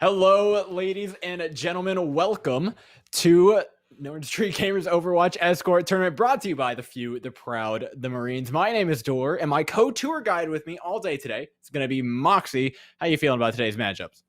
Hello, ladies and gentlemen. Welcome to Northern Street Gamers Overwatch Escort Tournament, brought to you by the few, the proud, the Marines. My name is Dor, and my co-tour guide with me all day today is going to be Moxie. How you feeling about today's matchups?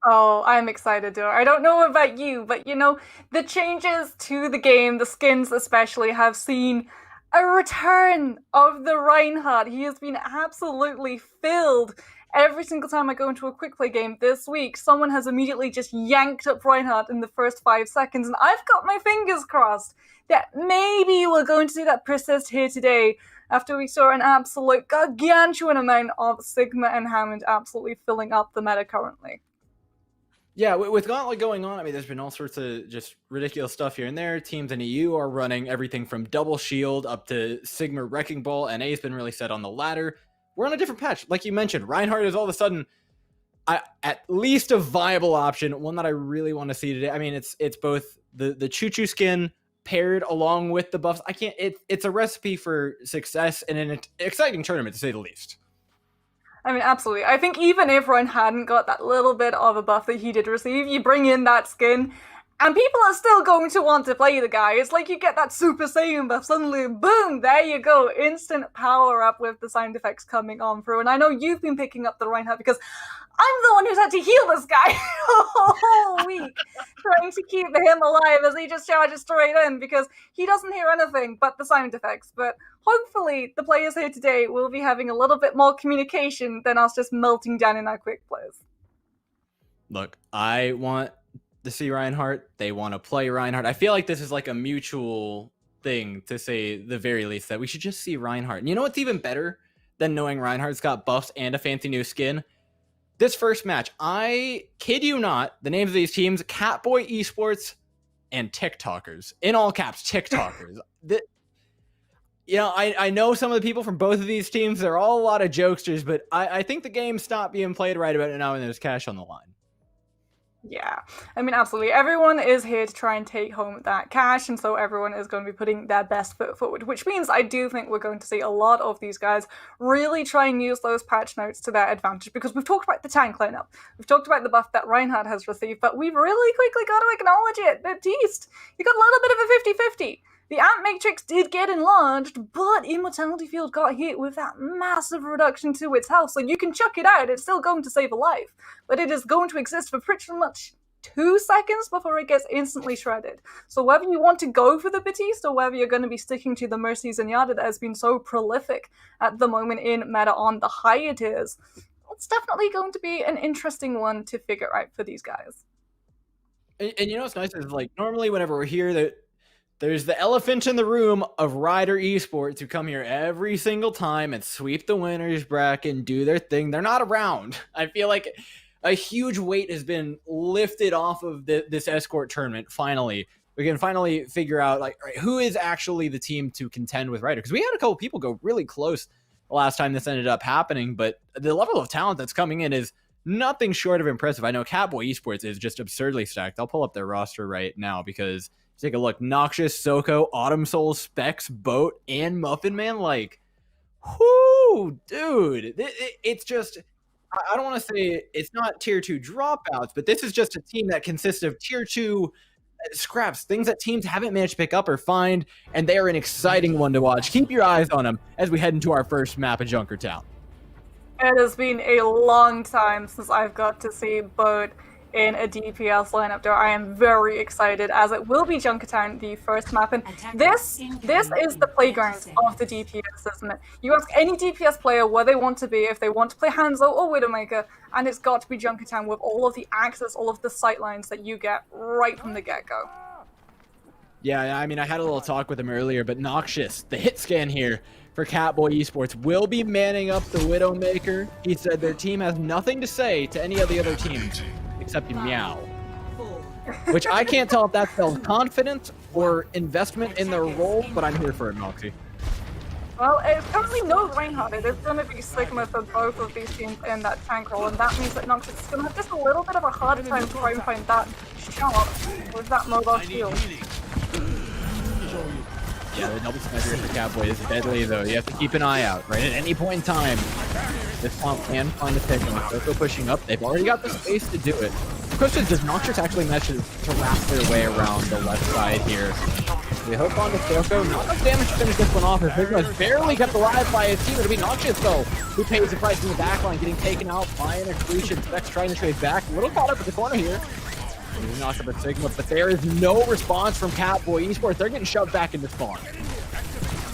Oh, I'm excited, Dor. I don't know about you, but the changes to the game, the skins especially, have seen a return of the Reinhardt. He has been absolutely filled. Every single time I go into a quick play game this week, someone has immediately just yanked up Reinhardt in the first 5 seconds, and I've got my fingers crossed that maybe we're going to see that persist here today after we saw an absolute gargantuan amount of Sigma and Hammond absolutely filling up the meta currently. Yeah, with Gauntlet going on, I mean, there's been all sorts of just ridiculous stuff here and there. Teams in EU are running everything from Double Shield up to Sigma Wrecking Ball. NA's been really set on the latter. We're on a different patch. Like you mentioned, Reinhardt is all of a sudden at least a viable option, one that I really want to see today. I mean, it's both the Choo-Choo skin paired along with the buffs. It's a recipe for success in an exciting tournament, to say the least. I mean, absolutely. I think even if Ron hadn't got that little bit of a buff that he did receive, you bring in that skin, and people are still going to want to play the guy. It's like you get that Super Saiyan buff, suddenly, boom, there you go. Instant power up with the sound effects coming on through. And I know you've been picking up the Reinhardt because I'm the one who's had to heal this guy a whole week, trying to keep him alive as he just charges straight in because he doesn't hear anything but the sound effects. But hopefully the players here today will be having a little bit more communication than us just melting down in our quick plays. Look, I want to see Reinhardt. They want to play Reinhardt. I feel like this is like a mutual thing, to say the very least, that we should just see Reinhardt. And you know what's even better than knowing Reinhardt's got buffs and a fancy new skin? This first match, I kid you not, the names of these teams: Catboy Esports and TikTokers. In all caps, TikTokers. I know some of the people from both of these teams. They're all a lot of jokesters, but I think the game stopped being played right about now, and there's cash on the line. Yeah, I mean, absolutely. Everyone is here to try and take home that cash, and so everyone is going to be putting their best foot forward, which means I do think we're going to see a lot of these guys really try and use those patch notes to their advantage, because we've talked about the tank lineup, we've talked about the buff that Reinhardt has received, but we've really quickly got to acknowledge it. Baptiste, you got a little bit of a 50-50. The Ant Matrix did get enlarged, but Immortality Field got hit with that massive reduction to its health, so you can chuck it out, it's still going to save a life, but it is going to exist for pretty much 2 seconds before it gets instantly shredded. So whether you want to go for the Baptiste or whether you're going to be sticking to the Mercy Zenyatta that has been so prolific at the moment in meta on the higher tiers, it's definitely going to be an interesting one to figure out for these guys. And you know what's nice is, like, normally whenever we're here, there's the elephant in the room of Rider Esports who come here every single time and sweep the winners bracket and do their thing. They're not around. I feel like a huge weight has been lifted off of this escort tournament. Finally, we can finally figure out, like, right, who is actually the team to contend with Rider, because we had a couple people go really close the last time this ended up happening, but the level of talent that's coming in is nothing short of impressive. I know Catboy Esports is just absurdly stacked. I'll pull up their roster right now because take a look. Noxious, Soko, Autumn Soul, Specs, Boat, and Muffin Man. Like, whoo, dude. It's just, I don't want to say it's not tier 2 dropouts, but this is just a team that consists of tier 2 scraps, things that teams haven't managed to pick up or find, and they are an exciting one to watch. Keep your eyes on them as we head into our first map of Junkertown. It has been a long time since I've got to see Boat in a DPS lineup there. I am very excited, as it will be Junkertown, the first map, and this is the playground of the DPS, isn't it? You ask any DPS player where they want to be, if they want to play Hanzo or Widowmaker, and it's got to be Junkertown with all of the access, all of the sightlines that you get right from the get-go. Yeah, I mean, I had a little talk with him earlier, but Noxious, the hit scan here for Catboy Esports, will be manning up the Widowmaker. He said their team has nothing to say to any of the other teams except meow. Which I can't tell if that spells confidence or investment in their role, but I'm here for it, Moxie. Well, it's currently no Reinhardt. It is going to be Sigma for both of these teams in that tank role, and that means that Noxus is going to have just a little bit of a harder time trying to find that shot with that mobile shield. Yeah, the double sniper for Catboy is deadly, though. You have to keep an eye out, right? At any point in time, this comp can find a pick, and with Coco pushing up, they've already got the space to do it. The question is, does Noxious actually manage to wrap their way around the left side here? They hook on to Coco. Not enough damage to finish this one off. As Sigma is barely kept alive by his team. It'll be Noxious, though, who pays the price in the backline, getting taken out by an accretion. Specs trying to trade back. A little caught up at the corner here. He's knocked up at Sigma, but there is no response from Catboy Esports. They're getting shoved back into spawn.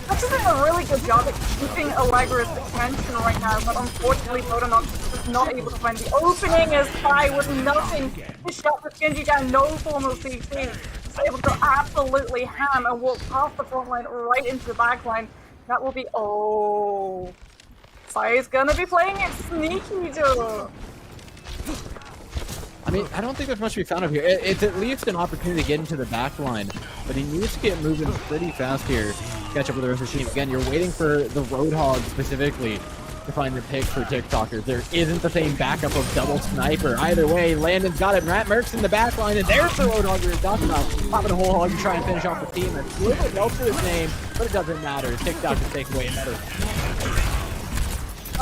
That's doing a really good job at keeping Allegra's attention right now, but unfortunately Motonox is not able to find the opening as Kai with nothing to shut the Genji down, no form of CC. Is able to absolutely ham and walk past the front line right into the back line. That will be, oh. Sai is gonna be playing it sneaky, Joe. I mean, I don't think there's much to be found over here. It's at least an opportunity to get into the back line, but he needs to get moving pretty fast here to catch up with the rest of the team. Again, you're waiting for the Roadhog specifically to find the pick for TikTokers. There isn't the same backup of double sniper. Either way, Landon's got it. Rat Merc's in the back line, and there's the Roadhog we were talking about. Popping a whole hog to try and finish off the team. It's a little bit low for his name, but it doesn't matter. TikTokers take away better.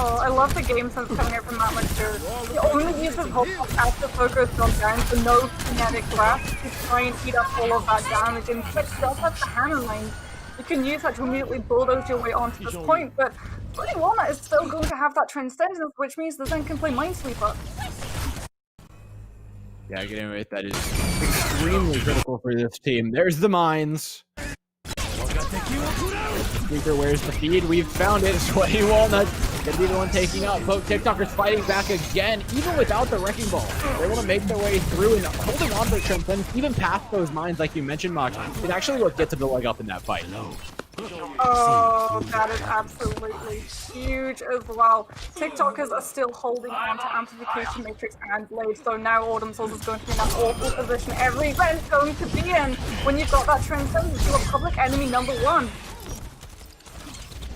Oh, I love the game sense coming out from Matt McSture. He only uses hook after Poker's gone down, so no kinetic grasp to try and eat up all of that damage. And Twitch does have the hammer line. You can use that to immediately bulldoze your way onto this point, but Bloody Walnut is still going to have that Transcendence, which means the Zen can play Minesweeper. Yeah, getting right. That is extremely critical for this team. There's the mines. Sweeper, where's the feed? We've found it. Sweaty Walnut gonna be the one taking out. Both TikTokers fighting back again, even without the Wrecking Ball. They want to make their way through and holding on to the Transcendence, even past those mines, like you mentioned, Mox. It's actually what gets them the leg up in that fight. Oh, that is absolutely huge as well. TikTokers are still holding on to Amplification Matrix and Blade, so now Autumn Souls is going to be in that awful position every event's going to be in when you've got that Transcendence. You are public enemy number one.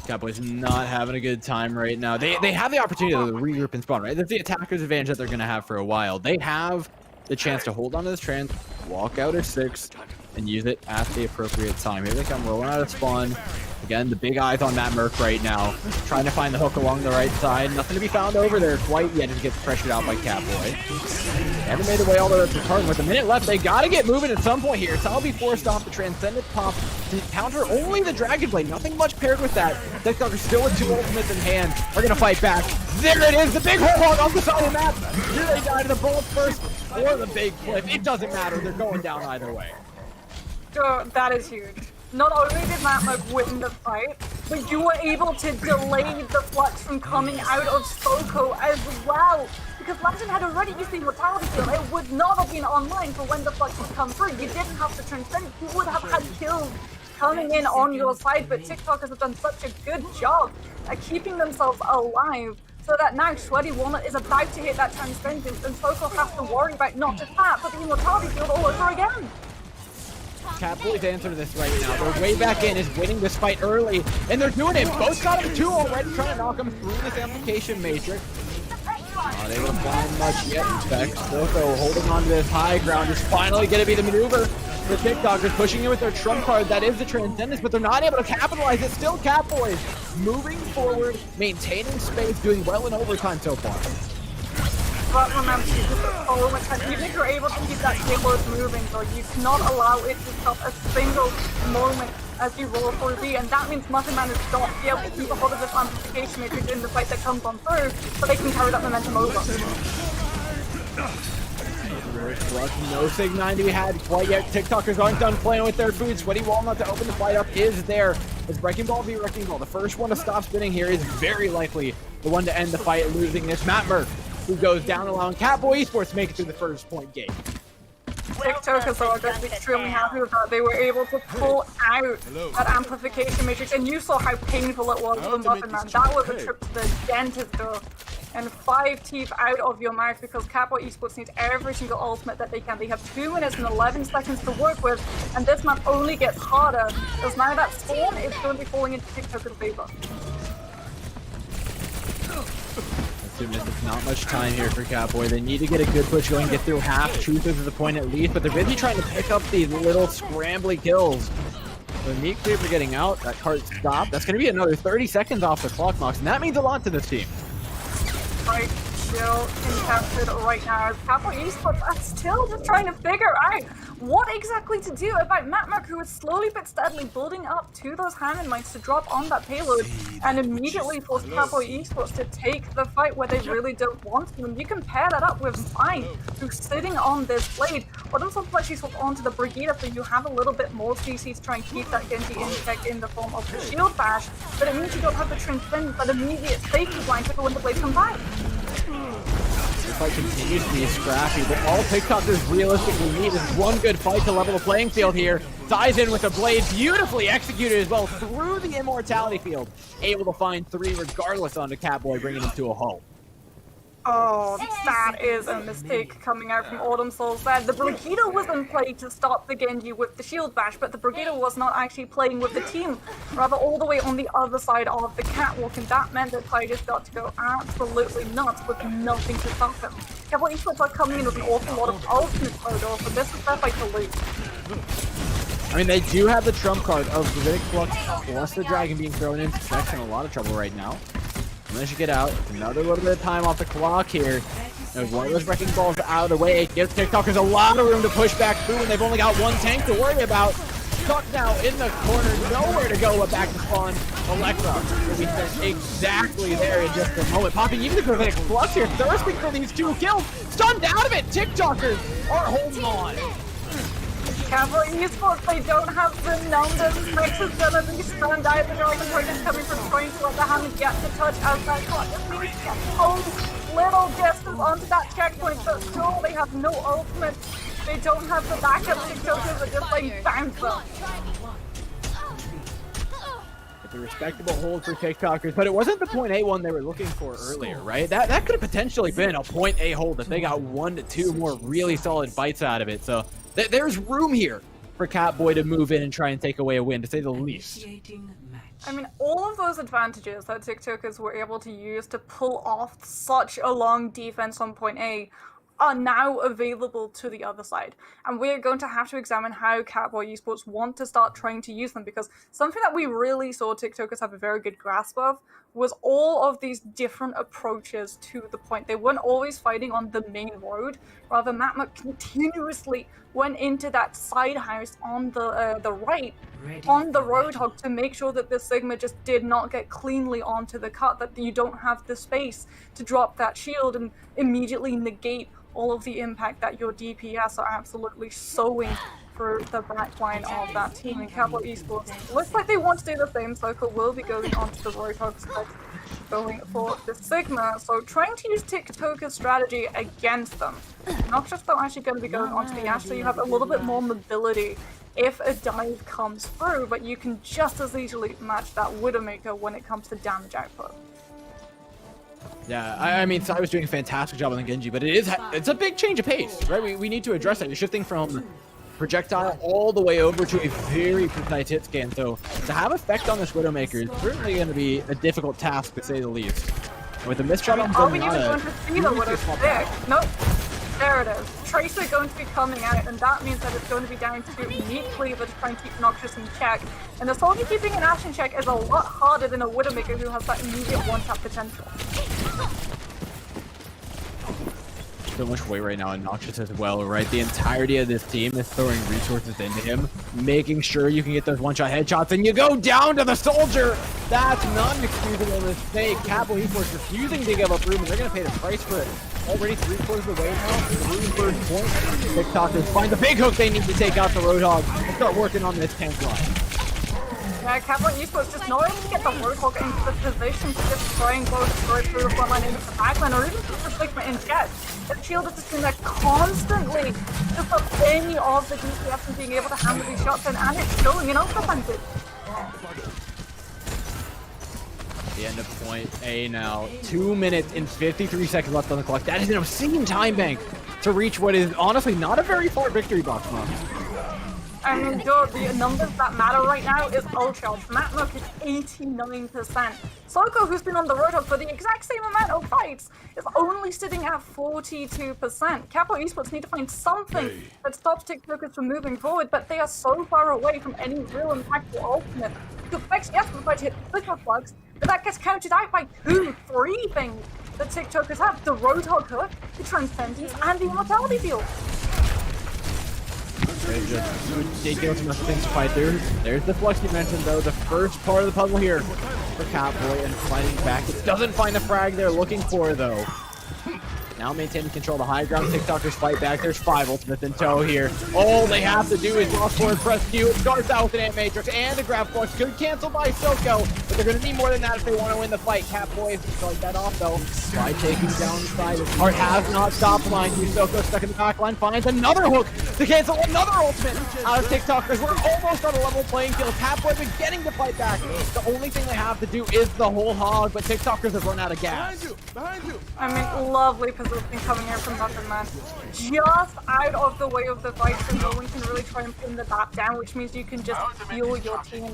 Catboy's not having a good time right now. They have the opportunity to regroup and spawn, right? That's the attacker's advantage that they're going to have for a while. They have the chance to hold on to this trans, walk out at 6, and use it at the appropriate time. Here they come rolling out of spawn. Again, the big eyes on Matt Merc right now, trying to find the hook along the right side. Nothing to be found over there quite yet. Just gets pressured out by Catboy. They haven't made their way all the way up to the target. With a minute left, they got to get moving at some point here. So I'll be forced off the Transcendent pop to counter only the Dragon Blade. Nothing much paired with that. TikTokers still with 2 ultimates in hand. Are going to fight back. There it is, the big hole hog on the side of the map. Do they die to the bullets first or the big cliff? It doesn't matter. They're going down either way. So that is huge. Not only did Matmug win the fight, but you were able to delay the flux from coming out of Spoko as well. Because Legend had already used the Immortality Field. It would not have been online for when the flux would come through. You didn't have to transcend. You would have had kills coming in on your side, but TikTokers have done such a good job at keeping themselves alive. So that now Sweaty Walnut is about to hit that Transcendence, and Spoko has to worry about not just that, but the Immortality Field all over again. Catboy's answer to this right now. They're way back in, is winning this fight early, and they're doing it. Both got him 2 already, trying to knock him through this Amplification Matrix. Not able to find much yet, in fact. Spoko holding on to this high ground is finally going to be the maneuver. The TikTokers pushing in with their trump card, that is the Transcendence, but they're not able to capitalize it. Still Catboy moving forward, maintaining space, doing well in overtime so far. But remember, you just so much time. Even if you're able to keep that payload moving, though, you cannot allow it to stop a single moment as you roll for B, and that means Muffin Man is not be able to keep a hold of this amplification matrix in the fight that comes on through, so they can carry that momentum over. No Sig 9 to be had quite yet. TikTokers aren't done playing with their food. Sweaty Walnut to open the fight up is there. As Wrecking Ball v Wrecking Ball, the first one to stop spinning here is very likely the one to end the fight, losing this. Matt Merc, who goes down, allowing Catboy Esports to make it through the first point gate. TikTokers are just extremely happy with that. They were able to pull out that amplification matrix, and you saw how painful it was for Muffin Man. That was a trip to the dentist, though. And 5 teeth out of your mouth, because Catboy Esports needs every single ultimate that they can. They have 2 minutes and 11 seconds to work with, and this map only gets harder, because now that spawn is going to be falling into TikToker's favor. There's not much time here for Catboy. They need to get a good push going, get through half, 2/3 of the point at least, but they're busy trying to pick up these little scrambly kills. The meat cleaver getting out. That cart stopped. That's going to be another 30 seconds off the clock, Mox, and that means a lot to this team. Right, chill, contested right now. Capo Esports are still just trying to figure out what exactly to do about Matmark, who is slowly but steadily building up to those Hammond mines to drop on that payload and immediately force Capo Esports to take the fight where they really don't want to. And you can pair that up with Spine, who's sitting on this blade. Autumn's actually swapped onto the Brigida, so you have a little bit more CC to try and keep that Genji in check in the form of the shield bash, but it means you don't have the transcendence, that immediate safety blind for when the blade comes back. This fight continues to be scrappy, but all TikTokers realistically need is one good fight to level the playing field here. Dies in with the blade, beautifully executed as well through the immortality field. Able to find 3 regardless onto Catboy, bringing him to a halt. Oh, that is a mistake coming out from Autumn Souls there. The Brigida was in play to stop the Genji with the shield bash, but the Brigida was not actually playing with the team, rather all the way on the other side of the catwalk, and that meant that Tigers got to go absolutely nuts with nothing to stop him. Capital Esports are coming in with an awful lot of ultimate photos, so this is their fight to lose. I mean, they do have the trump card of Gravitic Flux, plus the Dragon being thrown in. Tech's in a lot of trouble right now. Unless you get out, another little bit of time off the clock here. There's one of those wrecking balls out of the way. It gives TikTokers a lot of room to push back through, and they've only got one tank to worry about. Stuck now in the corner, nowhere to go but back to spawn. Electra will be sent exactly there in just a moment. Popping even the Gravitic Flux here, thirsting for these 2 kills. Stunned out of it, TikTokers are holding on. Cavalry Esports, they don't have the numbers. Rex is gonna be stunned out. The Dragon Point is coming from trying to let the Hammond get to touch as that clock just needs to get home. Little distance onto that checkpoint, but still they have no ultimate. They don't have the backup. TikTokers are just like bounce up. It's a respectable hold for TikTokers, but it wasn't the point A one they were looking for earlier, right? That could have potentially been a point A hold if they got 1 to 2 more really solid bites out of it. So there's room here for Catboy to move in and try and take away a win, to say the least. I mean, all of those advantages that TikTokers were able to use to pull off such a long defense on point A are now available to the other side. And we're going to have to examine how Catboy Esports want to start trying to use them, because something that we really saw TikTokers have a very good grasp of was all of these different approaches to the point. They weren't always fighting on the main road. Rather, Matma continuously went into that side house on the right, on the Roadhog, to make sure that the Sigma just did not get cleanly onto the cut, that you don't have the space to drop that shield and immediately negate all of the impact that your DPS are absolutely sowing for the backline of that team. And Capital Esports looks like they want to do the same. Circle will be going onto the Roadhog side, going for the Sigma. So trying to use TikToker's strategy against them. Noxious though actually going to be going onto the Ash, so you have a little bit more mobility if a dive comes through, but you can just as easily match that Widowmaker when it comes to damage output. Yeah, I mean, Sai was doing a fantastic job on the Genji, but it's a big change of pace, right? We need to address it. You're shifting from projectile all the way over to a very precise hit scan, so to have effect on this Widowmaker is certainly going to be a difficult task, to say the least. And with the misshot on all we need is going to see the Widow there. Nope. There it is. Tracer going to be coming out, and that means that it's going to be down to Meat Cleaver to try and keep Noxious in check. And the Soldier keeping an Ash in check is a lot harder than a Widowmaker who has that immediate one-tap potential. So much weight right now on Noxious as well, right? The entirety of this team is throwing resources into him, making sure you can get those one-shot headshots, and you go down to the Soldier! That's not an excusable mistake. Capital Esports refusing to give up room, and they're going to pay the price for it. Already 3/4 of the way now, through third point. TikTokers find the big hook they need to take out the Roadhog and start working on this tank line. Yeah, Capital Esports just not able to get the Roadhog into the position to just try and go straight through the front line into the back line, or even keep the Sigma in check. The shield is just been there constantly to stop any of the DPS from being able to handle these shots in, and it's showing an ultra advantage. The end of point A now. 2 minutes and 53 seconds left on the clock. That is an obscene time bank to reach what is honestly not a very far victory box, Mom. I mean, dude, the numbers that matter right now is Ultra. Matlock is 89%. Soko, who's been on the Roadhog for the exact same amount of fights, is only sitting at 42%. Capo Esports need to find something that stops TikTokers from moving forward, but they are so far away from any real impactful ultimate. The Flex, yes, we're about to hit Flicker Plugs, but that gets counted out by 2-3 things that TikTokers have. The Roadhog hook, the Transcendence, and the Immortality Field. There's just ridiculous amount of things to fight through. There's the flux you mentioned, though. The first part of the puzzle here for Catboy and fighting back. It doesn't find the frag they're looking for, though. Now maintaining control of the high ground. TikTokers fight back. There's 5 ultimates in tow here. All they have to do is walk forward, press Q. It starts out with an Ant Matrix and a grab flux. Good cancel by Soko, but they're going to need more than that if they want to win the fight. Catboy start that off, though, by taking down the side. His heart has not stopped, mind you. Soko stuck in the back line, finds another hook to cancel another ultimate out of TikTokers. We're almost on a level playing field. Catboy beginning to fight back. The only thing they have to do is the whole hog, but TikTokers have run out of gas. Behind you! I mean, lovely positioning coming here from Nothing Man. Just out of the way of the fight, so no one can really try and pin the bat down, which means you can just fuel your team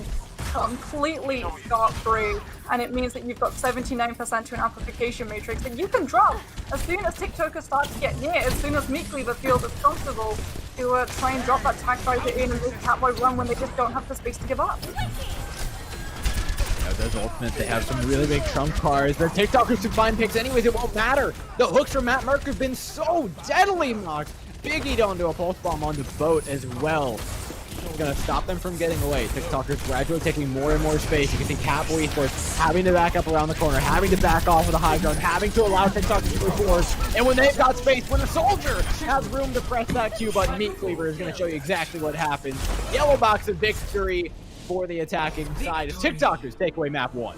completely scot-free. And it means that you've got 79% to an amplification matrix that you can drop as soon as TikTokers start to get near, as soon as Meekleaver feels it's comfortable to try and drop that tag fighter in and make Catboy run when they just don't have the space to give up. Those ultimates, they have some really big trump cards. They're TikTokers who find picks anyways, it won't matter. The hooks from Matt Merck have been so deadly knocked. Big eat onto a pulse bomb on the boat as well. It's gonna stop them from getting away. TikTokers gradually taking more and more space. You can see Catboy Esports having to back up around the corner, having to back off with a high ground, having to allow TikTokers to move forward. And when they've got space, when a soldier has room to press that Q button, Meekleaver is gonna show you exactly what happens. Yellow box of victory for the attacking side as TikTokers take away map 1.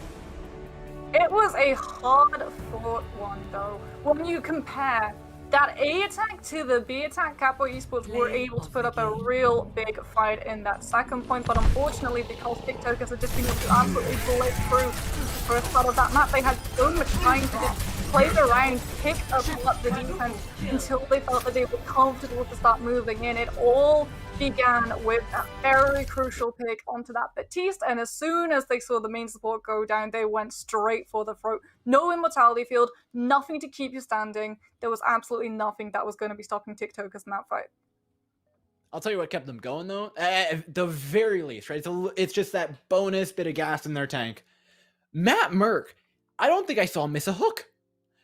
It was a hard-fought one, though. When you compare that A attack to the B attack, Capo Esports were able to put up a real big fight in that second point, but unfortunately, because TikTokers had just been able to absolutely blitz through the first part of that map, they had so much time to just play around, pick up the defense until they felt that they were comfortable to start moving in. It all began with a very crucial pick onto that Batiste, and as soon as they saw the main support go down, they went straight for the throat. No immortality field, nothing to keep you standing. There was absolutely nothing that was going to be stopping TikTokers in that fight. I'll tell you what kept them going, though. At the very least, right? It's just that bonus bit of gas in their tank. Matt Merck, I don't think I saw him miss a hook.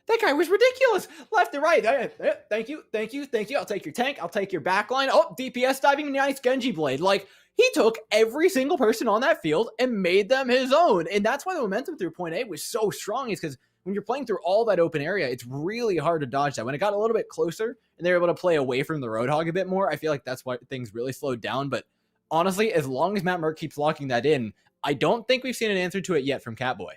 That guy was ridiculous. Left and right. Thank you. I'll take your tank. I'll take your backline. Oh, DPS diving, nice Genji blade. Like, he took every single person on that field and made them his own. And that's why the momentum through point A was so strong, is because when you're playing through all that open area, it's really hard to dodge that. When it got a little bit closer and they were able to play away from the Roadhog a bit more, I feel like that's why things really slowed down. But honestly, as long as Matt Merck keeps locking that in, I don't think we've seen an answer to it yet from Catboy.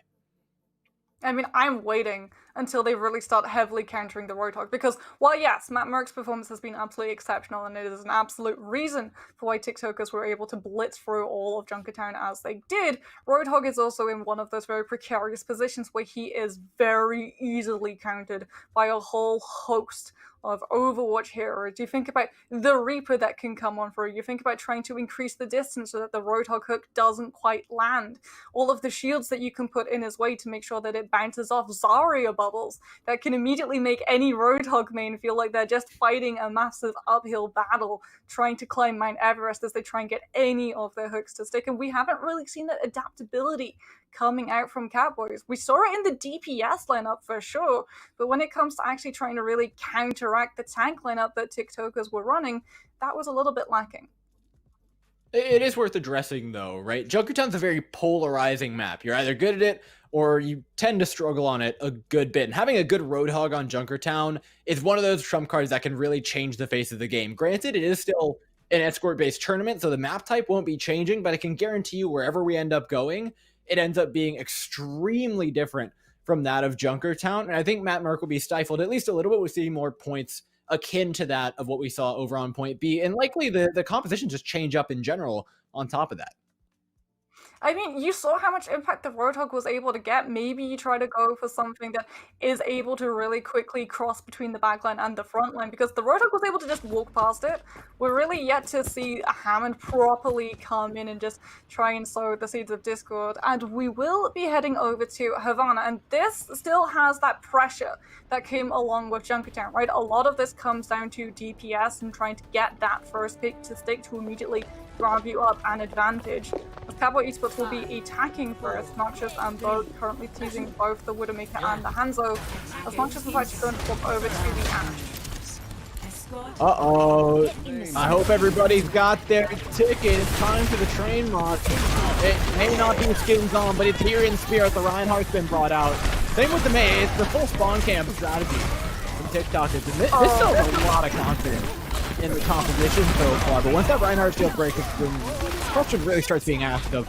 I mean, I'm waiting until they really start heavily countering the Roadhog, because while yes, Matt Merck's performance has been absolutely exceptional, and it is an absolute reason for why TikTokers were able to blitz through all of Junkertown as they did, Roadhog is also in one of those very precarious positions where he is very easily countered by a whole host of Overwatch heroes. You think about the Reaper that can come on through, you think about trying to increase the distance so that the Roadhog hook doesn't quite land, all of the shields that you can put in his way to make sure that it bounces off Zarya bubbles that can immediately make any Roadhog main feel like they're just fighting a massive uphill battle trying to climb Mount Everest as they try and get any of their hooks to stick. And we haven't really seen that adaptability coming out from Catboys. We saw it in the DPS lineup for sure, but when it comes to actually trying to really counteract the tank lineup that TikTokers were running, that was a little bit lacking. It is worth addressing, though, right? Junkertown's a very polarizing map. You're either good at it, or you tend to struggle on it a good bit. And having a good Roadhog on Junkertown is one of those trump cards that can really change the face of the game. Granted, it is still an escort-based tournament, so the map type won't be changing, but I can guarantee you wherever we end up going, it ends up being extremely different from that of Junkertown. And I think Matt Merck will be stifled at least a little bit. We'll see more points akin to that of what we saw over on point B. And likely the composition just change up in general on top of that. I mean, you saw how much impact the Roadhog was able to get. Maybe you try to go for something that is able to really quickly cross between the backline and the front line, because the Roadhog was able to just walk past it. We're really yet to see Hammond properly come in and just try and sow the seeds of discord. And we will be heading over to Havana, and this still has that pressure that came along with Junkertown, right? A lot of this comes down to DPS and trying to get that first pick to stick to immediately grab you up an advantage. As Cowboy Esports will be attacking first, Noxious and Bogue currently teasing both the Widowmaker and the Hanzo, as Noxious is actually going to flip over to the Ash. Uh-oh. I hope everybody's got their ticket. It's time for the train march. It may not be skins on, but it's here in spirit. The Reinhardt's been brought out. Same with the May. It's the full spawn camp strategy from TikTokers. This still has a lot of confidence in the composition so far, but once that Reinhardt shield break, the question really starts being asked of,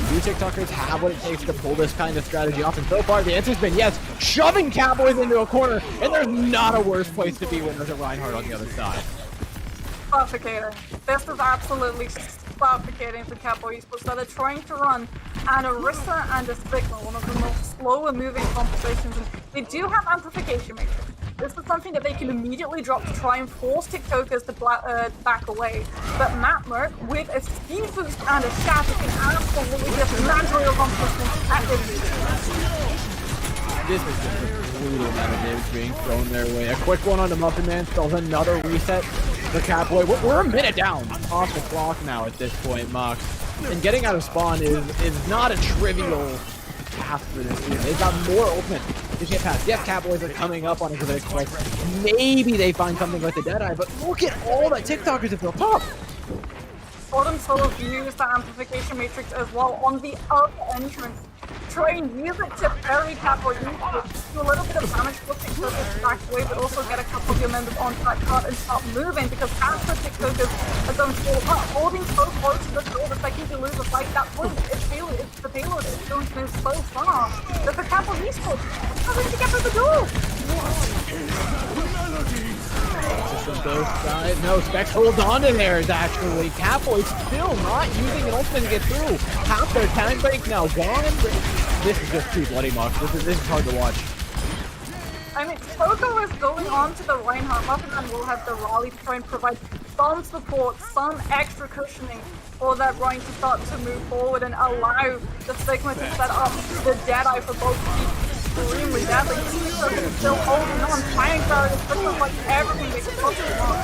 do TikTokers have what it takes to pull this kind of strategy off? And so far, the answer's been yes, shoving Cowboys into a corner, and there's not a worse place to be when there's a Reinhardt on the other side. Suffocating. This is absolutely suffocating for Cowboy Esports that are trying to run an Orisa and a Sigma, one of the most slower moving compositions, and they do have amplification matrix. This is something that they can immediately drop to try and force TikTokers to back away. But Matt Merck, with a speed boost and a shatter, can absolutely just naturally accomplish at this. This is just a brutal amount of damage being thrown their way. A quick one on the Muffin Man, spells another reset for Catboy. We're a minute down off the clock now at this point, Mox. And getting out of spawn is not a trivial task for this team. They've got more ultimate to get past. Yes, Catboys are coming up on a good clip. Maybe they find something like the Deadeye, but look at all that TikTokers have built up. Bottom sort of use the amplification matrix as well on the other entrance. Try and use it to bury Cowboy Esports, do a little bit of damage for TikTokers back away, but also get a couple of your members onto that cart and start moving, because after TikTokers are going to fall apart, holding so close to the door, the second you lose a fight, that point, it's the payload is going to move so far that the Cowboy Esports are struggling to get through the door. From both sides. No, Specs holds on to theirs, actually. Catboy's still not using an ultimate to get through. Half their time break now gone. This is just too bloody much. This is hard to watch. I mean, Coco is going on to the Reinhardt. Muffin and will have the rally to try and provide some support, some extra cushioning for that Rhine to start to move forward and allow the Sigma to set up the Deadeye for both teams. Extremely badly. He's still holding on, trying to guard his Sigma like everything they can possibly want.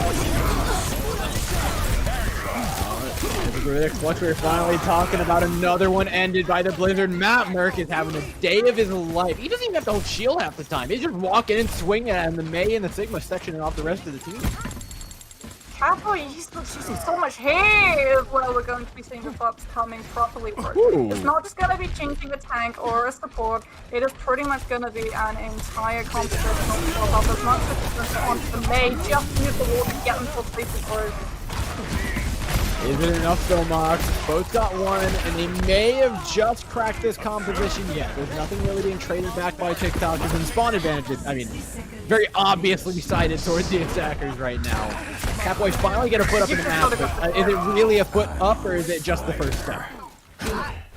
We're finally talking about another one ended by the Blizzard. Matt Merck is having a day of his life. He doesn't even have to hold shield half the time. He's just walking in, swinging at him. The May and the Sigma sectioning off the rest of the team. Catboy, he's using so much hair as well. We're going to be seeing the buffs coming properly. It's not just going to be changing a tank or a support. It is pretty much going to be an entire composition of as much as on the May. Just use the wall to get them to places through. Is it enough though, Mox? Both got one, and they may have just cracked this composition yet. There's nothing really being traded back by TikTokers, and spawn advantages, I mean, very obviously sided towards the attackers right now. Catboys finally get a foot up in the map, but is it really a foot up, or is it just the first step?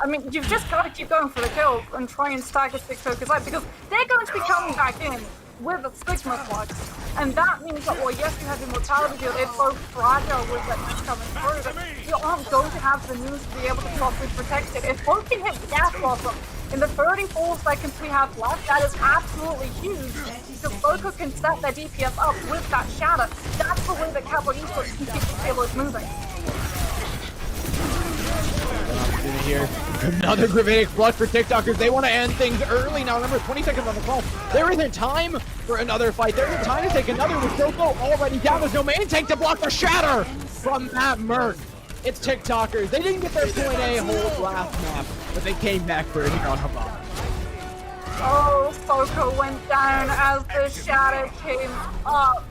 I mean, you've just got to keep going for the kill and try and stack the TikTokers out, because they're going to be coming back in with a Sigma flux. And that means that, well, yes, you have immortality shield, it's so fragile with that coming through that you aren't going to have the means to be able to properly protect it. If both can hit the gas blossom in the 34 seconds we have left, that is absolutely huge, because Boko can set their DPS up with that shatter. That's the way that Cowboy Esports can keep the payload moving. Here. Another Gravitic Flush for TikTokers. They want to end things early now. Remember, 20 seconds on the clock. There isn't time for another fight. There isn't time to take another with Soko already down. There's no main tank to block the shatter from Matt Merck. It's TikTokers. They didn't get their point A hold last map, but they came back for it here on Havana. Oh, Soko went down as the shatter came up.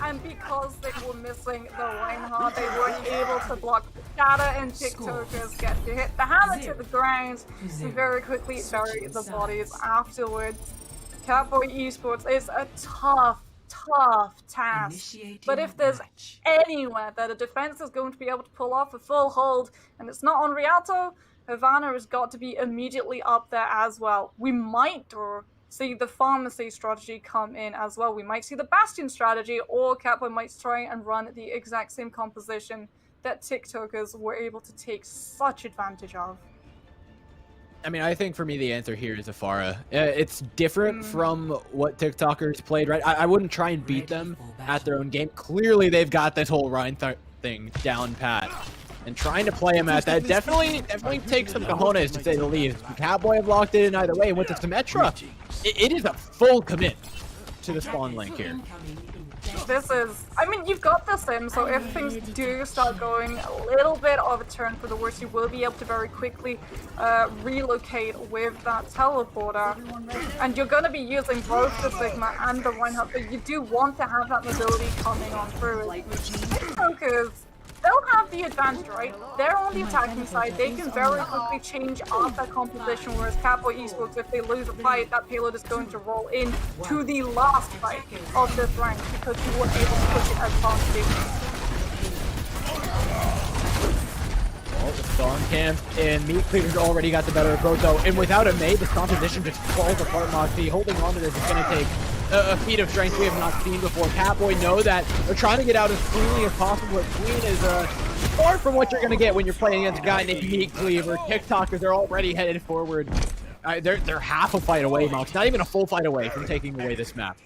And because they were missing the Reinhardt, they weren't able to block the shatter, and TikTokers get to hit the hammer to the ground and very quickly bury the bodies afterwards. Cowboy Esports is a tough task. But if there's anywhere that a defense is going to be able to pull off a full hold, and it's not on Rialto, Havana has got to be immediately up there as well. We might see the pharmacy strategy come in as well. We might see the Bastion strategy, or Catboy might try and run the exact same composition that TikTokers were able to take such advantage of. I mean, I think for me, the answer here is Afara. It's different from what TikTokers played, right? I wouldn't try and beat them at their own game. Clearly, they've got this whole Rhine thing down pat. And trying to play him at that definitely takes some cojones, to say the least. Catboy have locked it in either way and went to Symmetra. It is a full commit to the spawn link here. This is, I mean, you've got the sim, so if things do start going a little bit of a turn for the worse, you will be able to very quickly relocate with that teleporter. And you're going to be using both the Sigma and the Reinhardt, but you do want to have that mobility coming on through. Focus. They'll have the advantage, right? They're on the attacking side. They can very quickly change up their composition, whereas Catboy Esports, if they lose a fight, that payload is going to roll in to the last fight of this rank because you weren't able to push it as far as you. Well, the spawn camp and Meat Cleaver's already got the better of both, though. And without a May, this composition just falls apart, Moxie. Holding on to this is going to take a feat of strength we have not seen before. Catboy know that they're trying to get out as cleanly as possible. But Queen is far from what you're going to get when you're playing against a guy named Meat Cleaver. TikTokers are already headed forward. They're half a fight away, Mox. Not even a full fight away from taking away this map.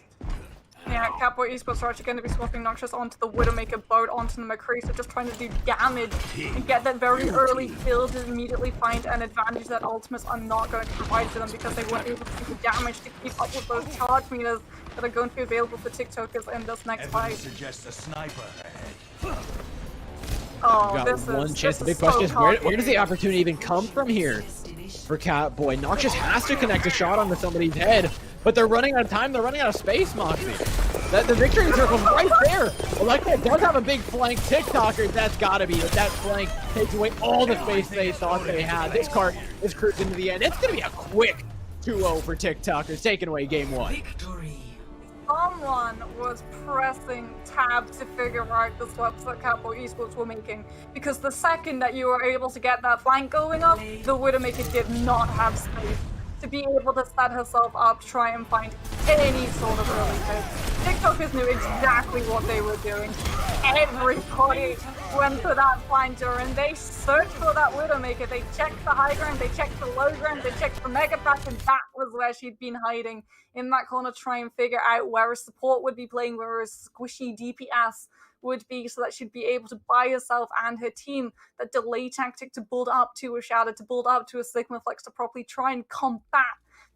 Yeah, Catboy Esports are actually going to be swapping Noxious onto the Widowmaker boat, onto the McCree, so just trying to do damage and get that very early kill to immediately find an advantage that Ultimates are not going to provide to them because they weren't able to do the damage to keep up with those charge meters that are going to be available for TikTokers in this next fight. Suggest a sniper ahead. Oh, Got one chance. The big question is, where does the opportunity even come from here for Catboy? Noxious has to connect a shot onto somebody's head, but they're running out of time. They're running out of space, Moxie. The victory circle's right there. Electra does have a big flank. TikTokers, that's got to be it. That flank takes away all the space they thought they had. This cart is cruising to the end. It's going to be a quick 2-0 for TikTokers, taking away game one. Someone was pressing tab to figure out the swaps that Catboy Esports were making, because the second that you were able to get that flank going up, the Widowmaker did not have space to be able to set herself up to try and find any sort of early pick. TikTokers knew exactly what they were doing. Everybody went for that flanker and they searched for that Widowmaker. They checked the high ground, they checked the low ground, they checked the mega pack, and that was where she'd been hiding in that corner to try and figure out where a support would be playing, where a squishy DPS would be, so that she'd be able to buy herself and her team that delay tactic to build up to a Shadow, to build up to a Sigma Flex, to properly try and combat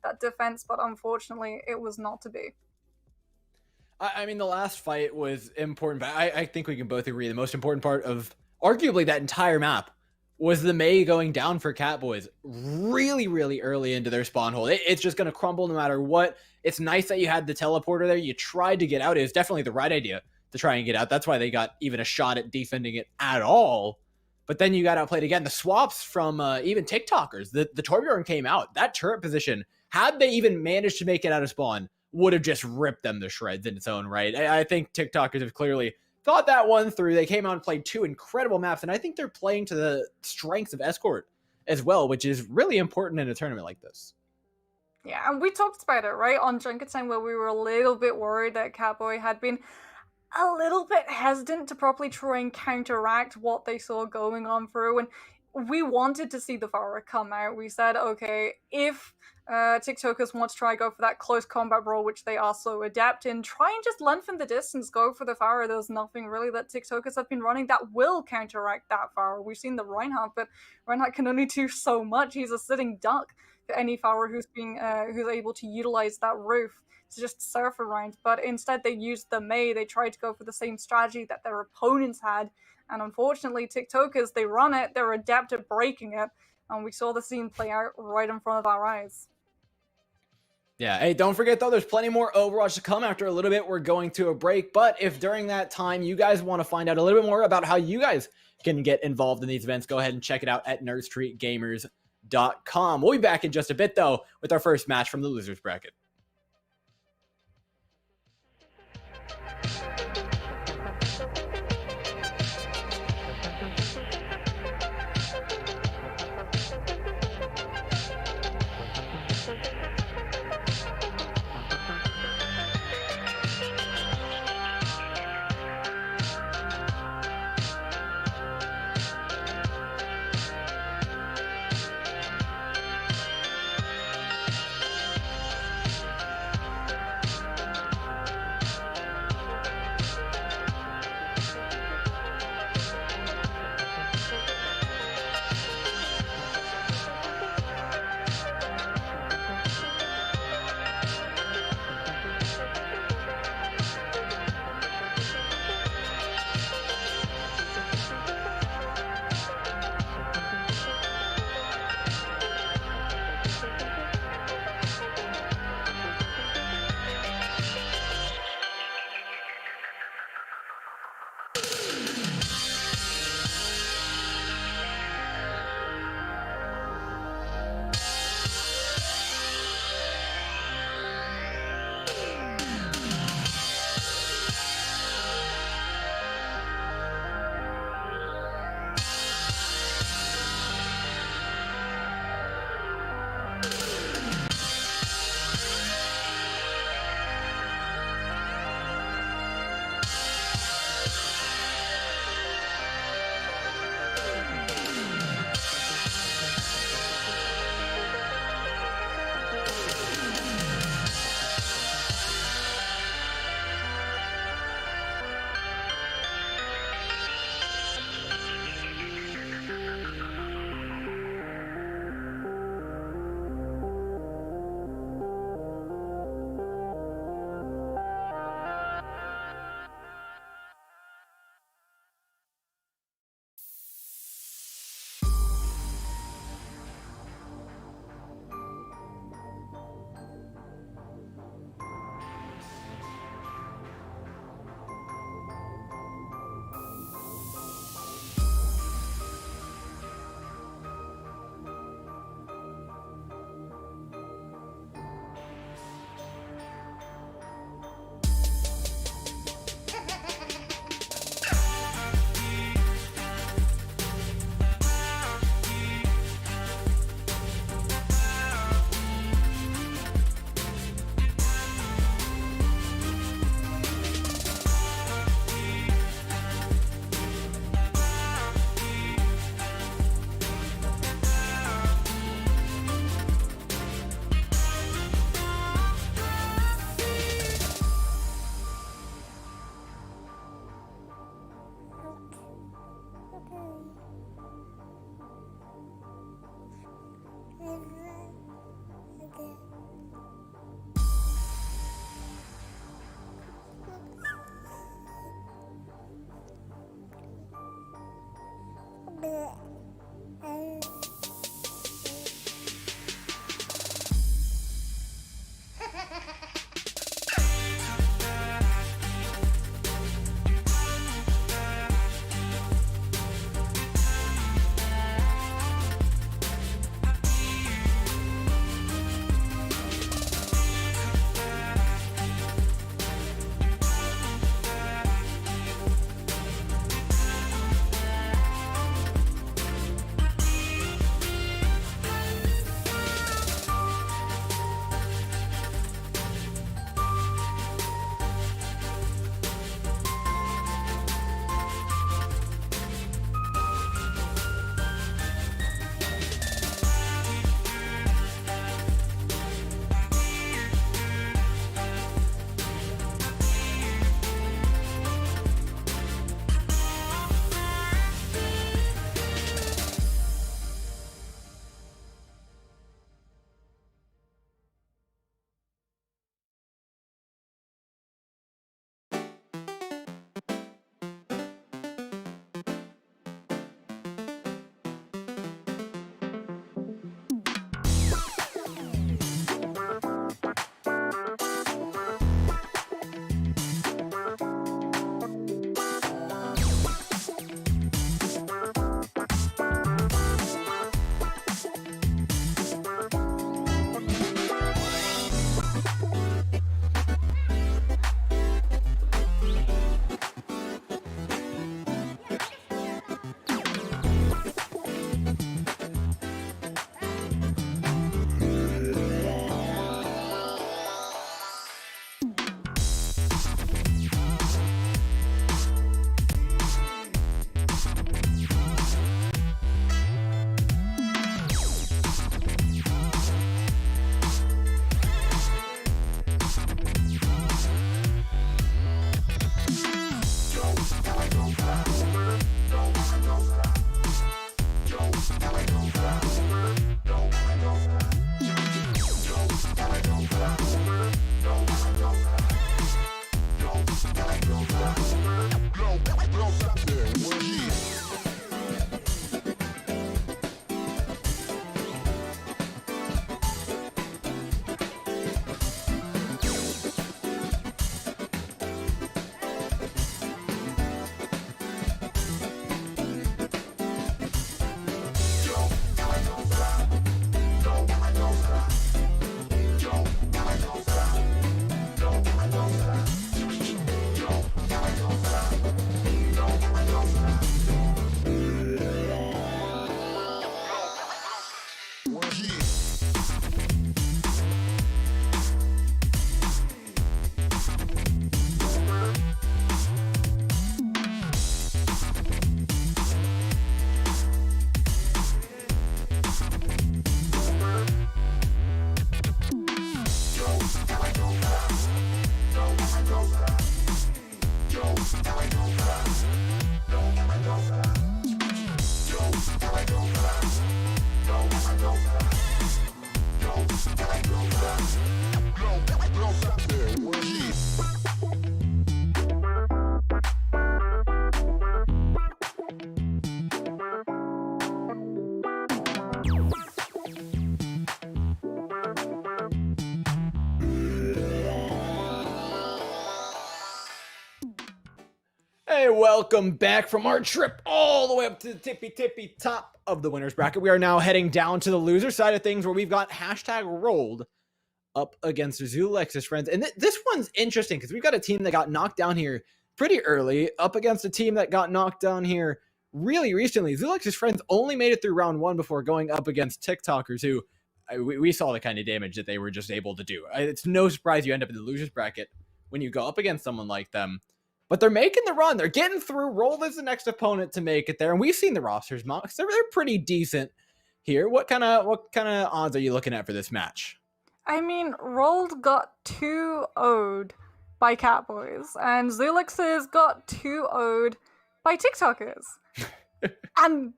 that defense, but unfortunately it was not to be. I mean, the last fight was important, but I think we can both agree the most important part of arguably that entire map was the Mei going down for Catboys really, really early into their spawn hole. It's just going to crumble no matter what. It's nice that you had the teleporter there. You tried to get out. It was definitely the right idea to try and get out. That's why they got even a shot at defending it at all. But then you got outplayed again. The swaps from even TikTokers, the Torbjorn came out. That turret position, had they even managed to make it out of spawn, would have just ripped them to shreds in its own right. I think TikTokers have clearly thought that one through. They came out and played two incredible maps, and I think they're playing to the strengths of Escort as well, which is really important in a tournament like this. Yeah, and we talked about it, right, on Junket Time, where we were a little bit worried that Catboy had been a little bit hesitant to properly try and counteract what they saw going on through, and we wanted to see the Farah come out. We said, okay, if TikTokers want to try and go for that close combat role, which they are so adept in, try and just lengthen the distance, go for the Farah. There's nothing really that TikTokers have been running that will counteract that Farah. We've seen the Reinhardt, but Reinhardt can only do so much. He's a sitting duck for any Farah who's able to utilize that roof to just surf around. But instead they used the Mei. They tried to go for the same strategy that their opponents had, and unfortunately TikTokers, they run it, they're adept at breaking it, and we saw the scene play out right in front of our eyes. Yeah, hey, don't forget though, there's plenty more Overwatch to come. After a little bit, we're going to a break, but if during that time you guys want to find out a little bit more about how you guys can get involved in these events, go ahead and check it out at nerdstreetgamers.com. We'll be back in just a bit though with our first match from the losers bracket. Hey, welcome back from our trip all the way up to the tippy top of the winner's bracket. We are now heading down to the loser side of things where we've got hashtag rolled up against Zulex's friends. And this one's interesting because we've got a team that got knocked down here pretty early up against a team that got knocked down here really recently. Zulex's friends only made it through round one before going up against TikTokers who we saw the kind of damage that they were just able to do. It's no surprise you end up in the loser's bracket when you go up against someone like them. But they're making the run. They're getting through. Rolled is the next opponent to make it there. And we've seen the rosters mocks. They're pretty decent here. What kind of odds are you looking at for this match? I mean, Rolled got 2-0'd by Catboys, and Zulex's got 2-0'd by TikTokers. And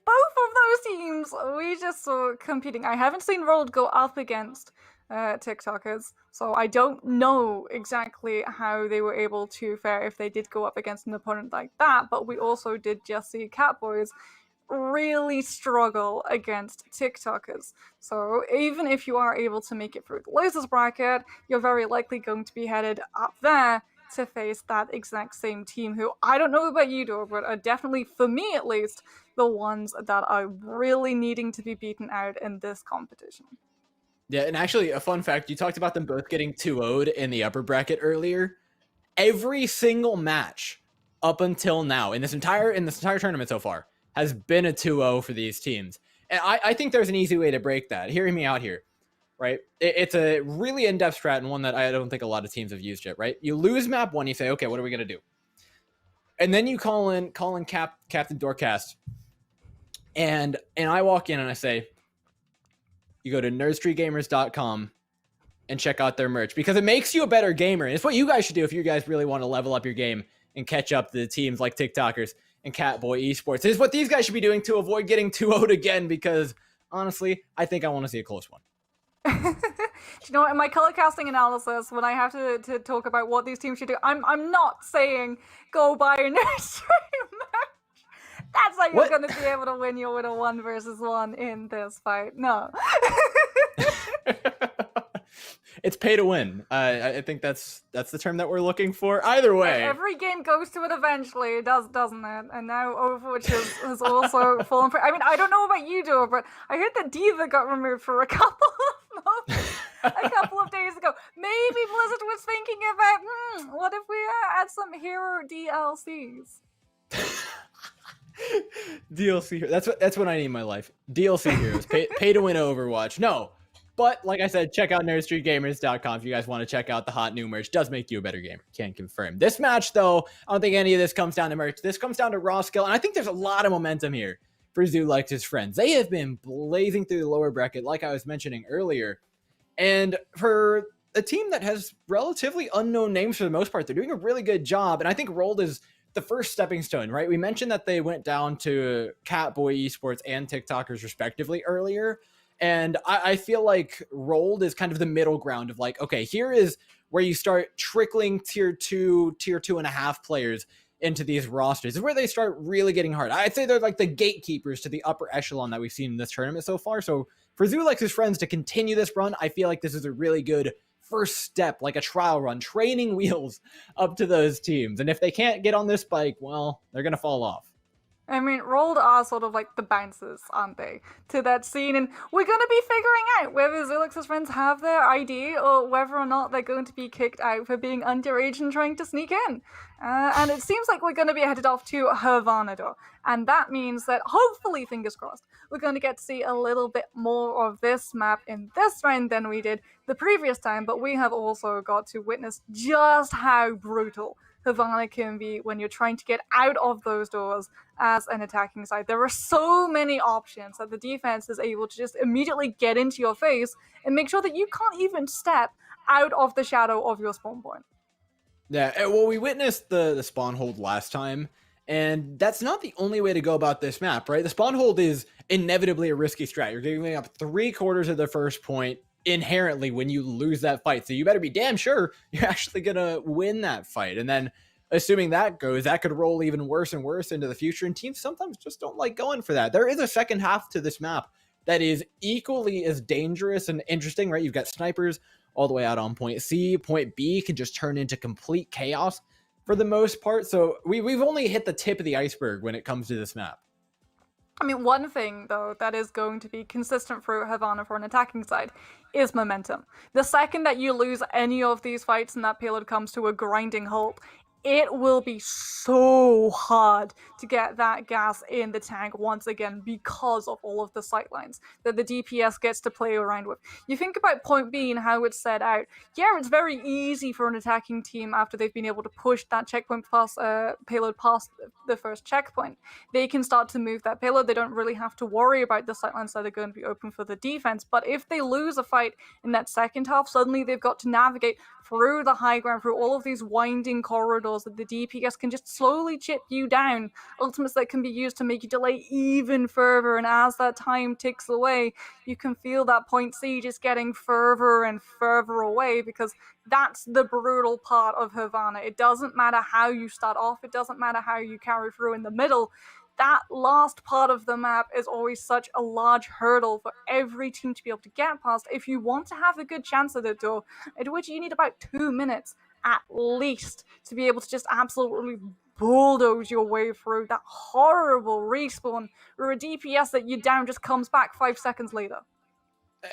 both of those teams we just saw competing. I haven't seen Rolled go up against TikTokers, so I don't know exactly how they were able to fare if they did go up against an opponent like that, but we also did just see Catboys really struggle against TikTokers. So even if you are able to make it through the losers bracket, you're very likely going to be headed up there to face that exact same team who, I don't know about you, Dor, but are definitely, for me at least, the ones that are really needing to be beaten out in this competition. Yeah, and actually, a fun fact, you talked about them both getting 2-0'd in the upper bracket earlier. Every single match up until now, in this entire tournament so far, has been a 2-0 for these teams. And I think there's an easy way to break that. Hear me out here, right? It's a really in-depth strat and one that I don't think a lot of teams have used yet, right? You lose map one, you say, okay, what are we going to do? And then you call in Captain Doorcast, and I walk in and I say, you go to nerdstreetgamers.com and check out their merch because it makes you a better gamer. And it's what you guys should do if you guys really want to level up your game and catch up to the teams like TikTokers and Catboy Esports. It's what these guys should be doing to avoid getting 2-0'd again because, honestly, I think I want to see a close one. Do you know what? In my color casting analysis, when I have to talk about what these teams should do, I'm not saying go buy a nursery merch. That's how you're going to be able to win your with a 1-versus-1 in this fight. No. It's pay to win. I think that's the term that we're looking for. Either way. Every game goes to it eventually, doesn't it? And now Overwatch has also fallen for. I mean, I don't know about you, Joe, but I heard that Diva got removed for a couple of months, a couple of days ago. Maybe Blizzard was thinking about, what if we add some hero DLCs? DLC. That's what I need in my life. DLC heroes. Pay to win Overwatch. No. But like I said, check out nerdstreetgamers.com if you guys want to check out the hot new merch. Does make you a better gamer. Can't confirm. This match, though, I don't think any of this comes down to merch. This comes down to raw skill, and I think there's a lot of momentum here for Zulex's friends. They have been blazing through the lower bracket, like I was mentioning earlier. And for a team that has relatively unknown names for the most part, they're doing a really good job. And I think Rolled is the first stepping stone, right? We mentioned that they went down to Catboy Esports and TikTokers respectively earlier. And I feel like Rolled is kind of the middle ground of like, okay, here is where you start trickling tier 2.5 players into these rosters. This is where they start really getting hard. I'd say they're like the gatekeepers to the upper echelon that we've seen in this tournament so far. So for Zulex's friends to continue this run, I feel like this is a really good first step, like a trial run, training wheels up to those teams. And if they can't get on this bike, well, they're going to fall off. I mean, Rolled are sort of like the bouncers, aren't they, to that scene, and we're going to be figuring out whether Zulex's friends have their ID or whether or not they're going to be kicked out for being underage and trying to sneak in. And it seems like we're going to be headed off to Havana, and that means that, hopefully, fingers crossed, we're going to get to see a little bit more of this map in this round than we did the previous time, but we have also got to witness just how brutal Havana can be when you're trying to get out of those doors as an attacking side. There are so many options that the defense is able to just immediately get into your face and make sure that you can't even step out of the shadow of your spawn point. Yeah, well, we witnessed the spawn hold last time, and that's not the only way to go about this map, right? The spawn hold is inevitably a risky strat. You're giving up 3/4 of the first point inherently when you lose that fight, so you better be damn sure you're actually gonna win that fight. And then, assuming that goes, that could roll even worse and worse into the future, and teams sometimes just don't like going for that. There is a second half to this map that is equally as dangerous and interesting, right? You've got snipers all the way out on point C. Point B can just turn into complete chaos for the most part. So we've only hit the tip of the iceberg when it comes to this map. I mean, one thing, though, that is going to be consistent through Havana for an attacking side is momentum. The second that you lose any of these fights and that payload comes to a grinding halt, it will be so hard to get that gas in the tank once again because of all of the sightlines that the DPS gets to play around with. You think about point B and how it's set out. Yeah, it's very easy for an attacking team after they've been able to push that checkpoint payload past the first checkpoint. They can start to move that payload. They don't really have to worry about the sightlines that are going to be open for the defense. But if they lose a fight in that second half, suddenly they've got to navigate through the high ground, through all of these winding corridors that the DPS can just slowly chip you down. Ultimates that can be used to make you delay even further, and as that time ticks away, you can feel that point C just getting further and further away, because that's the brutal part of Havana. It doesn't matter how you start off, it doesn't matter how you carry through in the middle. That last part of the map is always such a large hurdle for every team to be able to get past if you want to have a good chance at it, though, at which you need about 2 minutes at least to be able to just absolutely bulldoze your way through that horrible respawn where a DPS that you down just comes back 5 seconds later.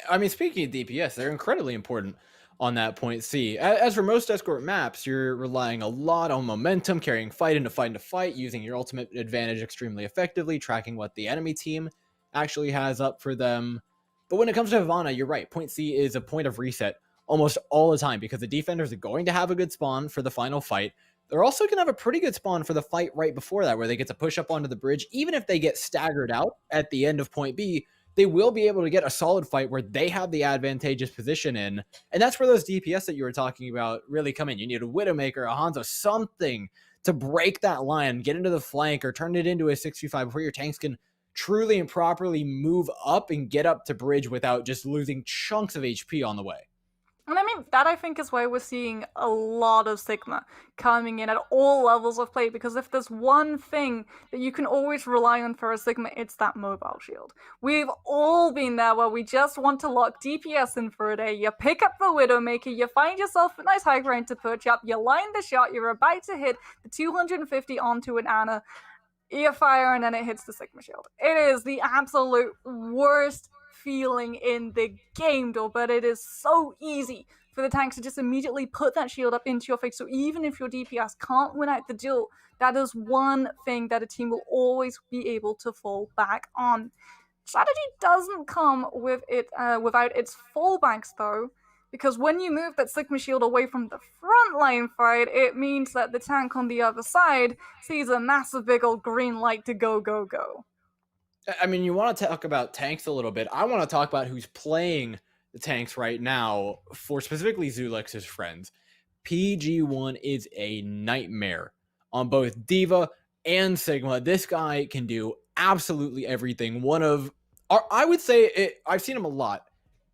I mean, speaking of DPS, they're incredibly important on that point C. As for most escort maps, you're relying a lot on momentum, carrying fight into fight into fight, using your ultimate advantage extremely effectively, tracking what the enemy team actually has up for them. But when it comes to Havana, you're right. Point C is a point of reset almost all the time because the defenders are going to have a good spawn for the final fight. They're also going to have a pretty good spawn for the fight right before that, where they get to push up onto the bridge. Even if they get staggered out at the end of point B, they will be able to get a solid fight where they have the advantageous position in. And that's where those DPS that you were talking about really come in. You need a Widowmaker, a Hanzo, something to break that line, get into the flank, or turn it into a 6v5 before your tanks can truly and properly move up and get up to bridge without just losing chunks of HP on the way. And I mean, that I think is why we're seeing a lot of Sigma coming in at all levels of play, because if there's one thing that you can always rely on for a Sigma, it's that mobile shield. We've all been there where we just want to lock DPS in for a day. You pick up the Widowmaker, you find yourself a nice high ground to perch up, you line the shot, you're about to hit the 250 onto an Ana, you fire, and then it hits the Sigma shield. It is the absolute worst feeling in the game, though, but it is so easy for the tanks to just immediately put that shield up into your face. So even if your DPS can't win out the duel, that is one thing that a team will always be able to fall back on. Strategy doesn't come with it without its fallbacks, though, because when you move that Sigma shield away from the front line fight, it means that the tank on the other side sees a massive big old green light to go, go, go. I mean, you want to talk about tanks a little bit. I want to talk about who's playing the tanks right now for specifically Zulex's friends. PG1 is a nightmare on both Diva and Sigma. This guy can do absolutely everything. I would say, I've seen him a lot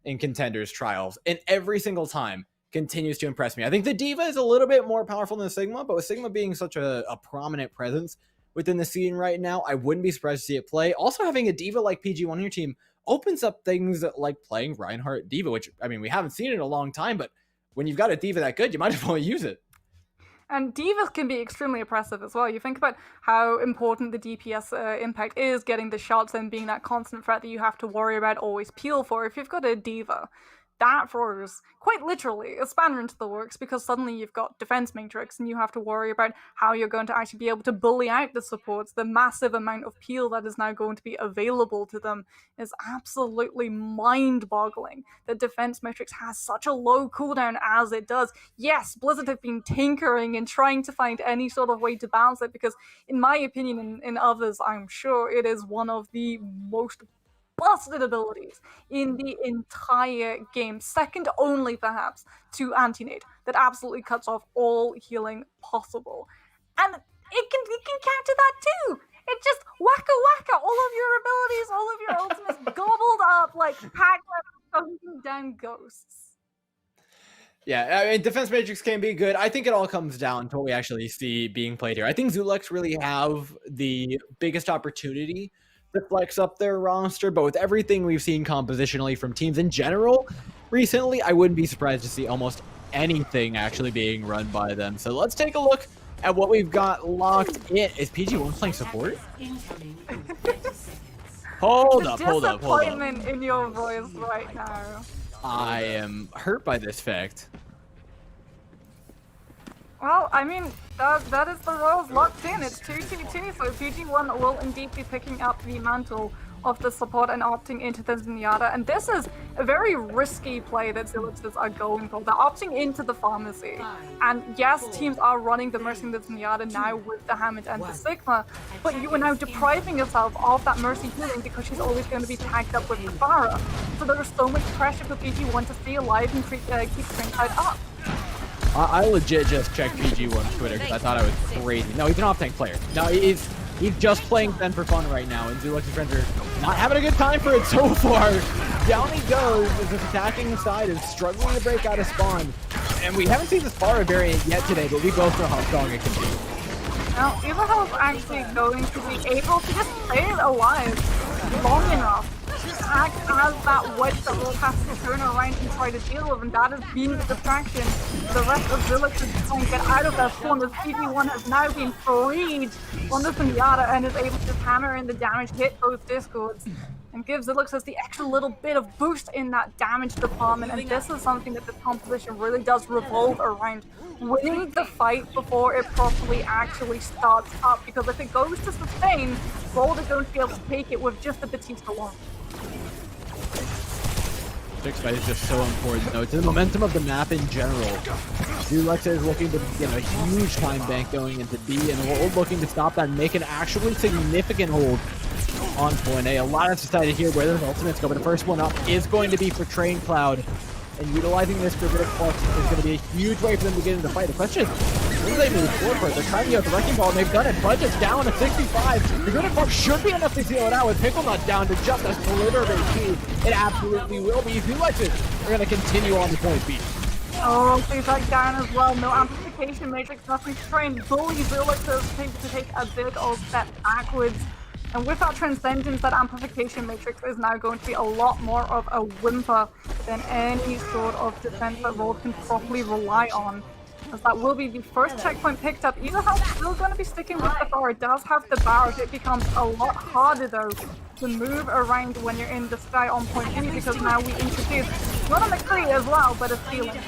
in contenders trials, and every single time continues to impress me. I think the Diva is a little bit more powerful than the Sigma, but with Sigma being such a prominent presence within the scene right now, I wouldn't be surprised to see it play. Also, having a Diva like PG1 on your team opens up things like playing Reinhardt Diva, which, I mean, we haven't seen it in a long time, but when you've got a Diva that good, you might as well use it. And Divas can be extremely oppressive as well. You think about how important the DPS impact is, getting the shots and being that constant threat that you have to worry about, always peel for. If you've got a Diva, that throws, quite literally, a spanner into the works, because suddenly you've got defense matrix and you have to worry about how you're going to actually be able to bully out the supports. The massive amount of peel that is now going to be available to them is absolutely mind-boggling. The defense matrix has such a low cooldown as it does. Yes, Blizzard have been tinkering and trying to find any sort of way to balance it, because in my opinion, and in others I'm sure, it is one of the most busted abilities in the entire game, second only perhaps to Anti-Nade, that absolutely cuts off all healing possible. And it can counter that too. It just wacka wacka all of your abilities, all of your ultimates gobbled up like Pac-Man hunting down ghosts. Yeah, I mean, Defense Matrix can be good. I think it all comes down to what we actually see being played here. I think Zulux really have the biggest opportunity to flex up their roster, but with everything we've seen compositionally from teams in general recently, I wouldn't be surprised to see almost anything actually being run by them. So let's take a look at what we've got locked in. Is PG1 playing support? Hold up. Disappointment in your voice right now. I am hurt by this fact. Well, I mean, that is the roles locked in. It's 2-2-2, so PG1 will indeed be picking up the mantle of the support and opting into the Zenyatta. And this is a very risky play that Ziluxes are going for. They're opting into the pharmacy. And yes, teams are running the Mercy and the Zenyatta now with the Hammond and the Sigma, but you are now depriving yourself of that Mercy healing because she's always going to be tagged up with the Pharah. So there is so much pressure for PG1 to stay alive and keep Trainsight up. I legit just checked PG1's Twitter because I thought I was crazy. No, he's an off-tank player. No, he's just playing Zen for fun right now, and Zulux's friends are not having a good time for it so far. Down he goes as this attacking the side is struggling to break out of spawn. And we haven't seen this Pharah variant yet today, but we both know how strong it can be. Now, Everhell's actually going to be able to just stay alive long enough to act as that wedge that will have to turn around and try to deal with, and that has been the distraction for the rest of Zilix is trying to get out of their spawn as PG1 has now been freed on the Zenyatta and is able to just hammer in the damage, hit those discords, and give Zilix the extra little bit of boost in that damage department. And this is something that this composition really does revolve around winning the fight before it properly actually starts up, because if it goes to sustain, Bold is going to be able to take it with just the Batista one. Fix fight is just so important, though, to the momentum of the map in general. Zulux is looking to get a huge time bank going into B, and Hold looking to stop that and make an actually significant hold on point A. A lot has decided here where those ultimates go, but the first one up is going to be for Train Cloud, and utilizing this for a bit of plus is going to be a huge way for them to get into the fight. The question is, when do they move forward? They're trying to get the Wrecking Ball, and they've done it. Budget's down to 65. The good Buck should be enough to seal it out with Pickle Nut down to just a sliver of HP. It absolutely will be. Zulux are going to continue on the point B. Oh, please like down as well. No amplification matrix, nothing to train. Bully Zulux to take a big old step backwards. And with that Transcendence, that amplification matrix is now going to be a lot more of a whimper than any sort of defense that Roll can properly rely on. As that will be the first checkpoint picked up. Everhell's still going to be sticking with the Thor. It does have the barrage. It becomes a lot harder though to move around when you're in the sky on point B, because now we introduce not a McCree as well, but a ceiling.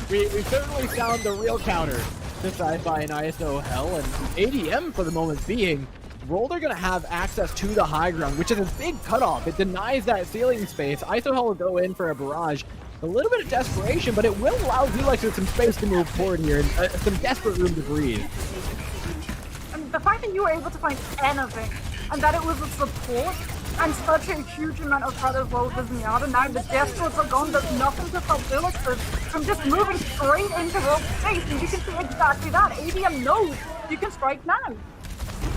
we certainly found the real counter to Sci-Fi and ISO Hell, and ADM for the moment being, Roll are going to have access to the high ground, which is a big cutoff. It denies that ceiling space. ISO Hell will go in for a barrage. A little bit of desperation, but it will allow Zulux with some space to move forward here and some desperate room to breathe. And the fact that you were able to find anything, and that it was a support, and such a huge amount of threat as well as Zenyatta, now the Despots are gone, there's nothing to stop Zulux from just moving straight into Roll's face, and you can see exactly that. ADM knows you can strike now.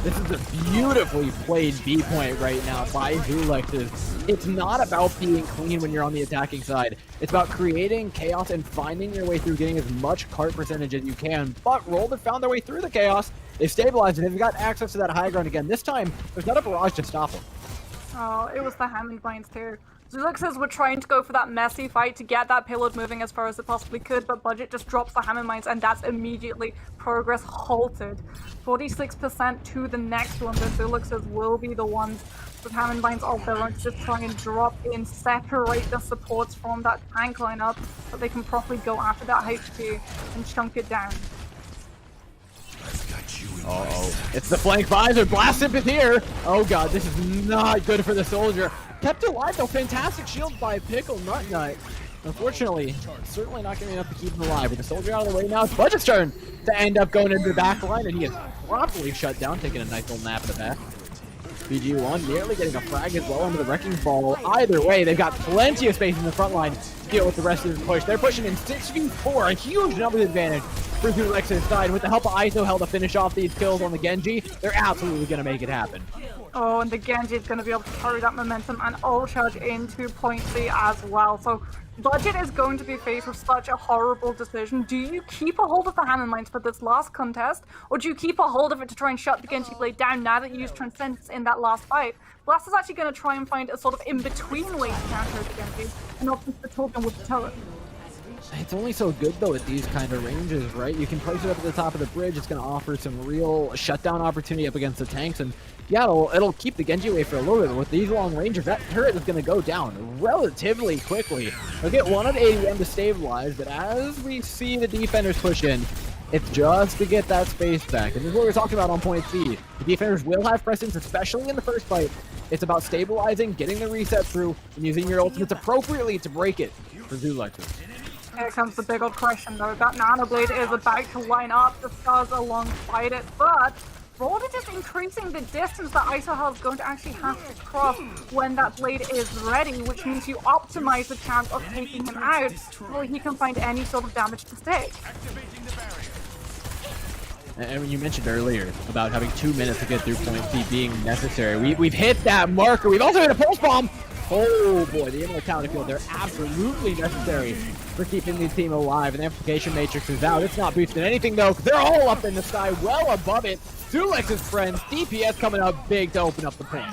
This is a beautifully played B point right now by Zulux. It's not about being clean when you're on the attacking side. It's about creating chaos and finding your way through, getting as much cart percentage as you can. But Roll have found their way through the chaos. They've stabilized it. They've got access to that high ground again. This time, there's not a barrage to stop them. Oh, it was the Hammond mines too. Zuluxes were trying to go for that messy fight to get that payload moving as far as it possibly could, but Budget just drops the Hammond mines, and that's immediately progress halted. 46% to the next one. The Zuluxes will be the ones with Hammond mines of their own to just try and drop in, separate the supports from that tank lineup so they can properly go after that HP and chunk it down. Uh-oh. It's the flank visor. Blast Imp is here. Oh god, this is not good for the soldier. Kept alive though. Fantastic shield by Pickle Nut. Unfortunately, certainly not getting enough to keep him alive. With the soldier out of the way now, it's Budget's turn to end up going into the back line, and he is properly shut down, taking a nice little nap in the back. BG1 nearly getting a frag as well into the Wrecking Ball. Either way, they've got plenty of space in the front line to deal with the rest of this push. They're pushing in 6v4, a huge numbers advantage for Zulex's side. With the help of ISO to finish off these kills on the Genji, they're absolutely going to make it happen. Oh, and the Genji is going to be able to carry that momentum and all charge into point C as well. So Budget is going to be faced with such a horrible decision. Do you keep a hold of the Hammer Mines for this last contest, or do you keep a hold of it to try and shut the Genji blade down now that you used Transcendence in that last fight? Blast is actually going to try and find a sort of in-between way to counter the Genji, and opens the token with the turret. It's only so good though at these kind of ranges, right? You can place it up at the top of the bridge. It's going to offer some real shutdown opportunity up against the tanks, and yeah, it'll keep the Genji away for a little bit. But with these long ranges, that turret is going to go down relatively quickly. They'll get one on ADM to stabilize, but as we see the defenders push in, it's just to get that space back. And this is what we're talking about on point C. The defenders will have presence, especially in the first fight. It's about stabilizing, getting the reset through, and using your ultimates appropriately to break it for Zulex. Here comes the big old question though. That Nano Blade is about to line up the stars alongside it, but Voltage is increasing the distance that Isohel is going to actually have to cross when that blade is ready, which means you optimize the chance of taking him out before he can find any sort of damage to stay. And you mentioned earlier about having 2 minutes to get through point C being necessary. We've hit that marker. We've also hit a pulse bomb. Oh boy, the immortality field, they're absolutely necessary for keeping the team alive. And the amplification matrix is out. It's not boosting anything though, because they're all up in the sky, well above it. Zulex's friends, DPS coming up big to open up the point.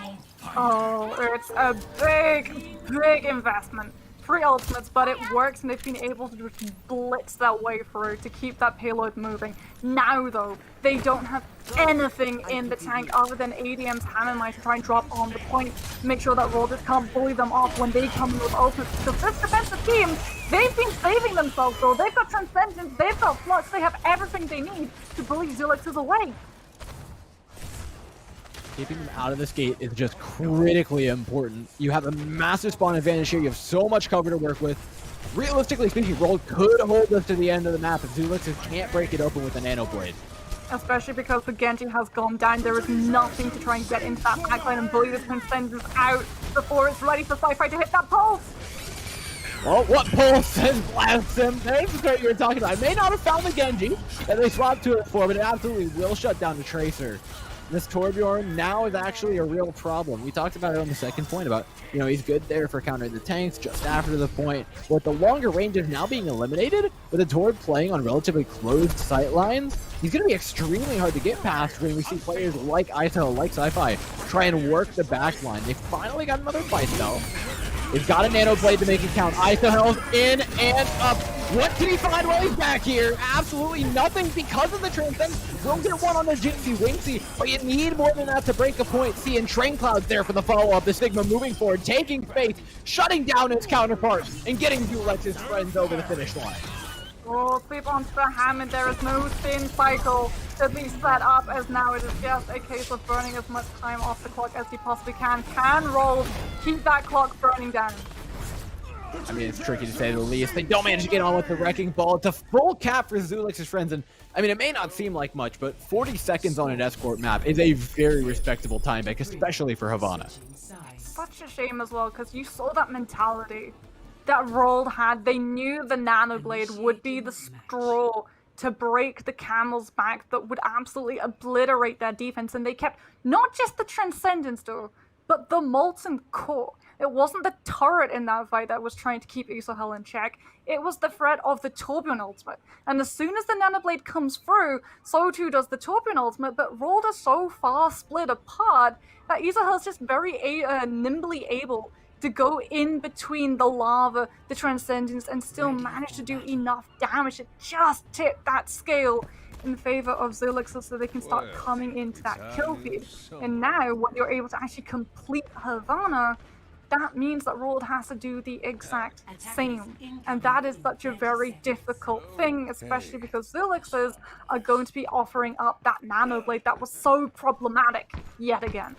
Oh, it's a big investment. 3 ultimates, but it works, and they've been able to just blitz that way through to keep that payload moving. Now, though, they don't have anything in the tank other than ADM's Hammer Mine to try and drop on the point, make sure that Rollers can't bully them off when they come in with ultimates. Because this defensive team, they've been saving themselves, though. They've got Transcendence, they've got Flux, they have everything they need to bully Zulex's away. Keeping them out of this gate is just critically important. You have a massive spawn advantage here. You have so much cover to work with. Realistically speaking, Roll could hold us to the end of the map if Zulix can't break it open with a Nano Blade. Especially because the Genji has gone down. There is nothing to try and get into that backline and bully this Transcendence out before it's ready for Sci-Fi to hit that pulse. Well, what pulse says blast him? There's what you were talking about. I may not have found the Genji that they swapped to it for, but it absolutely will shut down the Tracer. This Torbjorn now is actually a real problem. We talked about it on the second point about, you know, he's good there for countering the tanks just after the point. With the longer ranges now being eliminated, with the Torb playing on relatively closed sight lines, he's going to be extremely hard to get past when we see players like Iso, like Sci-Fi, try and work the back line. They finally got another fight though. He's got a Nano Blade to make it count. Isohel's in and up. What can he find while he's back here? Absolutely nothing because of the Transcendence. Will get one on the Jinxie Winxie, but you need more than that to break a point. See, and Train Cloud's there for the follow-up. The Sigma moving forward, taking space, shutting down his counterpart, and getting Zulex's friends over the finish line. Oh, flip onto the Hammond. There is no spin cycle to be set up, as now it is just a case of burning as much time off the clock as he possibly can. Can Roll keep that clock burning down? I mean, it's tricky to say the least. They don't manage to get on with the Wrecking Ball. It's a full cap for Zulex's friends, and I mean, it may not seem like much, but 40 seconds on an escort map is a very respectable time back, especially for Havana. Such a shame as well, because you saw that mentality that Roll had. They knew the Nano Blade would be the straw to break the Camel's back that would absolutely obliterate their defense, and they kept not just the Transcendence though, but the Molten Core. It wasn't the turret in that fight that was trying to keep Isohel in check. It was the threat of the Torbjorn ultimate. And as soon as the Nano Blade comes through, so too does the Torbjorn ultimate, but Rolled is so far split apart that Isohel's just very nimbly able to go in between the lava, the Transcendence, and still manage to do enough damage to just tip that scale in favor of Zulix so they can start coming into that kill feed. And now, when you're able to actually complete Havana, that means that Rold has to do the exact same. And that is such a very difficult thing, especially because Zulixes are going to be offering up that Nano Blade that was so problematic yet again.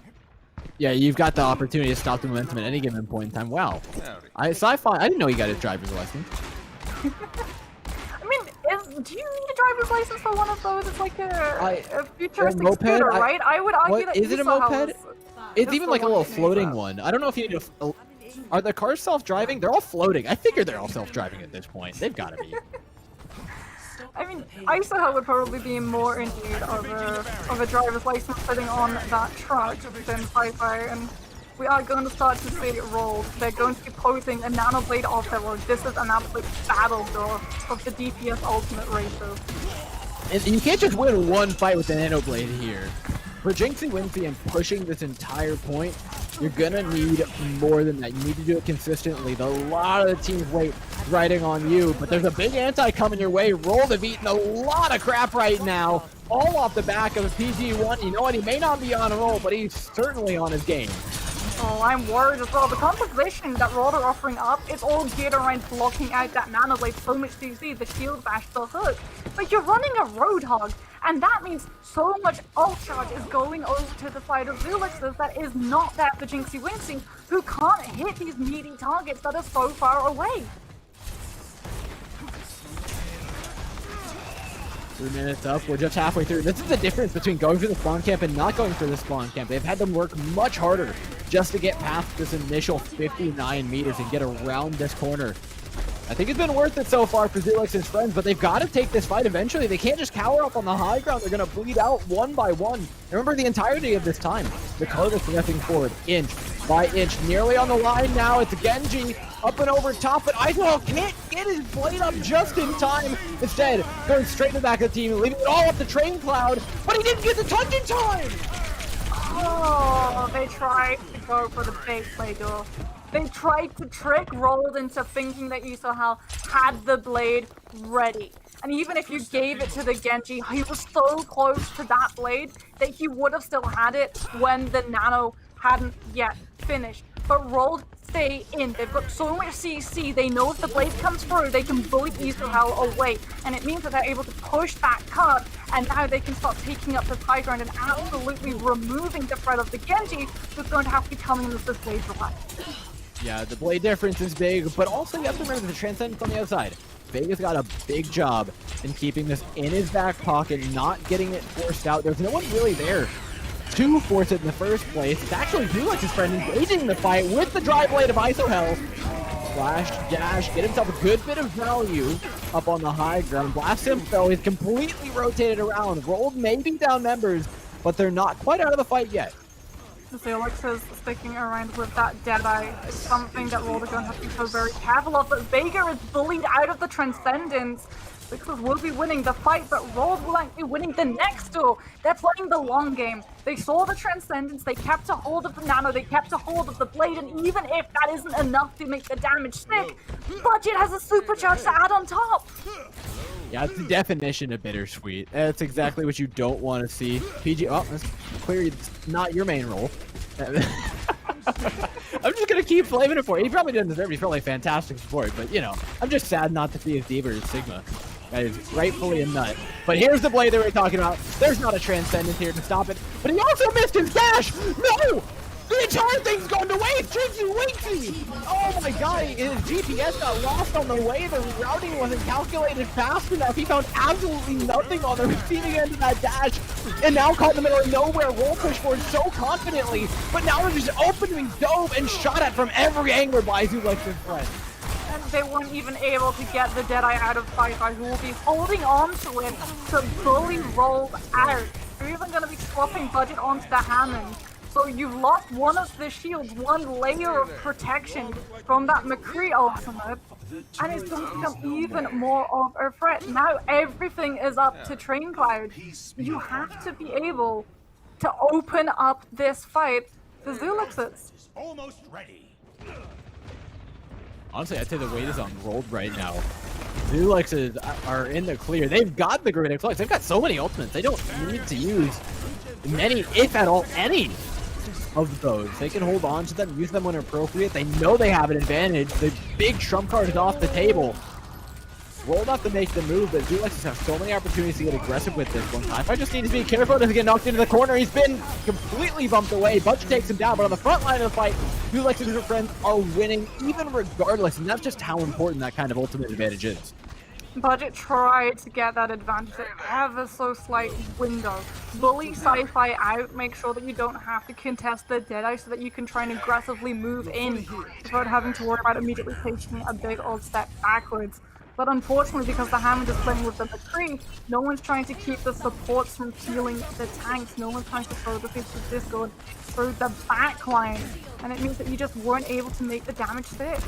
Yeah, you've got the opportunity to stop the momentum at any given point in time. Wow. Sci-Fi, I didn't know he got his driver's license. I mean, do you need a driver's license for one of those? It's like a futuristic moped? scooter, right? I would argue what, that is it a moped? It's even like a little floating one. I don't know if you need to... Are the cars self-driving? They're all floating. I figure they're all self-driving at this point. They've got to be. I mean, ISOHEL would probably be more in need of a driver's license sitting on that truck than Sci-Fi, and we are going to start to see it roll. They're going to be posing a nanoblade off their road. This is an absolute battle, though, of the DPS ultimate ratio. And you can't just win one fight with the nanoblade here. For Jinxie Winxie and pushing this entire point, you're gonna need more than that. You need to do it consistently. A lot of the team's weight riding on you, but there's a big anti coming your way. Roll have eaten a lot of crap right now, all off the back of a PG1. You know what? He may not be on a roll, but he's certainly on his game. Oh, I'm worried as well. The composition that Roll are offering up is all geared around blocking out that nanoblade so much DC, the shield bash, the hook. But you're running a Roadhog, and that means so much ult charge is going over to the side of Zulix's that is not there for Jinxie Winxie, who can't hit these meaty targets that are so far away. 3 minutes up, we're just halfway through. This is the difference between going for the spawn camp and not going for the spawn camp. They've had to work much harder just to get past this initial 59 meters and get around this corner. I think it's been worth it so far for Zulix's friends, but they've got to take this fight eventually. They can't just cower up on the high ground. They're going to bleed out one by one. Remember the entirety of this time. The Koda's stepping forward inch by inch, nearly on the line now. It's Genji up and over top, but ISOHEL can't get his blade up just in time. Instead, going straight to the back of the team, leaving it all up to Train Cloud, but he didn't get the touch in time! Oh, they tried to go for the big play though. They tried to trick Rolled into thinking that ISOHEL had the blade ready. And even if you gave it to the Genji, he was so close to that blade that he would have still had it when the nano hadn't yet finished. But Rolled stay in. They've got so much CC. They know if the blade comes through, they can bully ISOHEL away. And it means that they're able to push that cut, and now they can start taking up the high ground and absolutely removing the threat of the Genji, who's going to have to be coming with this blade drive. Yeah, the blade difference is big, but also you have to remember the Transcendence on the outside. Vega's got a big job in keeping this in his back pocket, not getting it forced out. There's no one really there to force it in the first place. It's actually Zulix's friend engaging the fight with the dry blade of ISOHEL. Flash, dash, get himself a good bit of value up on the high ground. Blast him, though, he's completely rotated around. Rolled maybe down members, but they're not quite out of the fight yet. Zulix is sticking around with that Deadeye. It's something that Roll are going to have to be so very careful of, but Vega is bullied out of the Transcendence. Zulix will be winning the fight, but Roll will be winning the next duel. They're playing the long game. They saw the Transcendence, they kept a hold of the nano, they kept a hold of the blade, and even if that isn't enough to make the damage stick, Budget has a supercharge to add on top. Yeah, it's the definition of bittersweet. That's exactly what you don't want to see. PG, oh, that's clear it's not your main role. I'm just going to keep flaming it for you. He probably doesn't deserve it. He's probably a fantastic support, but, you know, I'm just sad not to see his Diva or Sigma. That is rightfully a nut. But here's the blade that we're talking about. There's not a Transcendence here to stop it, but he also missed his dash! No! The entire thing's going to waste! Jinxie Winxie! Oh my god, his GPS got lost on the way. The routing wasn't calculated fast enough. He found absolutely nothing on the receiving end of that dash. And now caught in the middle of nowhere, roll push forward so confidently. But now they're just opening dove and shot at from every angle by Zulix's friend. And they weren't even able to get the Deadeye out of Sci-Fi, who will be holding on to it to bully Roll out. They're even going to be swapping Budget onto the Hammond. So you've lost one of the shields, one layer of protection from that McCree ultimate, and it's going to become even more of a threat. Now everything is up to Train Cloud. You have to be able to open up this fight. The Zulixes. Almost ready. Honestly, I'd say the weight is on Rolled right now. Zulixes are in the clear. They've got the Grenade Flux. They've got so many ultimates. They don't need to use many, if at all, any of those. They can hold on to them, use them when appropriate. They know they have an advantage. The big trump card is off the table. Rolled have to make the move, but Zulixes have so many opportunities to get aggressive with this one. I just need to be careful to get knocked into the corner. He's been completely bumped away. Budget takes him down, but on the front line of the fight, Zulix and her friends are winning even regardless, and that's just how important that kind of ultimate advantage is. Budget tried to get that advantage at ever so slight window. Bully sci-fi out, make sure that you don't have to contest the Deadeye so that you can try and aggressively move in without having to worry about immediately taking a big old step backwards. But unfortunately, because the Hammond is playing with the McCree, no one's trying to keep the supports from healing the tanks. No one's trying to throw the piece of Discord through the backline. And it means that you just weren't able to make the damage stick.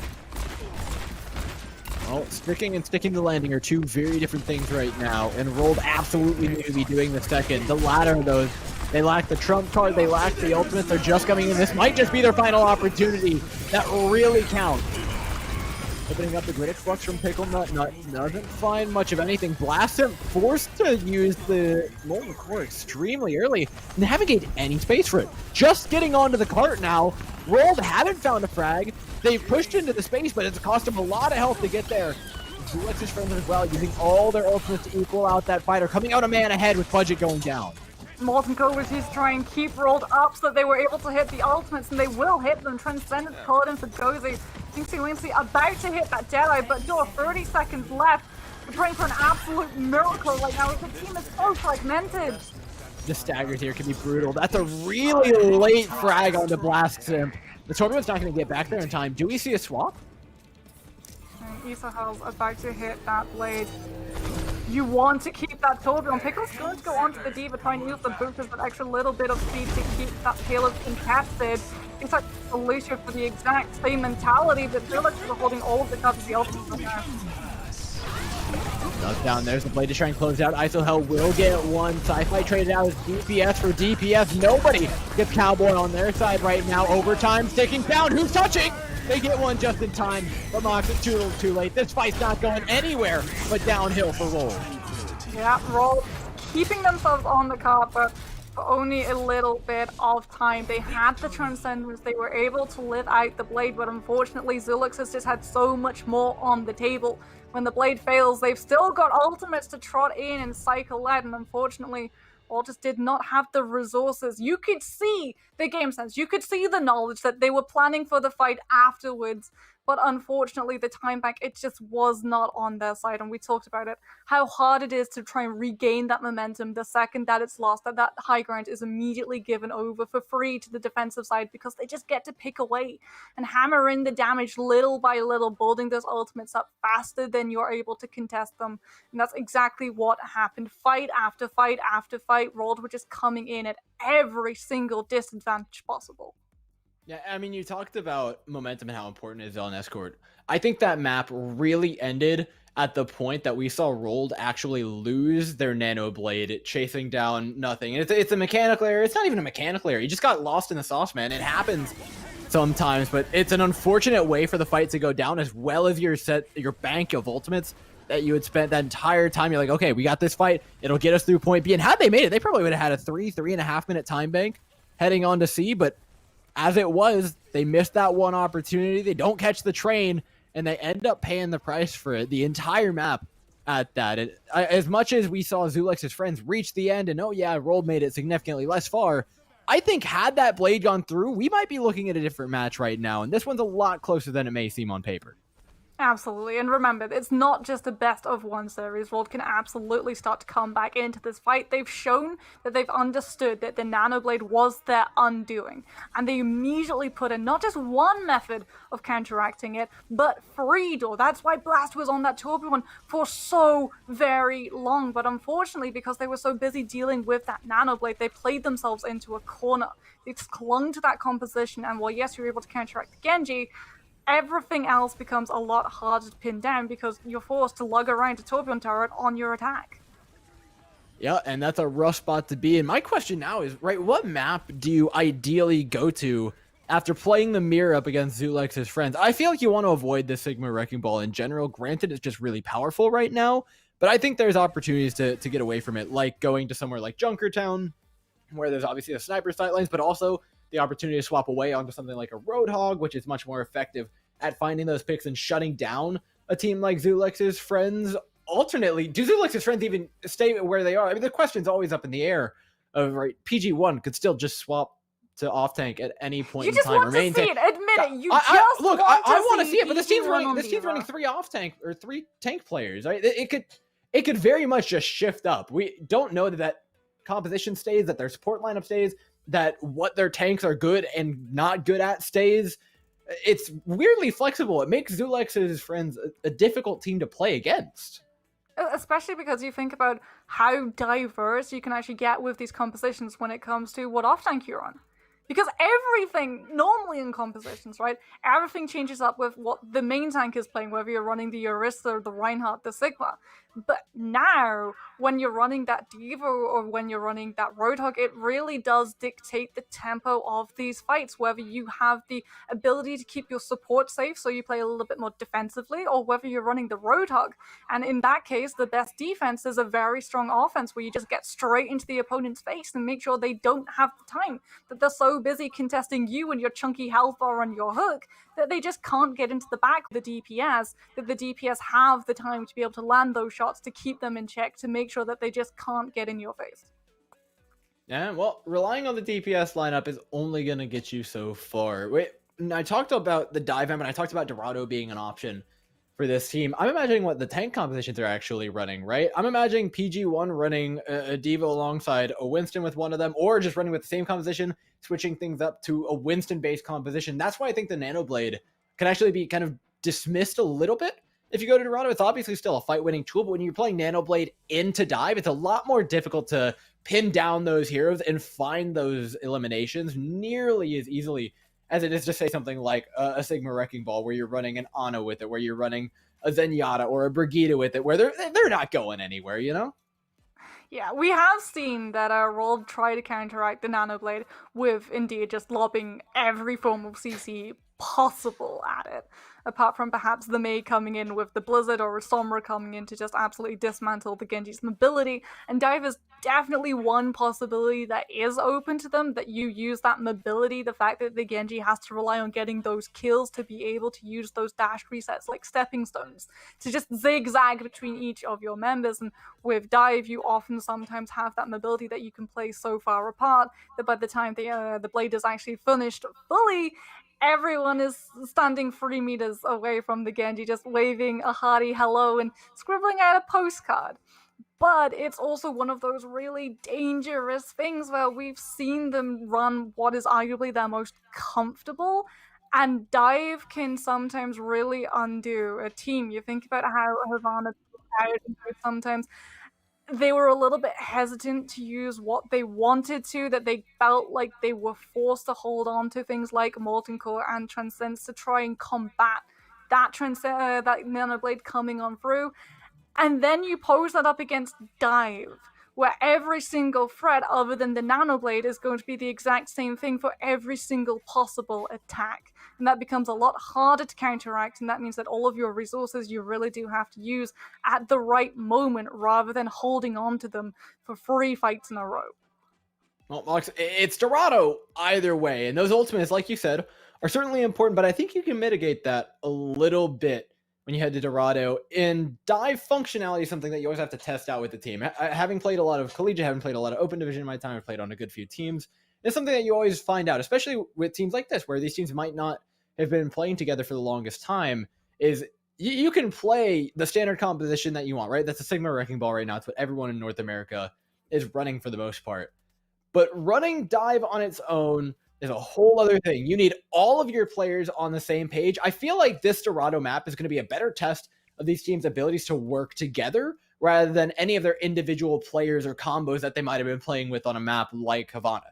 Well, sticking and sticking the landing are two very different things right now, and Rolled absolutely need to be doing the second. The latter of those, they lack the trump card, they lack the ultimates, they're just coming in. This might just be their final opportunity. That really counts. Opening up the grid flux from Pickle Nut doesn't find much of anything. Blast him, forced to use the Molten Core extremely early, and they haven't gained any space for it. Just getting onto the cart now. Rolled haven't found a frag. They've pushed into the space, but it's cost them a lot of health to get there. Zulex's friends as well, using all their ultimates to equal out that fighter, coming out a man ahead with budget going down. Molten Core was used to try and keep Rolled up so that they were able to hit the ultimates, and they will hit them. Transcendence called in for Gozy. Jinxie Wincy about to hit that Jedi, but still 30 seconds left. We're praying for an absolute miracle right now. The team is so fragmented. The staggers here can be brutal. That's a really late frag on the Blast Simp. The Torpedo's not going to get back there in time. Do we see a swap? And Isahel's about to hit that blade. You want to keep that Torpedo, and Pickle's going to go onto the Diva, trying to use the boosters, that extra little bit of speed to keep that payload contested. It's like a solution for the exact same mentality that Felix is holding all of the cards of the ultimate right now. Down there's the blade to try and close out. Isohell will get one. Sci-Fi traded out as DPS for DPS. Nobody gets Cowboy on their side right now. Overtime sticking down. Who's touching? They get one just in time, but Mox is too little too late. This fight's not going anywhere but downhill for Roll. Yeah, Roll keeping themselves on the carpet for only a little bit of time. They had the Transcendence, they were able to live out the blade, but unfortunately Zulux has just had so much more on the table. When the blade fails, they've still got ultimates to trot in and cycle out, and unfortunately, all just did not have the resources. You could see the game sense, you could see the knowledge that they were planning for the fight afterwards, but unfortunately the time bank, it just was not on their side, and we talked about it, how hard it is to try and regain that momentum the second that it's lost, that high ground is immediately given over for free to the defensive side, because they just get to pick away and hammer in the damage little by little, building those ultimates up faster than you're able to contest them, and that's exactly what happened. Fight after fight after fight, Rolled were just coming in at every single disadvantage possible. Yeah, I mean, you talked about momentum and how important it is on Escort. I think that map really ended at the point that we saw Rolled actually lose their Nano Blade chasing down nothing. And it's a mechanical error. It's not even a mechanical error. You just got lost in the sauce, man. It happens sometimes, but it's an unfortunate way for the fight to go down, as well as your bank of ultimates that you had spent that entire time. You're like, okay, we got this fight. It'll get us through point B. And had they made it, they probably would have had a 3.5 minute time bank heading on to C, but as it was, they missed that one opportunity. They don't catch the train, and they end up paying the price for it. The entire map at that. As much as we saw Zulex's friends reach the end, and oh yeah, Rolled made it significantly less far, I think had that blade gone through, we might be looking at a different match right now, and this one's a lot closer than it may seem on paper. Absolutely, and remember, it's not just a best of one series. Rolled can absolutely start to come back into this fight. They've shown that they've understood that the Nanoblade was their undoing, and they immediately put in not just one method of counteracting it, but three door. That's why Blast was on that Tourbillon for so very long, but unfortunately, because they were so busy dealing with that Nanoblade, they played themselves into a corner. They just clung to that composition, and while yes, you're able to counteract the Genji, everything else becomes a lot harder to pin down because you're forced to lug around a Tourbillon turret on your attack. Yeah, and that's a rough spot to be in. My question now is, right, what map do you ideally go to after playing the mirror up against Zulex's friends? I feel like you want to avoid the Sigma Wrecking Ball in general. Granted, it's just really powerful right now, but I think there's opportunities to get away from it, like going to somewhere like Junkertown, where there's obviously the sniper sightlines, but also the opportunity to swap away onto something like a Roadhog, which is much more effective at finding those picks and shutting down a team like Zulex's friends. Alternately, do Zulex's friends even stay where they are? I mean, the question's always up in the air of, right, PG1 could still just swap to off tank at any point in time. You just want to see it. Admit minute. You just look. want I to want to see it, but this PG team's run running. on This team's Diva. running 3 off tank or 3 tank players. Right? It could very much just shift up. We don't know that composition stays, that their support lineup stays, that what their tanks are good and not good at stays. It's weirdly flexible. It makes Zulex's friends a difficult team to play against. Especially because you think about how diverse you can actually get with these compositions when it comes to what off tank you're on. Because everything, normally in compositions, right, everything changes up with what the main tank is playing, whether you're running the Orisa, the Reinhardt, the Sigma. But now, when you're running that Diva or when you're running that Roadhog, it really does dictate the tempo of these fights, whether you have the ability to keep your support safe so you play a little bit more defensively, or whether you're running the Roadhog. And in that case, the best defense is a very strong offense where you just get straight into the opponent's face and make sure they don't have the time, that they're so busy contesting you and your chunky health bar and your hook that they just can't get into the back of the DPS, that the DPS have the time to be able to land those shots to keep them in check, to make sure that they just can't get in your face. Yeah, well, relying on the DPS lineup is only going to get you so far. Wait, I talked about the dive and I talked about Dorado being an option for this team. I'm imagining what the tank compositions are actually running, right? I'm imagining PG1 running a Diva alongside a Winston with one of them, or just running with the same composition, switching things up to a Winston-based composition. That's why I think the Nanoblade can actually be kind of dismissed a little bit. If you go to Dorado, it's obviously still a fight-winning tool, but when you're playing Nanoblade into dive, it's a lot more difficult to pin down those heroes and find those eliminations nearly as easily as it is to say something like a Sigma Wrecking Ball, where you're running an Ana with it, where you're running a Zenyatta or a Brigitte with it, where they're not going anywhere, you know? Yeah, we have seen that Rob try to counteract the Nanoblade with indeed just lobbing every form of CC possible at it, apart from perhaps the Mei coming in with the Blizzard or a Sombra coming in to just absolutely dismantle the Genji's mobility. And dive is definitely one possibility that is open to them, that you use that mobility, the fact that the Genji has to rely on getting those kills to be able to use those dash resets like stepping stones to just zigzag between each of your members. And with dive, you often sometimes have that mobility that you can play so far apart that by the time the blade is actually finished fully, everyone is standing 3 meters away from the Genji, just waving a hearty hello and scribbling out a postcard. But it's also one of those really dangerous things where we've seen them run what is arguably their most comfortable, and dive can sometimes really undo a team. You think about how Havana sometimes they were a little bit hesitant to use what they wanted to, that they felt like they were forced to hold on to things like Molten Core and Transcends to try and combat that that Nanoblade coming on through. And then you pose that up against dive, where every single threat other than the Nanoblade is going to be the exact same thing for every single possible attack. And that becomes a lot harder to counteract, and that means that all of your resources you really do have to use at the right moment rather than holding on to them for 3 fights in a row. Well, Alex, it's Dorado either way, and those ultimates, like you said, are certainly important, but I think you can mitigate that a little bit when you head to Dorado. In dive functionality is something that you always have to test out with the team. Having played a lot of collegiate, having played a lot of open division in my time, I've played on a good few teams. It's something that you always find out, especially with teams like this, where these teams might not have been playing together for the longest time, is you can play the standard composition that you want, right? That's a Sigma Wrecking Ball right now. It's what everyone in North America is running for the most part. But running dive on its own is a whole other thing. You need all of your players on the same page. I feel like this Dorado map is going to be a better test of these teams' abilities to work together rather than any of their individual players or combos that they might have been playing with on a map like Havana.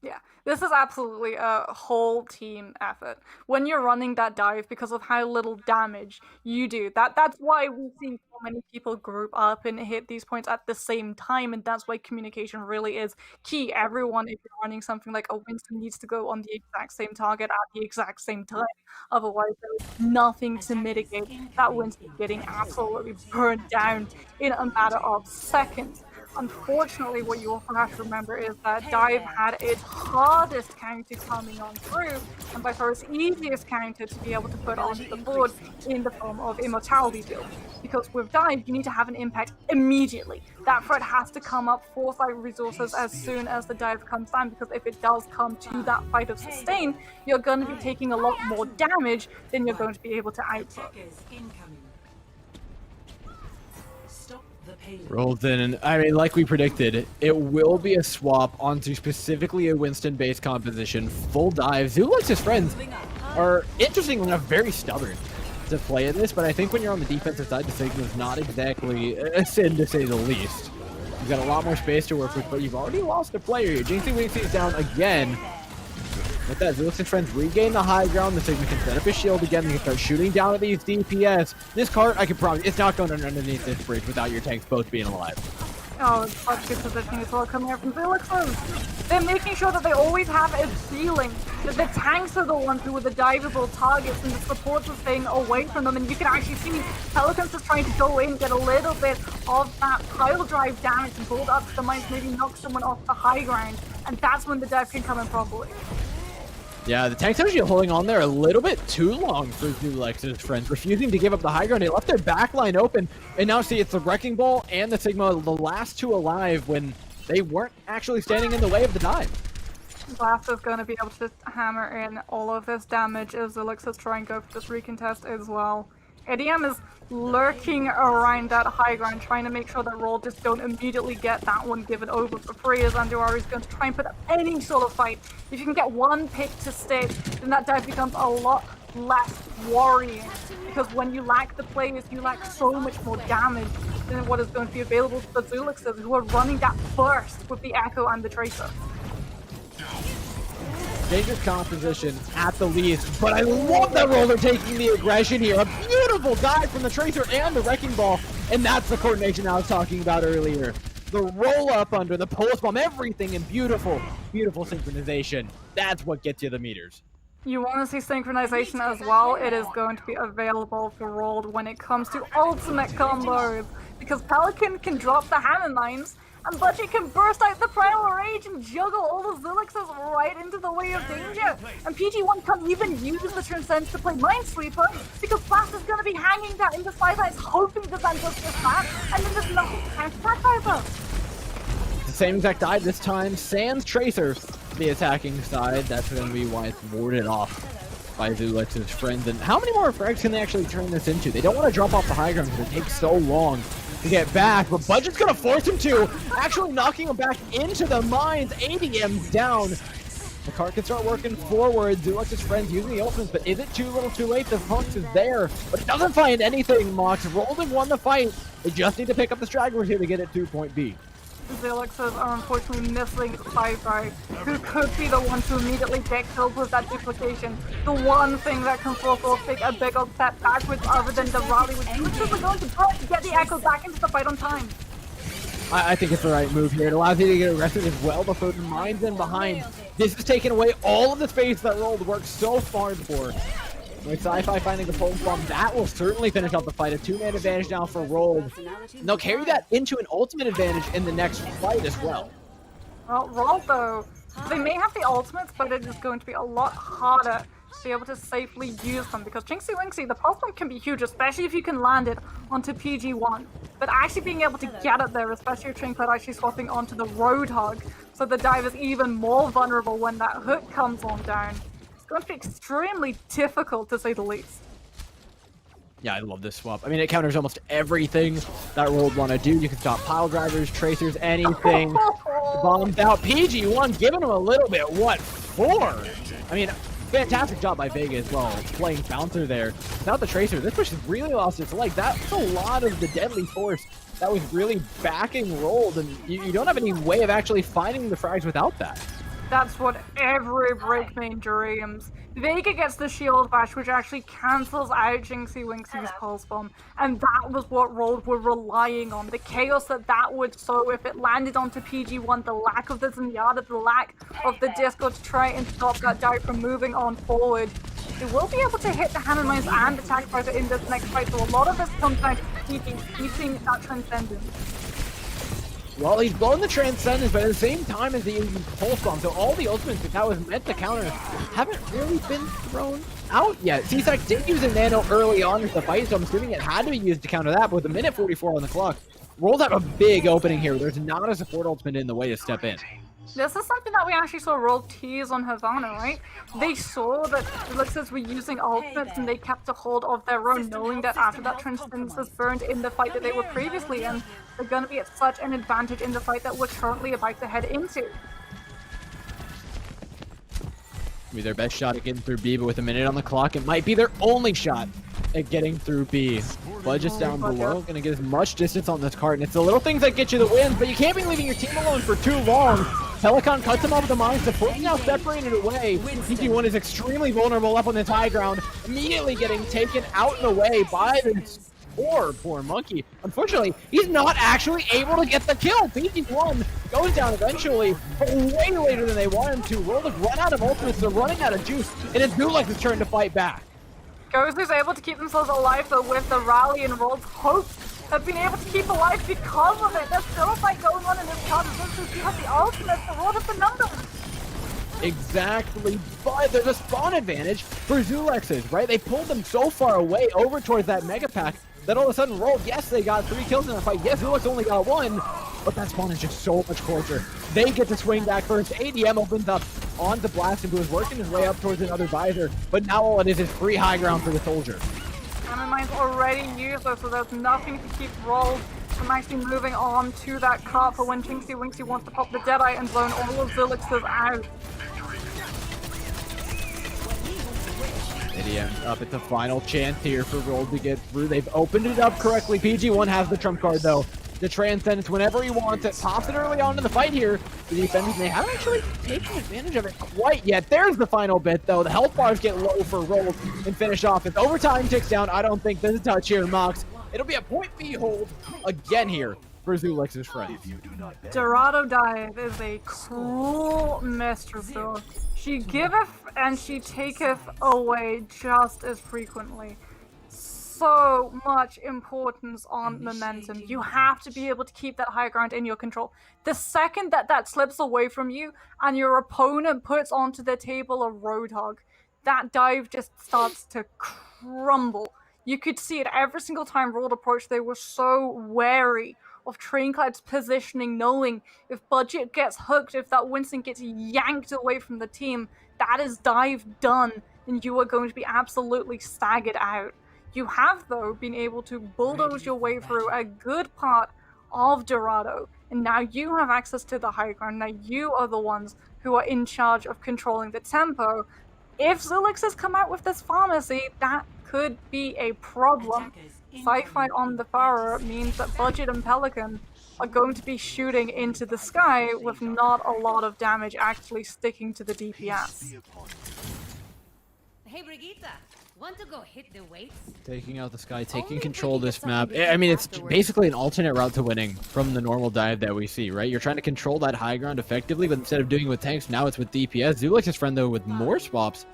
Yeah, this is absolutely a whole team effort. When you're running that dive, because of how little damage you do, that's why we've seen so many people group up and hit these points at the same time, and that's why communication really is key. Everyone, if you're running something like a Winston, needs to go on the exact same target at the exact same time. Otherwise, there's nothing to mitigate that Winston getting absolutely burned down in a matter of seconds. Unfortunately, what you also have to remember is that Dive had its hardest counter coming on through, and by far its easiest counter to be able to put onto the board in the form of Immortality build. Because with Dive, you need to have an impact immediately. That threat has to come up for fight resources as soon as the dive comes down, because if it does come to that fight of sustain, you're going to be taking a lot more damage than you're going to be able to output. Rolls in, and I mean, like we predicted, it will be a swap onto specifically a Winston-based composition. Full dive. Zulex's friends are, interestingly enough, very stubborn to play at this, but I think when you're on the defensive side, the Sigma is not exactly a sin, to say the least. You've got a lot more space to work with, but you've already lost a player here. Jinxie Winxie is down again. With that, Zulex's friends regain the high ground. The Sigma can set up his shield again. They can start shooting down at these DPS. This cart, I can promise, it's not going underneath this bridge without your tanks both being alive. Oh, it's such good positioning as well coming out from Zulex's. They're making sure that they always have a feeling that the tanks are the ones who are the diveable targets and the supports are staying away from them. And you can actually see Pelicans is trying to go in, get a little bit of that pile drive damage and build up the mines, maybe knock someone off the high ground. And that's when the dive can come in properly. Yeah, the tank's actually holding on there a little bit too long for Zulex's friends, refusing to give up the high ground. They left their back line open, and now see it's the Wrecking Ball and the Sigma, the last two alive when they weren't actually standing in the way of the dive. Blast is going to be able to hammer in all of this damage as Zulix is trying to go for this recontest as well. ADM is lurking around that high ground, trying to make sure that Roll just don't immediately get that one given over for free, as Anduari is going to try and put up any sort of fight. If you can get one pick to stick, then that dive becomes a lot less worrying, because when you lack the players, you lack so much more damage than what is going to be available to the Zulixes, who are running that burst with the Echo and the Tracer. Dangerous composition at the least, but I love that Roller taking the aggression here. A beautiful dive from the Tracer and the Wrecking Ball, and that's the coordination I was talking about earlier. The roll up under, the pulse bomb, everything in beautiful, beautiful synchronization. That's what gets you the meters. You want to see synchronization as well? It is going to be available for Rolled when it comes to ultimate combos, because Pelican can drop the hammer mines, and Budget can burst out the Primal Rage and juggle all the Zulixes right into the way of danger. And PG1 can't even use the Transcend to play Minesweeper, because Blast is going to be hanging that into sidelines, hoping that that does just that, and then there's nothing to counterattack either. The same exact dive this time. Sans Tracer, the attacking side. That's going to be why it's warded off by Zulex's friends. And how many more frags can they actually turn this into? They don't want to drop off the high ground because it takes so long to get back, but Budget's gonna force him to, actually knocking him back into the mines. ADM's down. The cart can start working forward. Zulex's friends using the ultimates, but is it too little too late? The Fox is there, but it doesn't find anything. Mox rolled and won the fight. They just need to pick up the stragglers here to get it to point B. Zulexes are unfortunately missing Spy-Fry, who could be the one to immediately get killed with that duplication. The one thing that can force or take a big old step backwards other than the rally, which Zulexes are going to try to get the Echo back into the fight on time. I think it's the right move here. It allows you to get arrested as well before the mines in behind. This is taking away all of the space that Rolled worked so hard for. With Sci-Fi finding the pulse bomb, that will certainly finish off the fight. A two-man advantage now for Rolled. And they'll carry that into an ultimate advantage in the next fight as well. Well, Rolled though, they may have the ultimates, but it is going to be a lot harder to be able to safely use them, because Jinxie Winxie, the pulse bomb can be huge, especially if you can land it onto PG1. But actually being able to get it there, especially if Trinket actually swapping onto the Roadhog, so the dive is even more vulnerable when that hook comes on down. Going to be extremely difficult, to say the least. Yeah, I love this swap. I mean, it counters almost everything that Rolled want to do. You can stop pile drivers, tracers, anything. Bombs out. PG1 giving him a little bit. What for? I mean, fantastic job by Vega as well, playing bouncer there. Without the tracer, this push has really lost its leg. That's a lot of the deadly force that was really backing Rolled, and you don't have any way of actually finding the frags without that. That's what every breakmain dreams. Vega gets the shield bash, which actually cancels out Jinxie Winxie's pulse bomb, and that was what Rolled were relying on. The chaos that would sow if it landed onto PG1, the lack of the Zenyatta, the lack of the Disco to try and stop that dive from moving on forward. They will be able to hit the Hammer Mines and the Attack Fighter in this next fight, so a lot of this comes down to keeping that Transcendence. Well, he's blown the Transcendence, but at the same time as the using Pulse Bomb, so all the ultimates that was meant to counter haven't really been thrown out yet. C-Sec did use a Nano early on in the fight, so I'm assuming it had to be used to counter that, but with a minute 44 on the clock, Rolls have a big opening here. There's not a support ultimate in the way to step in. This is something that we actually saw Roll tease on Havana, right? They saw that Elixirs were using ultimates and they kept a hold of their own, knowing that after that Transcendence was burned in the fight that they were previously in, they're going to be at such an advantage in the fight that we're currently about to head into. Be their best shot at getting through B, but with a minute on the clock, it might be their only shot at getting through B. Budget's down below, gonna get as much distance on this cart, and it's the little things that get you the wins, but you can't be leaving your team alone for too long. Pelican cuts him off with the mine, supporting now separated away. PG1 is extremely vulnerable up on this high ground, immediately getting taken out and away by this poor Monkey. Unfortunately, he's not actually able to get the kill. PG1 goes down eventually, but way later than they want him to. Roll has run out of ultimates, they're running out of juice, and it's Zulex's turn to fight back. Ghost able to keep themselves alive, though, with the rally, and Roll's hopes have been able to keep alive because of it. There's still a fight going on in this card. He has the ultimate, the Roll has the numbers. Exactly, but there's a spawn advantage for Zulex's, right? They pulled them so far away over towards that Mega Pack that all of a sudden Roll, yes, they got 3 kills in the fight. Yes, Zulex only got 1, but that spawn is just so much closer. They get to swing back first. ADM opens up onto Blastin, who is working his way up towards another visor, but now all it is free high ground for the Soldier. Diamond Mine's already used, though, so there's nothing to keep Roll from actually moving on to that cart for when Jinxie Winxie wants to pop the Deadeye and zone all of Zulex's out. ADM up at the final chance here for Roll to get through. They've opened it up correctly. PG1 has the trump card, though. The Transcendence, whenever he wants it, pops it early on in the fight here. The defenders, they haven't actually taken advantage of it quite yet. There's the final bit, though. The health bars get low for Roll and finish off. As overtime ticks down, I don't think there's a touch here, Mox. It'll be a point B hold again here for Zulex's friends. Dorado Dive is a cruel mistress, though. She giveth and she taketh away just as frequently. So much importance on momentum. You have to be able to keep that high ground in your control. The second that that slips away from you and your opponent puts onto the table a Roadhog, that dive just starts to crumble. You could see it every single time Rolled approached. They were so wary of Traincloud's positioning, knowing if Budget gets hooked, if that Winston gets yanked away from the team, that is dive done, and you are going to be absolutely staggered out. You have, though, been able to bulldoze your way through a good part of Dorado, and now you have access to the high ground. Now you are the ones who are in charge of controlling the tempo. If Zulix has come out with this pharmacy, that could be a problem. Sci-Fi on the Pharaoh means that Budget and Pelican are going to be shooting into the sky with not a lot of damage actually sticking to the DPS. Hey, Brigitte, want to go hit the weights? Taking out the sky, taking control of this map. I mean, it's basically an alternate route to winning from the normal dive that we see, right? You're trying to control that high ground effectively, but instead of doing it with tanks, now it's with DPS. Zulex's friend, though, with more swaps.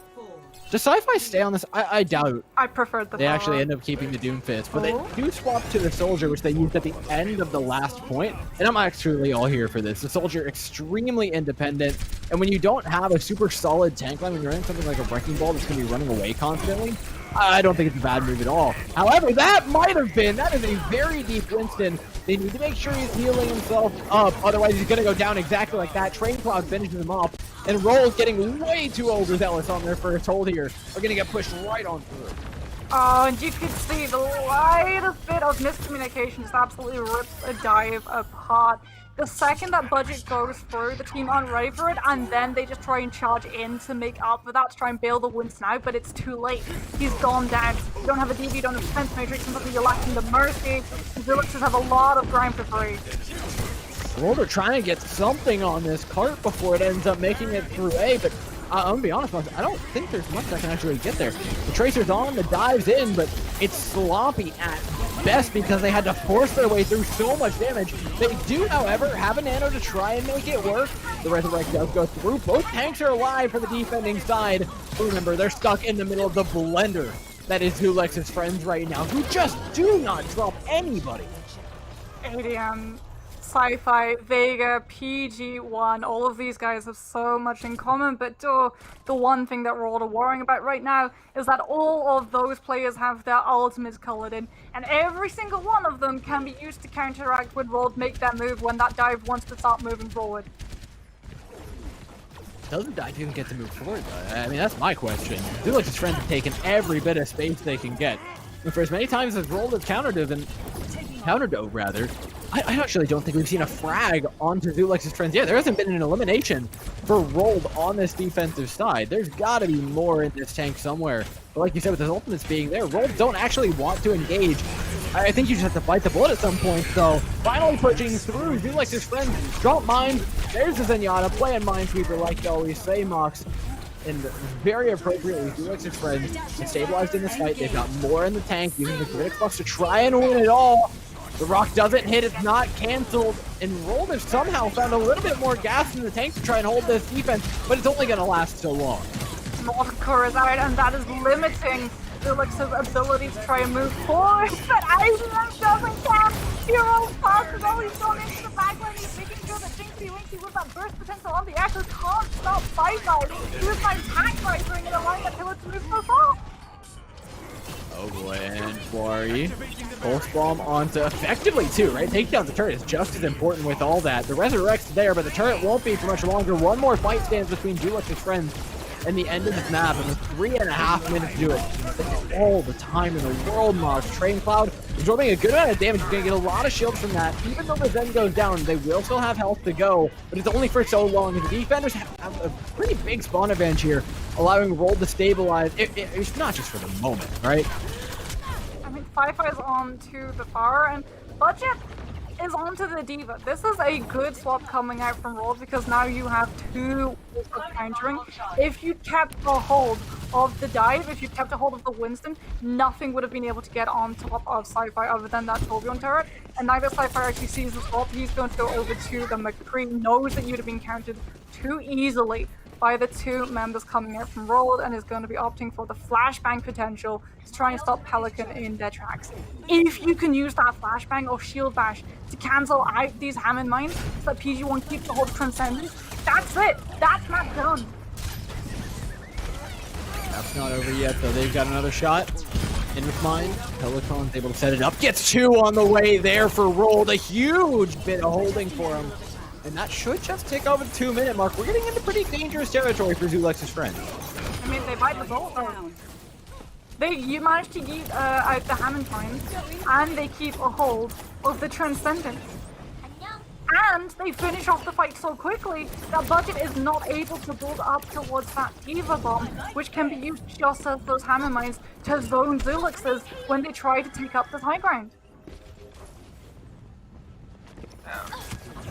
Does Sci-Fi stay on this? I doubt. I preferred the They actually end up keeping the Doomfist, but they do swap to the Soldier, which they used at the end of the last point, and I'm actually all here for this. The Soldier, extremely independent, and when you don't have a super solid tank line, when you're running something like a Wrecking Ball that's going to be running away constantly, I don't think it's a bad move at all. However, that might have been. That is a very deep Winston. They need to make sure he's healing himself up, otherwise he's going to go down exactly like that. Traincloud finishes him off, and Roll's getting way too overzealous on their first hold here. Are going to get pushed right on through. Oh, and you can see the lightest bit of miscommunication just absolutely rips a dive apart. The second that Budget goes through, the team aren't ready for it, and then they just try and charge in to make up for that, to try and bail the Winston out, but it's too late. He's gone down. You don't have a DB, you don't have defense matrix, and you're lacking the mercy. The Zulexes have a lot of ground for free. Well, they're trying to get something on this cart before it ends up making it through A, but I'm going to be honest, I don't think there's much that can actually get there. The Tracer's on, the dive's in, but it's sloppy at best because they had to force their way through so much damage. They do, however, have a nano to try and make it work. The Resurrect does go through. Both tanks are alive for the defending side. Remember, they're stuck in the middle of the blender that is Zulex's friends right now, who just do not drop anybody. ADM Sci-Fi, Vega, PG1, all of these guys have so much in common, but the one thing that we're all worrying about right now is that all of those players have their ultimates colored in, and every single one of them can be used to counteract when Rolled make that move when that dive wants to start moving forward. Doesn't dive even get to move forward, though? I mean, that's my question. Zulex's friends have taken every bit of space they can get. And for as many times as Rolled has counterdove, rather, I actually don't think we've seen a frag onto Zulex's friends yet. There hasn't been an elimination for Rolled on this defensive side. There's got to be more in this tank somewhere. But like you said, with his ultimates being there, Rolled don't actually want to engage. I think you just have to bite the bullet at some point, though. Finally pushing through, Zulex's friends drop mines. There's the Zenyatta playing Minesweeper like they always say, Mox. And very appropriately, Zulex's friends have stabilized in this fight. They've got more in the tank, using the Critic Buffs to try and win it all. The rock doesn't hit, it's not canceled, and Rolled has somehow found a little bit more gas in the tank to try and hold this defense, but it's only going to last so long. Mortar is out, and that is limiting Zulex's ability to try and move forward, but IBM doesn't count. Hero's possible, he's going into the backline, he's making sure that Jinxie Winky with that burst potential on the Ashes can't stop Fight. He was my attack rising in a line that Pillar to move so far. Oh boy, and Flurry. Pulse Bomb onto effectively too, right? Taking down the turret is just as important with all that. The Resurrect's there, but the turret won't be for much longer. One more fight stands between Zulex's friends and the end of this map, and with 3.5 minutes to do it. That's all the time in the world, Mox. Train Cloud absorbing a good amount of damage. You're going to get a lot of shields from that. Even though the Zen goes down, they will still have health to go, but it's only for so long. And the defenders have a pretty big spawn advantage here, allowing Roll to stabilize. It's not just for the moment, right? I mean, Fi-Fi's on to the Power, and Budget is onto the Diva. This is a good swap coming out from Roll because now you have two ways of countering. If you kept a hold of the dive, if you kept a hold of the Winston, nothing would have been able to get on top of Sci-Fi other than that Torbjorn turret. And now that Sci-Fi actually sees the swap, he's going to go over to the McCree, knows that you'd have been counted too easily by the two members coming out from Rolled, and is going to be opting for the flashbang potential to try and stop Pelican in their tracks. If you can use that flashbang or shield bash to cancel out these Hammond mines so that PG1 keeps the hold of Transcendence, that's it! That's not done! That's not over yet, though. They've got another shot in with mine. Pelican's able to set it up. Gets two on the way there for Rolled. A huge bit of holding for him. And that should just tick over the 2-minute mark. We're getting into pretty dangerous territory for Zulex's friends. I mean, they bite the bullet though. You manage to get out the Hammond mines, and they keep a hold of the Transcendence. And they finish off the fight so quickly that Budget is not able to build up towards that Diva Bomb, which can be used just as those Hammer Mines to zone Zulex's when they try to take up the high ground.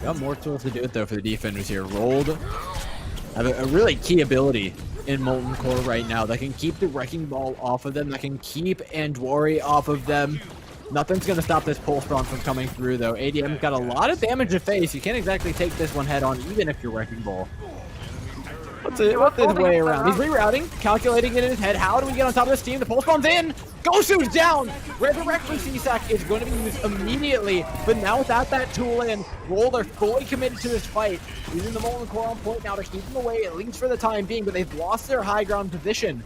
Got more tools to do it though for the defenders here. Rolled have a really key ability in Molten Core right now that can keep the Wrecking Ball off of them, that can keep Andwari off of them. Nothing's going to stop this Pulse Bomb from coming through though. ADM's got a lot of damage to face. You can't exactly take this one head on even if you're Wrecking Ball. What's his way around? He's rerouting, calculating it in his head. How do we get on top of this team? The Pulse Bomb's in! Gosu's down! Resurrect for CSAC is going to be used immediately, but now without that tool in, Roll are fully committed to this fight. Using the Molten Core on point now to keep them away, at least for the time being, but they've lost their high ground position.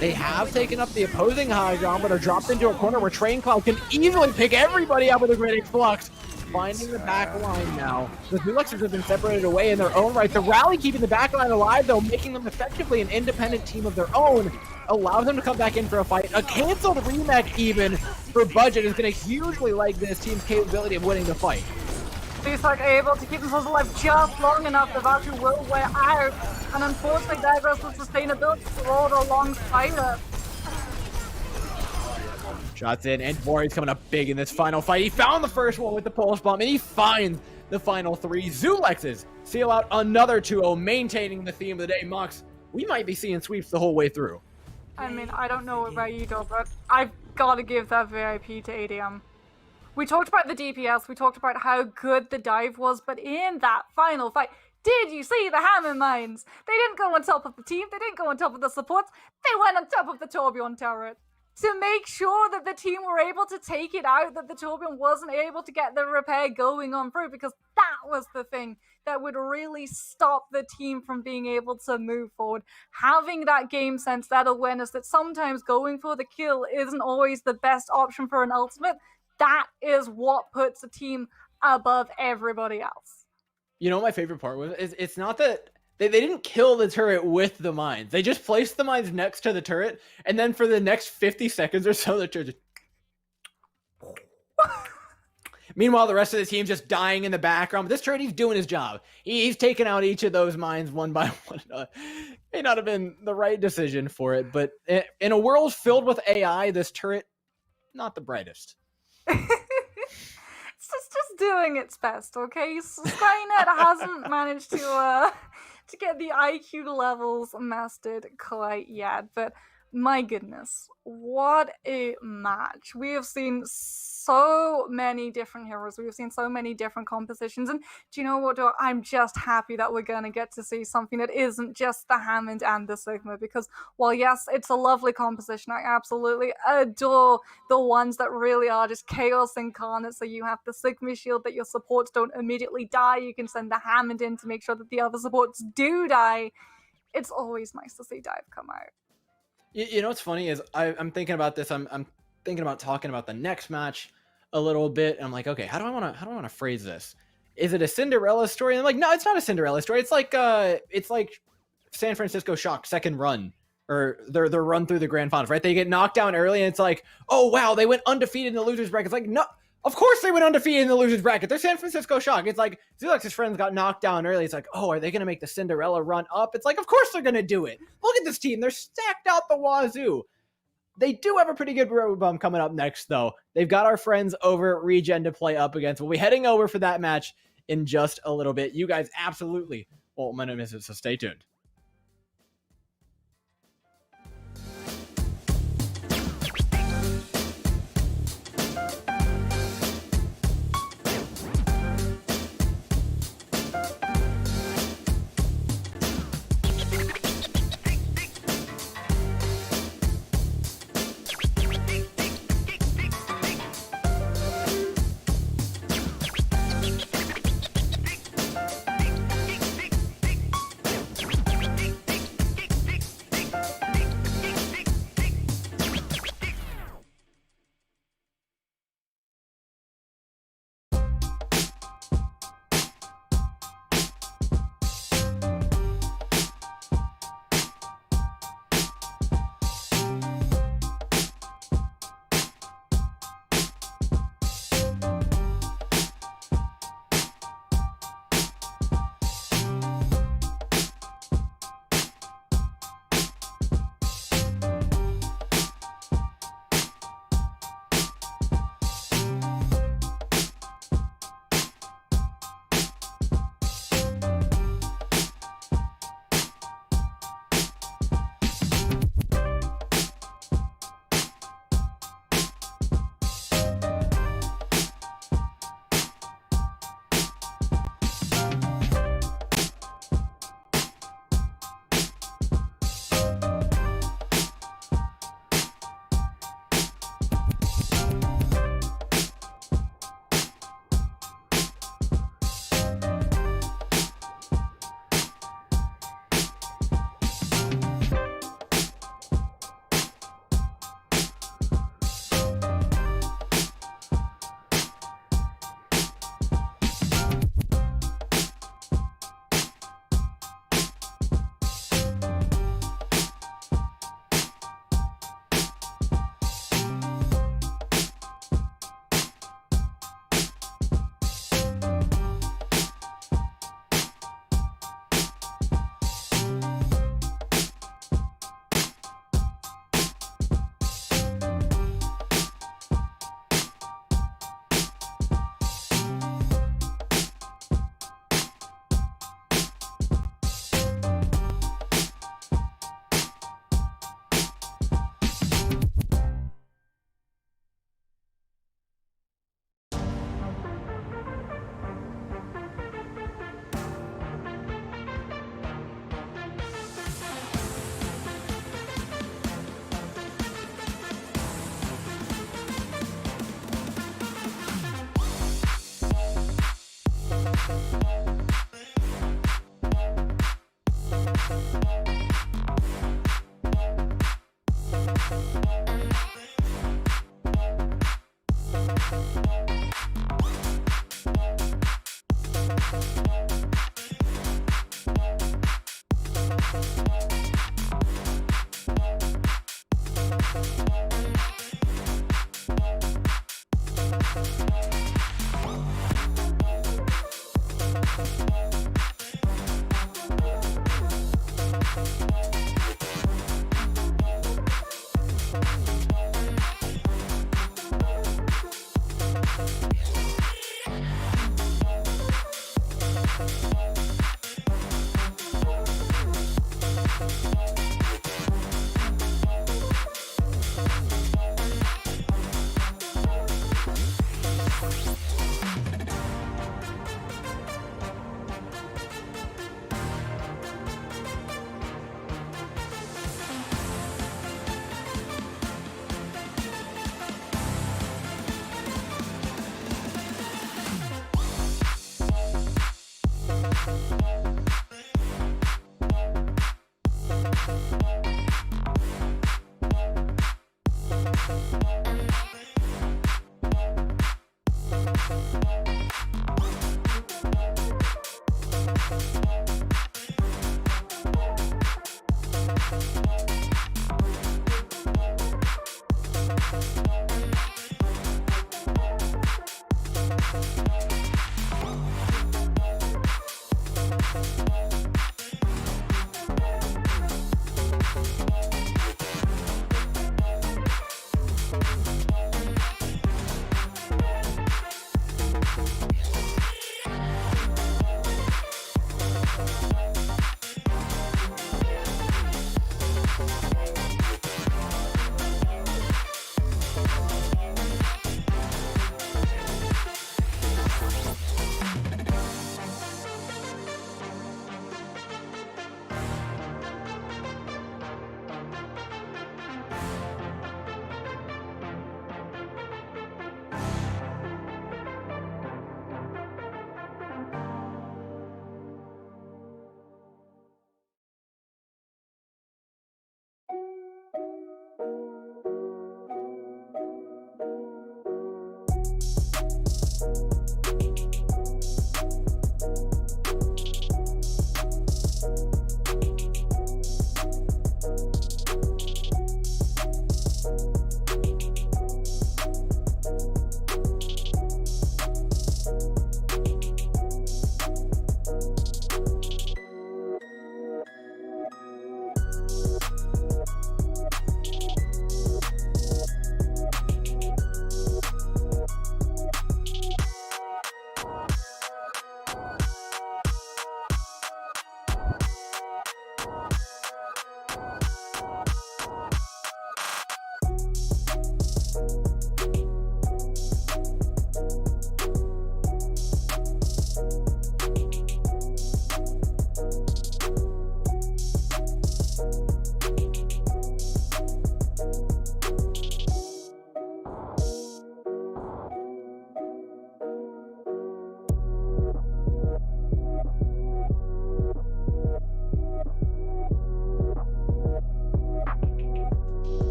They have taken up the opposing high ground, but are dropped into a corner where Train Cloud can easily pick everybody up with a Critic Flux. Finding the back line now. The Zulexers have been separated away in their own right. The rally keeping the back line alive, though, making them effectively an independent team of their own, allows them to come back in for a fight. A canceled remake even for Budget is going to hugely like this team's capability of winning the fight. CSAC are able to keep themselves alive just long enough. The Valkyrie will wear out, and unfortunately, there goes the sustainability rolled alongside her. Shots in, and Warrior's coming up big in this final fight. He found the first one with the Pulse Bomb, and he finds the final three. Zulexes seal out another 2-0, maintaining the theme of the day. Mox, we might be seeing sweeps the whole way through. I mean, I don't know about you, though, but I've got to give that VIP to ADM. We talked about the DPS, we talked about how good the dive was, but in that final fight, did you see the Hammer Mines? They didn't go on top of the team, they didn't go on top of the supports, they went on top of the Torbjorn turret. to make sure that the team were able to take it out, that the Torbjorn wasn't able to get the repair going on through, because that was the thing that would really stop the team from being able to move forward. Having that game sense, that awareness that sometimes going for the kill isn't always the best option for an ultimate, that is what puts a team above everybody else. You know what my favorite part was? It's not that they didn't kill the turret with the mines. They just placed the mines next to the turret, and then for the next 50 seconds or so, the turret just... Meanwhile, the rest of the team's just dying in the background. But this turret, he's doing his job. He's taking out each of those mines one by one. May not have been the right decision for it, but in a world filled with AI, this turret, not the brightest. It's just doing its best, okay? Skynet hasn't managed to get the IQ levels mastered quite yet, but my goodness, what a match. We have seen so many different heroes. We've seen so many different compositions. And do you know what? I'm just happy that we're going to get to see something that isn't just the Hammond and the Sigma. Because while, yes, it's a lovely composition, I absolutely adore the ones that really are just chaos incarnate. So you have the Sigma shield that your supports don't immediately die. You can send the Hammond in to make sure that the other supports do die. It's always nice to see Dive come out. You know what's funny is I'm thinking about this. I'm thinking about talking about the next match a little bit. And I'm like, okay, how do I want to phrase this? Is it a Cinderella story? And I'm like, no, it's not a Cinderella story. It's like San Francisco Shock second run, or their run through the grand finals, right? They get knocked down early, and it's like, oh wow, they went undefeated in the losers bracket. It's like, no, of course they went undefeated in the losers bracket. They're San Francisco Shock. It's like Zulex's friends got knocked down early. It's like, oh, are they going to make the Cinderella run up? It's like, of course they're going to do it. Look at this team. They're stacked out the wazoo. They do have a pretty good road bump coming up next, though. They've got our friends over at Regen to play up against. We'll be heading over for that match in just a little bit. You guys absolutely won't want to miss it, so stay tuned.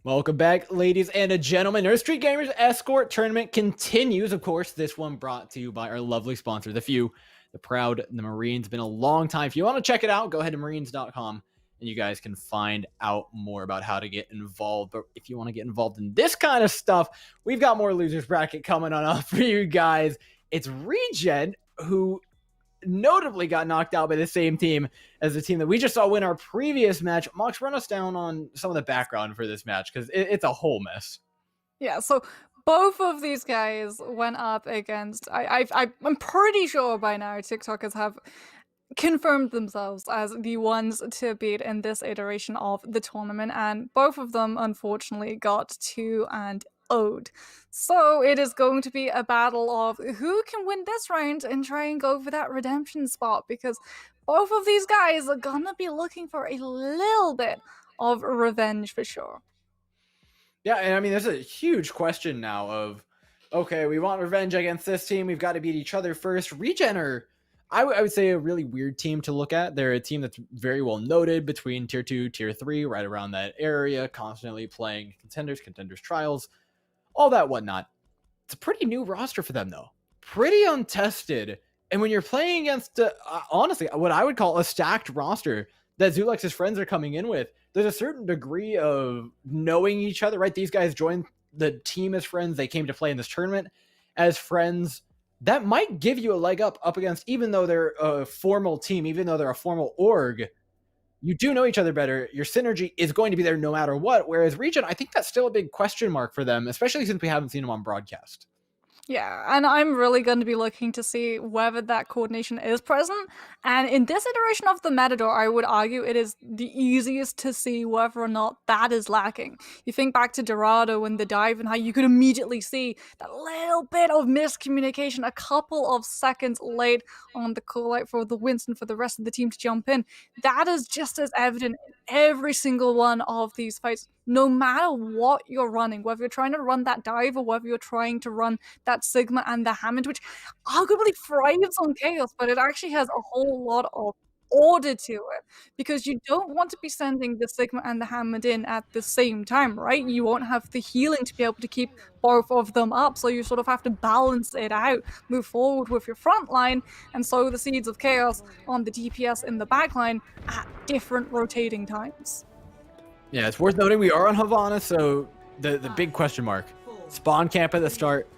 Welcome back, ladies and gentlemen. Our Street Gamers Escort Tournament continues. Of course, this one brought to you by our lovely sponsor, The Few, the proud the Marines. Been a long time. If you want to check it out, go ahead to marines.com and you guys can find out more about how to get involved. But if you want to get involved in this kind of stuff, we've got more losers bracket coming on up for you guys. It's Regen, who notably got knocked out by the same team as the team that we just saw win our previous match. Mox, run us down on some of the background for this match, because it's a whole mess. Yeah, so both of these guys went up against... I'm pretty sure by now TikTokers have confirmed themselves as the ones to beat in this iteration of the tournament, and both of them unfortunately got 2 and 0'd. So it is going to be a battle of who can win this round and try and go for that redemption spot, because both of these guys are gonna be looking for a little bit of revenge for sure. Yeah, and I mean, there's a huge question now of, okay, we want revenge against this team. We've got to beat each other first. Regen are, I would say, a really weird team to look at. They're a team that's very well noted between tier 2, tier 3, right around that area, constantly playing contenders trials, all that whatnot. It's a pretty new roster for them, though. Pretty untested. And when you're playing against, honestly, what I would call a stacked roster that Zulex's friends are coming in with, there's a certain degree of knowing each other, right? These guys joined the team as friends. They came to play in this tournament as friends. That might give you a leg up against, even though they're a formal team, even though they're a formal org, you do know each other better. Your synergy is going to be there no matter what. Whereas Regen, I think that's still a big question mark for them, especially since we haven't seen them on broadcast. Yeah, and I'm really going to be looking to see whether that coordination is present. And in this iteration of the Matador, I would argue it is the easiest to see whether or not that is lacking. You think back to Dorado and the dive and how you could immediately see that little bit of miscommunication a couple of seconds late on the call out for the Winston for the rest of the team to jump in. That is just as evident in every single one of these fights. No matter what you're running, whether you're trying to run that dive or whether you're trying to run that Sigma and the Hammond, which arguably thrives on chaos, but it actually has a whole lot of order to it, because you don't want to be sending the Sigma and the Hammond in at the same time, right? You won't have the healing to be able to keep both of them up, so you sort of have to balance it out, move forward with your front line, and sow the seeds of chaos on the DPS in the back line at different rotating times. Yeah, it's worth noting we are on Havana, so the big question mark. Spawn camp at the start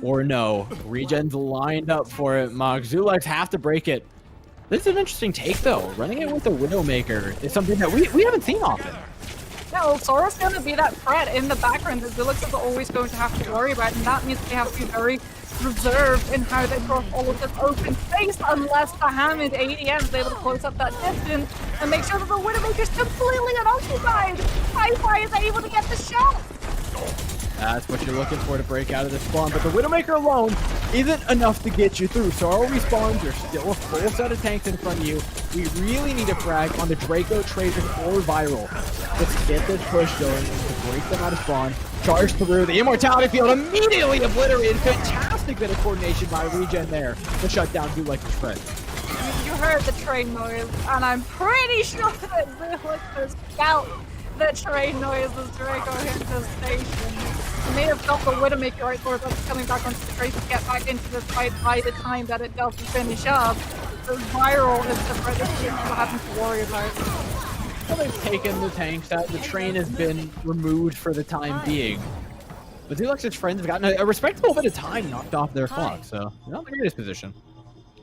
or no? Regen's lined up for it. Mog Zulex have to break it. This is an interesting take, though. Running it with the Widowmaker is something that we haven't seen often. Yeah, well, Sora's going to be that threat in the background that Zulix is always going to have to worry about, and that means they have to be very reserved in how they cross all of this open space, unless the Hammond ADM is able to close up that distance and make sure that the Widowmaker is completely unoccupied. Hi-Fi is able to get the shot. That's what you're looking for to break out of this spawn, but the Widowmaker alone isn't enough to get you through. So our respawns are still a full set of tanks in front of you. We really need a frag on the Draco, Tracer, or Viral. Let's get this push going to break them out of spawn. Charge through the Immortality Field, immediately obliterated. Fantastic bit of coordination by Regen there to shut down Zulex's friend. You heard the train noise, and I'm pretty sure that Zulix has felt the train noise as Draco hit the station. You may have felt the Widowmaker right towards us coming back onto the trace to get back into this fight by the time that it doesn't finish up. So Viral is the threat that you're having to worry about. Well, they've taken the tanks out. The train has been removed for the time being. But Zulex's friends have gotten a respectable bit of time knocked off their clock, so not the greatest position.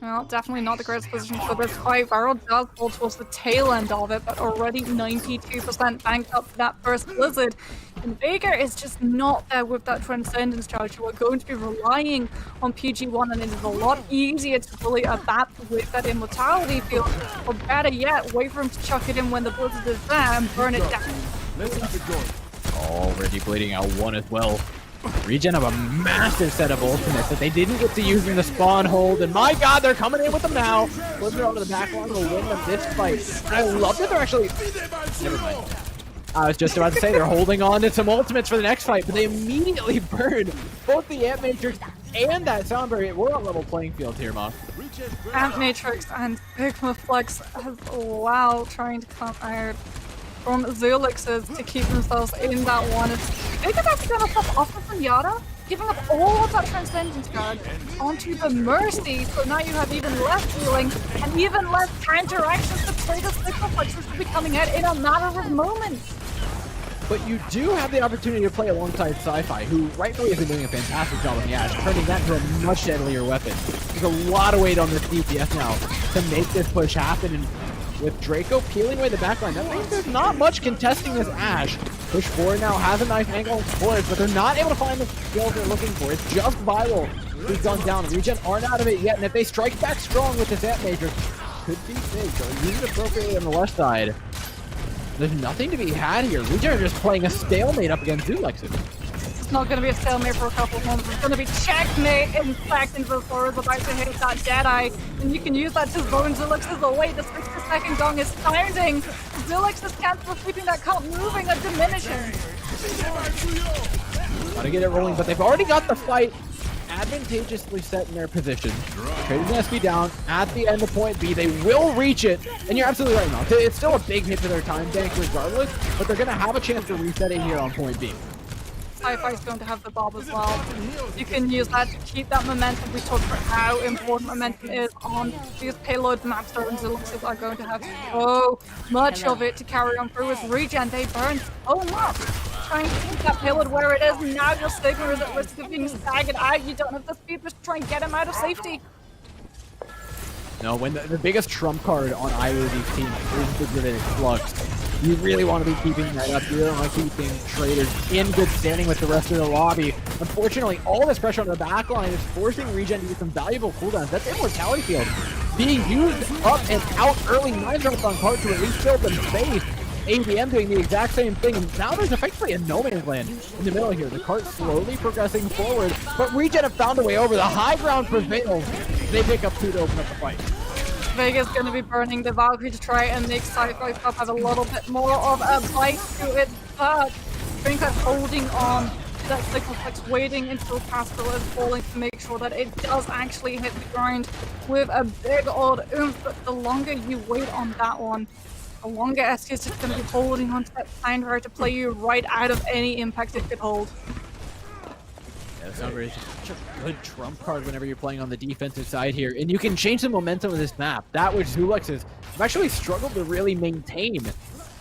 Well, definitely not the greatest position for this fight. Viral does fall towards the tail end of it, but already 92% banked up for that first Blizzard. And Vega is just not there with that Transcendence charge. You are going to be relying on PG1, and it is a lot easier to fully adapt with that Immortality Field. Or better yet, wait for him to chuck it in when the Blizzard is there and burn it down. Already bleeding out one as well. Regen have a massive set of ultimates that they didn't get to use in the spawn hold, and my god, they're coming in with them now. Flipping it onto the back line will win them this fight. And I love that they're actually... Never mind. I was just about to say they're holding on to some ultimates for the next fight, but they immediately burned both the Ant Matrix and that Sound Barrier. We're on level playing field here, Ma. Ant Matrix and Pigma Flex as well trying to come out from Zulix's to keep themselves in that one. They could actually gonna pop off of Yada, giving up all of that Transcendence guard onto the Mercy, so now you have even less healing and even less counteractions to play the Signal Flex, which will be coming out in a matter of moments. But you do have the opportunity to play alongside Sci-Fi, who rightfully has been doing a fantastic job on the Ashe, turning that into a much deadlier weapon. There's a lot of weight on this DPS now to make this push happen, and with Draco peeling away the backline, that means there's not much contesting this Ashe. Push forward now has a nice angle on Forest, but they're not able to find the kills they're looking for. It's just Viral who's gone down. Regen aren't out of it yet, and if they strike back strong with this Ant Matrix, could be big. So use it appropriately on the left side. There's nothing to be had here. Regen are just playing a stalemate up against Zulexes. It's not going to be a stalemate for a couple of moments. It's going to be checkmate. In fact, into the forward about to hit that Deadeye. And you can use that to zone Zulexes away. The 60-second gong is sounding. Zulexes can't stop keeping that count moving and diminishing. Gotta get it rolling, but they've already got the fight advantageously set in their position. Traders has to be down at the end of point B. They will reach it, and you're absolutely right, Mel. It's still a big hit to their time bank regardless, but they're going to have a chance to reset it here on point B. Sci-Fi's going to have the bob as well. You can use that to keep that momentum. We talked about how important momentum is on these payload maps. And Zulexes are going to have so much of it to carry on through with regen. They burn so much. Trying to keep that payload where it is. Now your Sigma is at risk of being staggered out. You don't have the speed to try and get him out of safety. No, when the biggest trump card on either of these teams is the Gravitic Flux, you really want to be keeping that up. You don't want to keeping Traders in good standing with the rest of the lobby. Unfortunately, all this pressure on the back line is forcing Regen to get some valuable cooldowns. That's Immortality Field being used up and out early. 9 drops on card to at least build them safe. ABM doing the exact same thing, and now there's effectively a no man's land in the middle here. The cart slowly progressing forward, but Regen have found a way over. The high ground prevails. They pick up 2 to open up the fight. Vega's going to be burning the Valkyrie to try and make Sci-Fi Club have a little bit more of a bite to it, but Drinker holding on to that Signal Flex, waiting until Pascal is falling to make sure that it does actually hit the ground with a big old oomph. But the longer you wait on that one, the longer SK is just going to be holding on to that Soundwire to play you right out of any impact it could hold. Yeah, Soundwire is just such a good trump card whenever you're playing on the defensive side here, and you can change the momentum of this map. That which Zulexes have actually struggled to really maintain at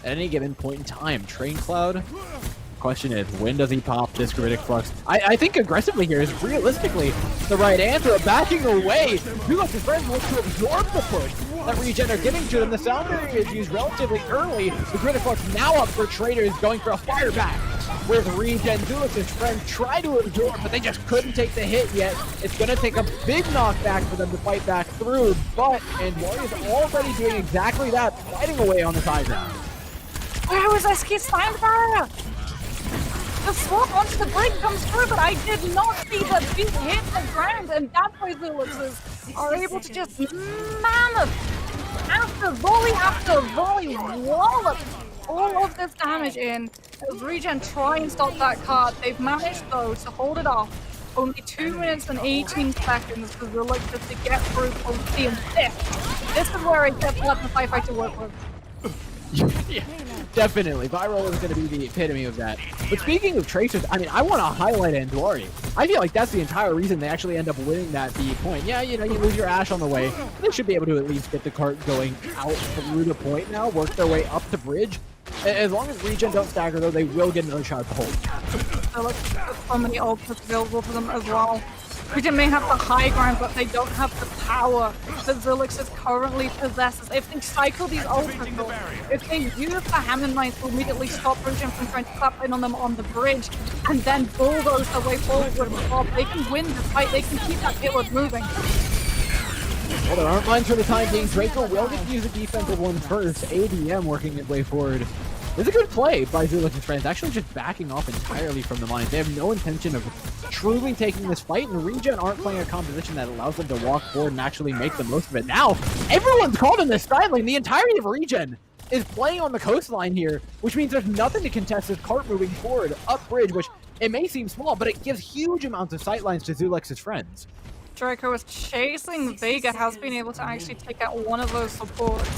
any given point in time. Train Cloud, question is, when does he pop this Gravitic Flux? I think aggressively here is realistically the right answer. Backing away, Zulexes friends want to absorb the push that Regen are giving to them. The Sound Barrier is used relatively early. The Gravitic Flux now up for Traders, going for a fire back. With Regen, Zulexes friends try to absorb, but they just couldn't take the hit yet. It's going to take a big knockback for them to fight back through, but Andwari is already doing exactly that, fighting away on the high ground. Where was SK's Sound Barrier? The swap onto the bridge comes through, but I did not see the beat hit the ground, and that's why Zulexes are able to just mammoth after volley wallop all of this damage in. As Regen try and stop that card, they've managed though to hold it off. Only 2 minutes and 18 seconds for Zulexes to get through point C, and this is where it gets left the fight to work with. Yeah, definitely. Viral is going to be the epitome of that. But speaking of Tracers, I mean, I want to highlight Andwari. I feel like that's the entire reason they actually end up winning that B point. Yeah, you know, you lose your Ash on the way. They should be able to at least get the cart going out through the point now, work their way up the bridge. As long as Regen don't stagger, though, they will get another shot at the hold. So there's so many ultimates available for them as well. Regen may have the high ground, but they don't have the power that Zulexes currently possesses. If they cycle these ultimates, if they use the Hammond Mines to immediately stop Regen from trying to clap in on them on the bridge, and then bulldoze their way forward with the bob, they can win the fight, they can keep that payload moving. Well, there aren't mines for the time being. Draco will get to use the defensive one first. ADM working his way forward. It's a good play by Zulexes friends, actually just backing off entirely from the mines. They have no intention of truly taking this fight, and Regen aren't playing a composition that allows them to walk forward and actually make the most of it. Now, everyone's called in this side lane. The entirety of Regen is playing on the coastline here, which means there's nothing to contest this cart moving forward up bridge, which it may seem small, but it gives huge amounts of sightlines to Zulexes friends. Draco is chasing Vega, has been able to actually take out one of those supports.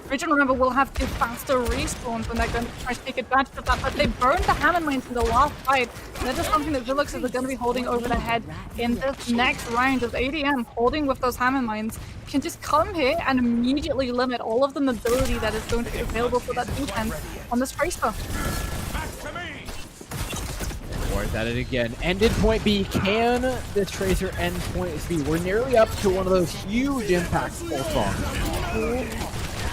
Regen, remember, will have the faster respawns when they're going to try to take advantage of that, but they burned the Hammond Mines in the last fight. That is something that Zulexes are going to be holding over their head in this next round, as ADM holding with those Hammond Mines can just come here and immediately limit all of the mobility that is going to be available for that defense on this Tracer. Wars at it again. Ended point B. Can this Tracer end point C? We're nearly up to one of those huge impacts full song.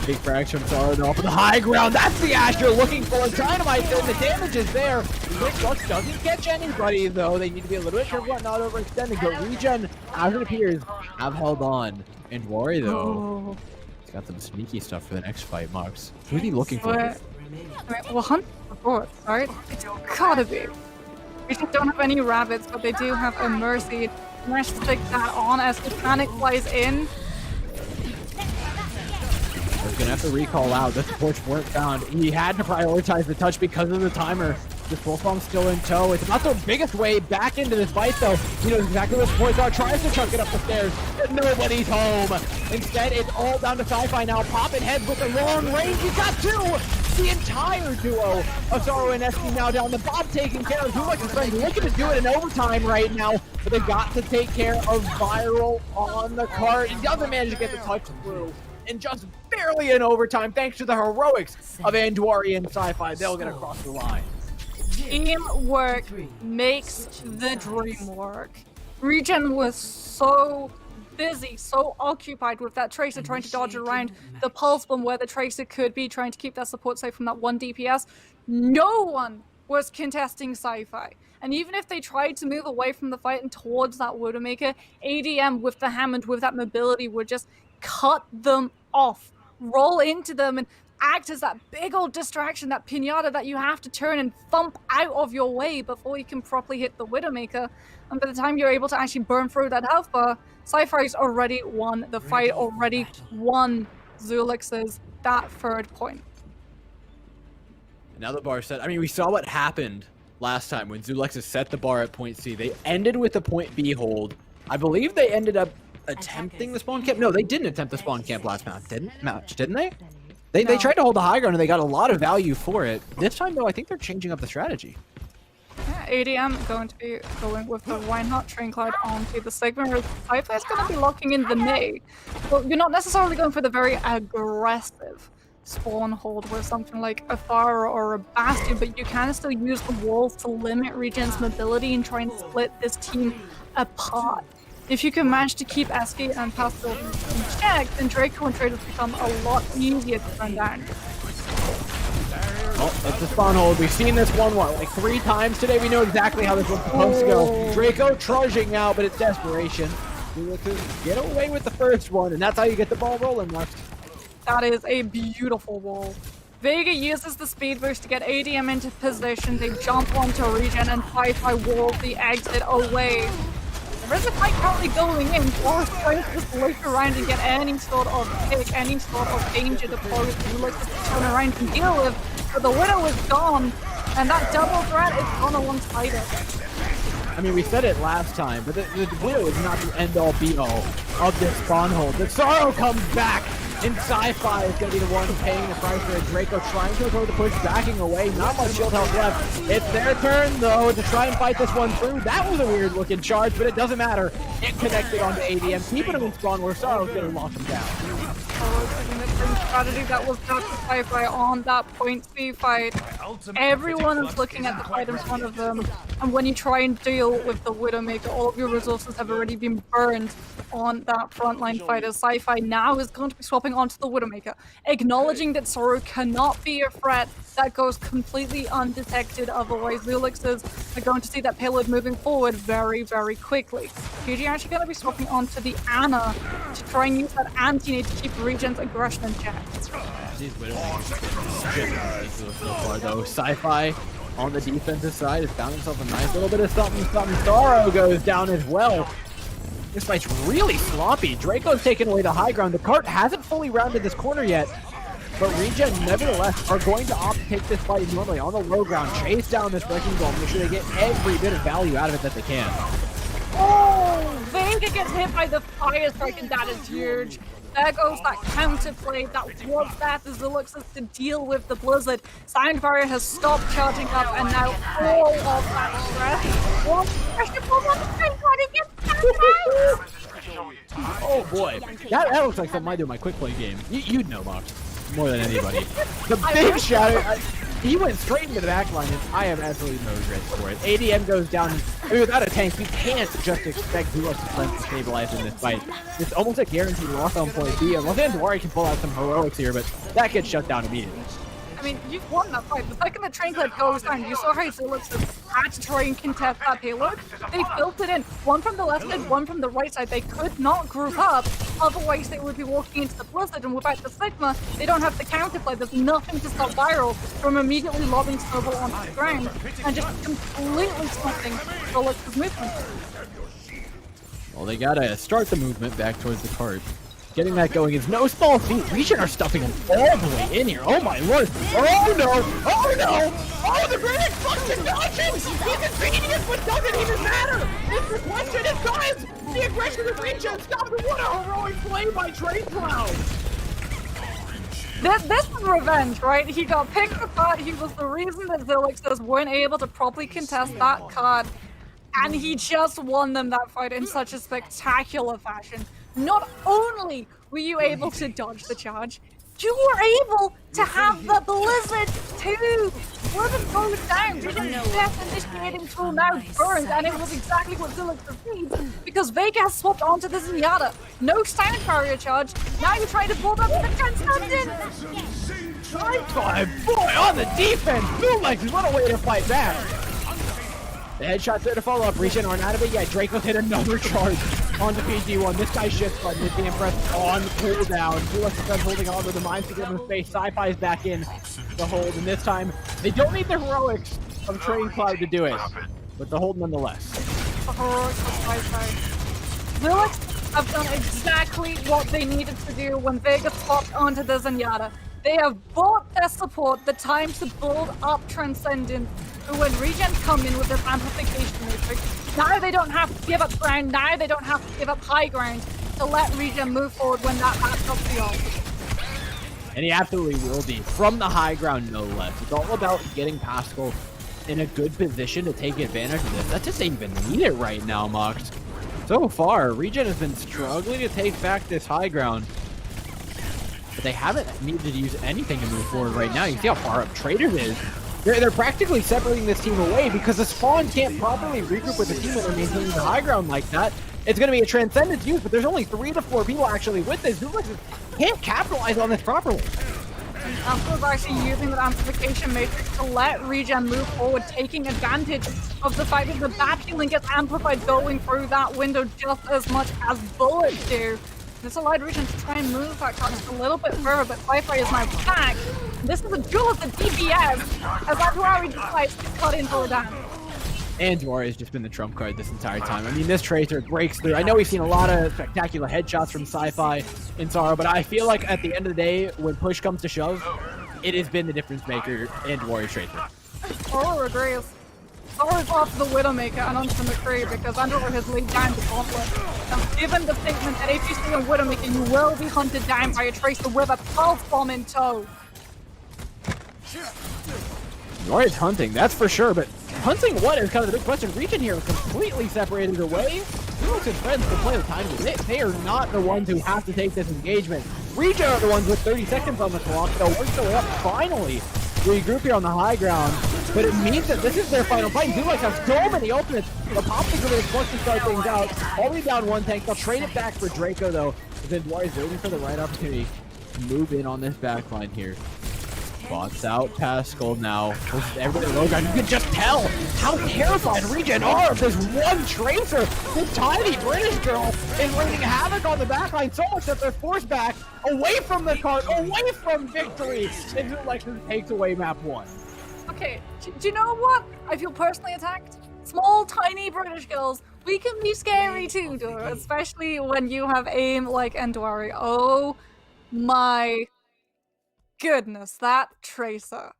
Big fraction started off on the high ground. That's the Ash you're looking for. Dynamite, and the damage is there. Quick Flux doesn't catch anybody, though. They need to be a little bit careful about not overextending. But Regen, as it appears, have held on. And Worry, though, got some sneaky stuff for the next fight, Marks. Who's he looking for? I mean, well, hunt for bullets, right? It's gotta be. We just don't have any rabbits, but they do have a Mercy. Managed to stick that on as the panic flies in. He's gonna have to recall out. The supports weren't found. He had to prioritize the touch because of the timer. The full bomb's still in tow. It's not the biggest way back into this fight, though. He knows exactly what supports are. Tries to chuck it up the stairs, but nobody's home. Instead, it's all down to Sci-Fi now. Popping heads with the long range. He's got two. The entire duo of Sorrow and SB now down. The Bob taking care of Zulex's friends. Looking to do it in overtime right now, but they've got to take care of Viral on the cart. He doesn't manage to get the touch through. And just barely in overtime, thanks to the heroics of Andwari and Sci-Fi, they'll get across the line. Teamwork makes the dream work. Regen was so busy, so occupied with that Tracer trying to dodge around the pulse bomb where the Tracer could be, trying to keep that support safe from that one DPS. No one was contesting Sci-Fi. And even if they tried to move away from the fight and towards that Widowmaker, ADM with the Hammond, with that mobility, would just cut them off, roll into them, and act as that big old distraction, that pinata that you have to turn and thump out of your way before you can properly hit the Widowmaker. And by the time you're able to actually burn through that health bar, Sci-Fi's already won the fight, already won Zulex's that third point. Now the bar set. I mean, we saw what happened last time when Zulex's set the bar at point C. They ended with the point B hold. I believe they ended up attempting the spawn camp. No, they didn't attempt the spawn camp last match, didn't they? They tried to hold the high ground and they got a lot of value for it. This time, though, I think they're changing up the strategy. Yeah, ADM going to be going with the Why Not Train Cloud onto the Sigma. Sci-Fi is going to be locking in the May. But you're not necessarily going for the very aggressive spawn hold with something like a Pharaoh or a Bastion, but you can still use the walls to limit Regen's mobility and try and split this team apart. If you can manage to keep Eski and Pastel in check, then Draco and Traders become a lot easier to run down. Oh, that's the spawn hold. We've seen this one, like 3 times today. We know exactly how this one's supposed to go. Draco trudging now, but it's desperation. Get away with the first one, and that's how you get the ball rolling, Mark. That is a beautiful wall. Vega uses the speed boost to get ADM into position. They jump onto Regen and Sci-Fi walls the exit away. There is a fight currently going in. Forrest trying to just look around and get any sort of pick, any sort of danger to pose to look to turn around and deal with. But the Widow is gone, and that double threat is gone alongside it. I mean, we said it last time, but the Widow is not the end-all, be-all of this spawn hold. The Sorrow comes back, and Sci-Fi is going to be the one paying the price for it. Draco trying to throw the push, backing away. Not much shield health left. It's their turn, though, to try and fight this one through. That was a weird-looking charge, but it doesn't matter. It connected onto ADM, keeping him in spawn where Sorrow's going to lock him down. Strategy that was done to Sci-Fi on that point C fight. Everyone is looking at the fight in front of them, and when you try and deal with the Widowmaker, all of your resources have already been burned on that frontline fighter. Sci-Fi now is going to be swapping onto the Widowmaker, acknowledging that Sorrow cannot be a threat that goes completely undetected. Otherwise, Zulexes are going to see that payload moving forward very, very quickly. PG actually going to be swapping onto the Ana to try and use that anti-nade to keep Regen's aggression in check. These Widowmakers so far, though. Sci-Fi on the defensive side has found himself a nice little bit of something. Sorrow goes down as well. This fight's really sloppy. Draco's taken away the high ground. The cart hasn't fully rounded this corner yet, but Regen, nevertheless, are going to opt to take this fight normally on the low ground, chase down this wrecking ball, make sure they get every bit of value out of it that they can. Oh, Vega gets hit by the fire strike, and that is huge. There goes that counterplay that was there for Zulexes to deal with the blizzard. Sound Barrier has stopped charging up, and now all of that stress. One pressure pull on the train card and gets out. Oh boy, that looks like something I do in my quick play game. You'd know, Mark, more than anybody. The big shatter. He went straight into the back line, and I have absolutely no regrets for it. ADM goes down. I mean, without a tank, you can't just expect Zulex's friends to stabilize in this fight. It's almost a guaranteed lock on point B. Unless Andwari can pull out some heroics here, but that gets shut down immediately. I mean, you've won that fight. The second the train clip goes down, you saw how Zulexes had to try and contest that payload. They built it in. One from the left side, one from the right side. They could not group up. Otherwise, they would be walking into the Blizzard, and without the Sigma, they don't have the counterplay. There's nothing to stop Viral from immediately lobbing Snowball onto the ground and just completely stopping Felix's movement. Well, they gotta start the movement back towards the cart. Getting that going is no small feat. Legion are stuffing him all the way in here. Oh my lord. Oh no. Oh no. Oh, the great explosion dodges. He's ingredient, but doesn't even matter. It's the question is, guys, the aggression of Legion stopped. What a heroic play by Trade Cloud. This is revenge, right? He got picked apart. He was the reason that Zilixers weren't able to properly contest that card. And he just won them that fight in such a spectacular fashion. Not only were you able to dodge the charge, you were able to have the Blizzard too! Blizzard goes down, death initiating tool now burned, and it was exactly what Zilix needs, because Vega has swapped onto the Zenyatta. No sound barrier charge, now you're trying to build up the Transcendent! Boy, on the defense! Boomlex, what a way to fight back! The headshots there to follow up. Regen aren't out of it yet. Draco's hit another charge onto PG1. This guy's shift button is being pressed on cooldown. Felix is holding on to the mines to give him space. Sci-Fi's back in the hold, and this time they don't need the heroics of Trade Cloud to do it, but the hold nonetheless. The heroics of Sci-Fi. Felix have done exactly what they needed to do when Vega swapped onto the Zenyatta. They have bought their support the time to build up Transcendent. When Regens come in with this amplification matrix, now they don't have to give up ground, now they don't have to give up high ground to let Regen move forward when that backs up the ult. And he absolutely will be. From the high ground, no less. It's all about getting Pascal in a good position to take advantage of this. That just ain't even needed right now, Mox. So far, Regen has been struggling to take back this high ground. But they haven't needed to use anything to move forward right now. You see how far up Traders is. They're practically separating this team away because the Spawn can't properly regroup with the team when they're maintaining the high ground like that. It's going to be a Transcendence use, but there's only 3 to 4 people actually with this. Zilix can't capitalize on this properly. Alpha is actually using that amplification matrix to let Regen move forward, taking advantage of the fact that the bat healing gets amplified going through that window just as much as bullets do. This allowed Regen to try and move that card just a little bit further, but Sci-Fi is now back. This is a duel of the DPS as Anduari decides to cut into her down. Anduari has just been the trump card this entire time. I mean, this Tracer breaks through. I know we've seen a lot of spectacular headshots from Sci-Fi in Sorrow, but I feel like at the end of the day, when push comes to shove, it has been the difference maker, Anduari Tracer. Sorrow agrees. Sorrow's off the Widowmaker and onto the McCree because Anduari has laid down the gauntlet. And given the statement that if you see a Widowmaker, you will be hunted down by a Tracer with a pulse bomb in tow. Anduari's hunting, that's for sure, but hunting what is kind of the big question. Regen here completely separated away. Felix and friends can play the time. They are not the ones who have to take this engagement. Regen are the ones with 30 seconds on the clock. They'll work their way up finally. Regroup here on the high ground, but it means that this is their final fight. Felix has so many ultimates. The Popsicles are supposed to start things out. Already down 1 tank. They'll trade it back for Draco though. But then Anduari's waiting for the right opportunity to move in on this backline here. Bots out Pascal now. Everybody low ground. You can just tell how terrified Regen are of this one Tracer. This tiny British girl is wreaking havoc on the backline so much that they're forced back away from the cart, away from victory. And Zilix takes away map 1. Okay, do you know what? I feel personally attacked. Small, tiny British girls, we can be scary too, especially when you have aim like Anduari. Oh my goodness, that Tracer.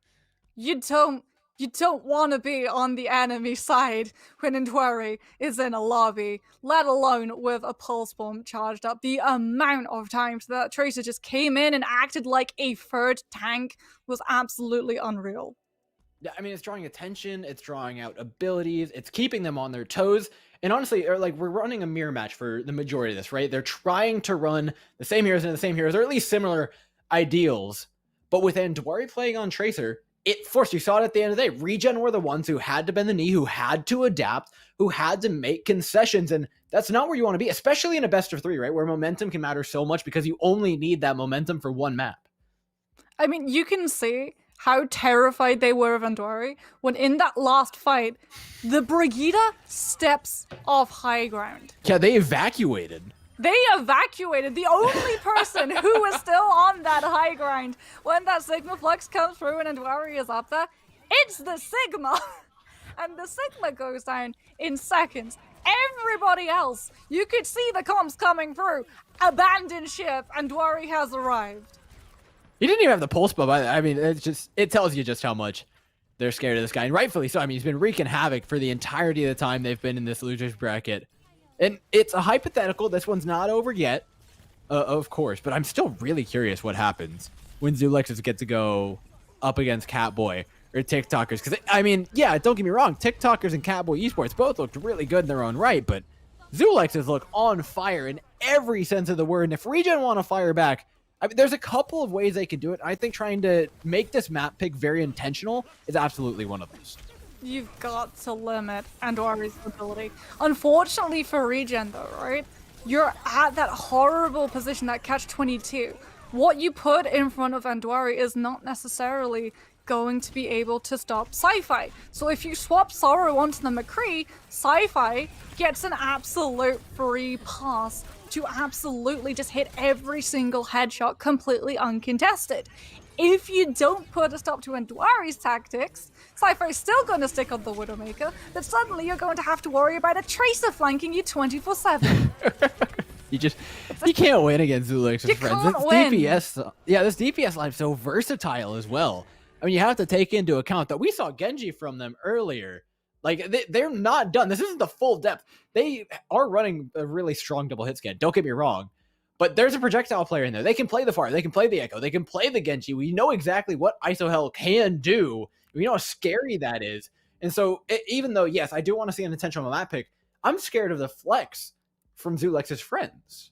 You don't want to be on the enemy side when Anduari is in a lobby, let alone with a pulse bomb charged up. The amount of times that Tracer just came in and acted like a third tank was absolutely unreal. Yeah, I mean, it's drawing attention, it's drawing out abilities, it's keeping them on their toes. And honestly, like, we're running a mirror match for the majority of this, right? They're trying to run the same heroes and the same heroes, or at least similar ideals. But with Anduari playing on Tracer, it forced, you saw it at the end of the day, Regen were the ones who had to bend the knee, who had to adapt, who had to make concessions, and that's not where you want to be, especially in a best of 3, right? Where momentum can matter so much because you only need that momentum for one map. I mean, you can see how terrified they were of Anduari when in that last fight, the Brigitte steps off high ground. Yeah, they evacuated. They evacuated the only person who was still on that high ground when that Sigma Flux comes through and Andwari is up there. It's the Sigma! And the Sigma goes down in seconds. Everybody else, you could see the comms coming through. Abandoned ship, Andwari has arrived. He didn't even have the pulse buff. I mean, it tells you just how much they're scared of this guy. And rightfully so. I mean, he's been wreaking havoc for the entirety of the time they've been in this loser's bracket. And it's a hypothetical. This one's not over yet, of course. But I'm still really curious what happens when Zulexes get to go up against Catboy or TikTokers. Because, I mean, yeah, don't get me wrong. TikTokers and Catboy Esports both looked really good in their own right. But Zulexes look on fire in every sense of the word. And if Regen want to fire back, I mean, there's a couple of ways they can do it. I think trying to make this map pick very intentional is absolutely one of those. You've got to limit Andwari's ability. Unfortunately for Regen though, right? You're at that horrible position, that catch-22. What you put in front of Andwari is not necessarily going to be able to stop Sci-Fi. So if you swap Sorrow onto the McCree, Sci-Fi gets an absolute free pass to absolutely just hit every single headshot completely uncontested. If you don't put a stop to Andwari's tactics, Sci-Fi is still going to stick on the Widowmaker, but suddenly you're going to have to worry about a Tracer flanking you 24/7. You can't win against Zulex's friends. Can't win. DPS, yeah, this DPS line's so versatile as well. I mean, you have to take into account that we saw Genji from them earlier. Like, they're not done. This isn't the full depth. They are running a really strong double hit scan. Don't get me wrong. But there's a projectile player in there. They can play the Fire. They can play the Echo. They can play the Genji. We know exactly what ISOHEL can do. We know how scary that is. And so, even though, yes, I do want to see an intentional map pick, I'm scared of the flex from Zulex's friends.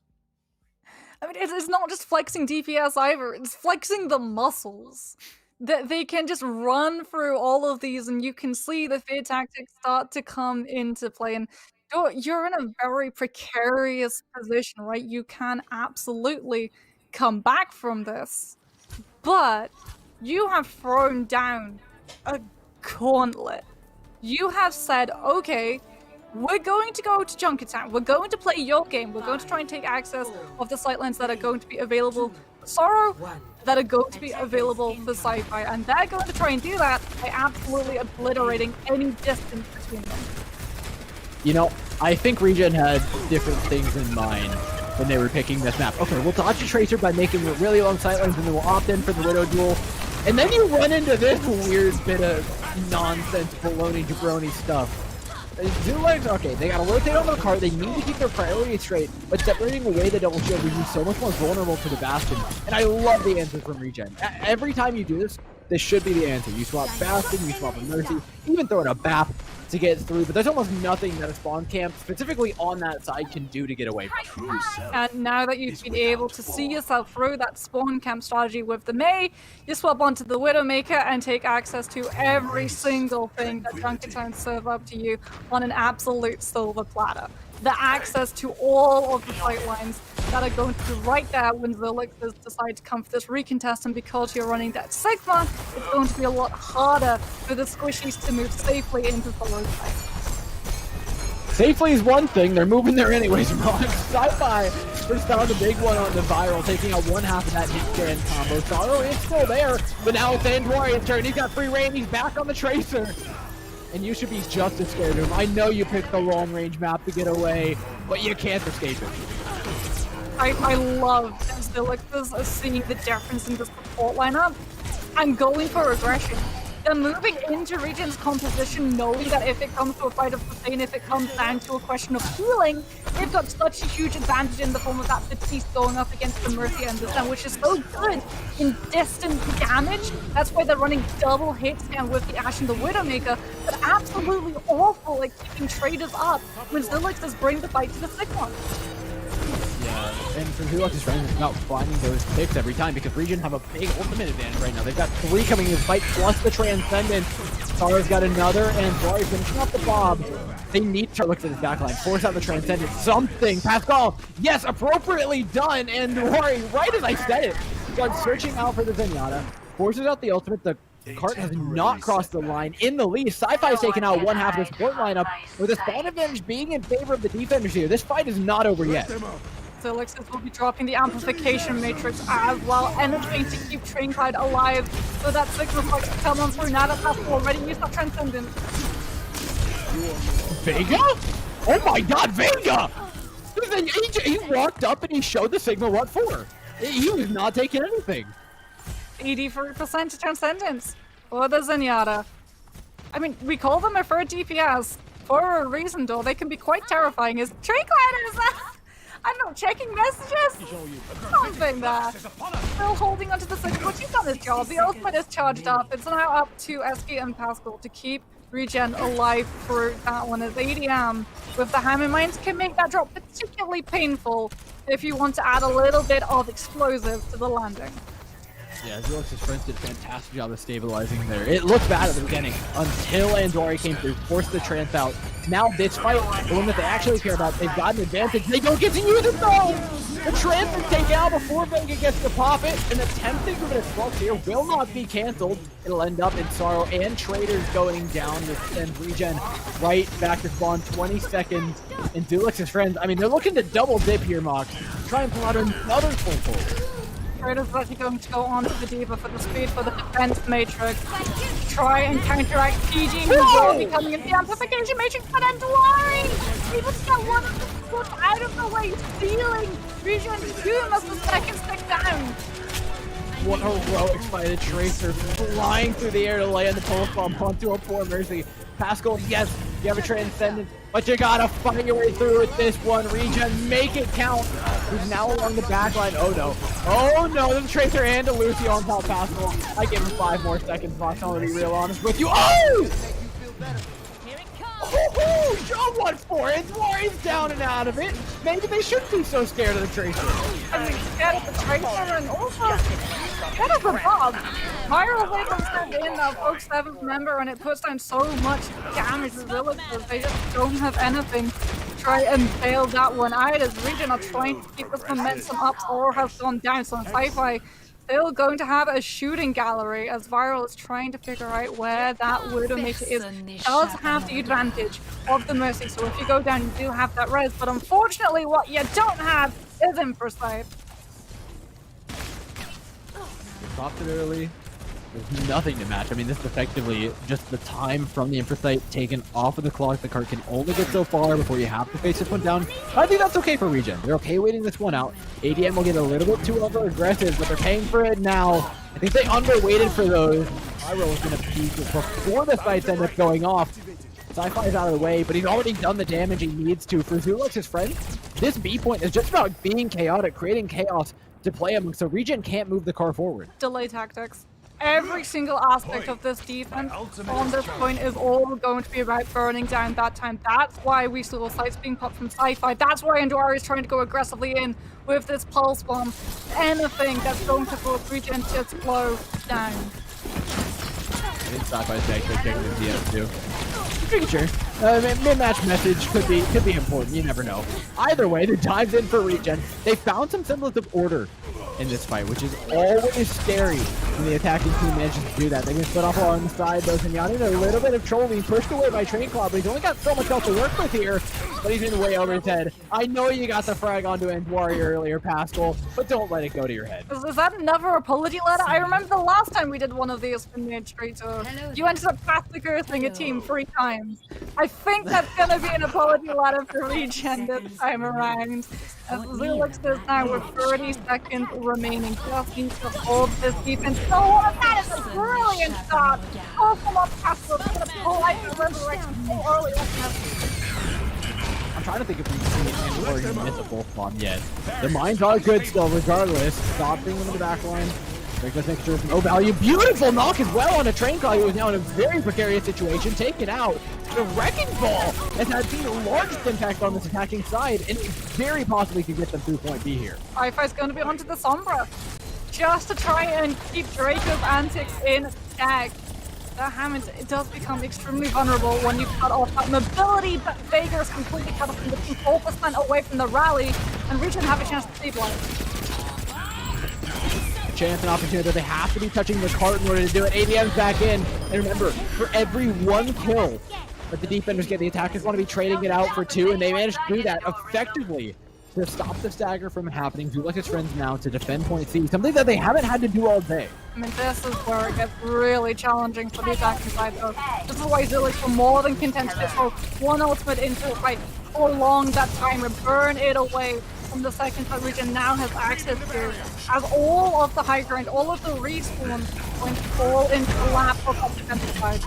I mean, it's not just flexing DPS either. It's flexing the muscles. That they can just run through all of these, and you can see the fear tactics start to come into play. And you're in a very precarious position, right? You can absolutely come back from this, but you have thrown down a gauntlet. You have said, okay, we're going to go to Junkertown. We're going to play your game. We're going to try and take access of the sightlines that are going to be available for Sorrow, that are going to be available for Sci-Fi, and they're going to try and do that by absolutely obliterating any distance between them. You know, I think Regen had different things in mind when they were picking this map. Okay, we'll dodge a Tracer by making really long sightlines, and then we'll opt in for the Widow duel. And then you run into this weird bit of nonsense, baloney, jabroni stuff. Zulex, okay, they gotta rotate on their card, they need to keep their priorities straight, but separating away the double shield leaves you so much more vulnerable to the Bastion. And I love the answer from Regen. Every time you do this, this should be the answer. You swap Bastion, you swap a Mercy, even throw in a BAP to get through, but there's almost nothing that a spawn camp, specifically on that side, can do to get away from it. And now that you've been able to see yourself through that spawn camp strategy with the Mei, you swap onto the Widowmaker and take access to every single thing that Junkertown serve up to you on an absolute silver platter. The access to all of the fight lines that are going to be right there when Zulexes decide to come for this recontest, and because you're running that Sigma, it's going to be a lot harder for the squishies to move safely into the low side. Safely is one thing, they're moving there anyways, wrong. Sci-Fi just found a big one on the Viral, taking out one half of that hit scan combo. Sorrow is still there, but now it's Andwari's turn. He's got free reign, he's back on the Tracer. And you should be just as scared of him. I know you picked the long range map to get away, but you can't escape it. I love Zulexes seeing the difference in the support lineup and going for aggression. They're moving into Regen's composition, knowing that if it comes to a fight of sustain, if it comes down to a question of healing, they've got such a huge advantage in the form of that Batiste going up against the Mercy and the Sun, which is so good in distant damage. That's why they're running double hits and with the Ashe and the Widowmaker, but absolutely awful at keeping traders up when Zulexes bring the fight to the Sigma. Yeah, and for Zulex's friends, it's about finding those picks every time, because Regen have a big ultimate advantage right now. They've got 3 coming in the fight, plus the Transcendent. Tara's got another, and Flurry finishing off the Bob. They need to look for this backline, force out the Transcendent, something. Pascal, yes, appropriately done, and Rory, right as I said it, starts searching out for the Zenyatta, forces out the ultimate. The cart has not crossed the line in the lead. Sci-Fi's taken out one half of the support lineup, with the spawn advantage being in favor of the defenders here. This fight is not over yet. Elixir will be dropping the amplification matrix as well, anything to keep Trainclide alive so that Sigma Fox can come on through now that Pascal already used that Transcendent. Vega? Oh my god, Vega! He walked up and he showed the Sigma what for. He was not taking anything. 83% to Transcendence for the Zenyatta. I mean, we call them a third DPS for a reason, though. They can be quite terrifying. Is Trainclide is I don't know, checking messages? Something there. Still holding onto the Sigma, but he's done his job. The ultimate is charged up. It's now up to SK and Pascal to keep Regen alive for that one, as ADM with the hammer mines can make that drop particularly painful if you want to add a little bit of explosive to the landing. Yeah, Zelix's friends did a fantastic job of stabilizing there. It looked bad at the beginning until Andori came through, forced the trance out. Now this fight, the one that they actually care about, they've got an advantage. They don't get to use it though! The trance is taken out before Vega gets to pop it, and attempting to get a thrust here will not be canceled. It'll end up in Sorrow and Traders going down to send Regen right back to spawn 20 seconds. And Zelix's friends, I mean, they're looking to double dip here, Mox. Try and pull out another full pull. Traders is actually going to go on to the Diva for the speed for the defense matrix. Try and counteract PG, who will be coming in the amplification matrix, but Andori! He just got one of the foot out of the way, stealing Regen 2 must the second stick down. What heroic fight, a Tracer flying through the air to land the pulse bomb onto a poor Mercy. Pascal, yes, you have a Transcendence, but you gotta find your way through with this one. Regen, make it count. He's now along the back line. Oh no. Oh no, there's a Tracer and a Lucy on top of Pascal. I give him 5 more seconds, Fox. I'm gonna be real honest with you. Oh! Woohoo! Show what for? It's Warriors down and out of it. Maybe they shouldn't be so scared of the Tracer. I mean, scared of the Tracer and also scared of the Bob. Viral way to send in the Oak 7th member and it puts down so much damage to villagers. They just don't have anything to try and bail that one out as Regen are trying to keep this momentum up or have gone down. So Sci-Fi still going to have a shooting gallery as Viral is trying to figure out where that Widowmaker is. Does have the advantage of the Mercy, so if you go down you do have that res, but unfortunately what you don't have is Infrasight. Dropped it early. There's nothing to match. I mean, this is effectively just the time from the Infrasight taken off of the clock. The cart can only get so far before you have to face this one down. I think that's okay for Regen. They're okay waiting this one out. ADM will get a little bit too over-aggressive, but they're paying for it now. I think they underweighted for those. Pyro was going to peak before the fights end up going off. Sci-Fi is out of the way, but he's already done the damage he needs to. For Zulex's friend, this B point is just about being chaotic, creating chaos to play among, so Regen can't move the car forward. Delay tactics. Every single aspect of this defense on this point is all going to be about burning down that time. That's why we saw sites being popped from Sci-Fi. That's why Andori is trying to go aggressively in with this pulse bomb. Anything that's going to force Regen to slow down. I think Sci-Fi's actually taking the DS too. Sure. Mid-match message could be important. You never know. Either way, they dived in for Regen. They found some semblance of order in this fight, which is always scary when the attacking team manages to do that. They can split off on the side, though. Zenyatta, a little bit of trouble being pushed away by Trainclide, but he's only got so much else to work with here. But he's in way over his head. I know you got the frag onto Andwari earlier, Pascal, but don't let it go to your head. Is that another apology letter? I remember the last time we did one of these in mid-street, so you ended up fastly cursing a team 3 times. I think that's gonna be an apology letter for Regen this time around. As Zulix does now with 30 seconds remaining, just needs to hold this defense. So that is a brilliant start. Awful up Pascal, gonna pull out the resurrection so early. I'm trying to think if we've seen Andori miss a full spawn yet. The mines are good still, regardless. Stopping them in the back line. Reckless mixture with no value. Beautiful knock as well on a Trainclide who is now in a very precarious situation. Taken out. The Wrecking Ball has had the largest impact on this attacking side, and it very possibly could get them through point B here. Sci-Fi's going to be onto the Sombra, just to try and keep Draco's antics in check. That Hammond, it does become extremely vulnerable when you cut off that mobility, but Vega is completely cut off from the 4% away from the rally, and Regen have a chance to stabilize. Chance and opportunity, they have to be touching the cart in order to do it. ADM's back in, and remember, for every 1 kill that the defenders get, the attackers want to be trading it out for 2, and they managed to do that effectively. to stop the stagger from happening. Zulex's friends now to defend point C, something that they haven't had to do all day. I mean, this is where it gets really challenging for the attacking side, though. This is why Zulix were more than content to throw one ultimate into it, right? Prolong that timer, burn it away from the second that region now has access to. As all of the high ground, all of the respawns going to fall into the lap of the defensive side.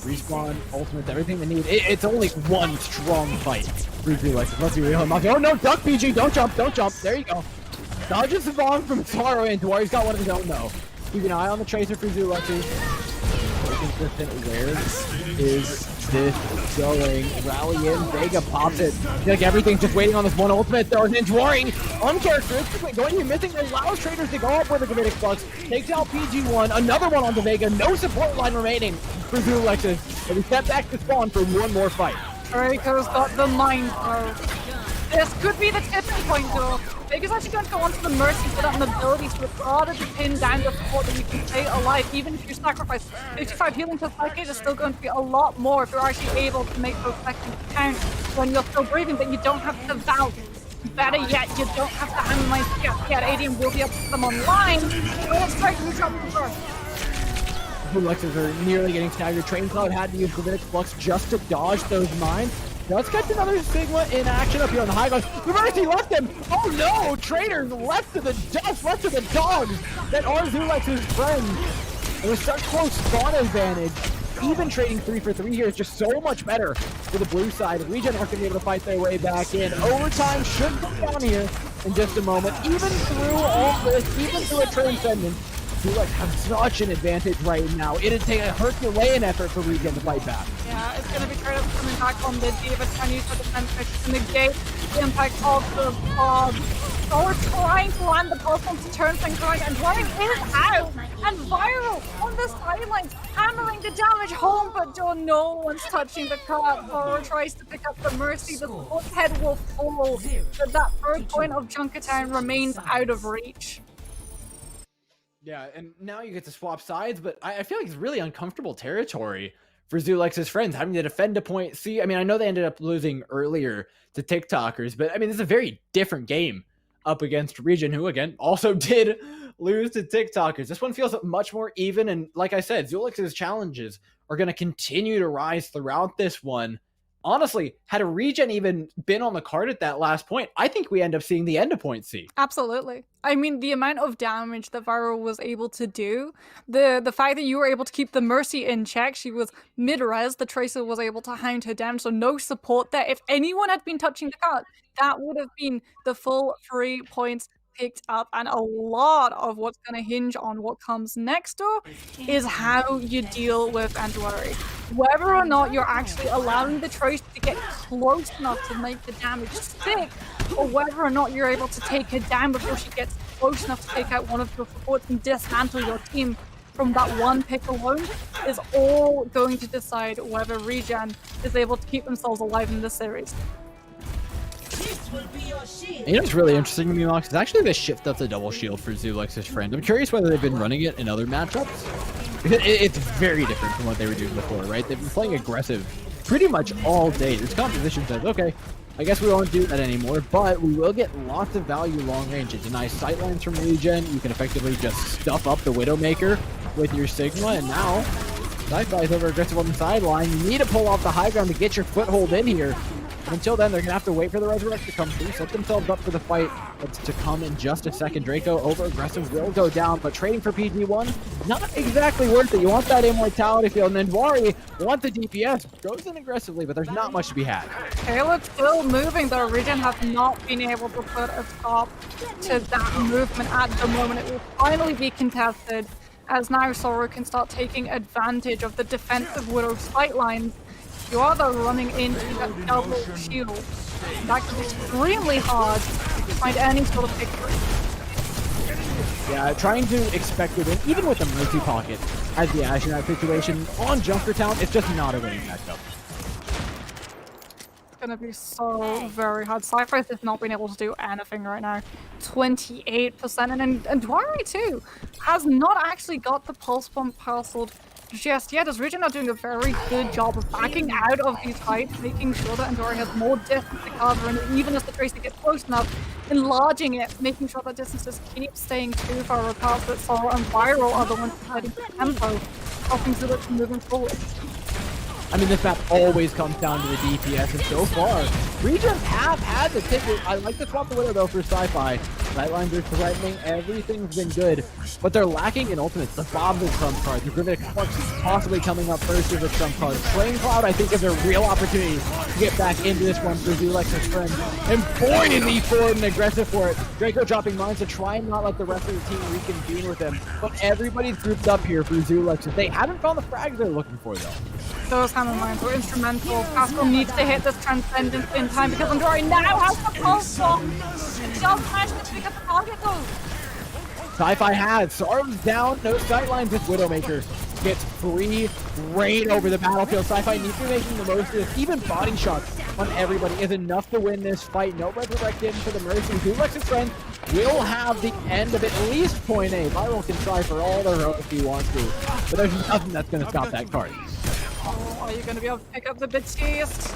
Respawn, ultimates, everything they need. It's only one strong fight for Zulex's. Let's see real. Oh no, duck PG, don't jump, don't jump. There you go. Dodges the bomb from Taro and Dwari's got one of his own though. Keep an eye on the tracer for Zulex's. Consistent. Where is this going? Rally in, Vega pops it. I feel like everything's just waiting on this one ultimate. Throws in Dwari, uncharacteristically going to be missing. Allows traders to go up with the Gravitic Flux. Takes out PG1, another one onto Vega. No support line remaining for Zulex's. And we step back to spawn for one more fight. Draco's got the mind throw. This could be the tipping point though. Vega's actually going to go onto the Mercy for that mobility, so it's harder to pin down the support that you can stay alive, even if you sacrifice 55 healing to Psychic is still going to be a lot more if you're actually able to make those seconds count when you're still breathing, but you don't have to valve. Better yet, you don't have to hand my yet. ADM will be able to put them online. Let's try to drop the first. Zulex's are nearly getting staggered. Train Cloud had to use Gravitic Flux just to dodge those mines. Let's catch another Sigma in action up here on the high ground. Mercy left him! Oh no! Trainers left to the dust, left to the dogs that are Zulex's friends. It was such close spawn advantage. Even trading 3 for 3 here is just so much better for the blue side. Regen aren't going to be able to fight their way back in. Overtime should come down here in just a moment. Even through all this, even through a transcendence, Zulex's have such an advantage right now. It'd take a Herculean effort for Regen to fight back. Yeah, it's going to be Kratos coming back on the D, but can use the defense measures to negate the impact of the pod. Thor trying to land the pulse to turn things around, and Dwayne is out! And Viral on the sidelines, hammering the damage home, but no one's touching the cart. Thor tries to pick up the Mercy, the head will fall, but that first point of Junkertown remains out of reach. Yeah, and now you get to swap sides, but I feel like it's really uncomfortable territory for Zulex's friends, having to defend a point C. I mean, I know they ended up losing earlier to TikTokers, but I mean, this is a very different game up against Regen, who, again, also did lose to TikTokers. This one feels much more even, and like I said, Zulex's challenges are going to continue to rise throughout this one. Honestly, had a Regen even been on the card at that last point, I think we end up seeing the end of point C. Absolutely. I mean, the amount of damage that Viral was able to do, the fact that you were able to keep the Mercy in check, she was mid-res, the Tracer was able to hound her down, so no support there. If anyone had been touching the card, that would have been the full 3 points picked up, and a lot of what's going to hinge on what comes next door is how you deal with Anduari. Whether or not you're actually allowing the Tracer to get close enough to make the damage stick, or whether or not you're able to take her down before she gets close enough to take out one of your supports and dismantle your team from that one pick alone, is all going to decide whether Regen is able to keep themselves alive in this series. You know what's really interesting to me, Mox, is actually the shift up the double shield for Zulex's friend. I'm curious whether they've been running it in other matchups. Because it's very different from what they were doing before, right? They've been playing aggressive pretty much all day. This composition says, okay, I guess we won't do that anymore, but we will get lots of value long range. It denies sightlines from Regen. You can effectively just stuff up the Widowmaker with your Sigma, and now Sci-Fi's over aggressive on the sideline. You need to pull off the high ground to get your foothold in here. But until then, they're going to have to wait for the Resurrect to come through, set themselves up for the fight that's to come in just a second. Draco over aggressive will go down, but trading for PG1, not exactly worth it. You want that immortality field, and then Dwari wants the DPS, goes in aggressively, but there's not much to be had. Caleb's still moving, though. Regen have not been able to put a stop to that movement at the moment. It will finally be contested, as now Sorrow can start taking advantage of the defensive Widow's fight lines. You are though running into that double shield. That could be extremely hard to find any sort of victory. Yeah, trying to expect it, even with the Mercy Pocket as the Ash in that situation on Junkertown, it's just not a winning matchup. It's gonna be so very hard. Sci-Fi has not been able to do anything right now. 28%, and Dwari too has not actually got the Pulse Bomb parceled Just yet, as Regent are doing a very good job of backing out of these fights, making sure that Andori has more distance to cover, and even as the Tracer gets close enough, enlarging it, making sure that distances keep staying too far apart, that Sora and Viral are the ones deciding the tempo, helping Zulix from moving forward. I mean, this map always comes down to the DPS, and so far, Regions have had the ticket. I like to swap the winner, though, for Sci-Fi. Sightlines are threatening, everything's been good, but they're lacking in ultimates. The Bob's a trump card, the Grimmick Flux is possibly coming up first as a trump card. Flame Cloud, I think, is a real opportunity to get back into this one for Zulex's friend. And boy, is he forward and aggressive for it. Draco dropping mines to try and not let the rest of the team reconvene with him, but everybody's grouped up here for Zulex. They haven't found the frags they're looking for, though. Those hammer mines were instrumental. Pascal needs to hit this Transcendence in time because Andori now has the pulse bomb. It just managed to pick up the target though. Sci-Fi has Sorrow's down, no sightlines with Widowmaker. Gets free reign over the battlefield. Sci-Fi needs to be making the most of this. Even body shots on everybody is enough to win this fight. No resurrect in for the Mercy. Zulex's friend will have the end of at least point A. Viral can try for all the heroic he wants to, but there's nothing that's going to stop that card. Oh, are you going to be able to pick up the Batiste?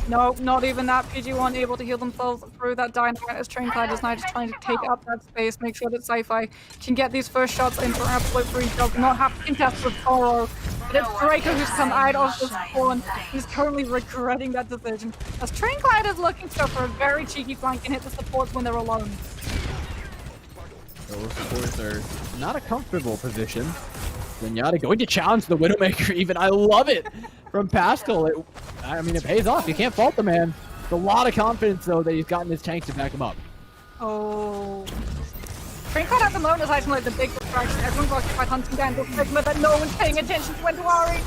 No, not even that. PG1 able to heal themselves through that dynamite as Trainclad is now just trying to take up that space, make sure that Sci-Fi can get these first shots in for absolute free jobs, not have to contest with Toro. But it's Draco who's come out of this spawn. He's currently regretting that decision, as Trainclad is looking to go for a very cheeky flank and hit the supports when they're alone. Those supports are not a comfortable position. Zenyatta going to challenge the Widowmaker even. I love it from Pascal. I mean, it pays off. You can't fault the man. It's a lot of confidence, though, that he's gotten his tank to back him up. Oh. Trainclad at the moment is acting like the big distraction. Everyone's occupied hunting down the Sigma, but no one's paying attention to Endwari.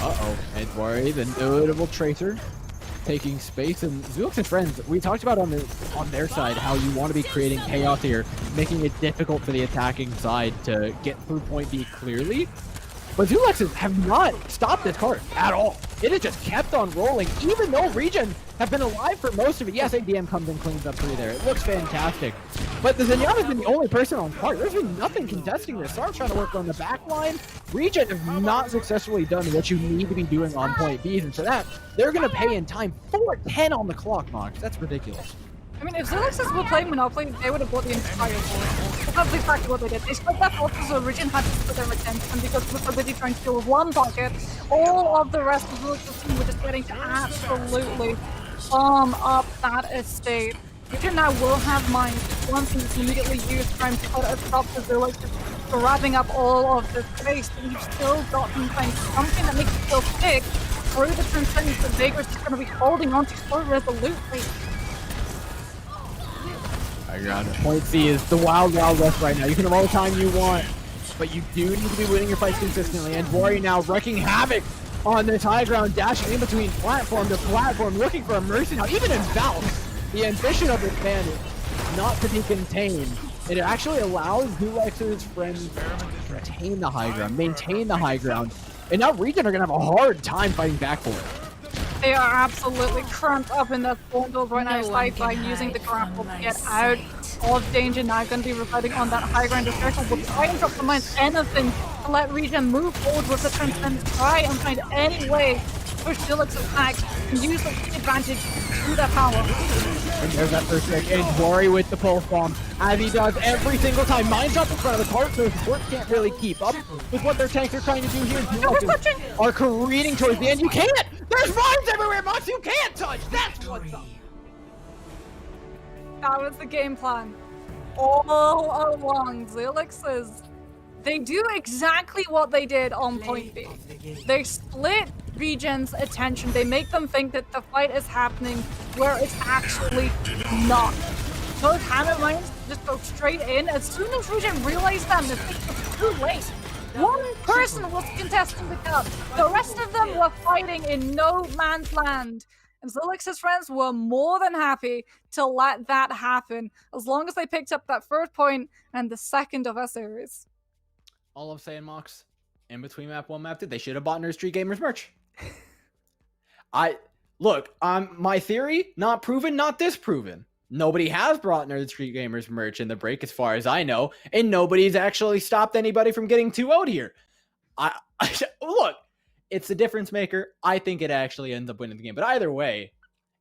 Uh-oh. Endwari, the notable Tracer, taking space. And Zulex's friends, we talked about on their side how you want to be creating chaos here, making it difficult for the attacking side to get through point B clearly. But Zulex's have not stopped this card at all. It has just kept on rolling, even though Regen have been alive for most of it. Yes, ADM comes and cleans up through there. It looks fantastic. But the Zenyatta's been the only person on card. There's been nothing contesting this. Sar's trying to work on the back line. Regen have not successfully done what you need to be doing on point Bs, and for that, they're going to pay in time. 4:10 on the clock, Mox. That's ridiculous. I mean, if Zulex's were playing Monopoly, they would have bought the entire board. That's exactly what they did. They split that board so Origin had to split their attention because they were so busy trying to deal with one pocket. All of the rest of Zulex's team were just getting to absolutely bomb up that estate. Origin now will have mines. One thing that's immediately used trying to put a stop to Zulix, just grabbing up all of the space, but you've still got them playing something that makes you feel sick through the Transcendence that Vega's just going to be holding on to so resolutely. Point C is the wild west right now. You can have all the time you want, but you do need to be winning your fights consistently. And Wari now wreaking havoc on this high ground, dashing in between platform to platform, looking for a mercy. Now, even in Valve, the ambition of this man is not to be contained. It actually allows Zulex's friends to contain the high ground, maintain the high ground, and now Regen are going to have a hard time fighting back for it. They are absolutely cramped up in that spawn build right now. Sci-Fi using the grapple to get out of danger now. Going to be residing on that high ground assertion. Will try and drop the mines anything to let Regen move forward with the Transcendence. Try and find any way to push Zulex's attack and use the advantage to their power. And there's that first pick. And Wari with the pulse bomb, as he does every single time. Mine drop in front of the cart, so support can't really keep up with what their tanks are trying to do here. Zulex's are careening towards the end. You can't! There's mines everywhere, Mox! You can't touch! That's what's up! That was the game plan. All along, Zulex's, they do exactly what they did on point B. They split Regen's attention. They make them think that the fight is happening where it's actually not. Those hammer mines just go straight in. As soon as Regen realized that, it's too late. One person was contesting the cup. The rest of them were fighting in no man's land. And Zulex's friends were more than happy to let that happen, as long as they picked up that first point and the second of a series. All I'm saying, Mox, in between map 1, map 2, they should have bought Nerd Street Gamers merch. Look, my theory, not proven, not disproven. Nobody has brought Nerd Street Gamers merch in the break, as far as I know, and nobody's actually stopped anybody from getting 2-0'd here. Look, it's the difference maker. I think it actually ends up winning the game. But either way,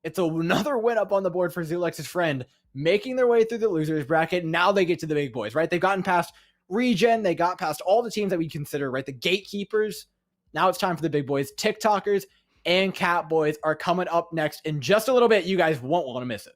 it's another win up on the board for Zulex's friend, making their way through the losers bracket. Now they get to the big boys, right? They've gotten past Regen. They got past all the teams that we consider, right? The gatekeepers. Now it's time for the big boys. TikTokers and Cat Boys are coming up next in just a little bit. You guys won't want to miss it.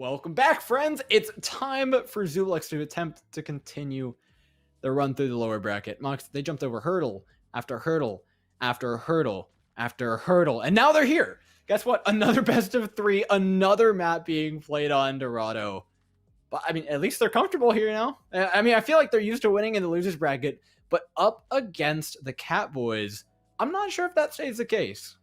Welcome back, friends. It's time for Zulux to attempt to continue the run through the lower bracket. Mox, they jumped over hurdle after hurdle after hurdle after hurdle, and now they're here. Guess what? Another best of 3, another map being played on Dorado. But I mean, at least they're comfortable here now. I mean, I feel like they're used to winning in the losers bracket, but up against the Catboys, I'm not sure if that stays the case.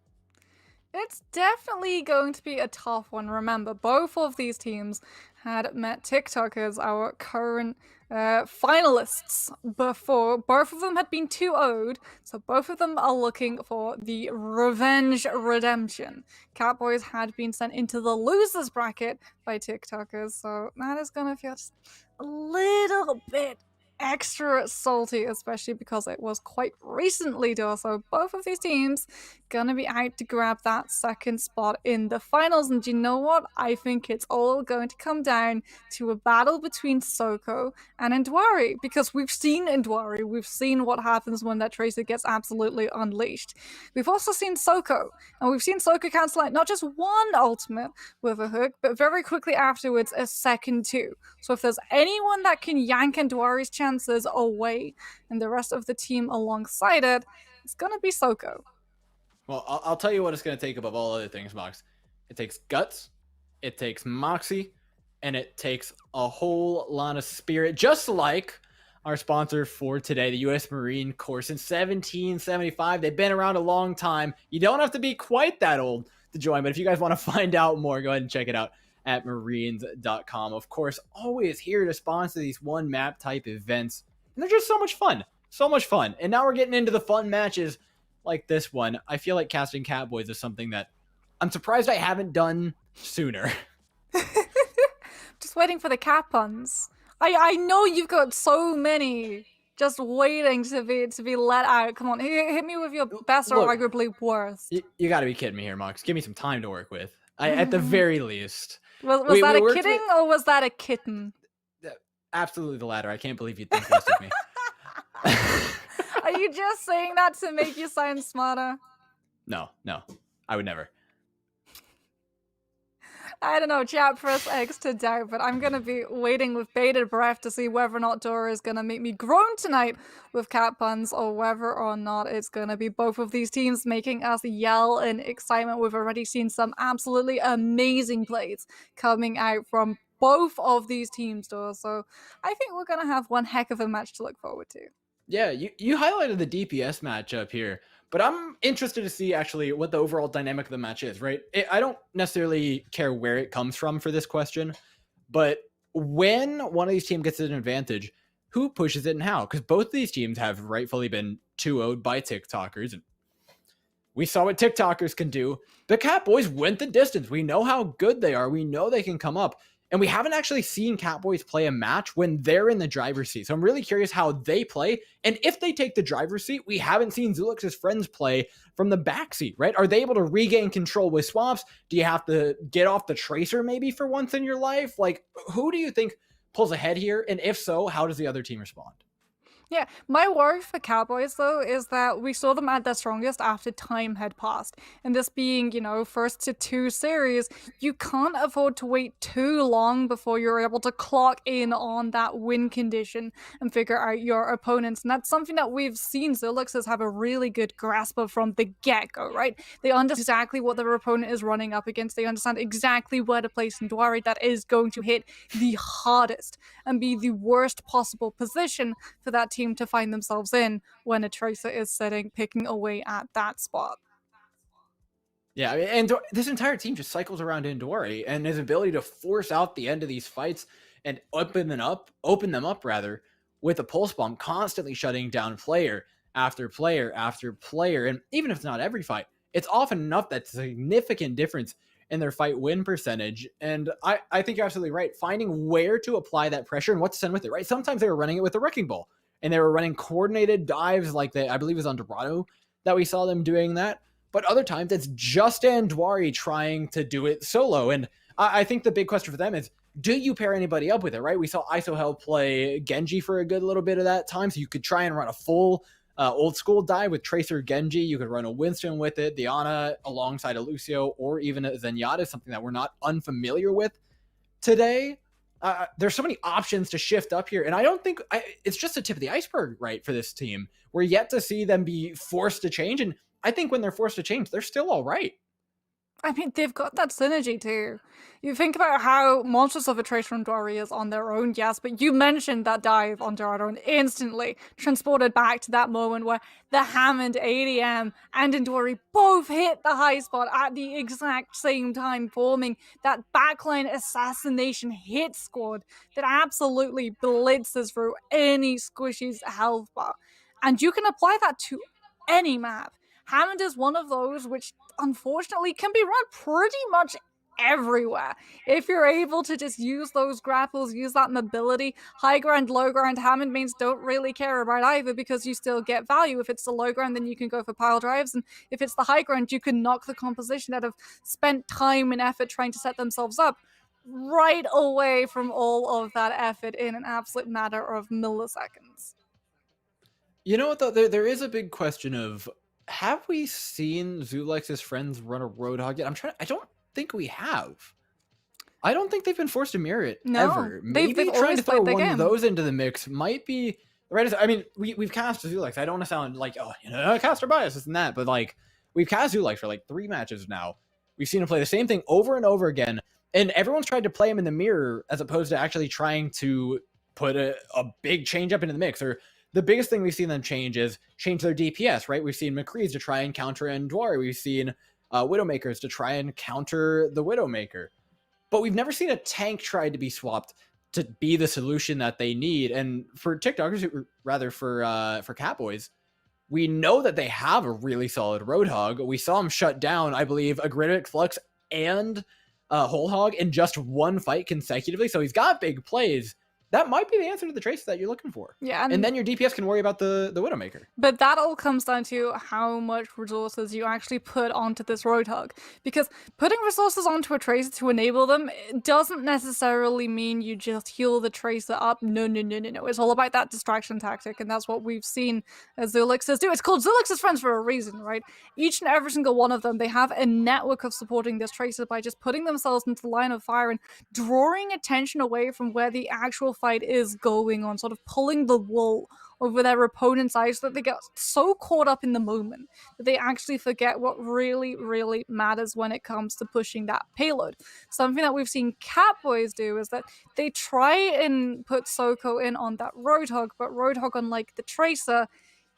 It's definitely going to be a tough one. Remember, both of these teams had met TikTokers, our current finalists, before. Both of them had been 2-0'd, so both of them are looking for the revenge redemption. Catboys had been sent into the losers bracket by TikTokers, so that is going to feel just a little bit extra salty, especially because it was quite recently though. So both of these teams gonna be out to grab that second spot in the finals. And you know what? I think it's all going to come down to a battle between Soko and Ndwari, because we've seen Ndwari, we've seen what happens when that Tracer gets absolutely unleashed. We've also seen Soko, and we've seen Soko cancel out not just one ultimate with a hook, but very quickly afterwards a second too. So if there's anyone that can yank Ndwari's chances away and the rest of the team alongside it, it's gonna be Soko. Well, I'll tell you what it's going to take above all other things, Mox. It takes guts, it takes moxie, and it takes a whole lot of spirit, just like our sponsor for today, the U.S. Marine Corps. Since 1775, they've been around a long time. You don't have to be quite that old to join, but if you guys want to find out more, go ahead and check it out at marines.com. Of course, always here to sponsor these one map type events, and they're just so much fun. So much fun. And now we're getting into the fun matches like this one. I feel like casting Catboys is something that I'm surprised I haven't done sooner. Just waiting for the cat puns. I know you've got so many just waiting to be let out. Come on, hit me with your best or arguably worst. You got to be kidding me here, Mox. Give me some time to work with. At the very least. Was that a kidding or was that a kitten? Absolutely the latter. I can't believe you think this of me. Are you just saying that to make you sound smarter? No, I would never. I don't know, chat, press X to doubt, but I'm gonna be waiting with bated breath to see whether or not Dora is gonna make me groan tonight with cat puns, or whether or not it's gonna be both of these teams making us yell in excitement. We've already seen some absolutely amazing plays coming out from both of these teams, Dora, so I think we're gonna have one heck of a match to look forward to. Yeah, you highlighted the DPS matchup here, but I'm interested to see actually what the overall dynamic of the match is, right? I don't necessarily care where it comes from for this question, but when one of these teams gets an advantage, who pushes it and how? Because both of these teams have rightfully been 2-0'd by TikTokers, and we saw what TikTokers can do. The Catboys went the distance. We know how good they are. We know they can come up. And we haven't actually seen Catboys play a match when they're in the driver's seat. So I'm really curious how they play. And if they take the driver's seat, we haven't seen Zulux's friends play from the backseat, right? Are they able to regain control with swaps? Do you have to get off the Tracer maybe for once in your life? Like, who do you think pulls ahead here? And if so, how does the other team respond? Yeah, my worry for Cowboys, though, is that we saw them at their strongest after time had passed. And this being, first to 2 series, you can't afford to wait too long before you're able to clock in on that win condition and figure out your opponents. And that's something that we've seen Zuluxes have a really good grasp of from the get-go, right? They understand exactly what their opponent is running up against. They understand exactly where to place Ndwari that is going to hit the hardest and be the worst possible position for that team to find themselves in when a Tracer is picking away at that spot. Yeah, and this entire team just cycles around Ndwari, and his ability to force out the end of these fights and open them up with a pulse bomb, constantly shutting down player after player after player. And even if it's not every fight, it's often enough that's a significant difference in their fight win percentage. And I think you're absolutely right. Finding where to apply that pressure and what to send with it, right? Sometimes they were running it with a wrecking ball, and they were running coordinated dives like I believe it was on Dorado that we saw them doing that. But other times it's just Ndwari trying to do it solo. And I think the big question for them is, do you pair anybody up with it, right? We saw ISOHEL play Genji for a good little bit of that time, so you could try and run a full old school dive with Tracer Genji. You could run a Winston with it, the Ana alongside a Lucio, or even a Zenyatta, something that we're not unfamiliar with. today. There's so many options to shift up here, and I don't think it's just the tip of the iceberg, right, for this team. We're yet to see them be forced to change, and I think when they're forced to change, they're still all right. I mean, they've got that synergy too. You think about how monstrous of a Tracer and Dory is on their own, yes, but you mentioned that dive on Dorado and instantly transported back to that moment where the Hammond, ADM, and Endori both hit the high spot at the exact same time, forming that backline assassination hit squad that absolutely blitzes through any squishy's health bar. And you can apply that to any map. Hammond is one of those which unfortunately can be run pretty much everywhere. If you're able to just use those grapples, use that mobility, high ground, low ground, Hammond mains don't really care about either because you still get value. If it's the low ground, then you can go for pile drives, and if it's the high ground, you can knock the composition that have spent time and effort trying to set themselves up right away from all of that effort in an absolute matter of milliseconds. You know what, though? There is a big question of, have we seen Zulex's friends run a Roadhog yet? I don't think we have. I don't think they've been forced to mirror it ever. Maybe they've trying to throw one of those into the mix might be right. I mean, we've cast Zulex. I don't want to sound like, oh, caster bias, this and that, but like, we've cast Zulex for like 3 matches now. We've seen him play the same thing over and over again, and everyone's tried to play him in the mirror as opposed to actually trying to put a big change up into the mix. Or the biggest thing we've seen them change their DPS, right? We've seen McCree's to try and counter Endwari. We've seen Widowmakers to try and counter the Widowmaker. But we've never seen a tank try to be swapped to be the solution that they need. And for TikTokers, rather for Catboys, we know that they have a really solid Roadhog. We saw him shut down, I believe, Agritic, Flux, and Whole Hog in just one fight consecutively. So he's got big plays. That might be the answer to the trace that you're looking for. Yeah, and then your DPS can worry about the Widowmaker. But that all comes down to how much resources you actually put onto this Roadhog. Because putting resources onto a Tracer to enable them doesn't necessarily mean you just heal the Tracer up. No. It's all about that distraction tactic, and that's what we've seen Zulexes do. It's called Zulexes Friends for a reason, right? Each and every single one of them, they have a network of supporting this Tracer by just putting themselves into the line of fire and drawing attention away from where the actual fight is going on, sort of pulling the wool over their opponent's eyes so that they get so caught up in the moment that they actually forget what really, really matters when it comes to pushing that payload. Something that we've seen Catboys do is that they try and put Soko in on that Roadhog, but Roadhog, unlike the Tracer,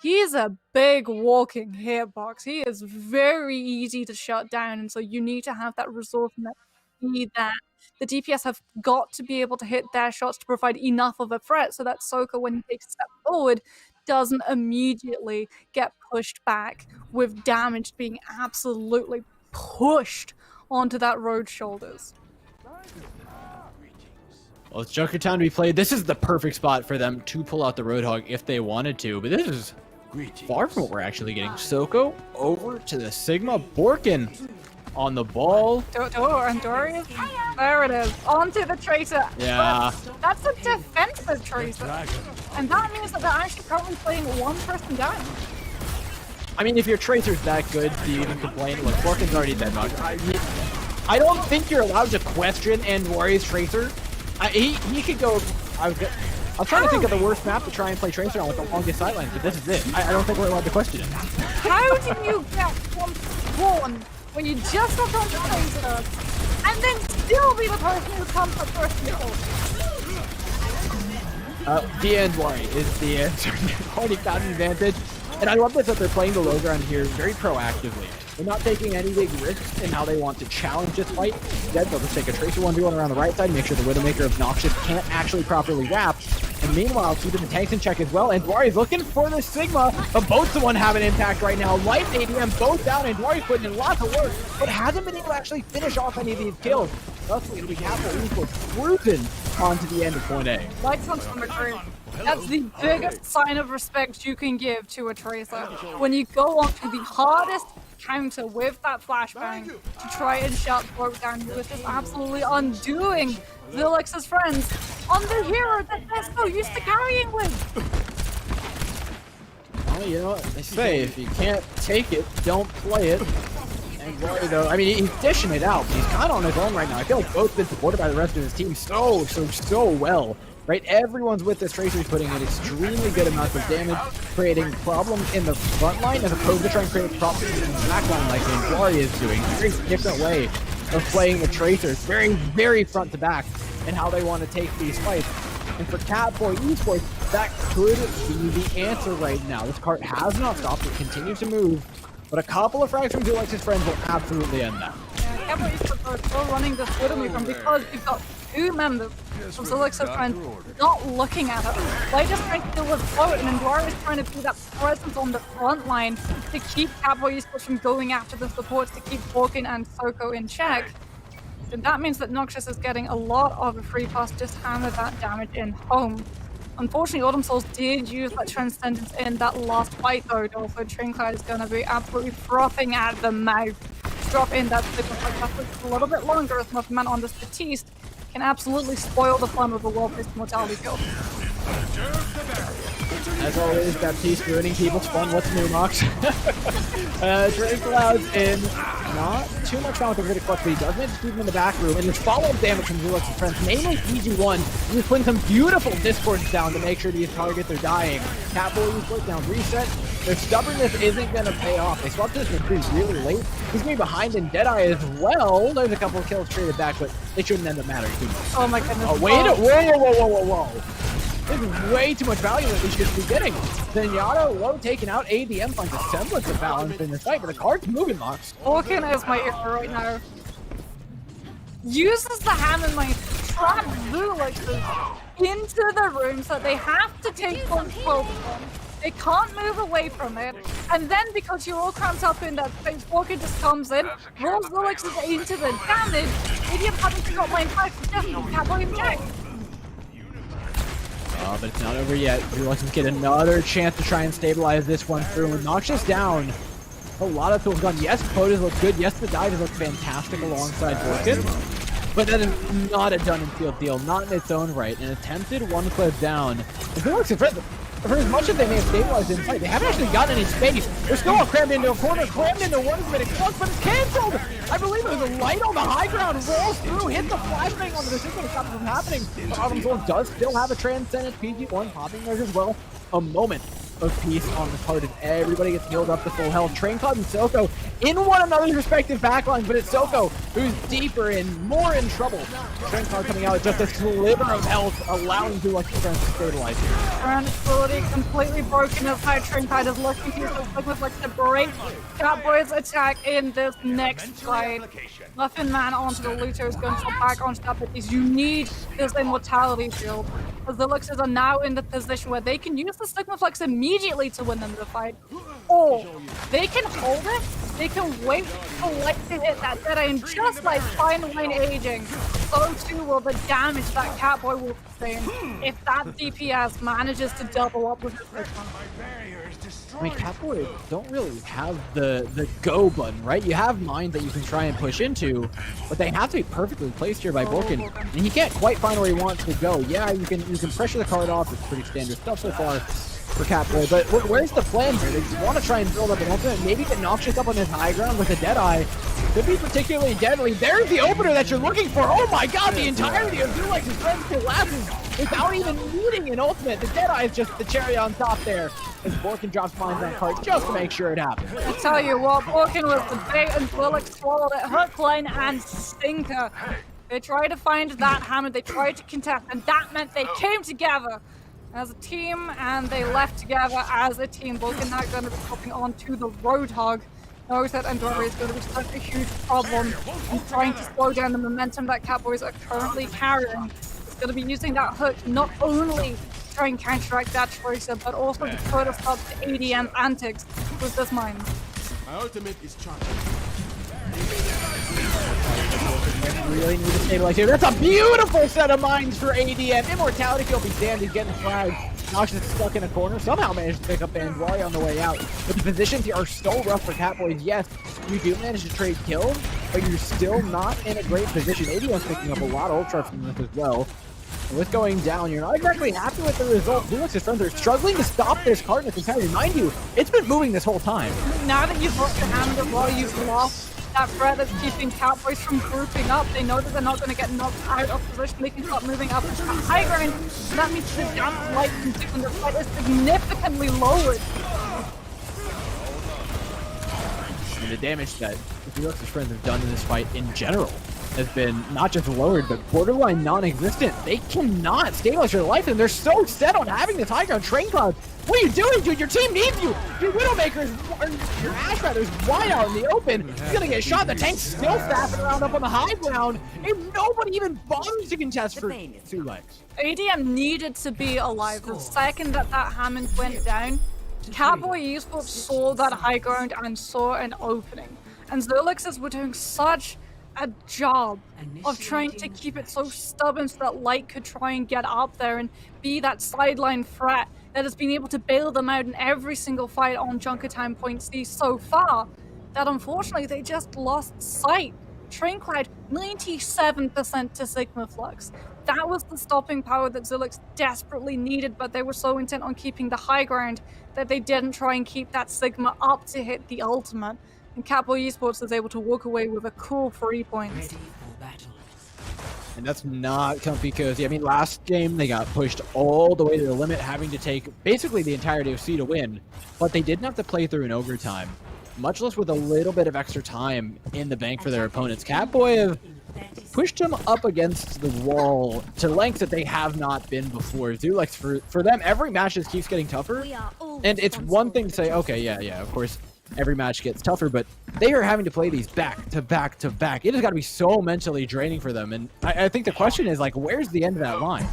he's a big walking hitbox. He is very easy to shut down, and so you need to have that resource and that speed that the DPS have got to be able to hit their shots to provide enough of a threat so that Soko, when he takes a step forward, doesn't immediately get pushed back with damage being absolutely pushed onto that road shoulders. Well, it's Junkertown to be played. This is the perfect spot for them to pull out the Roadhog if they wanted to, but this is far from what we're actually getting. Soko over to the Sigma. Borkin on the ball. And Dory, there it is, onto the Tracer. Yeah. But that's a defensive Tracer, and that means that they're actually currently playing one person down. I mean, if your Tracer's that good, do you even complain? Look, Borkin's already dead much. I don't think you're allowed to question Endwari's Tracer. He could go. I'm trying to think of the worst map to try and play Tracer on with the longest sidelines, but this is it. I don't think we're allowed to question it. How do you get one spawn when you just got on the Tracer and then still be the person who comes up first in The Endwari is the answer. Already got an advantage. And I love this that they're playing the low ground here very proactively. They're not taking any big risks in how they want to challenge this fight. Instead, they'll just take a Tracer 1v1 around the right side, make sure the Widowmaker of Noxious can't actually properly wrap. And meanwhile, keeping the tanks in check as well. And Dwari's looking for the Sigma, but both the one have an impact right now. Light and ADM both down, and Dwari's putting in lots of work, but hasn't been able to actually finish off any of these kills. Thusly, it'll be Capital Equals cruising onto the end of point A. Lights on McCree. That's the biggest sign of respect you can give to a Tracer. When you go on to the hardest counter with that flashbang to try and shut Broke down with this absolutely undoing Zulex's friends on the hero that they're so used to carrying with. Well, you know what they say, if you can't take it, don't play it. And Glory, though, I mean, he's dishing it out, but he's kind of on his own right now. I feel like both been supported by the rest of his team so well. Right, everyone's with this Tracer, putting in extremely good amounts of damage, creating problems in the front line as opposed to trying to create problems in the back line like Glory is doing. A very different way of playing the Tracers, very front to back in how they want to take these fights. And for Catboy Esports, that could be the answer right now. This cart has not stopped, it continues to move, but a couple of frags from Zulex's friends will absolutely end that. Yeah, Catboy Esports are still running this with me from because we've got 2 members of Zulex's friends not looking at her. They just trying to deal with float, and Endwara is trying to be that presence on the front line to keep Catboy Esports from going after the supports, to keep Falcon and Soko in check. And that means that Noxious is getting a lot of a free pass, just hammer that damage in home. Unfortunately, Autumn Souls did use that Transcendence in that last fight though, so Trinklide is going to be absolutely frothing at the mouth. Drop in that signal like that a little bit longer as enough man on this Batiste can absolutely spoil the fun of the world-based mortality field. As always, Baptiste ruining people's fun. What's new, Nox? Drake Cloud's in. Not too much fun with the critical clutch, but he does manage to keep him in the back room. And there's follow-up damage from Zulex's friends, mainly PG1. He's putting some beautiful discords down to make sure these targets are dying. Catboy Esports down reset. Their stubbornness isn't going to pay off. They swapped this McCree really late. He's going to be behind in Deadeye as well. There's a couple of kills traded back, but it shouldn't end up mattering too much. Oh my goodness. Oh, wait. Whoa. This is way too much value that we should be getting. Zenyatta, low taken out. ADM finds a semblance of balance in this fight, but the card's moving, Mox. Falcon is my hero right now. Uses the hammer mine to trap Zulexes into the room so they have to take control of them. They can't move away from it. And then because you're all cramped up in that space, Falcon just comes in, rolls Zulexes into the damage. ADM having to drop line 5 for death. Catboy and Jack. But it's not over yet. Zulexes get another chance to try and stabilize this one through. Noxious down. A lot of tools gone. Yes, Podas look good. Yes, the dive look fantastic alongside Falcon. But that is not a done-and-field deal. Not in its own right. An attempted one clip down. And Zulexes, for as much as they may have stabilized inside, they haven't actually gotten any space. They're still all crammed into a corner, crammed into one minute clock, but it's cancelled! I believe it was a light on the high ground, rolls through, hits the flashbang onto the system to stop it from happening. But Autumn Souls does still have a Transcendent PG1 popping there as well. A moment of peace on the part of everybody gets healed up to full health. Train Cloud and Soko in one another's respective backlines, but it's Soko who's deeper and more in trouble. Train Cloud coming out with just a sliver of health, allowing Zulex's friends to stabilize here. Tranquility completely broken as high Train Cloud is looking to use the break Catboy's attack in this next fight. Muffin Man onto the Looter is going to jump back onto that, but you need this immortality field. The Zulexes are now in the position where they can use the Sigma Flex immediately to win them the fight, or they can hold it, they can wait for Lex to hit that Deadeye, and just like Fine Line aging, so too will the damage that Catboy will sustain if that DPS manages to double up with his Sigma. I mean, Catboy don't really have the go button, right? You have mines that you can try and push into, but they have to be perfectly placed here by Vulcan, and he can't quite find where he wants to go. Yeah, you can pressure the card off. It's pretty standard stuff so far for Catboy, but where's the plan here? They want to try and build up an ultimate, maybe get Noxious up on his high ground with a Deadeye. Could be particularly deadly. There's the opener that you're looking for. Oh my god, the entirety of Zulex's friends collapses without even needing an ultimate. The Deadeye is just the cherry on top there, as Vulcan drops mines on card just to make sure it happens. I tell you what, Vulcan was the bait and Zulek swallowed it, hook, line, and sinker. They tried to find that hammer, they tried to contest, and that meant they came together as a team, and they left together as a team. Vulcan now going to be hopping on to the Roadhog. Knows that Endora is going to be such a huge problem in trying to slow down the momentum that Catboys are currently carrying. It's going to be using that hook not only to try and counteract that Tracer, but also to put a stop to ADM antics with this mine. My ultimate is charged. Really need to stabilize here. That's a beautiful set of mines for ADM. Immortality Field be damned, he's getting flagged. Noxious is stuck in a corner. Somehow managed to pick up Bandwari on the way out. But the positions here are so rough for Catboys. Yes, you do manage to trade kills, but you're still not in a great position. ADM's picking up a lot of ultra from this as well. And with going down, you're not exactly happy with the result. Zulex's friends are struggling to stop this card in its entirety. Mind you, it's been moving this whole time. Now that you've lost the hand of while you've lost that threat that's keeping Cowboys from grouping up. They know that they're not going to get knocked out of position. They can start moving up into the high ground. And that means the damage light from Sigmund the fight is significantly lowered. And the damage that Felix's friends have done in this fight in general has been not just lowered, but borderline non-existent. They cannot stabilize their life, and they're so set on having this high ground. Train Cloud, what are you doing, dude? Your team needs you. Your Widowmaker is, your Ash Rider is wide out in the open. He's gonna get shot. The tank's still staffing around up on the high ground, and nobody even bothers to contest for 2 legs. ADM needed to be alive. The second that Hammond went down, Cowboy Esports saw that high ground and saw an opening. And Zerlixes were doing such a job of trying to keep it so stubborn so that Light could try and get up there and be that sideline threat that has been able to bail them out in every single fight on Junkertown Point C so far, that unfortunately they just lost sight. Train Cloud 97% to Sigma Flux. That was the stopping power that Zilix desperately needed, but they were so intent on keeping the high ground that they didn't try and keep that Sigma up to hit the ultimate. And Cowboy Esports was able to walk away with a cool 3 points. And that's not comfy cozy. I mean, last game they got pushed all the way to the limit, having to take basically the entirety of C to win, but they didn't have to play through in overtime, much less with a little bit of extra time in the bank for their opponents. Catboy have pushed them up against the wall to lengths that they have not been before. Zulex, for them, every match just keeps getting tougher, and it's one thing to say, okay, yeah, of course, every match gets tougher, but they are having to play these back to back to back. It has got to be so mentally draining for them, and I think the question is, like, where's the end of that line?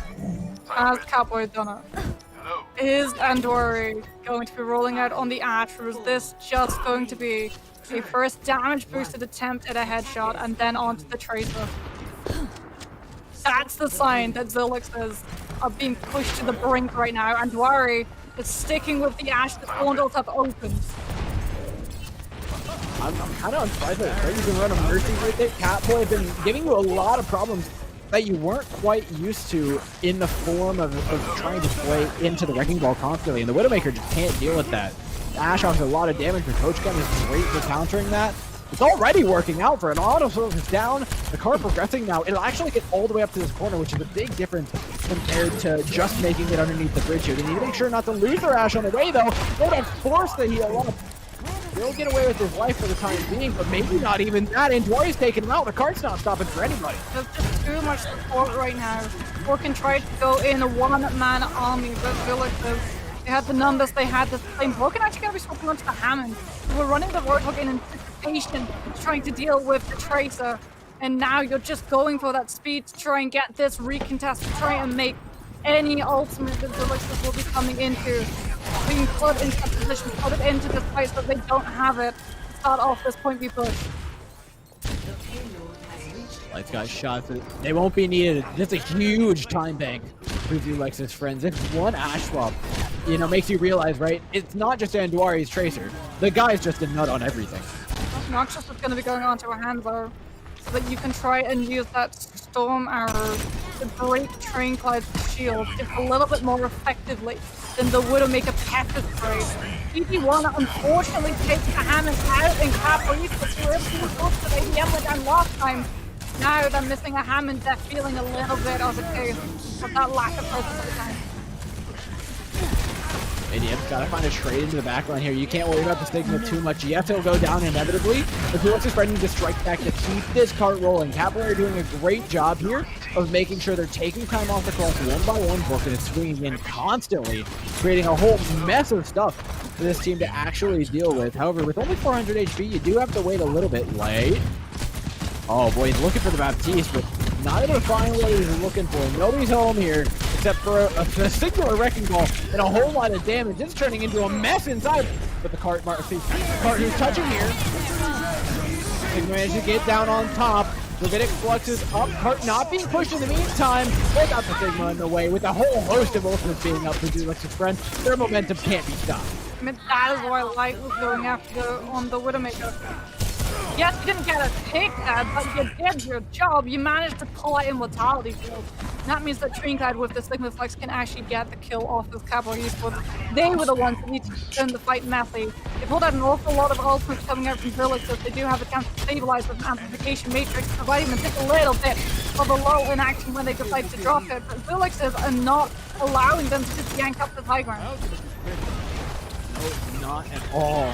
Has Cowboy done it? Is Andori going to be rolling out on the Ash, or is this just going to be a first damage boosted attempt at a headshot and then onto the Tracer? That's the sign that Zilixes are being pushed to the brink right now. Andori is sticking with the Ash. The bundles have opened. I'm kind of surprised that you can run a Mercy with it. Catboy have been giving you a lot of problems that you weren't quite used to in the form of trying to play into the Wrecking Ball constantly, and the Widowmaker just can't deal with that. Ash offers a lot of damage, but Coach Gun is great for countering that. It's already working out for an auto focus down. The car progressing now. It'll actually get all the way up to this corner, which is a big difference compared to just making it underneath the bridge here. They need to make sure not to lose their Ash on the way, though. They don't force the heal up. He'll get away with his life for the time being, but maybe not even that. And Dwayne's taking him out. The cart's not stopping for anybody. There's just too much support right now. Orkin tried to go in a one-man army, but Zilixes, they had the numbers, they had the flame. Orkin actually going to be swapping onto the Hammond. They were running the Roadhog in anticipation, trying to deal with the Tracer. And now you're just going for that speed to try and get this recontest, to try and make any ultimate that Zilixes will be coming into. Being put into that position, put it into this fight so they don't have it. Start off this point be pushed. Lights got shots. They won't be needed. That's a huge time bank for Zulex's friends. If one Ash swap, makes you realize, right? It's not just Anduari's Tracer. The guy's just a nut on everything. Noxious is going to be going onto a handler so that you can try and use that Storm Arrow to break Train Cloud's shield just a little bit more effectively than the Widowmaker Pepper Spray. ED1 unfortunately takes the Hammond out and Caprice, but were able to move up to the ADM went down last time. Now they're missing a Hammond, they're feeling a little bit of a case of that lack of presence at the time. ADM's got to find a trade into the backline here. You can't worry about the Stigma too much. Yes, he'll go down inevitably, but Felix is ready to strike back to keep this cart rolling. Cavalry are doing a great job here of making sure they're taking time off the clock one by one, Book, and swinging in constantly, creating a whole mess of stuff for this team to actually deal with. However, with only 400 HP, you do have to wait a little bit. Late. Oh boy, he's looking for the Baptiste, but not able to find what he's looking for. Nobody's home here except for a singular Wrecking Ball and a whole lot of damage. It's turning into a mess inside. But the cart who's touching here. Sigma managed to get down on top. Ravidic fluxes up. Cart not being pushed in the meantime. They got the Sigma in the way with a whole host of ultimates being up for Zulex's friend. Their momentum can't be stopped. I mean, that is why Light was going after on the Widowmaker. Yes, you didn't get a pick, but you did your job. You managed to pull out Immortality Field. That means that Dreamcloud with the Sigma Flex can actually get the kill off of Cowboy Esports. They were the ones that need to turn the fight messy. They pulled out an awful lot of ultimates coming out from Zerlix, so they do have a chance to stabilize with an amplification matrix, providing them just a little bit of a lull in action when they decide to drop it. But Zerlixes are not allowing them to just yank up the high ground. No, not at all.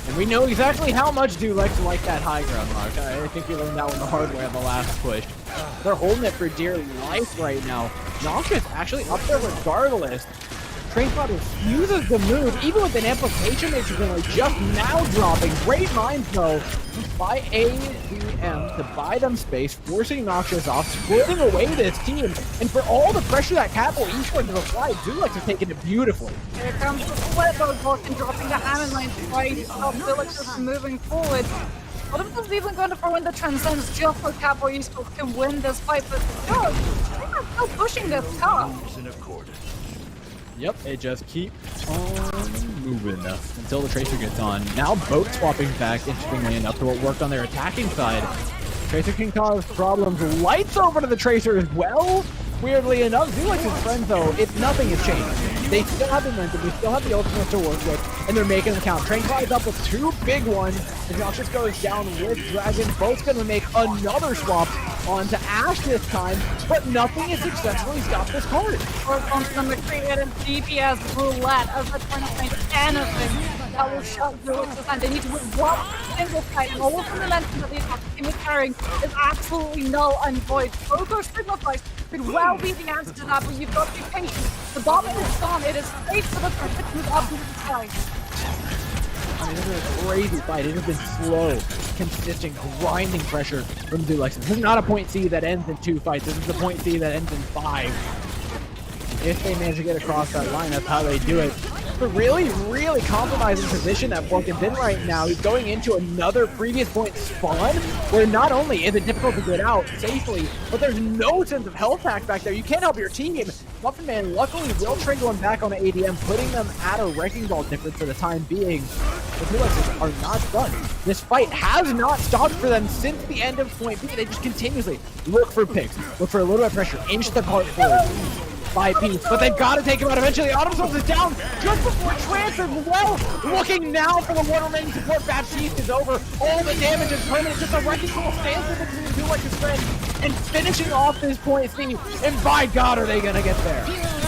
And we know exactly how much Dulex like that high ground, Mark. I think we learned that one the hard way on the last push. They're holding it for dear life right now. Noxious actually up there regardless. Trainspot refuses to move, even with an amplification matrix just now dropping. Great minds though by ADM to buy them space, forcing Noxious off, splitting away this team. And for all the pressure that Capital Esports has applied, Dulex has taken it beautifully. Here comes the Sweatboat Vulcan dropping the Hammond line to try to stop Zerlix from moving forward. One of them's even going to throw in the Transcends just so Capital Esports can win this fight, but no, they're still pushing this car. Yep, it just keeps on moving until the Tracer gets on. Now boat swapping back, interestingly enough, to what worked on their attacking side. Tracer can cause problems. Lights over to the Tracer as well. Weirdly enough, Zulex's friends though, nothing has changed. They still have the momentum, they still have the ultimate to work with, and they're making them count. Train flies up with 2 big ones, and Noxious goes down with Dragon. Both gonna make another swap onto Ash this time, but nothing has successfully stopped this card. Or onto them to create a DPS roulette as they're trying to find anything that will shut Zulex's hand. They need to win one single fight, and all of the momentum that the attack team is carrying is absolutely null and void. Bogo Sigma Flex could well be the answer to that, but you've got to be patient. The bomb is gone. It is safe for the person to move up to the sky. I mean, this is a crazy fight. It has been slow, consistent, grinding pressure from Dulex. This is not a point C that ends in 2 fights. This is a point C that ends in 5. If they manage to get across that line, that's how they do it. It's a really, really compromising position that Vulcan's in right now. He's going into another previous point spawn, where not only is it difficult to get out safely, but there's no sense of health pack back there. You can't help your team. Muffin Man luckily will trade one back on the ADM, putting them at a wrecking ball difference for the time being. The Duelexes are not done. This fight has not stopped for them since the end of point B. They just continuously look for picks, look for a little bit of pressure, inch the cart forward. By piece, but they've got to take him out eventually. Autumn Souls is down just before Trance as well. Looking now for the one remaining support. Baptiste is over. All the damage is permanent. Just a wrecking ball stands in between Duelex's friends and finishing off this point C. And by God, are they going to get there? Transcendence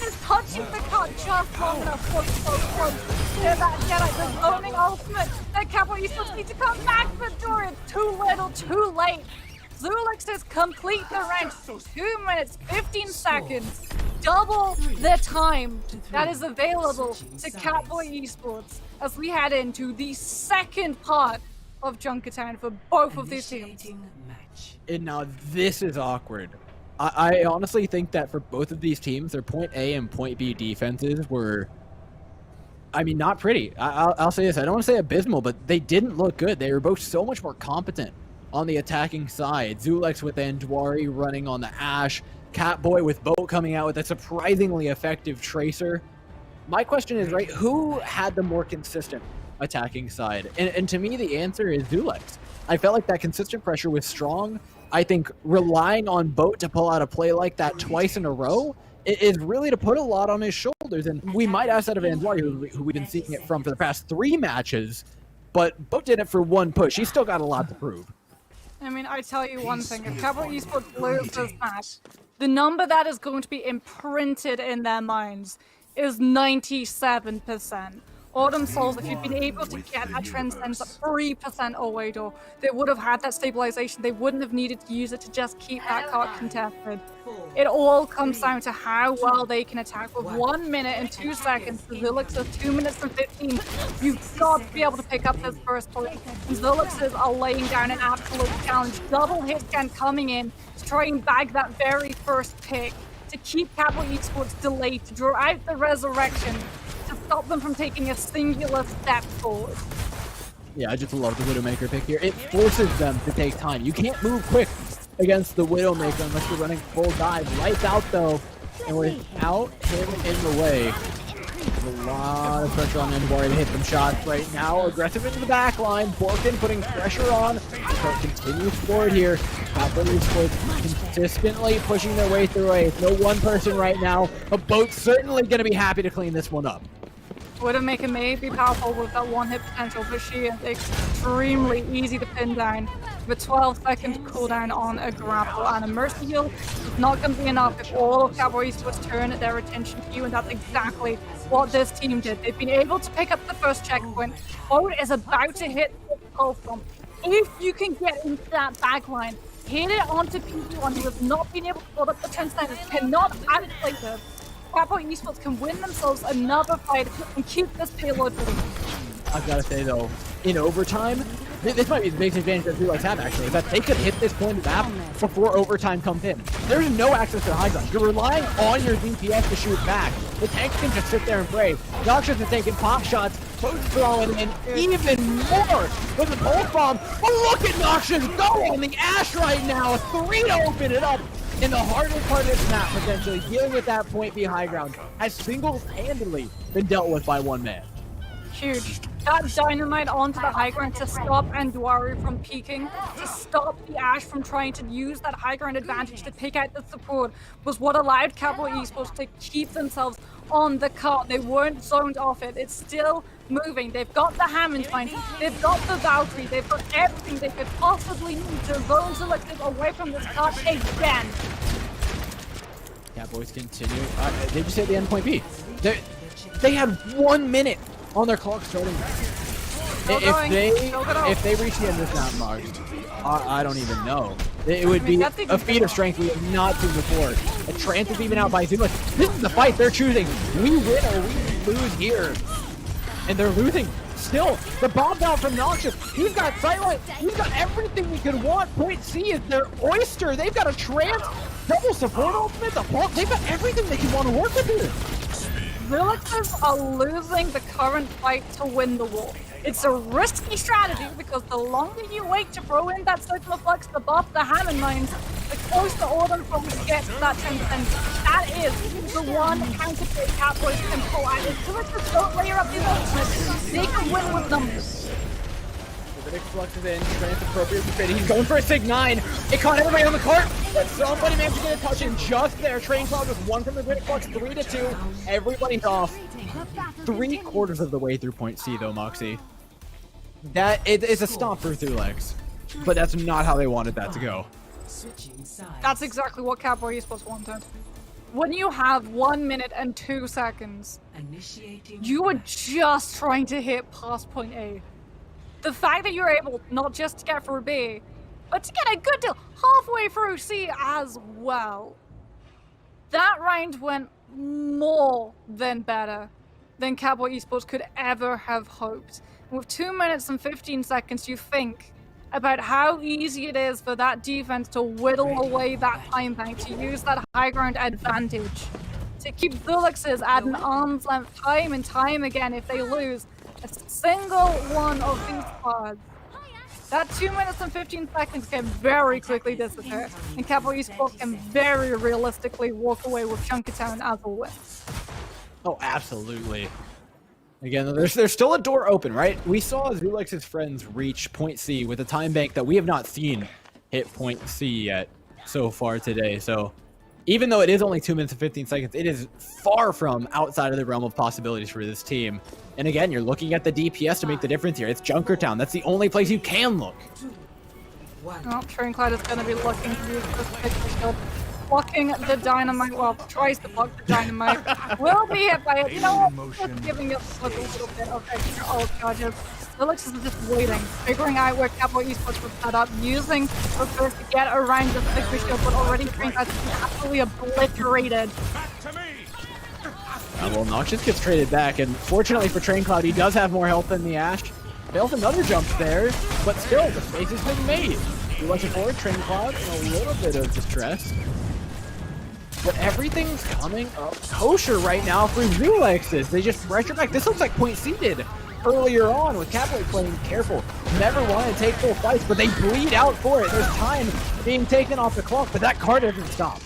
is touching the cut just long enough for so close. That Jedi, the zoning ultimate. That Capital Esports need to come back to the door. It's too little, too late. Zulexes complete the rank. 2 minutes, 15 seconds. Double the time that is available to Catboy Esports as we head into the second part of Junkertown for both of these teams. And now this is awkward. I honestly think that for both of these teams, their point A and point B defenses were, I mean, not pretty. I'll say this. I don't want to say abysmal, but they didn't look good. They were both so much more competent on the attacking side. Zulex with Andwari running on the Ash. Catboy with Boat coming out with a surprisingly effective Tracer. My question is, right, who had the more consistent attacking side? And to me, the answer is Zulex. I felt like that consistent pressure was strong. I think relying on Boat to pull out a play like that twice in a row is really to put a lot on his shoulders. And we might ask that of Andwari, who we've been seeing it from for the past 3 matches. But Boat did it for 1 push. He's still got a lot to prove. I mean, I tell you one thing, if Capital Esports loses this match, the number that is going to be imprinted in their minds is 97%. Autumn Souls, if you'd been able to get that Transcendence at 3% away door, they would have had that stabilization. They wouldn't have needed to use it to just keep that card contested. It all comes down to how well they can attack. With 1 minute and 2 seconds, the Zulix is 2 minutes and 15. You've got to be able to pick up this first point. Zulixes are laying down an absolute challenge. Double hit scan coming in to try and bag that very first pick, to keep Capital Esports delayed, to draw out the resurrection, to stop them from taking a singular step forward. Yeah, I just love the Widowmaker pick here. It forces them to take time. You can't move quick against the Widowmaker unless you're running full dive. Lights out though, and without him in the way, a lot of pressure on Enduari to hit some shots right now. Aggressive into the back line. Borkin putting pressure on. The continues forward here. Cavalry Sports consistently pushing their way through a no one person right now. A boat's certainly going to be happy to clean this one up. Widowmaker may be powerful with that one hit potential, but she is extremely easy to pin down. With 12-second cooldown on a grapple and a mercy heal is not going to be enough if all of Cavalry Sports turn their attention to you, and that's exactly what this team did. They've been able to pick up the first checkpoint. Boat is about to hit the goal from. If you can get into that back line, hit it onto P1 who has not been able to hold up the trendsetters, cannot outplay them. Capo Esports can win themselves another fight and keep this payload moving. I've got to say, though, in overtime, this might be the biggest advantage that Relux have, actually, is that they could hit this point of the map before overtime comes in. There's no access to the high ground. You're relying on your DPS to shoot back. The tanks can just sit there and pray. Noxious is taking pop shots, both throwing in even more with a bolt bomb. But look at Noxious go on the Ash right now. 3 to open it up. In the hardest part of this map, potentially, dealing with that point B high ground has single-handedly been dealt with by one man. Huge. That dynamite onto the high ground to stop Enduari from peeking, to stop the Ash from trying to use that high ground advantage to pick out the support, was what allowed Capital Esports to keep themselves on the cart. They weren't zoned off it. It's still moving. They've got the Hammond Mine, they've got the Valkyrie, they've got everything they could possibly need to zone selective away from this cart again. Catboys continue. They just hit the end point B. They had 1 minute on their clock starting. If they reach the end of this mountain mark, I don't even know. It would be a feat of strength we have not seen before. A Trance is even out by Zuma. This is the fight they're choosing. We win or we lose here. And they're losing. Still, the bomb down from Noxious. He's got Sightline. He's got everything we could want. Point C is their oyster. They've got a Trance, double support ultimate, the bomb. They've got everything that you want to work with here. Villagers are losing the current fight to win the war. It's a risky strategy because the longer you wait to throw in that circular flux to buff the Hammond Mines, the closer Order probably gets to that 10%. That is the one counterplay Catboys can pull out. If Villagers don't layer up these ultimates, they can win with numbers. The flux is in, Trance appropriate for Fitty. He's going for a Sig 9. It caught everybody on the cart, but somebody managed to get a touch in just there. Train Cloud with 1 from the Riddick Flux, 3 to 2. Everybody's off. 3/4 of the way through point C, though, Moxie. It's a stomp for Thulex, but that's not how they wanted that to go. That's exactly what Cowboy Esports wanted. When you have 1 minute and 2 seconds, you were just trying to hit past point A. The fact that you're able not just to get through B, but to get a good deal halfway through C as well. That round went more than better than Cowboy Esports could ever have hoped. With 2 minutes and 15 seconds, you think about how easy it is for that defense to whittle away that time bank, to use that high ground advantage, to keep Thulexes at an arm's length time and time again if they lose a single one of these cards. That 2 minutes and 15 seconds can very quickly disappear, and Capital Esports can very realistically walk away with Chunkytown as a win. Oh, absolutely. Again, there's still a door open, right? We saw Zulex's friends reach point C with a time bank that we have not seen hit point C yet so far today. So even though it is only 2 minutes and 15 seconds, it is far from outside of the realm of possibilities for this team. And again, you're looking at the DPS to make the difference here. It's Junkertown. That's the only place you can look. Well, Train Cloud is going to be looking to use this picture shield. Blocking the dynamite, well, tries to block the dynamite. Will be hit by it. You know what? Just giving it a little bit of extra ult charges. Felix is just waiting, figuring out where Capital Esports was set up, using the first to get around the picture shield, but already Train Cloud is absolutely obliterated. Well, Noxious gets traded back, and fortunately for Train Cloud, he does have more health than the Ash. Fails another jump there, but still, the space has been made. He rushing forward, Train Cloud in a little bit of distress. But everything's coming up kosher right now for Zulexes. They just pressure back. This looks like Point C did earlier on with Capital playing careful. Never wanted to take full fights, but they bleed out for it. There's time being taken off the clock, but that card doesn't stop.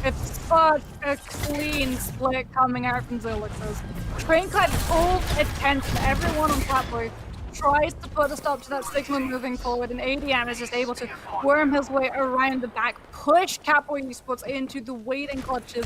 It's such a clean split coming out from Zulix's. Traincut pulls attention. Everyone on Catboy tries to put a stop to that Sigma moving forward, and ADM is just able to worm his way around the back, push Catboy Esports into the waiting clutches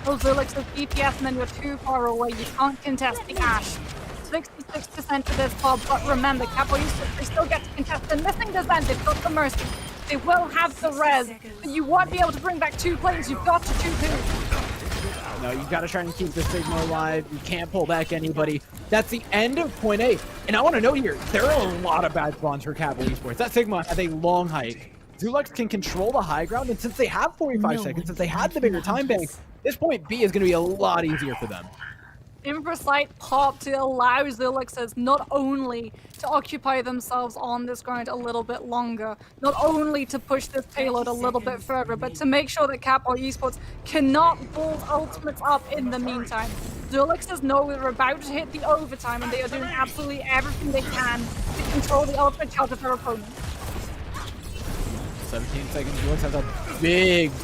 of Zulix's DPS, and then you're too far away. You can't contest the Ash. 66% to this pop, but remember, Catboy Esports, they still get to contest the missing descent. They've got the Mercy. They will have the res, but you won't be able to bring back 2 plays. You've got to 2-2. No, you gotta try and keep the Sigma alive. You can't pull back anybody. That's the end of point A. And I want to note here, there are a lot of bad spawns for Catboy Esports. That Sigma has a long hike. Zulux can control the high ground, and since they have 45 seconds, since they had the bigger time bank, this point B is going to be a lot easier for them. Imprecise pop to allow Zulixes not only to occupy themselves on this ground a little bit longer, not only to push this payload a little bit further, but to make sure that Catboy Esports cannot build ultimates up in the meantime. Zulixes know they're about to hit the overtime, and they are doing absolutely everything they can to control the ultimate charge of their opponent. 17 seconds. Zulix has a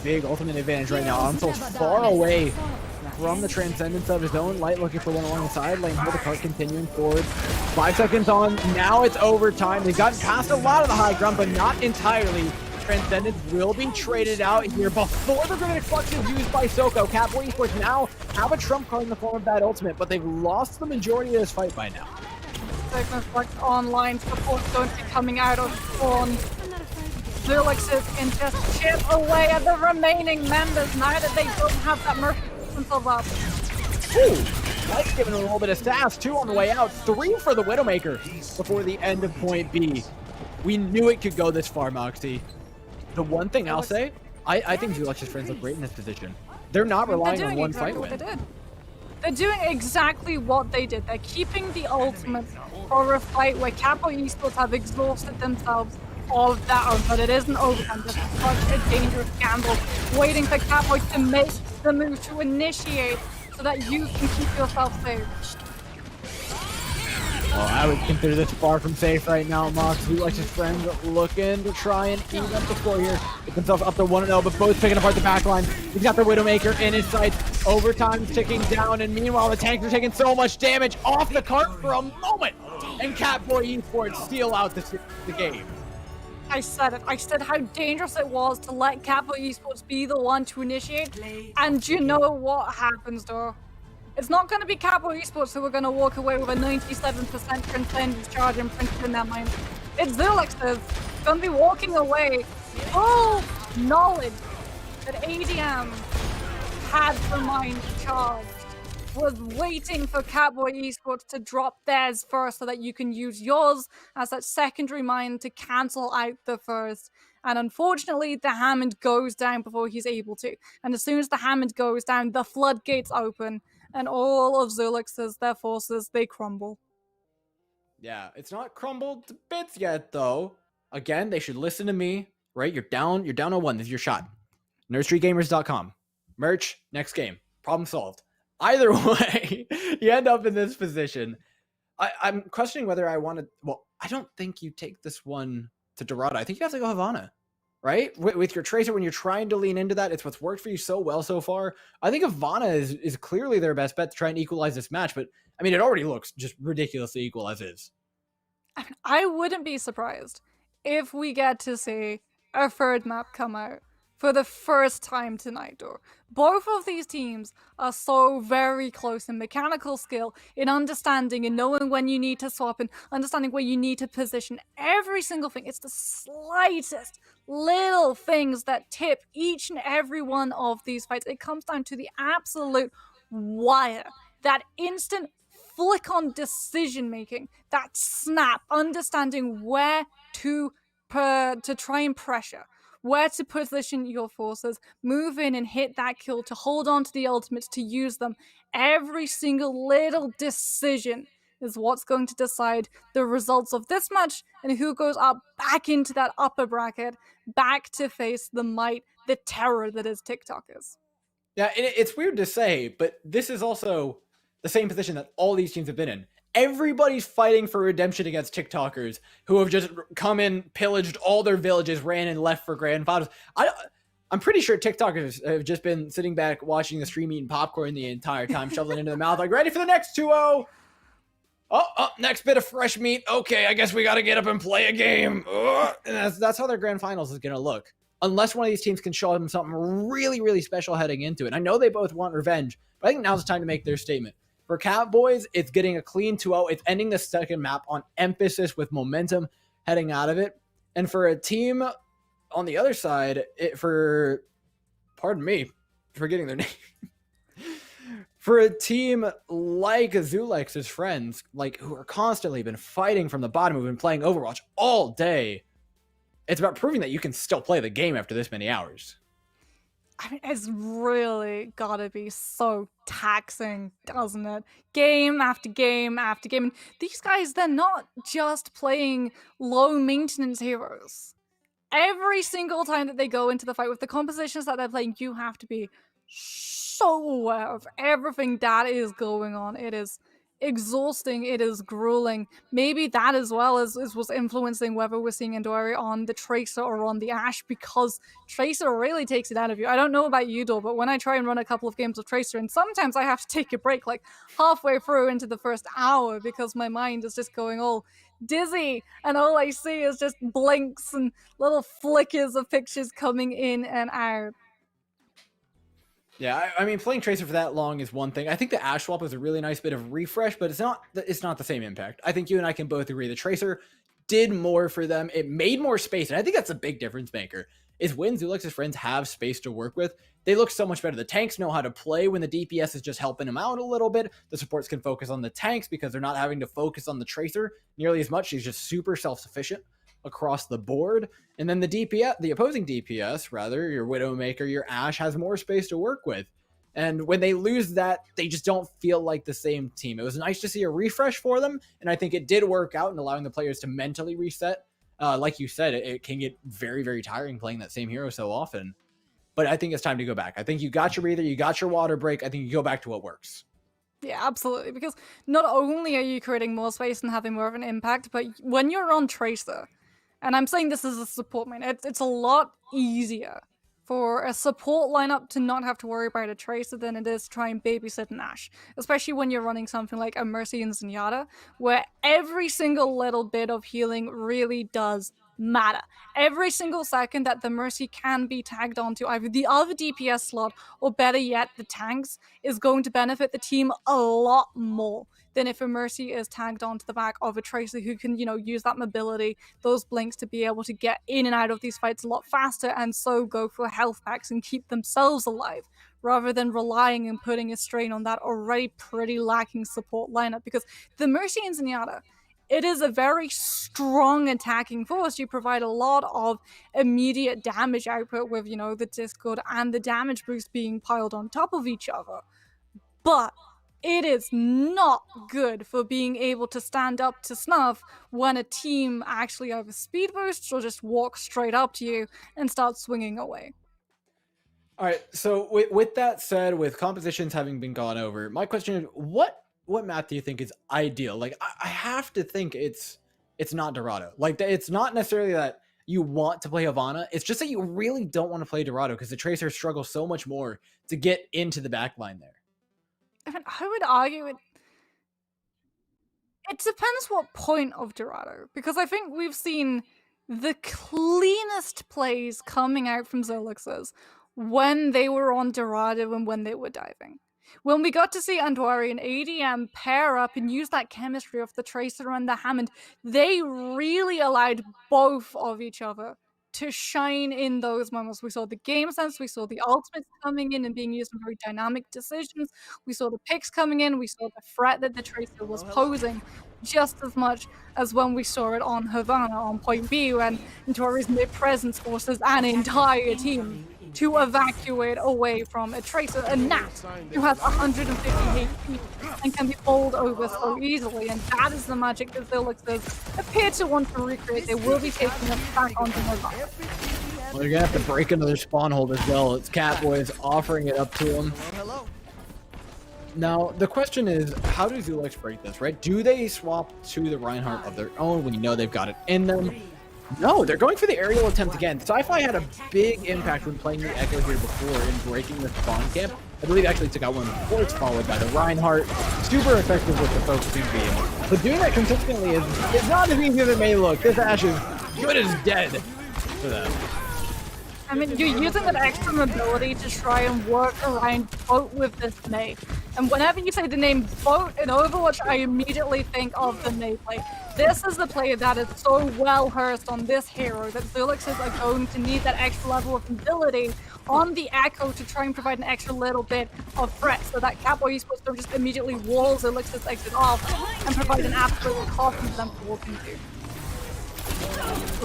big ultimate advantage right now. Ansel's far away from the transcendence of his own. Light looking for one along the side lane. The cart continuing forward. 5 seconds on. Now it's overtime. They've gotten past a lot of the high ground, but not entirely. Transcendence will be traded out here before the grenade flux is used by Soko. Catboy Esports now have a trump card in the form of that ultimate, but they've lost the majority of this fight by now. Sigma Flux online support going to be coming out of spawn. Zulixes can just chip away at the remaining members now that they don't have that mercy themselves up. Ooh, Light's giving a little bit of sass, 2 on the way out, 3 for the Widowmaker before the end of point B. We knew it could go this far, Moxie. The one thing I'll say, I think Zulix's friends look great in this position. They're not relying on one fight win. They're doing exactly what they did. They're keeping the ultimate for a fight where Catboy Esports have exhausted themselves of that own, but it isn't overtime. This is such a dangerous gamble. Waiting for Catboy to make the move to initiate so that you can keep yourself safe. Well, I would consider this far from safe right now. Mox, Zulix's friends looking to try and even up the score here. Get themselves up to 1-0, but both picking apart the back line. He's got the Widowmaker in his sights. Overtime's ticking down, and meanwhile, the tanks are taking so much damage off the cart for a moment. And Catboy Esports steal out the game. I said it. I said how dangerous it was to let Catboy Esports be the one to initiate. And you know what happens, though? It's not going to be Catboy Esports who are going to walk away with a 97% transcendence charge imprinted in their mind. It's Zulix's going to be walking away full knowledge that ADM had the mind charged, was waiting for Catboy Esports to drop theirs first so that you can use yours as that secondary mine to cancel out the first. And unfortunately, the Hammond goes down before he's able to. And as soon as the Hammond goes down, the floodgates open, and all of Zulix's, their forces, they crumble. Yeah, it's not crumbled to bits yet, though. Again, they should listen to me, right? You're down 0-1. This is your shot. NerdStreetGamers.com. Merch, next game. Problem solved. Either way, you end up in this position. I'm questioning whether I want to... Well, I don't think you take this one to Dorado. I think you have to go Havana, right? With your Tracer, when you're trying to lean into that, it's what's worked for you so well so far. I think Havana is clearly their best bet to try and equalize this match, but I mean, it already looks just ridiculously equal as is. I wouldn't be surprised if we get to see a third map come out for the first time tonight, though. Both of these teams are so very close in mechanical skill, in understanding and knowing when you need to swap and understanding where you need to position every single thing. It's the slightest little things that tip each and every one of these fights. It comes down to the absolute wire, that instant flick on decision making, that snap, understanding where to try and pressure, where to position your forces, move in and hit that kill, to hold on to the ultimates, to use them. Every single little decision is what's going to decide the results of this match and who goes up back into that upper bracket, back to face the might, the terror that is TikTokers. Yeah, it's weird to say, but this is also the same position that all these teams have been in. Everybody's fighting for redemption against TikTokers who have just come in, pillaged all their villages, ran and left for grand finals. I'm pretty sure TikTokers have just been sitting back watching the stream eating popcorn the entire time, shoveling into the mouth, like, ready for the next 2-0. Oh, next bit of fresh meat. Okay, I guess we got to get up and play a game. And that's how their grand finals is going to look. Unless one of these teams can show them something really, really special heading into it. And I know they both want revenge, but I think now's the time to make their statement. For Cowboys, it's getting a clean 2-0. It's ending the second map on emphasis with momentum heading out of it. And for a team on the other side, pardon me for getting their name. For a team like Zulex's friends, like who are constantly been fighting from the bottom, who've been playing Overwatch all day, it's about proving that you can still play the game after this many hours. I mean, it's really gotta be so taxing, doesn't it? Game after game after game. And these guys, they're not just playing low maintenance heroes. Every single time that they go into the fight with the compositions that they're playing, you have to be so aware of everything that is going on. It is exhausting, it is grueling. Maybe that as well as was influencing whether we're seeing Andori on the Tracer or on the Ashe, because Tracer really takes it out of you. I don't know about you, Dor, but when I try and run a couple of games of Tracer, and sometimes I have to take a break like halfway through into the first hour because my mind is just going all dizzy and all I see is just blinks and little flickers of pictures coming in and out. Yeah, I mean, playing Tracer for that long is one thing. I think the Ashe swap was a really nice bit of refresh, but it's not the same impact. I think you and I can both agree the Tracer did more for them. It made more space, and I think that's a big difference maker, is when Zulex's friends have space to work with, they look so much better. The tanks know how to play when the DPS is just helping them out a little bit. The supports can focus on the tanks because they're not having to focus on the Tracer nearly as much. She's just super self-sufficient across the board. And then the opposing DPS, rather, your Widowmaker, your Ashe, has more space to work with. And when they lose that, they just don't feel like the same team. It was nice to see a refresh for them, and I think it did work out in allowing the players to mentally reset. Like you said, it can get very, very tiring playing that same hero so often. But I think it's time to go back. I think you got your breather, you got your water break. I think you go back to what works. Yeah, absolutely. Because not only are you creating more space and having more of an impact, but when you're on Tracer, and I'm saying this as a support main, it's a lot easier for a support lineup to not have to worry about a Tracer than it is to try and babysit an Ashe. Especially when you're running something like a Mercy and Zenyatta, where every single little bit of healing really does matter. Every single second that the Mercy can be tagged onto either the other DPS slot or better yet the tanks is going to benefit the team a lot more than if a Mercy is tagged onto the back of a Tracer who can, use that mobility, those blinks to be able to get in and out of these fights a lot faster and so go for health packs and keep themselves alive rather than relying and putting a strain on that already pretty lacking support lineup. Because the Mercy and Zenyatta, it is a very strong attacking force. You provide a lot of immediate damage output with, the Discord and the damage boost being piled on top of each other. But it is not good for being able to stand up to snuff when a team actually either speed boosts or just walk straight up to you and start swinging away. All right, so with that said, with compositions having been gone over, my question is, what map do you think is ideal? Like, I have to think it's not Dorado. Like, it's not necessarily that you want to play Havana. It's just that you really don't want to play Dorado because the Tracer struggles so much more to get into the backline there. I mean, I would argue it depends what point of Dorado, because I think we've seen the cleanest plays coming out from Zulex's when they were on Dorado and when they were diving. When we got to see Andwari and ADM pair up and use that chemistry of the Tracer and the Hammond, they really allowed both of each other to shine in those moments. We saw the game sense, we saw the ultimates coming in and being used in very dynamic decisions, we saw the picks coming in, we saw the threat that the Tracer was posing just as much as when we saw it on Havana on point B when Andwari's mid-presence forces an entire team to evacuate away from a Tracer, a Nat, who has 150 HP and can be bowled over so easily, and that is the magic that Zulex's appear to want to recreate. They will be taking us back onto Havana. Well, you're gonna have to break into their spawn hold as well. It's Catboys offering it up to them. Now, the question is, how do Zulex break this, right? Do they swap to the Reinhardt of their own when you know they've got it in them? No, they're going for the aerial attempt again. Sci-Fi had a big impact when playing the Echo here before in breaking the spawn camp. I believe he actually took out one before it's followed by the Reinhardt. Super effective with the focusing beam. But doing that consistently is not as easy as it may look. This Ashe is good as dead for them. I mean, you're using that extra mobility to try and work around Boat with this Nate. And whenever you say the name Boat in Overwatch, I immediately think of the Nate play. This is the play that is so well rehearsed on this hero that Zulixes are going to need that extra level of mobility on the Echo to try and provide an extra little bit of threat so that Catboy Esports don't just immediately wall Zulixes exit off and provide an absolute coffin for them to walk into.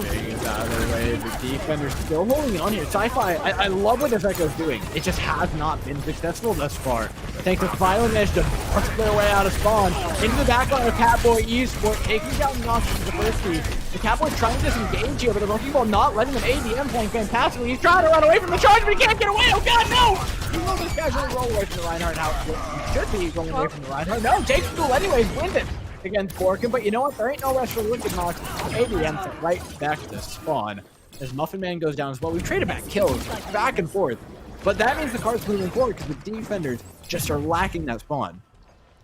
Getting it out of their way. The defender's still holding on here. Sci-Fi, I love what this Echo's doing. It just has not been successful thus far. Thanks to finally managed to bust their way out of spawn into the back line of Catboy Esport, taking down Noxus to the first piece. The Catboy's trying to disengage here, but the Rookie Ball not letting him ADM playing fantastically. He's trying to run away from the charge, but he can't get away. Oh god, no! He will just casually roll away from the Reinhardt. Now, he should be rolling away from the Reinhardt. No, takes the duel anyways, wins it against Borkin, but you know what? There ain't no rest for Wicked Nox. ADM's it right back to spawn as Muffin Man goes down as well. We've traded back kills back and forth, but that means the card's moving forward because the defenders just are lacking that spawn.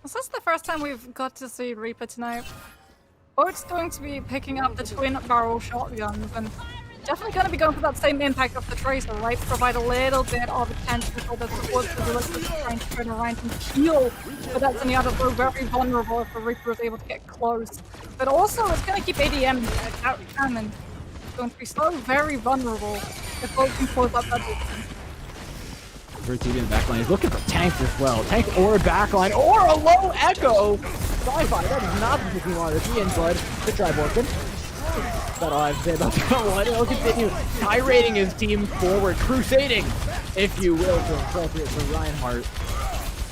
Is this the first time we've got to see Reaper tonight? Boat's going to be picking up the twin barrel shotguns and definitely going to be going for that same impact of the Tracer, right? To provide a little bit of attention for the support for the Liquid trying to turn around and heal. But that's on the other side, very vulnerable if the Reaper is able to get close. But also, it's going to keep ADM out of cannon. It's going to be so very vulnerable if Boat can close up that distance. Vertigo in the backline. He's looking for tanks as well. Tank or backline or a low Echo. Sci-Fi, that is not the position you wanted to be in, bud. Good try, Borkin. That's all I have to say about that one. He'll continue gyrating his team forward, crusading, if you will, for appropriate for Reinhardt.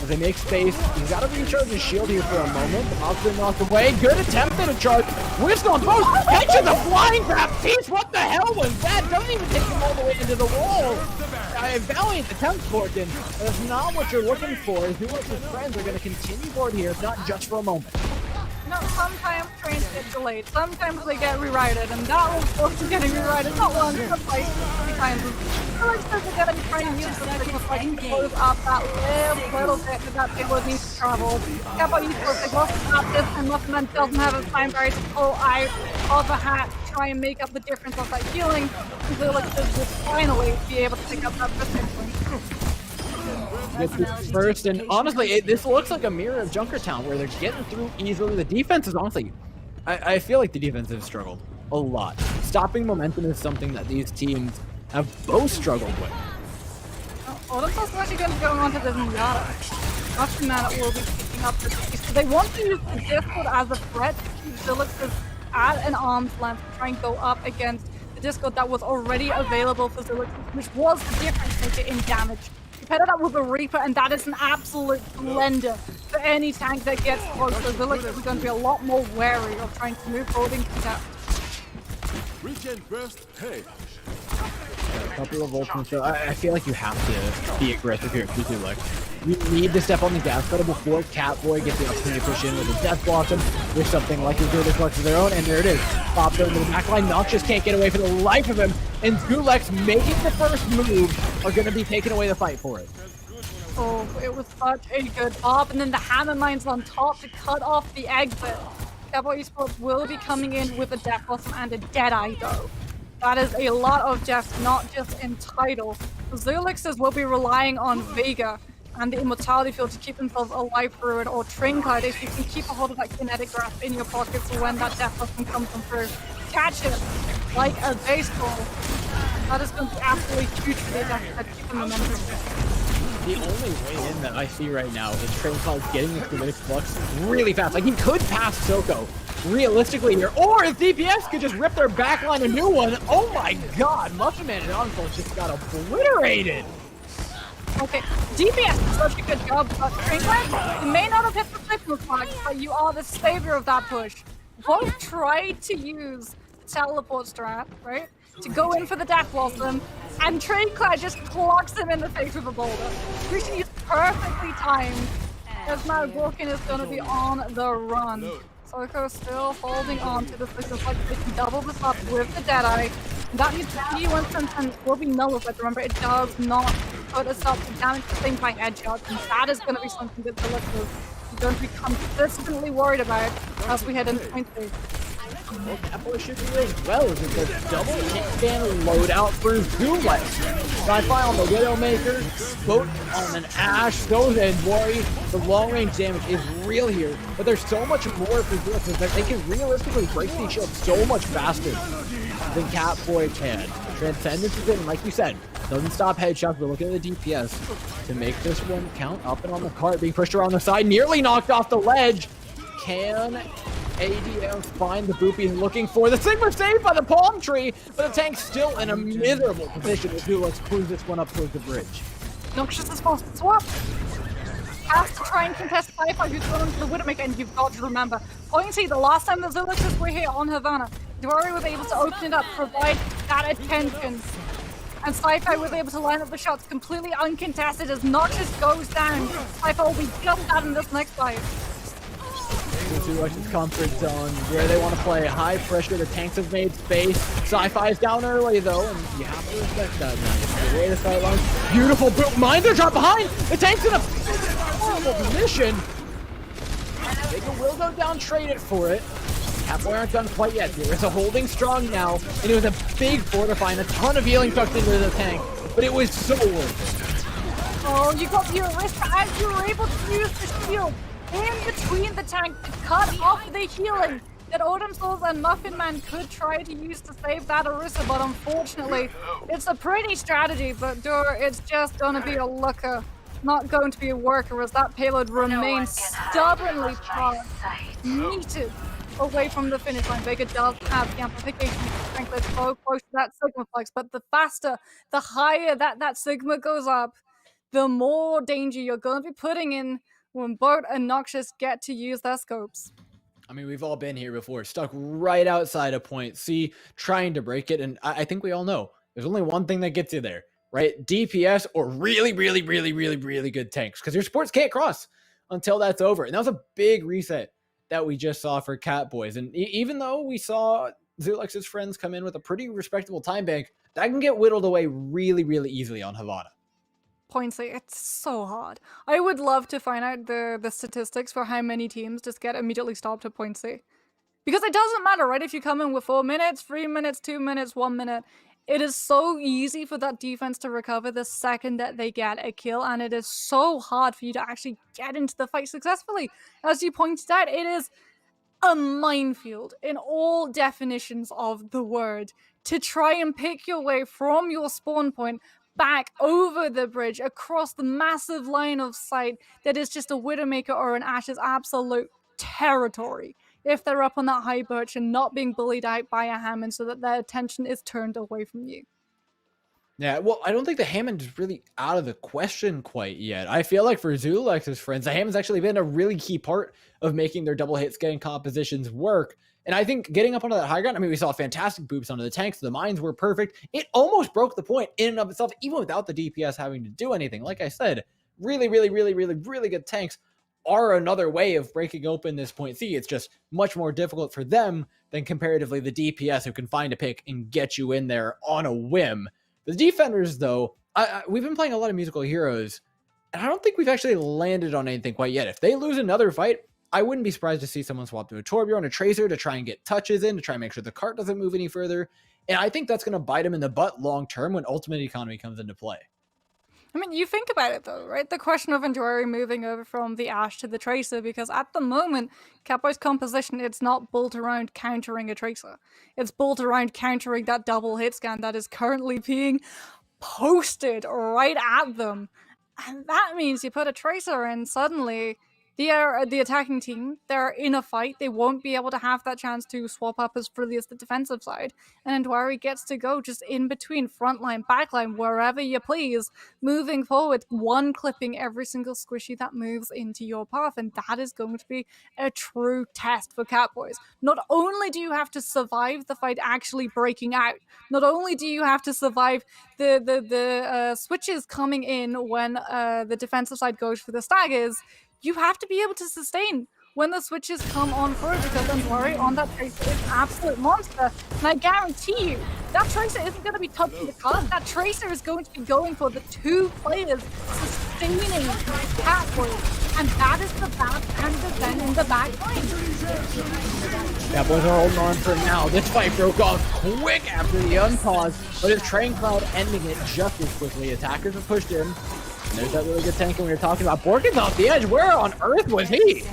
As they make space, he's got to recharge his shield here for a moment. The Mouse been knocked away. Good attempt at a charge. Whiffs on both. Catches the flying grab piece. What the hell was that? Doesn't even take him all the way into the wall. Valiant attempt, Borkin. That's not what you're looking for. Zulix's friends are going to continue forward here, if not just for a moment. No, sometimes trains get delayed, sometimes they get rewrited, and that was supposed to getting rewrited not once, but like 3 times. So like they're going to be trying to use the signal so I can close up that little bit that payload needs to travel. Catboy Esports, they go stop this, and Muffin Man doesn't have a time barrier to pull out of a hat to try and make up the difference of that healing, until like this will finally be able to pick up that first point. Gets this first, and honestly, this looks like a mirror of Junkertown, where they're getting through easily. The defense is honestly, I feel like the defense has struggled a lot. Stopping momentum is something that these teams have both struggled with. Oh, that's also actually going to go on to the Zenyatta. Muffin Man will be picking up the piece. So they want to use the Discord as a threat to keep Zulixes at an arm's length to try and go up against the Discord that was already available for Zulixes, which was the difference maker in damage. Paired that with a Reaper, and that is an absolute blender for any tank that gets close. So Zulixes is going to be a lot more wary of trying to move forward in contact. Regen burst. Hey. A couple of ultimates, so I feel like you have to be aggressive here at Zulix. You need to step on the gas pedal before Catboy gets the opportunity to push in with a Death Blossom with something like his Zulix Flux of their own, and there it is. Popped into the backline. Noxus can't get away for the life of him, and Zulix making the first move are going to be taking away the fight for it. Oh, it was such a good pop, and then the Hammer Mines on top to cut off the exit. Catboy Esports will be coming in with a Death Blossom and a Deadeye though. That is a lot of deaths, not just in title. The Zulixes will be relying on Vega and the Immortality Field to keep themselves alive through it, or Trinket if you can keep a hold of that Kinetic Grasp in your pocket so when that Death Blossom comes on through, catch it like a baseball. That is going to be absolutely huge for the attack to keep the momentum. The only way in that I see right now is Trinket getting the Kinetic Flux really fast. Like, he could pass Soko realistically here, or if DPS could just rip their backline a new one. Oh my god, Muffin Man and Encore just got obliterated. Okay, DPS did such a good job, but Trinket, you may not have hit the signal flag, but you are the savior of that push. Both tried to use the teleport strat, right, to go in for the Death Blossom, and Trinket just clocks him in the face with a boulder, which is perfectly timed, as now Borkin is going to be on the run. Soko still holding on to this business like they can double this up with the Deadeye. That means the P110 will be nullified. Remember, it does not put a stop to damage the thing by headshots, and that is going to be something that the listeners are going to be consistently worried about as we head into point 3. Well, Catboy should be as well as it's a double kickstand loadout for Zulek. Sci-Fi on the Widowmaker, Boat on an Ash, goes and worry. The long range damage is real here, but there's so much more for Zulek that they can realistically break these shields so much faster than Catboy can. Transcendence is in, like you said, doesn't stop headshots, but look at the DPS to make this one count. Up and on the cart, being pushed around the side, nearly knocked off the ledge. Can ADM find the boopy looking for the Sigma saved by the palm tree, but the tank's still in a miserable position as Zulek's cruise this one up towards the bridge. Noxious is forced to swap. Has to try and contest Sci-Fi, who's going to the Widowmaker, and you've got to remember, Pointy, the last time the Zulexes were here on Havana, Dory was able to open it up, provide that attention, and Sci-Fi was able to line up the shots completely uncontested as Noxious goes down. Sci-Fi will be just out in this next fight. Zulex's comfort zone, where they want to play high pressure. The tanks have made space. Sci-Fi is down early though, and you have to respect that now. The way to start line. Beautiful boot. Minder drop behind. The tank's in a horrible position. Vega will go down, trade it for it. Catboy aren't done quite yet. There is a holding strong now, and it was a big fortify and a ton of healing tucked into the tank, but it was so worth it. Oh, you got your wrist as you were able to use the shield in between the tank to cut off the healing that Autumn Souls and Muffin Man could try to use to save that Orisa, but unfortunately, it's a pretty strategy, but it's just gonna be a looker, not going to be a worker, as that payload remains stubbornly meted away from the finish line. Vega does have the amplification strength that's so close to that Sigma flex, but the faster, the higher that Sigma goes up, the more danger you're going to be putting in when Boat and Noxious get to use their scopes. I mean, we've all been here before, stuck right outside of point C, trying to break it, and I think we all know there's only one thing that gets you there, right? DPS or really, really, really, really, really good tanks, because your supports can't cross until that's over. And that was a big reset that we just saw for Catboys. And even though we saw Zulex's friends come in with a pretty respectable time bank, that can get whittled away really, really easily on Havana. Pointsy, it's so hard. I would love to find out the statistics for how many teams just get immediately stopped at Pointsy. Because it doesn't matter, right? If you come in with 4 minutes, 3 minutes, 2 minutes, 1 minute, it is so easy for that defense to recover the second that they get a kill, and it is so hard for you to actually get into the fight successfully. As you pointed out, it is a minefield in all definitions of the word to try and pick your way from your spawn point back over the bridge across the massive line of sight that is just a Widowmaker or an Ash's absolute territory if they're up on that high birch and not being bullied out by a Hammond so that their attention is turned away from you. Yeah, well, I don't think the Hammond is really out of the question quite yet. I feel like for Zulex's friends, the Hammond's actually been a really key part of making their double hit scan compositions work. And I think getting up onto that high ground, I mean, we saw fantastic boops onto the tanks. The mines were perfect. It almost broke the point in and of itself, even without the DPS having to do anything. Like I said, really, really, really, really, really good tanks are another way of breaking open this point C. It's just much more difficult for them than comparatively the DPS who can find a pick and get you in there on a whim. The defenders, though, we've been playing a lot of musical heroes, and I don't think we've actually landed on anything quite yet. If they lose another fight, I wouldn't be surprised to see someone swap to a Torbjorn, a Tracer, to try and get touches in, to try and make sure the cart doesn't move any further. And I think that's going to bite them in the butt long term when Ultimate Economy comes into play. I mean, you think about it though, right? The question of Endori moving over from the Ash to the Tracer, because at the moment, Catboy's composition, it's not built around countering a Tracer. It's built around countering that double hit scan that is currently being posted right at them. And that means you put a Tracer in, suddenly the attacking team, they're in a fight, they won't be able to have that chance to swap up as freely as the defensive side, and Ndwari gets to go just in between, frontline, backline, wherever you please, moving forward, one clipping every single squishy that moves into your path, and that is going to be a true test for Catboys. Not only do you have to survive the fight actually breaking out, not only do you have to survive the switches coming in when the defensive side goes for the staggers, you have to be able to sustain when the switches come on through, because I'm worried on that Tracer is an absolute monster. And I guarantee you, that Tracer isn't going to be touching the card. That Tracer is going to be going for the 2 players sustaining Catboy. And that is the bad candidate then in the back line. Cowboys are holding on for now. This fight broke off quick after the unpause, but it's Train Cloud ending it just as quickly. Attackers are pushed in. And there's that really good tanking we were talking about. Borkin's off the edge. Where on earth was he?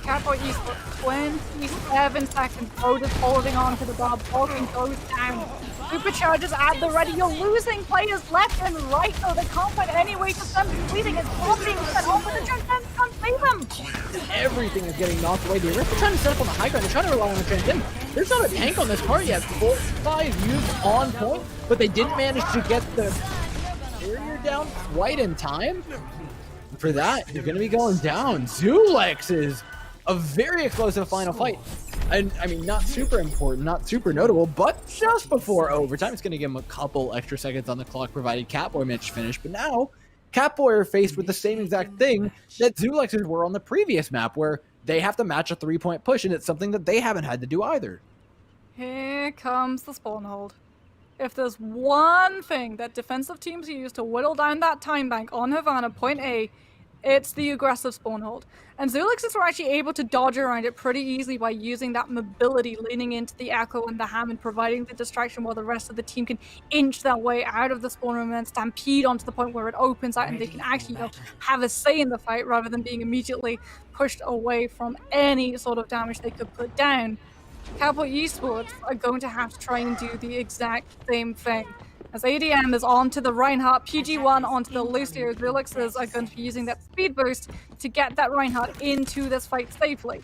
Catboy Esports, 27 seconds. Otis holding on to the bomb. Borkin goes down. Superchargers at the ready. You're losing players left and right, though. They can't find any way to stop bleeding. It's all being sent over the Transcend. Can't save them. Everything is getting knocked away. The Arista trying to set up on the high ground. They're trying to rely on the Transcend. There's not a tank on this card yet. 4-5 used on point, but they didn't manage to get the barrier down quite in time. For that, you're going to be going down. Zulex is a very explosive final fight. And I mean, not super important, not super notable, but just before overtime, it's going to give him a couple extra seconds on the clock, provided Catboy managed to finish. But now, Catboy are faced with the same exact thing that Zulexes were on the previous map, where they have to match a 3-point push, and it's something that they haven't had to do either. Here comes the spawn hold. If there's one thing that defensive teams use to whittle down that time bank on Havana, point A, it's the aggressive spawn hold. And Zulexes were actually able to dodge around it pretty easily by using that mobility, leaning into the Echo and the Hammond, providing the distraction while the rest of the team can inch their way out of the spawn room and stampede onto the point where it opens out and they can actually have a say in the fight rather than being immediately pushed away from any sort of damage they could put down. Cowboy Esports are going to have to try and do the exact same thing. As ADM is onto the Reinhardt, PG1 onto the Lucio, Zulexes are going to be using that speed boost to get that Reinhardt into this fight safely.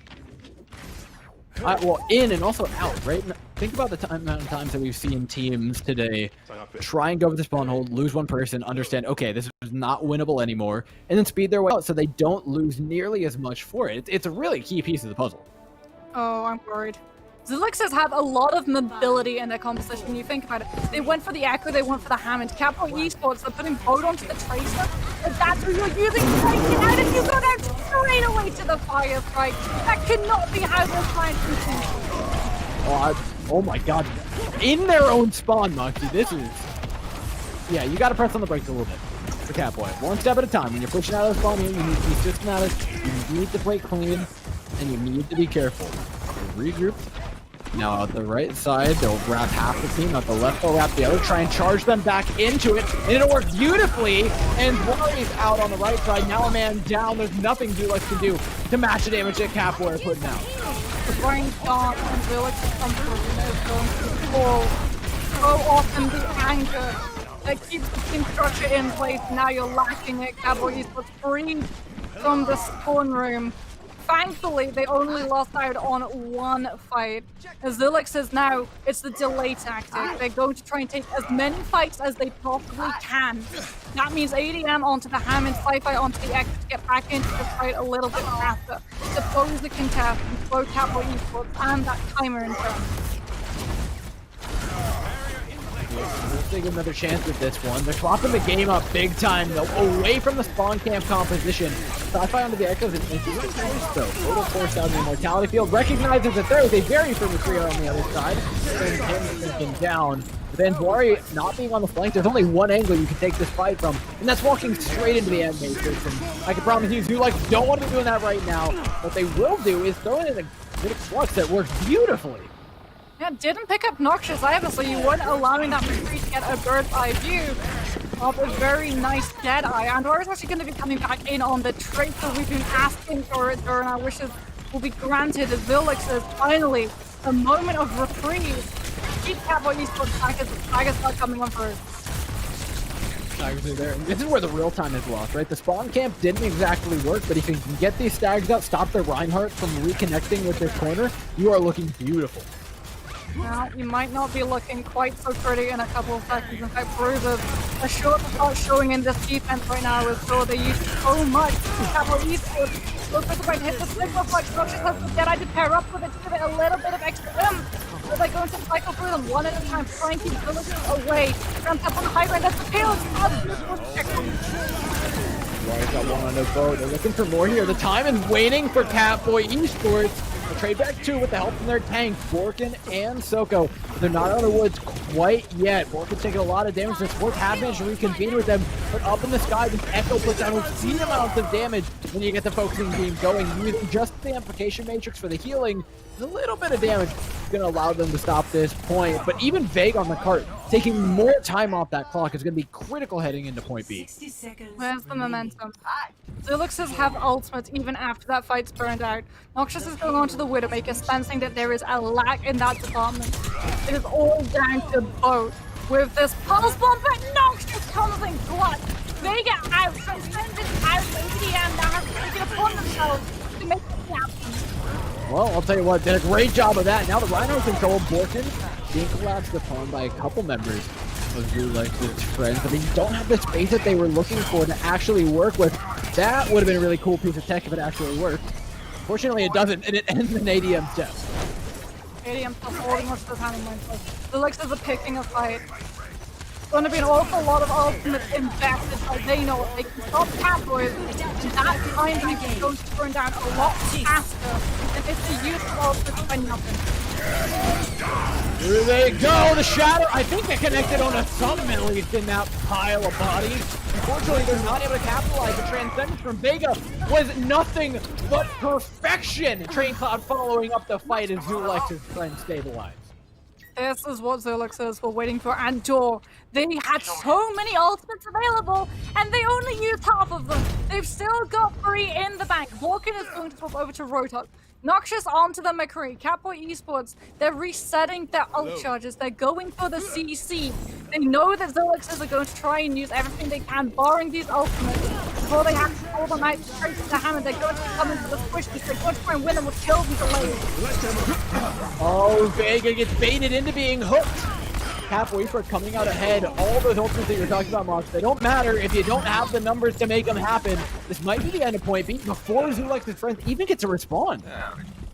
Well, in and also out, right? Think about the amount of times that we've seen teams today try and go for the spawn hold, lose one person, understand, okay, this is not winnable anymore, and then speed their way out so they don't lose nearly as much for it. It's a really key piece of the puzzle. Oh, I'm worried. Zulexes have a lot of mobility in their composition when you think about it. They went for the Echo, they went for the Hammond. Catboy Esports, they're putting both onto the Tracer, but that's who you're using to break it out, and you go down straight away to the Fire Strike. That cannot be how they're trying to continue. Oh my god. In their own spawn, Moxie. This is... Yeah, you gotta press on the brakes a little bit for Catboy. One step at a time. When you're pushing out of the spawn here, you need to be systematic, you need to play clean, and you need to be careful. Regroup. Now at the right side, they'll wrap half the team. At the left, they'll wrap the other. Try and charge them back into it. And it'll work beautifully. And Worry's out on the right side. Now a man down. There's nothing Zulex can do to match the damage that Catboy are putting out. The brain's gone and Zulexes come through is going to fall. So often the anger that keeps the team structure in place. Now you're lacking it. Cowboy Esports free from the spawn room. Thankfully, they only lost out on one fight. As Zulexes now, it's the delay tactic. They're going to try and take as many fights as they possibly can. That means ADM onto the Hammond, Sci-Fi onto the X to get back into the fight a little bit faster. Suppose the contest and throw Cowboy Esports and that timer in turn. We'll take another chance with this one. They're swapping the game up big time, though, away from the spawn camp composition. Sci-Fi onto the Echoes and into the nice, though. Total force out in the Immortality Field. Recognizes that there is a very firm trio on the other side. And him thinking down. But then Dwari not being on the flank, there's only one angle you can take this fight from, and that's walking straight into the end matrix. And I can promise you, Zulexes don't want to be doing that right now. What they will do is throw in a bit of flux that works beautifully. Yeah, didn't pick up Noxious either, so you weren't allowing that retreat to get a bird's eye view of a very nice Deadeye. And we're actually going to be coming back in on the Tracer. We've been asking for it during our wishes will be granted as Zulexes finally a moment of reprieve. Keep Cowboy Esports back as the Tigers start coming on first. Tigers are there. This is where the real time is lost, right? The spawn camp didn't exactly work, but if you can get these stags out, stop the Reinhardt from reconnecting with this corner, you are looking beautiful. Now, you might not be looking quite so pretty in a couple of seconds. In fact, Bruises are sure to start showing in this defense right now as though they use so much. Cowboy Esports looks like they're going to hit the Sigma Flex. Noxious has the Deadeye to pair up with it to give it a little bit of extra oomph. So they're going to cycle through them one at a time, trying to keep Zulexes away. Ramps up on the high ground, that's the payload. Always got one on the boat. They're looking for more here. The time is waiting for Catboy Esports. They'll trade back 2 with the help from their tank, Borkin and Soko. They're not out of the woods quite yet. Borkin's taking a lot of damage. The Sports have managed to reconvene with them, but up in the sky, this Echo puts down obscene amounts of damage when you get the focusing beam going. Using just the amplification matrix for the healing, a little bit of damage is going to allow them to stop this point. But even Vague on the cart, taking more time off that clock, is going to be critical heading into point B. Where's the momentum? Zuluxes have ultimates even after that fight's burned out. Noxious is going on to the Widowmaker, sensing that there is a lack in that department. It is all down to both. With this pulse bomb, but Noxious comes in clutch. They get out, transcended out, ADM now have to take it upon themselves to make it happen. Well, I'll tell you what, did a great job of that. Now the Rhino's control. Borkin being collapsed upon by a couple members of Zulex's friends. I mean, you don't have the space that they were looking for to actually work with. That would have been a really cool piece of tech if it actually worked. Fortunately, it doesn't, and it ends in ADM's death. ADM's still holding most of the time in mindset. Zulexes are picking a fight. It's going to be an awful lot of ultimates invested, so they know they can stop Catboys, and that time bank is going to burn down a lot faster than if they use the ultimates by nothing. Here they go, the Shadow. I think they connected on a summon at least in that pile of bodies. Unfortunately, they're not able to capitalize. The transcendence from Vega was nothing but perfection. Train Cloud following up the fight as Zulex's friend stabilized. This is what Zulexes were waiting for, and Door. They had so many ultimates available, and they only used half of them. They've still got 3 in the bank. Walken is going to swap over to Rotok. Noxious onto the McCree. Catboy Esports, they're resetting their ult charges. They're going for the CC. They know that Zulexes are going to try and use everything they can, barring these ultimates, before they have to pull them out straight to the hammer. They're going to come into the squishies. They're going to try and win them with kills and delays. Oh, Vega gets baited into being hooked. Catboy Esports coming out ahead. All those ultimates that you're talking about, Mox, they don't matter if you don't have the numbers to make them happen. This might be the end of point B before Zulex's friends even get to respond.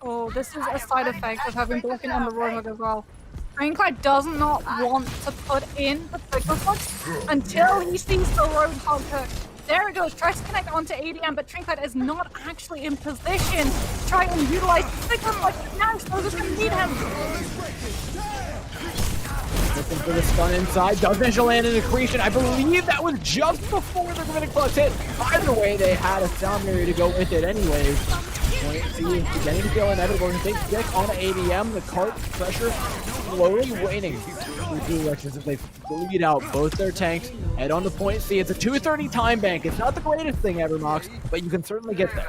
Oh, this is a side effect of having Borkin on the Roadhog as well. Greenclad does not want to put in the Signal Foot until he sees the Roadhog hook. There it goes, tries to connect onto ADM, but Trinklight is not actually in position to try and utilize the Signal Foot. Now Snows is going to need him. Looking for the stun inside. Does manage to land an accretion. I believe that was just before the Gravitic Plus hit. Either way, they had a sound barrier to go with it anyways. Point C is beginning to feel inevitable. Big stick on ADM. The cart pressure slowly waning. As they bleed out both their tanks. Head on to point C. It's a 2:30 time bank. It's not the greatest thing ever, Mox, but you can certainly get there.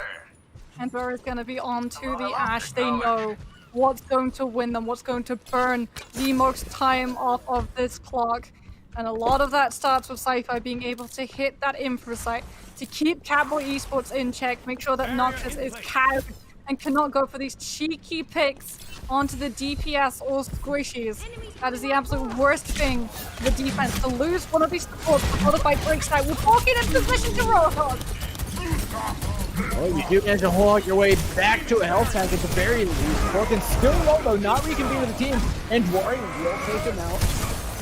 And Burr is going to be on to the Ash. They know what's going to win them, what's going to burn the most time off of this clock. And a lot of that starts with Sci-Fi being able to hit that infra site to keep Catboy Esports in check, make sure that Noxious is cowed and cannot go for these cheeky picks onto the DPS or squishies. That is the absolute worst thing for the defense, to lose one of these supports before the fight breaks out. We're walking in position to Roadhog. Well, you do manage to hog your way back to a health tank at the very least. Borkin still low though, not reconvene with the team, and Dwari will take him out.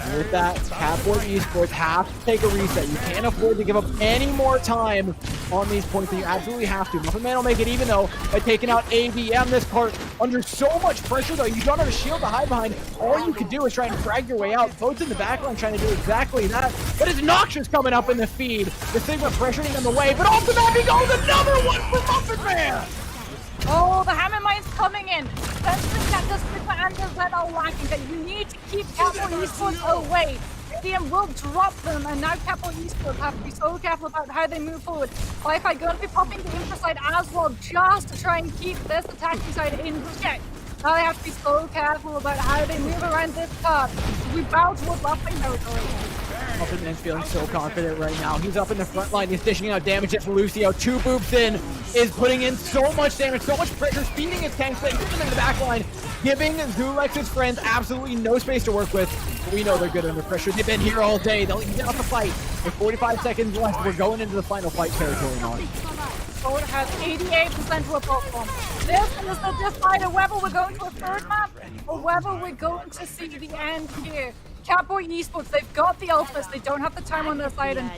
And with that, Catboy Esports have to take a reset. You can't afford to give up any more time on these points than you absolutely have to. Muffin Man will make it even though by taking out ABM. This cart under so much pressure though, you don't have a shield to hide behind. All you can do is try and frag your way out. Boat's in the backline trying to do exactly that. But it's Noxious coming up in the feed. The Sigma pressuring on the way, but off the map he goes, another one for Muffin Man! Oh, the Hammer Mine's coming in. Sensing that the Sigma and the Zed are lacking, that you need to keep Catboy Esports away. ADM will drop them, and now Catboy Esports have to be so careful about how they move forward. Wi-Fi going to be popping the infra side as well, just to try and keep this attacking side in check. Now they have to be so careful about how they move around this card. We bow towards left lane territory. Muffin Man's feeling so confident right now. He's up in the front line. He's dishing out damage to Lucio. 2 boops in, is putting in so much damage, so much pressure, speeding his tanks, putting them in the back line, giving Zulex's friends absolutely no space to work with. But we know they're good under pressure. They've been here all day. They'll eat out the fight. With 45 seconds left, we're going into the final fight territory now. Forward has 88% to a platform. This is the decider whether we're going to a third map or whether we're going to see the end here. Catboy Esports, they've got the ultimates, they don't have the time on their side, and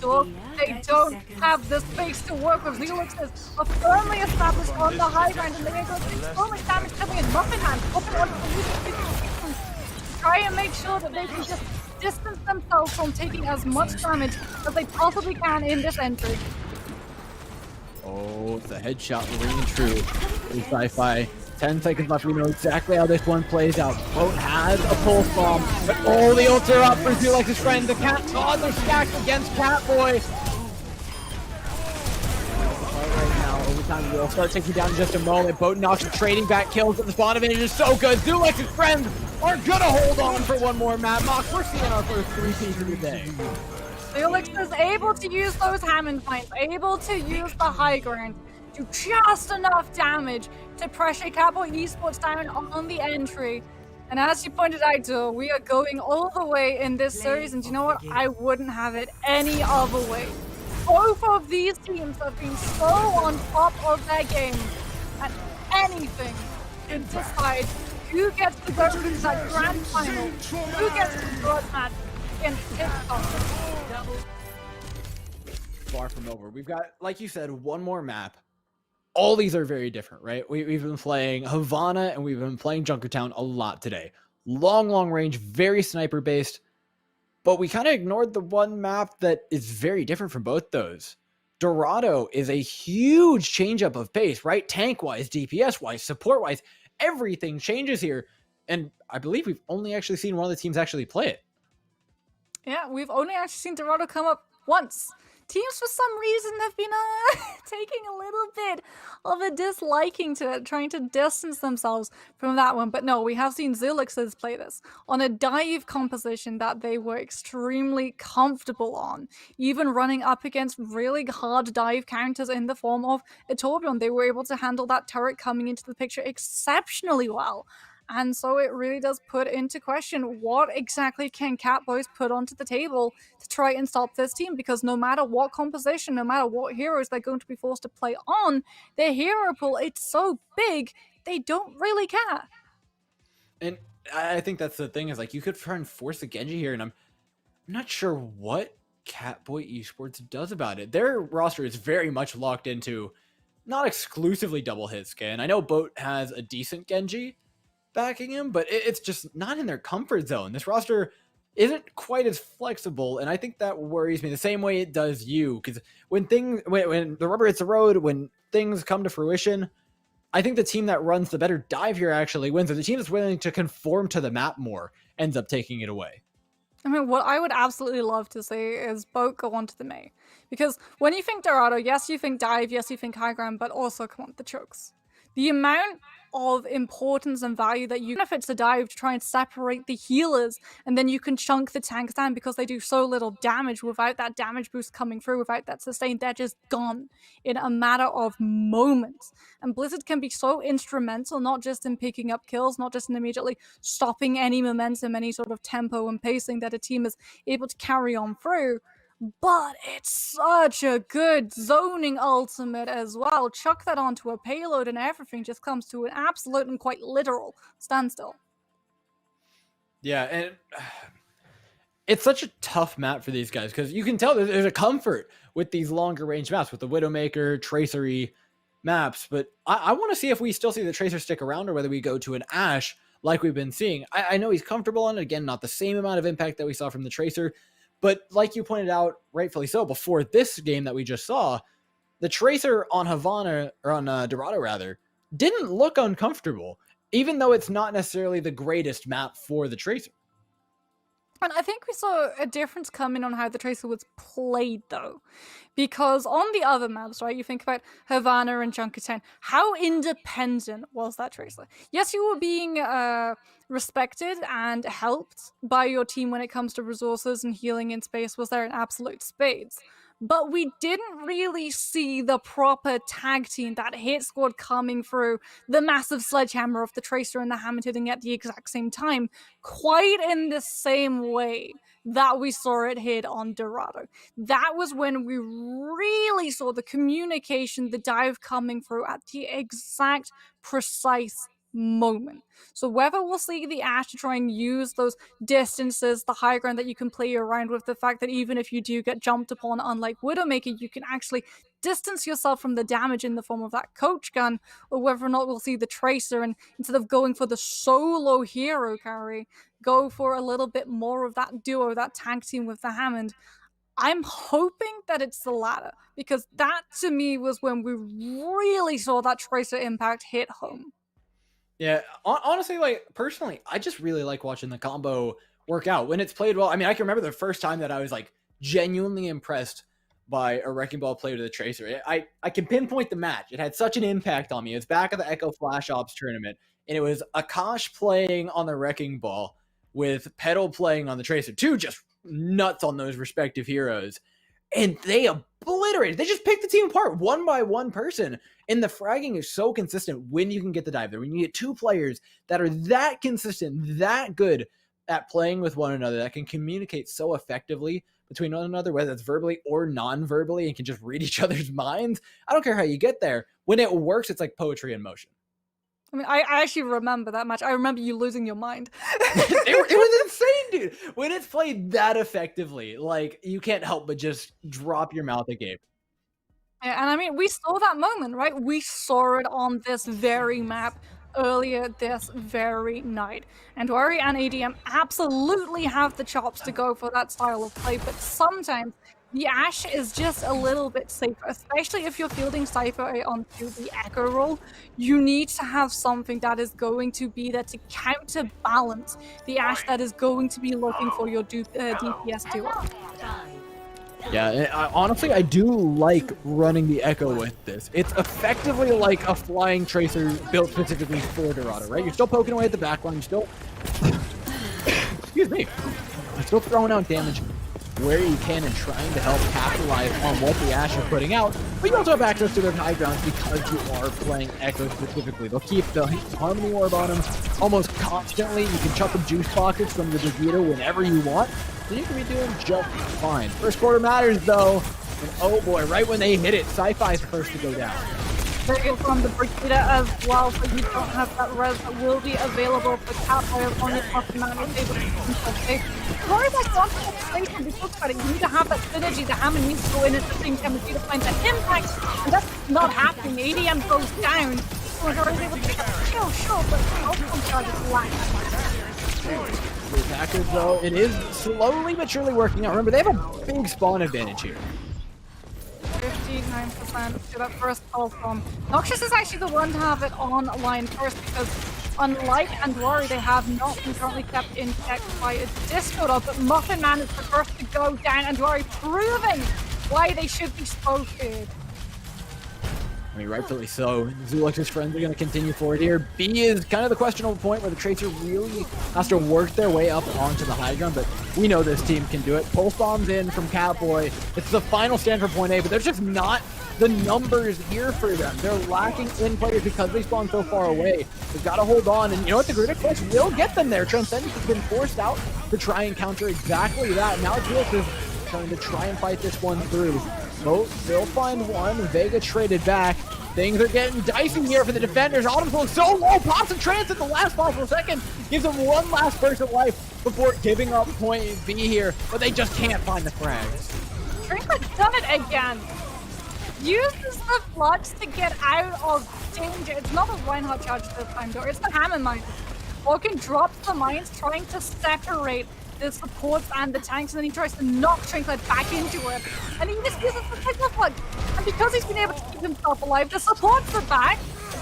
they don't have the space to work with. Zelix are firmly established on the high ground, and they are going to see so much damage coming in. Muffin Hand, popping onto the lead, try and make sure that they can just distance themselves from taking as much damage as they possibly can in this entry. Oh, the headshot ringing true. Sci-Fi. 10 seconds left. We know exactly how this one plays out. Boat has a pulse bomb, but all the ults are up for Zulex's friend. The cat gods are stacked against Catboy. Right now, overtime will start taking down in just a moment. Boat knocks trading back kills, but the spawn advantage is so good. Zulex's friends are gonna hold on for one more map. Mox, we're seeing our first 3 pieces of the day. Felix is able to use those Hammond points, able to use the high ground, do just enough damage to pressure Catboy Esports down on the entry. And as you pointed out, Joe, we are going all the way in this series, and you know what? I wouldn't have it any other way. Both of these teams have been so on top of their game, and anything can decide who gets to go to that grand final, who gets to draw match against TikTok. Far from over. We've got, like you said, one more map. All these are very different, right? We've been playing Havana and we've been playing Junkertown a lot today. Long range, very sniper based. But we kind of ignored the one map that is very different from both those. Dorado is a huge change up of pace, right? Tank wise, DPS wise, support wise, everything changes here. And I believe we've only actually seen one of the teams actually play it. Yeah, we've only actually seen Dorado come up once. Teams, for some reason, have been taking a little bit of a disliking to it, trying to distance themselves from that one. But no, we have seen Zulixes play this on a dive composition that they were extremely comfortable on. Even running up against really hard dive counters in the form of a Torbjorn, they were able to handle that turret coming into the picture exceptionally well. And so it really does put into question what exactly can Catboys put onto the table to try and stop this team, because no matter what composition, no matter what heroes they're going to be forced to play on, their hero pool, it's so big, they don't really care. And I think that's the thing, is like you could try and force the Genji here, and I'm not sure what Catboy Esports does about it. Their roster is very much locked into not exclusively double hit scan. I know Boat has a decent Genji backing him, but it's just not in their comfort zone. This roster isn't quite as flexible, and I think that worries me the same way it does you, because when the rubber hits the road, when things come to fruition, I think the team that runs the better dive here actually wins, or the team that's willing to conform to the map more ends up taking it away. I mean, what I would absolutely love to see is Boat go onto the May. Because when you think Dorado, yes, you think dive, yes, you think high ground, but also, come on, the chokes. The amount of importance and value that you benefits to dive to try and separate the healers, and then you can chunk the tanks down because they do so little damage. Without that damage boost coming through, without that sustain, they're just gone in a matter of moments. And Blizzard can be so instrumental, not just in picking up kills, not just in immediately stopping any momentum, any sort of tempo and pacing that a team is able to carry on through, but it's such a good zoning ultimate as well. Chuck that onto a payload and everything just comes to an absolute and quite literal standstill. Yeah, and it's such a tough map for these guys, because you can tell there's a comfort with these longer range maps, with the Widowmaker, Tracery maps, but I want to see if we still see the Tracer stick around, or whether we go to an Ashe like we've been seeing. I know he's comfortable on it, again, not the same amount of impact that we saw from the Tracer, but like you pointed out, rightfully so, before this game that we just saw, the Tracer on Havana, or on Dorado rather, didn't look uncomfortable, even though it's not necessarily the greatest map for the Tracer. And I think we saw a difference coming on how the Tracer was played, though. Because on the other maps, right, you think about Havana and Junkertown, how independent was that Tracer? Yes, you were being respected and helped by your team when it comes to resources and healing in space. Was there in absolute spades? But we didn't really see the proper tag team, that hit squad coming through, the massive sledgehammer of the Tracer and the Hammond hitting at the exact same time, quite in the same way that we saw it hit on Dorado. That was when we really saw the communication, the dive coming through at the exact precise moment. So whether we'll see the Ashe to try and use those distances, the high ground that you can play around with, the fact that even if you do get jumped upon, unlike Widowmaker, you can actually distance yourself from the damage in the form of that coach gun, or whether or not we'll see the Tracer and instead of going for the solo hero carry, go for a little bit more of that duo, that tag team with the Hammond. I'm hoping that it's the latter, because that to me was when we really saw that Tracer impact hit home. Yeah, honestly, like personally, I just really like watching the combo work out when it's played well. I mean, I can remember the first time that I was like genuinely impressed by a Wrecking Ball play to the Tracer. I can pinpoint the match. It had such an impact on me. It was back at the Echo Flash Ops tournament, and it was Akash playing on the Wrecking Ball with Petal playing on the Tracer. Two just nuts on those respective heroes. And they obliterated. They just picked the team apart one by one person. And the fragging is so consistent when you can get the dive there. When you get two players that are that consistent, that good at playing with one another, that can communicate so effectively between one another, whether it's verbally or non-verbally, and can just read each other's minds. I don't care how you get there. When it works, it's like poetry in motion. I mean, I actually remember that match. I remember you losing your mind. It was insane, dude. When it's played that effectively, like, you can't help but just drop your mouth agape. Yeah, and I mean, we saw that moment, right? We saw it on this very map earlier this very night. And Worry and ADM absolutely have the chops to go for that style of play, but sometimes the Ashe is just a little bit safer, especially if you're fielding Cypher onto the Echo role. You need to have something that is going to be there to counterbalance the Ashe that is going to be looking for your DPS duo. Yeah, honestly, I do like running the Echo with this. It's effectively like a flying Tracer built specifically for Dorado, right? You're still poking away at the backline, you're still... Excuse me. You're still throwing out damage where you can and trying to help capitalize on what the Ashe are putting out, but you also have access to their high grounds because you are playing Echo specifically. They'll keep the Harmony Orb on them almost constantly. You can chuck them juice pockets from the Vegeta whenever you want, so you can be doing just fine. First quarter matters though, and oh boy, right when they hit it, Sci-Fi is first to go down. Very from the Brigida as well, so you don't have that res that will be available for Catboy as long as Pokemon is able to keep himself safe. Rory like wants to play from the talk about it. You need to have that synergy. The Hammond needs to go in at the same time as you to find that impact, and that's not happening. ADM goes down. So Rory's able to pick up the kill, sure, but the outcome charge is lacking. The attackers though, it is slowly but surely working out. Remember, they have a big spawn advantage here. 59% to that first call from Noxious is actually the one to have it on line first, because unlike Andwari, they have not been currently kept in check by a Discord, but Muffin Man is the first to go down. Andwari proving why they should be so good. I mean, rightfully so. Zulex's friends are going to continue forward here. B is kind of the questionable point where the Tracer really has to work their way up onto the high ground, but we know this team can do it. Pulse bombs in from Catboy. It's the final stand for point A, but there's just not the numbers here for them. They're lacking in players because they spawn so far away. They've got to hold on, and you know what? The Grid Clutch will get them there. Transcendence has been forced out to try and counter exactly that. Now Zulix is trying to try and fight this one through. Both, they'll find one. Vega traded back. Things are getting dicey here for the defenders. Autumn's looks so low. Pops and trance at the last possible second. Gives them one last burst of life before giving up point B here. But they just can't find the frags. Trinklet's done it again. Uses the floods to get out of danger. It's not a Reinhardt charge this time though. It's the Hammond mine. Walking drops the mines, trying to separate the supports and the tanks, and then he tries to knock Trinklet back into it. And he just uses the signal flood. And because he's been able to keep himself alive, the supports are back.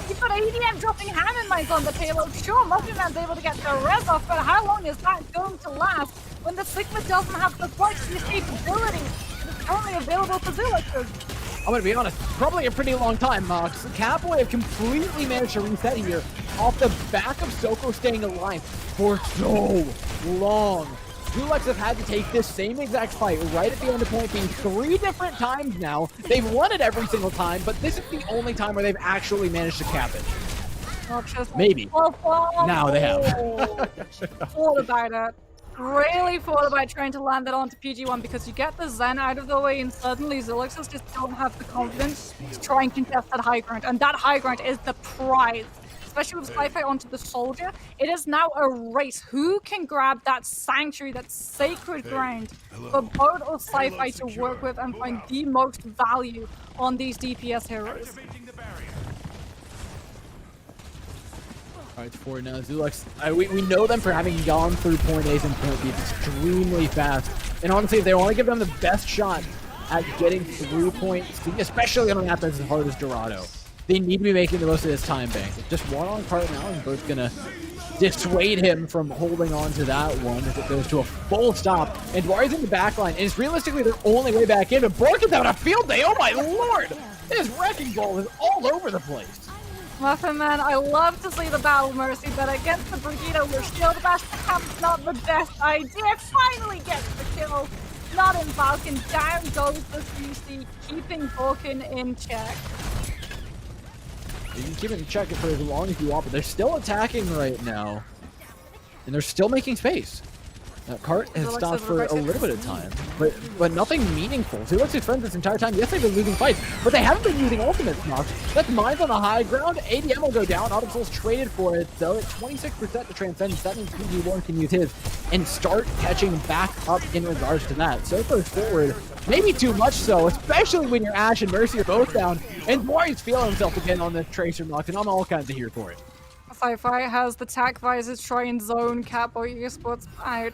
You've got ADM dropping Hammond mines on the payload. Sure, Muffin Man's able to get the res off, but how long is that going to last when the Sigma doesn't have the flight escapability that is currently available for Zulix? I'm going to be honest, probably a pretty long time. Catboy have completely managed to reset here off the back of Soko staying alive for so long. Zulix have had to take this same exact fight right at the end of point B 3 different times now. They've won it every single time, but this is the only time where they've actually managed to cap it. Maybe. Now they have. Thought about it. Really thought about trying to land that onto PG1, because you get the Zen out of the way and suddenly Zulixes just don't have the confidence to try and contest that high ground. And that high ground is the prize. especially with Sci-Fi onto the Soldier, it is now a race. Who can grab that sanctuary, that sacred ground for both of Sci-Fi to work with and find the most value on these DPS heroes? Alright, for now, Zulux, we know them for having gone through point A's and point B's extremely fast. And honestly, if they want to give them the best shot at getting through point C, especially on a map that's as hard as Dorado, they need to be making the most of this time bank. Just one on cart now, and Bert's gonna dissuade him from holding on to that one as it goes to a full stop. And Dwari's in the back line, and it's realistically their only way back in. But Bork is out a field day, oh my lord! His wrecking ball is all over the place. Muffin Man, I love to see the Battle Mercy, but against the Brigida, we're still the best. Camp's not the best idea. Finally gets the kill. Not in Falcon. Down goes the CC, keeping Vulcan in check. You can keep it in check for as long as you want, but they're still attacking right now. And they're still making space. That cart has stopped for a little bit of time, but nothing meaningful. Zulix's friends this entire time, yes, they've been losing fights, but they haven't been using ultimates, Nox. That's Mines on the high ground. ADM will go down. Autumn Soul's traded for it, though. At 26% to Transcendence, that means PG1 can use his and start catching back up in regards to that. So goes forward, maybe too much so, especially when your Ash and Mercy are both down, and Dwari's feeling himself again on the Tracer, Nox, and I'm all kinds of here for it. Sci-Fi has the tac visors try and zone Catboy Esports out.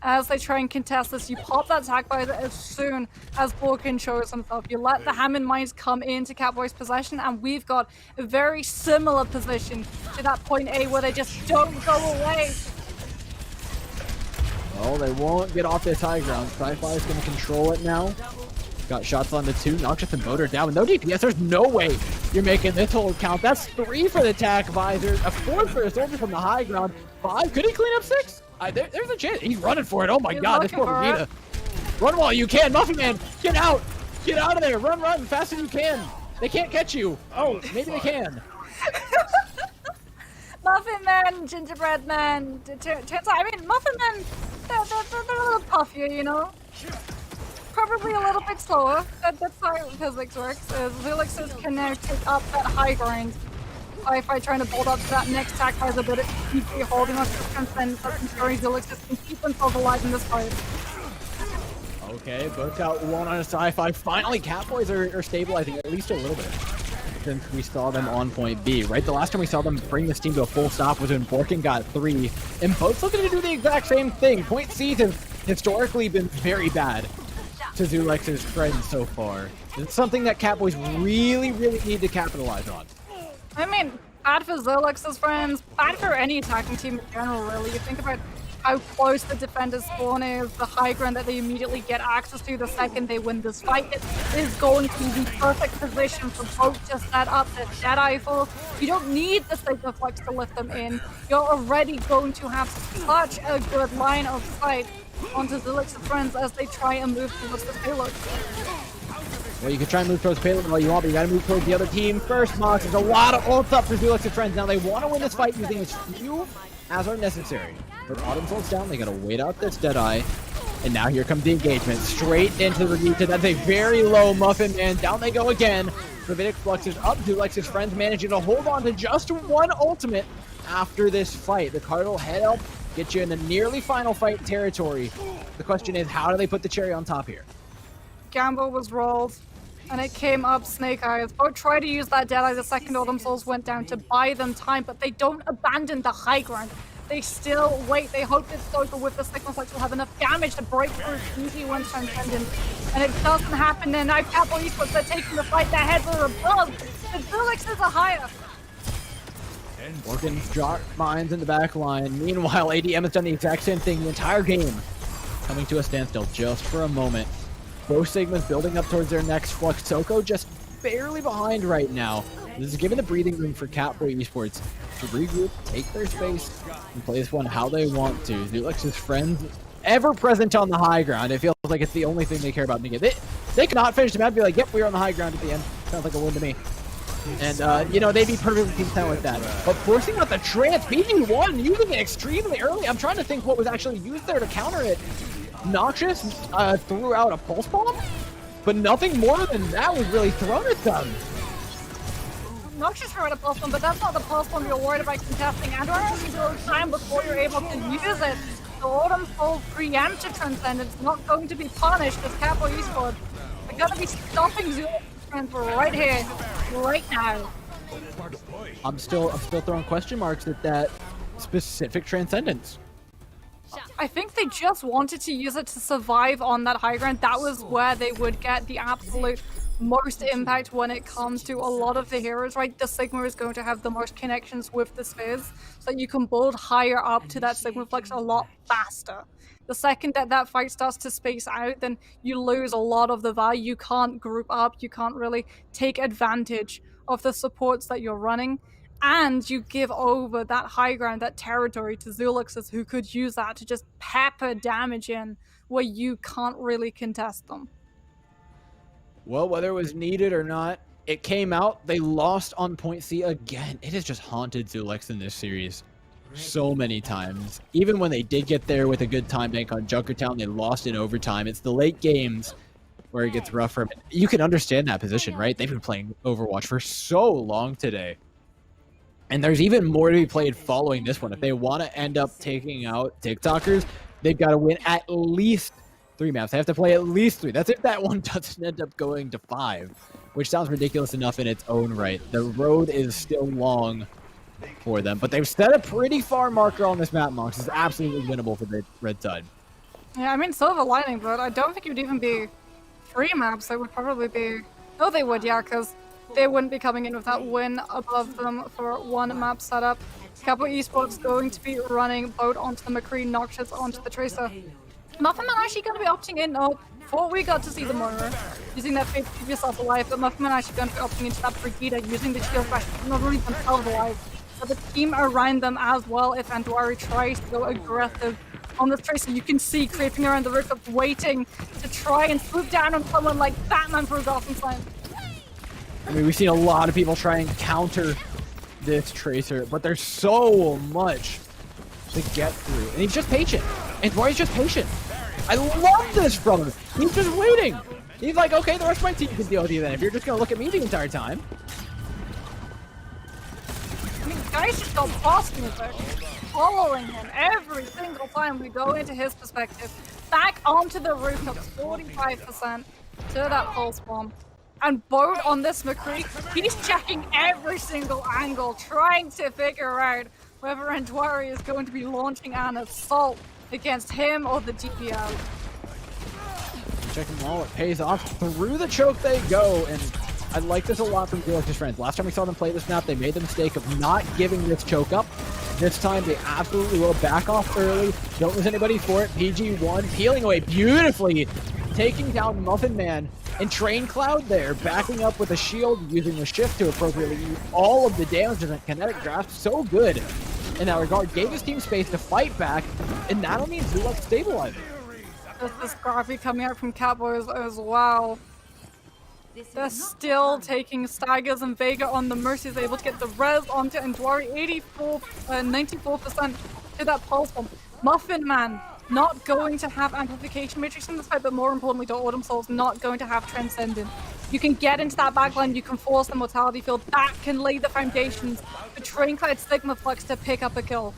As they try and contest this, you pop that tac visor as soon as Vulcan shows himself. You let the Hammond Mines come into Catboy's possession, and we've got a very similar position to that point A where they just don't go away. Well, they won't get off this high ground. Sci-Fi is going to control it now. Got shots on the 2. Noxious and Boater down with no DPS. There's no way you're making this whole count. That's 3 for the tac visor. A 4 for the Soldier from the high ground. 5. Could he clean up 6? There's a chance. He's running for it. Oh my god, this poor Brigida. Run while you can. Muffin Man, get out. Get out of there. Run, run, fast as you can. They can't catch you. Oh, maybe they can. Muffin Man, Gingerbread Man, turns out, I mean, Muffin Men, they're a little puffier, you know? Probably a little bit slower. That's how physics works. Zulix's can now take up that high ground. Sci-Fi trying to build up to that next tac visor, but it's deeply holding on to the Transcendence. That's ensuring Zulix can keep themselves alive in this fight. Okay, both out one on a Sci-Fi. Finally, Catboys are stabilizing at least a little bit since we saw them on point B, right? The last time we saw them bring this team to a full stop was when Borkin got 3, and both looking to do the exact same thing. Point C's have historically been very bad to Zulix's friends so far. It's something that Catboys really, really need to capitalize on. I mean, bad for Zulix's friends, bad for any attacking team in general, really. You think about how close the defender's spawn is, the high ground that they immediately get access to the second they win this fight. It is going to be the perfect position for both to set up the Jedi for. You don't need the Sigma Flex to lift them in. You're already going to have such a good line of sight onto Zulix's friends as they try and move towards the payload. Well, you can try and move towards payload all you want, but you gotta move towards the other team first, Mox. There's a lot of ults up for Zulix's friends. Now they want to win this fight using as few as are necessary. But Autumn Soul's down, they gotta wait out this Deadeye. And now here comes the engagement. Straight into the Regita. That's a very low Muffin Man. Down they go again. Ravidic Flux is up. Zulix's friends managing to hold on to just one ultimate after this fight. The card will head up, get you in the nearly final fight territory. The question is, how do they put the cherry on top here? Gamble was rolled, and it came up Snake Eyes. Both tried to use that Deadeye. The second Autumn Souls went down to buy them time, but they don't abandon the high ground. They still wait. They hope that Stoker with the Signal Flex will have enough damage to break through easy one Transcendent. And it doesn't happen. And now Capital Esports, they're taking the fight. Their heads are above. The Zulix is a higher. Morgan's drop mines in the back line. Meanwhile, ADM has done the exact same thing the entire game. Coming to a standstill just for a moment. Both Sigmas building up towards their next Flux. Soko just barely behind right now. This is giving the breathing room for Catboy Esports to regroup, take their space, and play this one how they want to. Zulix's friends, ever present on the high ground. It feels like it's the only thing they care about. They cannot finish the map and be like, yep, we were on the high ground at the end. Sounds like a win to me. And, you know, they'd be perfectly content with that. But forcing out the trance, PG1, using it extremely early. I'm trying to think what was actually used there to counter it. Noxious threw out a pulse bomb, but nothing more than that was really thrown at them. Noxious for a pulse bomb, but that's not the pulse bomb you're worried about contesting. And we're only doing time before you're able to use it. The Autumn Soul preemptive Transcendence not going to be punished as Capo Esports. We're going to be stopping Zuluk's strength right here, right now. I'm still throwing question marks at that specific Transcendence. I think they just wanted to use it to survive on that high ground. That was where they would get the absolute most impact when it comes to a lot of the heroes, right? The Sigma is going to have the most connections with the spheres, so you can build higher up to that Sigma flex a lot faster. The second that that fight starts to space out, then you lose a lot of the value. You can't group up, you can't really take advantage of the supports that you're running, and you give over that high ground, that territory to Zuluxes, who could use that to just pepper damage in where you can't really contest them. Well, whether it was needed or not, it came out. They lost on point C again. It has just haunted Zulux in this series so many times. Even when they did get there with a good time bank on Junkertown, they lost in overtime. It's the late games where it gets rough for them. You can understand that position, right? They've been playing Overwatch for so long today. And there's even more to be played following this one. If they want to end up taking out TikTokers, they've got to win at least 3 maps. They have to play at least 3. That's if that one doesn't end up going to 5, which sounds ridiculous enough in its own right. The road is still long for them, but they've set a pretty far marker on this map, Monks. It's absolutely winnable for the red side. Yeah, I mean, silver lining, but I don't think it would even be 3 maps. They would probably be... Oh, they would, yeah, because they wouldn't be coming in with that win above them for 1 map setup. Capo Esports going to be running boat onto the McCree, Noxious onto the Tracer. Muffin Man actually going to be opting in. Oh, before we got to see the Moira using that fate to keep yourself alive, but Muffin Man actually going to be opting into that Brigida using the shield flash to not only themselves alive, but the team around them as well. If Anduari tries to go aggressive on the Tracer, you can see creeping around the rooftop, waiting to try and swoop down on someone like Batman for a Gotham Sign. I mean, we've seen a lot of people try and counter this Tracer, but there's so much to get through. And he's just patient. And Anduari's just patient. I love this from him. He's just waiting. He's like, okay, the rest of my team can deal with you then, if you're just going to look at me the entire time. I mean, guys just got boss music following him every single time we go into his perspective. Back onto the rooftop, 45% to that pulse bomb. And Bode on this McCree, he's checking every single angle, trying to figure out whether Anduari is going to be launching an assault against him or the DPL. Check them all, it pays off. Through the choke they go, and I like this a lot from Felix's friends. Last time we saw them play this map, they made the mistake of not giving this choke up. This time they absolutely will back off early. Don't lose anybody for it. PG1 peeling away beautifully, taking down Muffin Man. And Train Cloud there, backing up with a shield, using the shift to appropriately use all of the damage and kinetic grasp. So good in that regard. Gave his team space to fight back, and not only is Zulux stabilizing. This graphic coming out from Catboys as well. They're still taking Staggers, and Vega on the Mercy is able to get the res onto Anduari. 94% to that pulse bomb. Muffin Man not going to have Amplification Matrix in this fight, but more importantly, the Autumn Soul's not going to have Transcendent. You can get into that backline, you can force the Mortality Field. That can lay the foundations for Trainclad Sigma Flux to pick up a kill.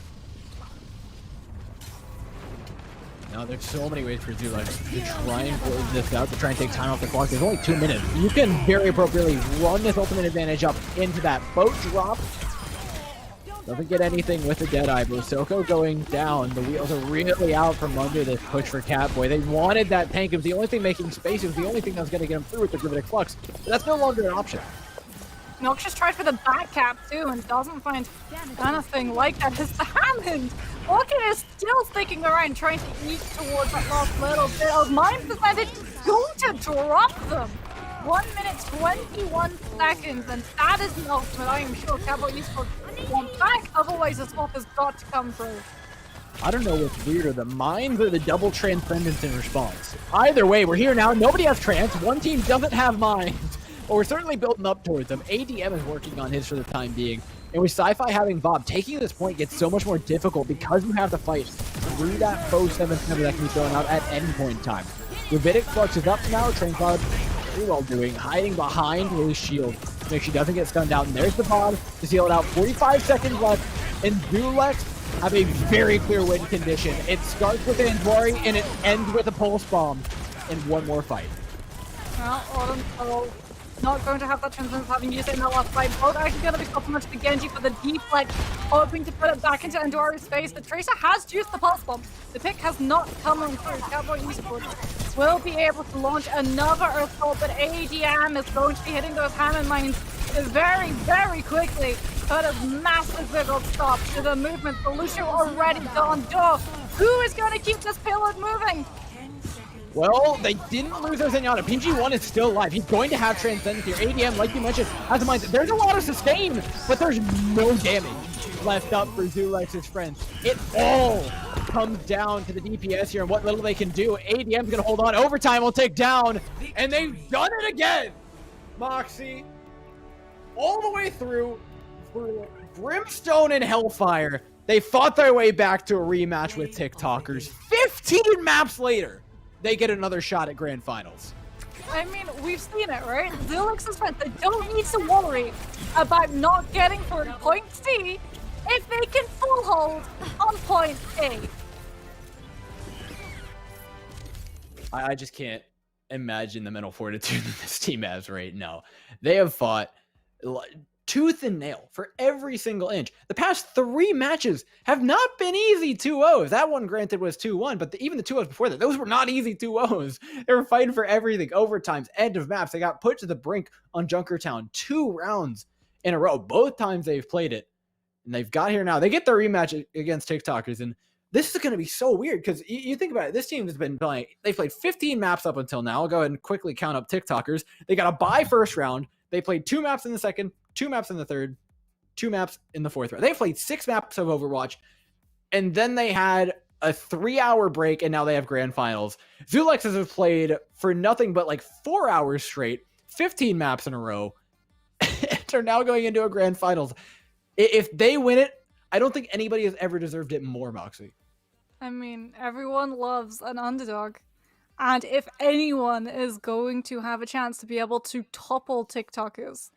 Now there's so many ways for Zulux to try and close this out, to try and take time off the clock. There's only 2 minutes. You can very appropriately run this ultimate advantage up into that boat drop. Doesn't get anything with the Deadeye. Soko going down. The wheels are really out from under this push for Catboy. They wanted that tank. It was the only thing making space. It was the only thing that was going to get him through with the Gravitic Flux. But that's no longer an option. Noxious tried for the back cap too and doesn't find anything like that. His Hammond! Orchid is still sticking around trying to eat towards that last little bit of mind percentage. Going to drop them! 1 minute 21 seconds, and that is the ultimate. I am sure Cabo Esports want back, otherwise the swap has got to come through. I don't know what's weirder, the mines or the double transcendence in response. Either way, we're here now. Nobody has trans. One team doesn't have mines. But we're certainly building up towards them. ADM is working on his for the time being. And with Sci-Fi having Bob, taking this point gets so much more difficult because you have to fight through that foe 7th number that can be thrown out at any point in time. Gravitic Flux is up now. Train Cloud very well doing, hiding behind his shield to make sure he doesn't get stunned out. And there's the bomb to seal it out. 45 seconds left, and Zulex have a very clear win condition. It starts with Andwari, and it ends with a pulse bomb and one more fight. Well, Autumn not going to have that transcendence, having used it in that last fight. Both actually going to be stopping much the Genji for the deflect, hoping to put it back into Andwari's face. The Tracer has juiced the pulse bomb. The pick has not come on through. Cowboy Esports will be able to launch another assault, but ADM is going to be hitting those Hammond mines very, very quickly. Put a massive wiggle stop to the movement. Solution already gone. Who is going to keep this payload moving? Well, they didn't lose their Zenyatta. PG1 is still alive. He's going to have Transcendence here. ADM, like you mentioned, has a mindset. There's a lot of sustain, but there's no damage left up for Zulex's friends. It all comes down to the DPS here and what little they can do. ADM's going to hold on. Overtime will take down, and they've done it again. Moxie, all the way through Brimstone and Hellfire, they fought their way back to a rematch with TikTokers. 15 maps later, they get another shot at Grand Finals. I mean, we've seen it, right? Zulex's friends, they don't need to worry about not getting through point C if they can full hold on point A. I just can't imagine the mental fortitude that this team has right now. They have fought tooth and nail for every single inch. The past 3 matches have not been easy 2-0s. That one, granted, was 2-1, but even the 2-0s before that, those were not easy 2-0s. They were fighting for everything. Overtimes, end of maps. They got put to the brink on Junkertown 2 rounds in a row. Both times they've played it, and they've got here now. They get their rematch against TikTokers, and this is going to be so weird because you think about it. This team has been playing. They've played 15 maps up until now. I'll go ahead and quickly count up TikTokers. They got a bye first round. They played 2 maps in the second, 2 maps in the third, 2 maps in the fourth round. They played 6 maps of Overwatch, and then they had a 3-hour break, and now they have Grand Finals. Zulexes have played for nothing but like 4 hours straight, 15 maps in a row, and are now going into a Grand Finals. If they win it, I don't think anybody has ever deserved it more, Moxie. I mean, everyone loves an underdog. And if anyone is going to have a chance to be able to topple TikTokers,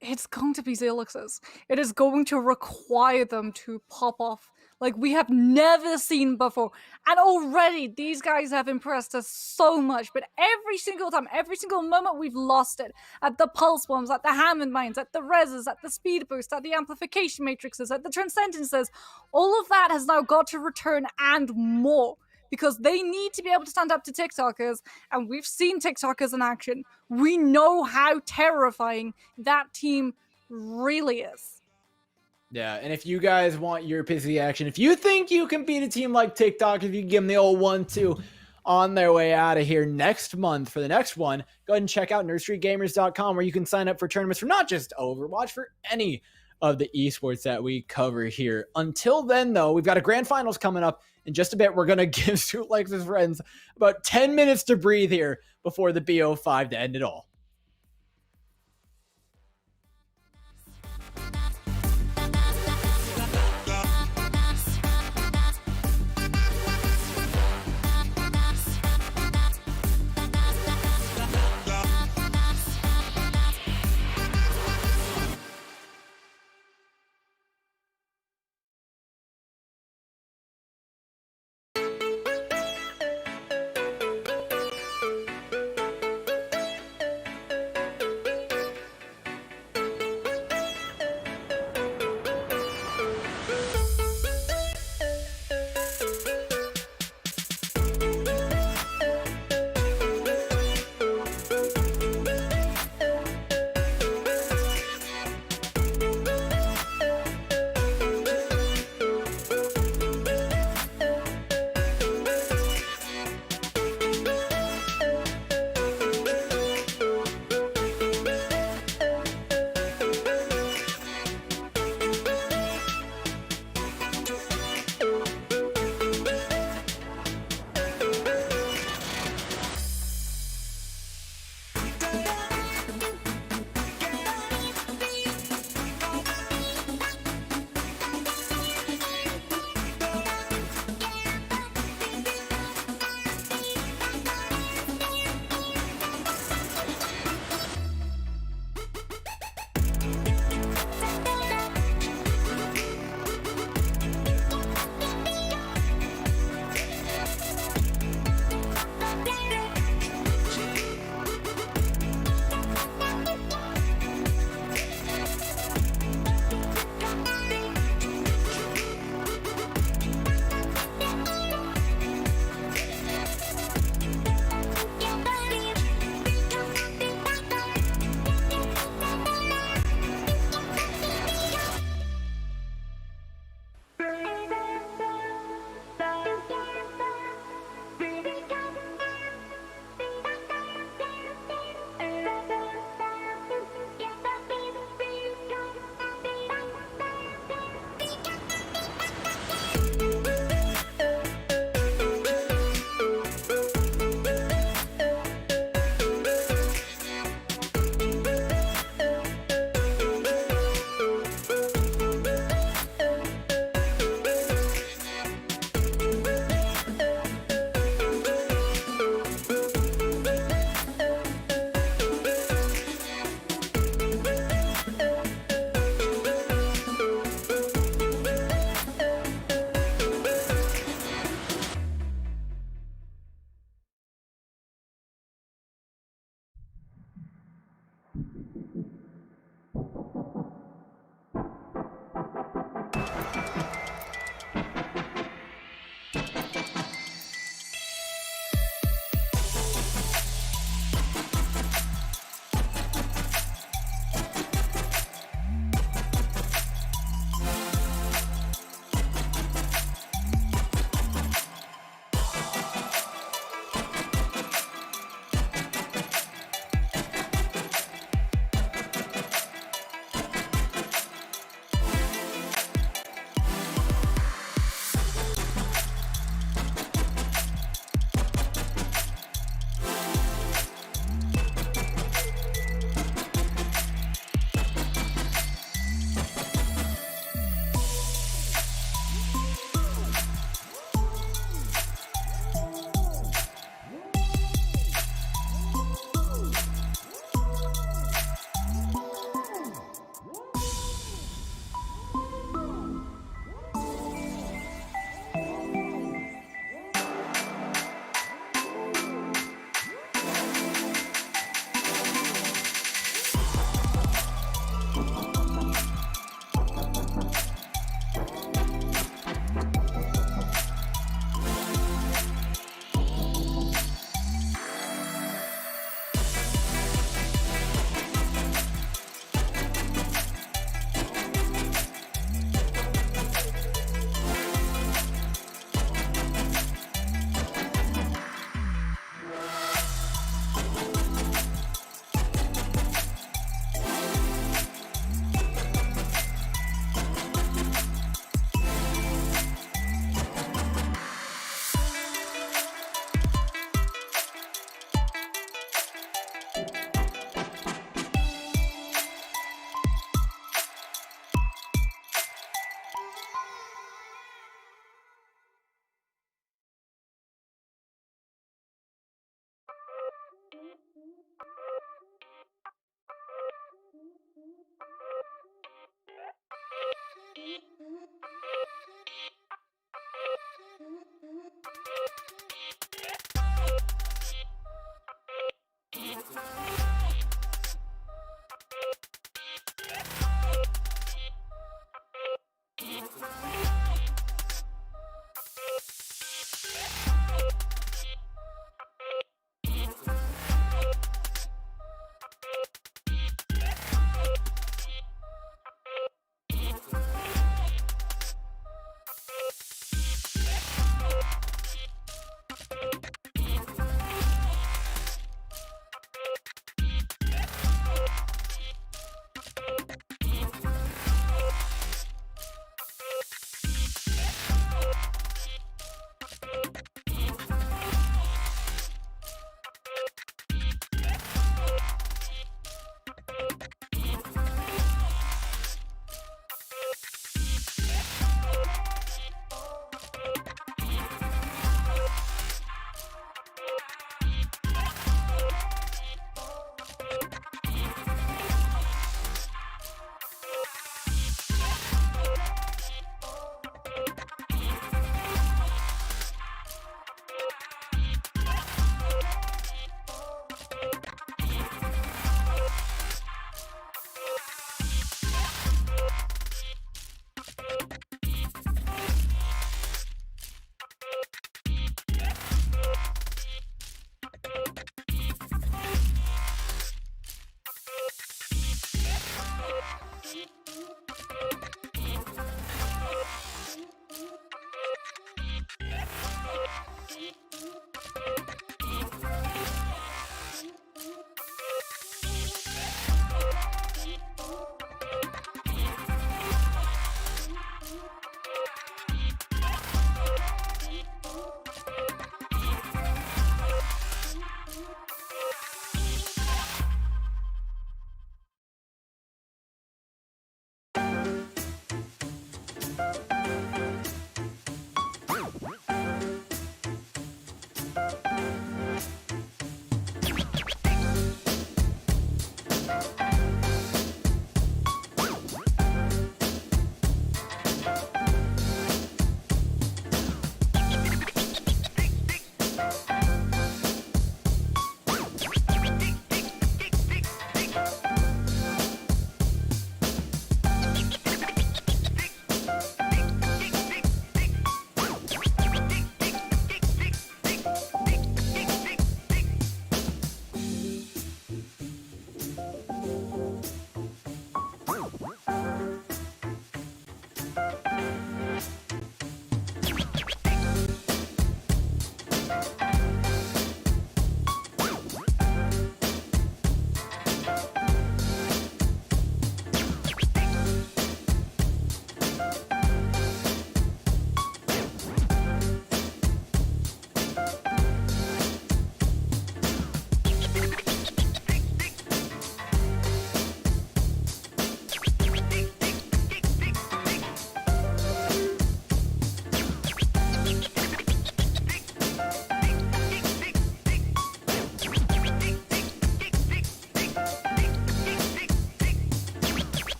it's going to be Zulexes. It is going to require them to pop off like we have never seen before. And already these guys have impressed us so much, but every single time, every single moment we've lost it. At the pulse bombs, at the Hammond mines, at the reses, at the speed boost, at the amplification matrices, at the transcendences, all of that has now got to return and more. Because they need to be able to stand up to TikTokers, and we've seen TikTokers in action. We know how terrifying that team really is. Yeah, and if you guys want your pissy action, if you think you can beat a team like TikTok, if you give them the old 1-2 on their way out of here next month for the next one, go ahead and check out nerdstreetgamers.com where you can sign up for tournaments for not just Overwatch, for any of the esports that we cover here. Until then, though, we've got a Grand Finals coming up in just a bit. We're going to give Zulex's friends about 10 minutes to breathe here before the BO5 to end it all.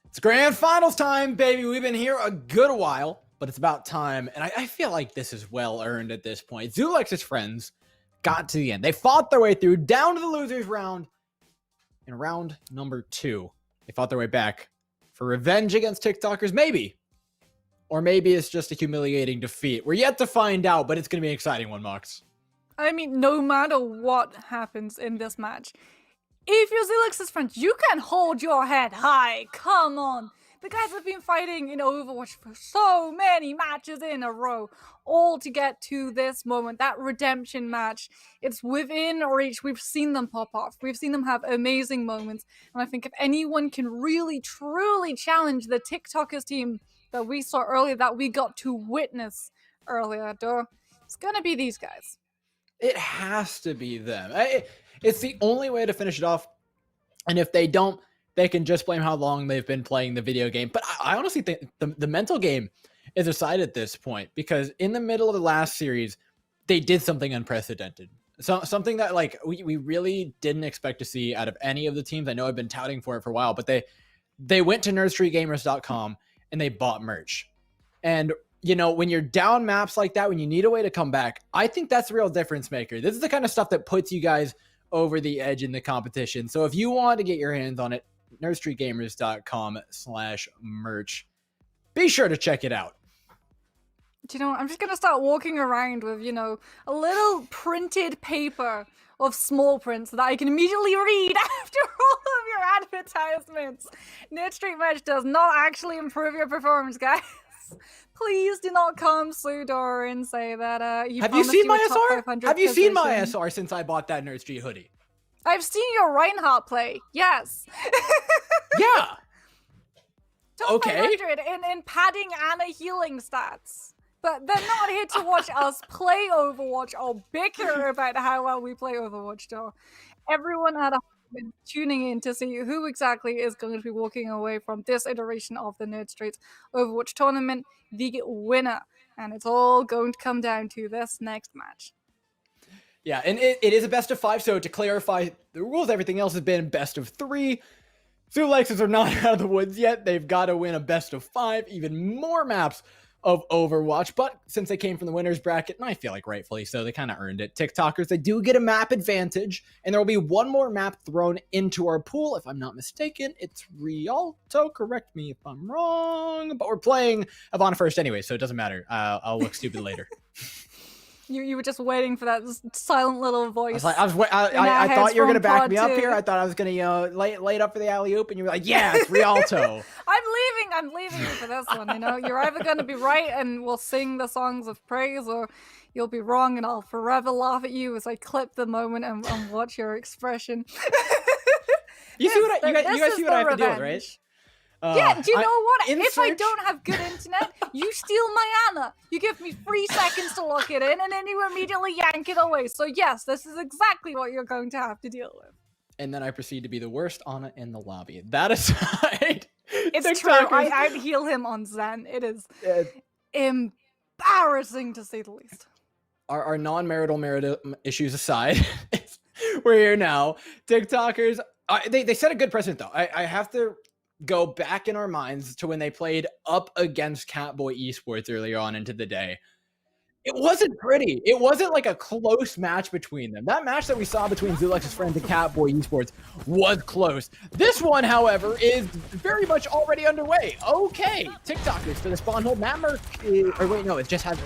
It's grand finals time, baby. We've been here a good while, but it's about time. And I feel like this is well earned at this point. Zulex's friends got to the end. They fought their way through down to the losers round. In round number 2, they fought their way back for revenge against TikTokers, maybe. Or maybe it's just a humiliating defeat. We're yet to find out, but it's going to be an exciting one, Mox. I mean, no matter what happens in this match, if you're Zelix's friends, you can hold your head high. Come on. The guys have been fighting in Overwatch for so many matches in a row, all to get to this moment, that redemption match. It's within reach. We've seen them pop off. We've seen them have amazing moments. And I think if anyone can really, truly challenge the TikTokers team that we saw earlier, that we got to witness earlier, it's gonna be these guys. It has to be them. It's the only way to finish it off. And if they don't, they can just blame how long they've been playing the video game. But I honestly think the mental game is aside at this point, because in the middle of the last series, they did something unprecedented. So something that like we really didn't expect to see out of any of the teams. I know I've been touting for it for a while, but they went to nerdstreetgamers.com and they bought merch. And you know, when you're down maps like that, when you need a way to come back, I think that's a real difference maker. This is the kind of stuff that puts you guys over the edge in the competition. So if you want to get your hands on it, nerdstreetgamers.com/merch. Be sure to check it out. Do you know what? I'm just going to start walking around with, you know, a little printed paper of small print so that I can immediately read after all of your advertisements. Nerd Street Merch does not actually improve your performance, guys. Please do not come, Sudor, and say that you Have you seen my a top SR? 500 Have you seen my position. SR since I bought that Nerd Street hoodie? I've seen your Reinhardt play. Yes. Yeah. Top Okay. 500 in padding and a healing stats. But they're not here to watch us play Overwatch or bicker about how well we play Overwatch, though. Everyone at home is tuning in to see who exactly is going to be walking away from this iteration of the Nerd Street Overwatch tournament, the winner. And it's all going to come down to this next match. Yeah, and it is a best of 5, so to clarify the rules, everything else has been best of 3. Zulexes are not out of the woods yet. They've got to win a best of 5, even more maps of Overwatch, but since they came from the winner's bracket, and I feel like rightfully so, they kind of earned it. TikTokers, they do get a map advantage, and there will be one more map thrown into our pool. If I'm not mistaken, it's Rialto. Correct me if I'm wrong, but we're playing Ivana first anyway, so it doesn't matter. I'll look stupid later. You were just waiting for that silent little voice. I thought you were gonna back me up here. I thought I was gonna lay it up for the alley oop, and you were like, "Yeah, it's Rialto." I'm leaving you for this one. You know, you're either gonna be right and we'll sing the songs of praise, or you'll be wrong and I'll forever laugh at you as I clip the moment and watch your expression. You guys see what I have to deal with, right? Yeah, do you know what? If I search- don't have good internet, you steal my Ana. You give me 3 seconds to lock it in, and then you immediately yank it away. So yes, this is exactly what you're going to have to deal with. And then I proceed to be the worst Ana in the lobby. That aside, It's true. I'd heal him on Zen. It is embarrassing to say the least. Our non-marital issues aside, we're here now. TikTokers, they set a good precedent though. I have to go back in our minds to when they played up against Catboy Esports earlier on into the day. It wasn't pretty. It wasn't like a close match between them. That match that we saw between Zulex's friends and Catboy Esports was close. This one, however, is very much already underway. Okay, TikTokers for the spawn hold. Mammer, or wait, no, it just has.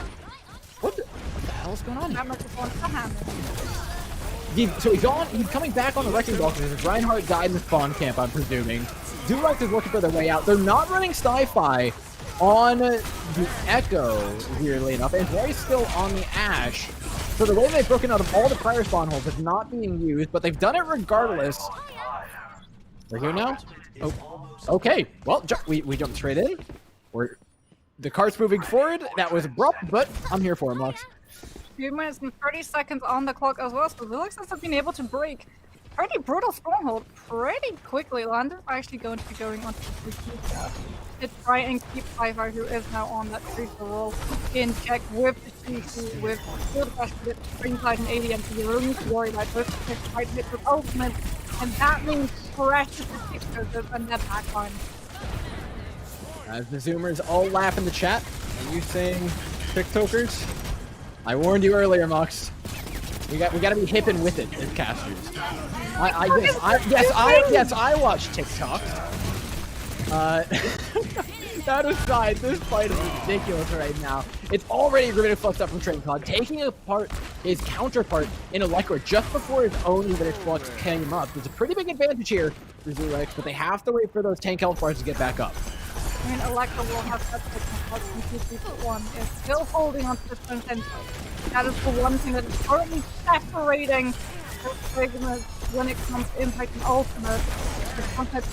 What the hell is going on here? So he's coming back on the wrecking ball because Reinhardt died in the spawn camp, I'm presuming. Zulex is looking for their way out. They're not running sci-fi on the Echo, weirdly enough, and Roy's still on the Ash. So the way they've broken out of all the prior spawn holes is not being used, but they've done it regardless. We're here now? Oh, okay. Well, we jumped straight in. The cart's moving forward. That was abrupt, but I'm here for it, Lux. 2 minutes and 30 seconds on the clock as well, so Zulexes have been able to break pretty brutal stronghold pretty quickly. Lander's actually going to be going on to try and keep Sci-Fi, who is now on that crucial roll, in check with the CC, with Field Rush, with Ringside and ADM, so you really need to worry about both the fight hit with ultimate, and that means pressure to TikTokers and their backline. As the Zoomers all laugh in the chat, are you saying TikTokers? I warned you earlier, Mox. We got to be hip and with it as casters. I watch TikTok. That aside, this fight is ridiculous right now. It's already really fucked up from Train Cloud, taking apart his counterpart in Electra just before his own Revenge Flux came up. There's a pretty big advantage here for Zulex, but they have to wait for those tank health bars to get back up. I mean, Electra will have that second one. It's still holding on to the Transcendent. That is the one thing that is currently separating the segments when it comes to Impact and Ultimate. The concept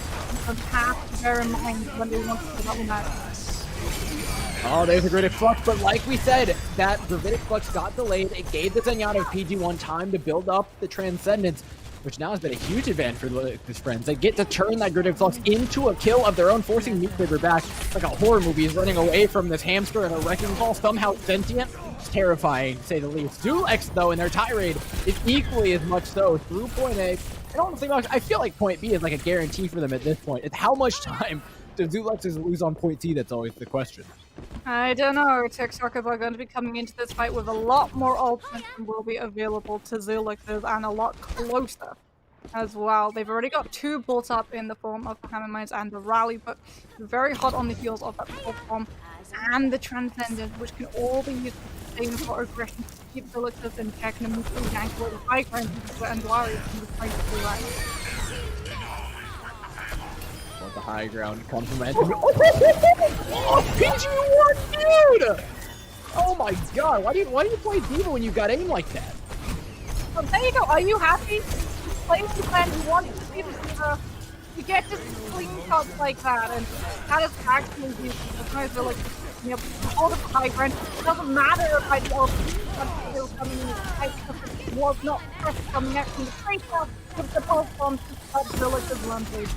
have to bear in mind when they want to put that one out. Oh, there's a Gravitic Flux, but like we said, that Gravitic Flux got delayed. It gave the Zenyatta PG1 time to build up the Transcendence, which now has been a huge advantage for his friends. They get to turn that Gravitic Flux into a kill of their own, forcing Meat Cleaver back. Like a horror movie. He's running away from this hamster in a wrecking ball, somehow sentient. It's terrifying, to say the least. Zulex, though, in their tirade, is equally as much so through point A. And honestly, I feel like point B is like a guarantee for them at this point. It's how much time do Zulexes lose on point C that's always the question. I don't know. TikTokers are going to be coming into this fight with a lot more ultimates than will be available to Zulexes, and a lot closer as well. They've already got 2 built up in the form of the Hammer Mines and the Rally, but very hot on the heels of that form and the Transcendent, which can all be used for sustainable aggression to keep Zulexes in check and immediately yank away the high ground and Rally from the fight to the right. Well, the high ground comes from Anthony. Oh, PG1, dude! Oh my god, why do you play Diva when you got aim like that? Well, there you go. Are you happy? Play the plan you want to see you get to clean shots like that, and that is actually useful. Sometimes they're like, you know, hold up the high ground. It doesn't matter if I still coming in. I was not pressure coming out from the trace out with the pulse bomb to Village's rampage.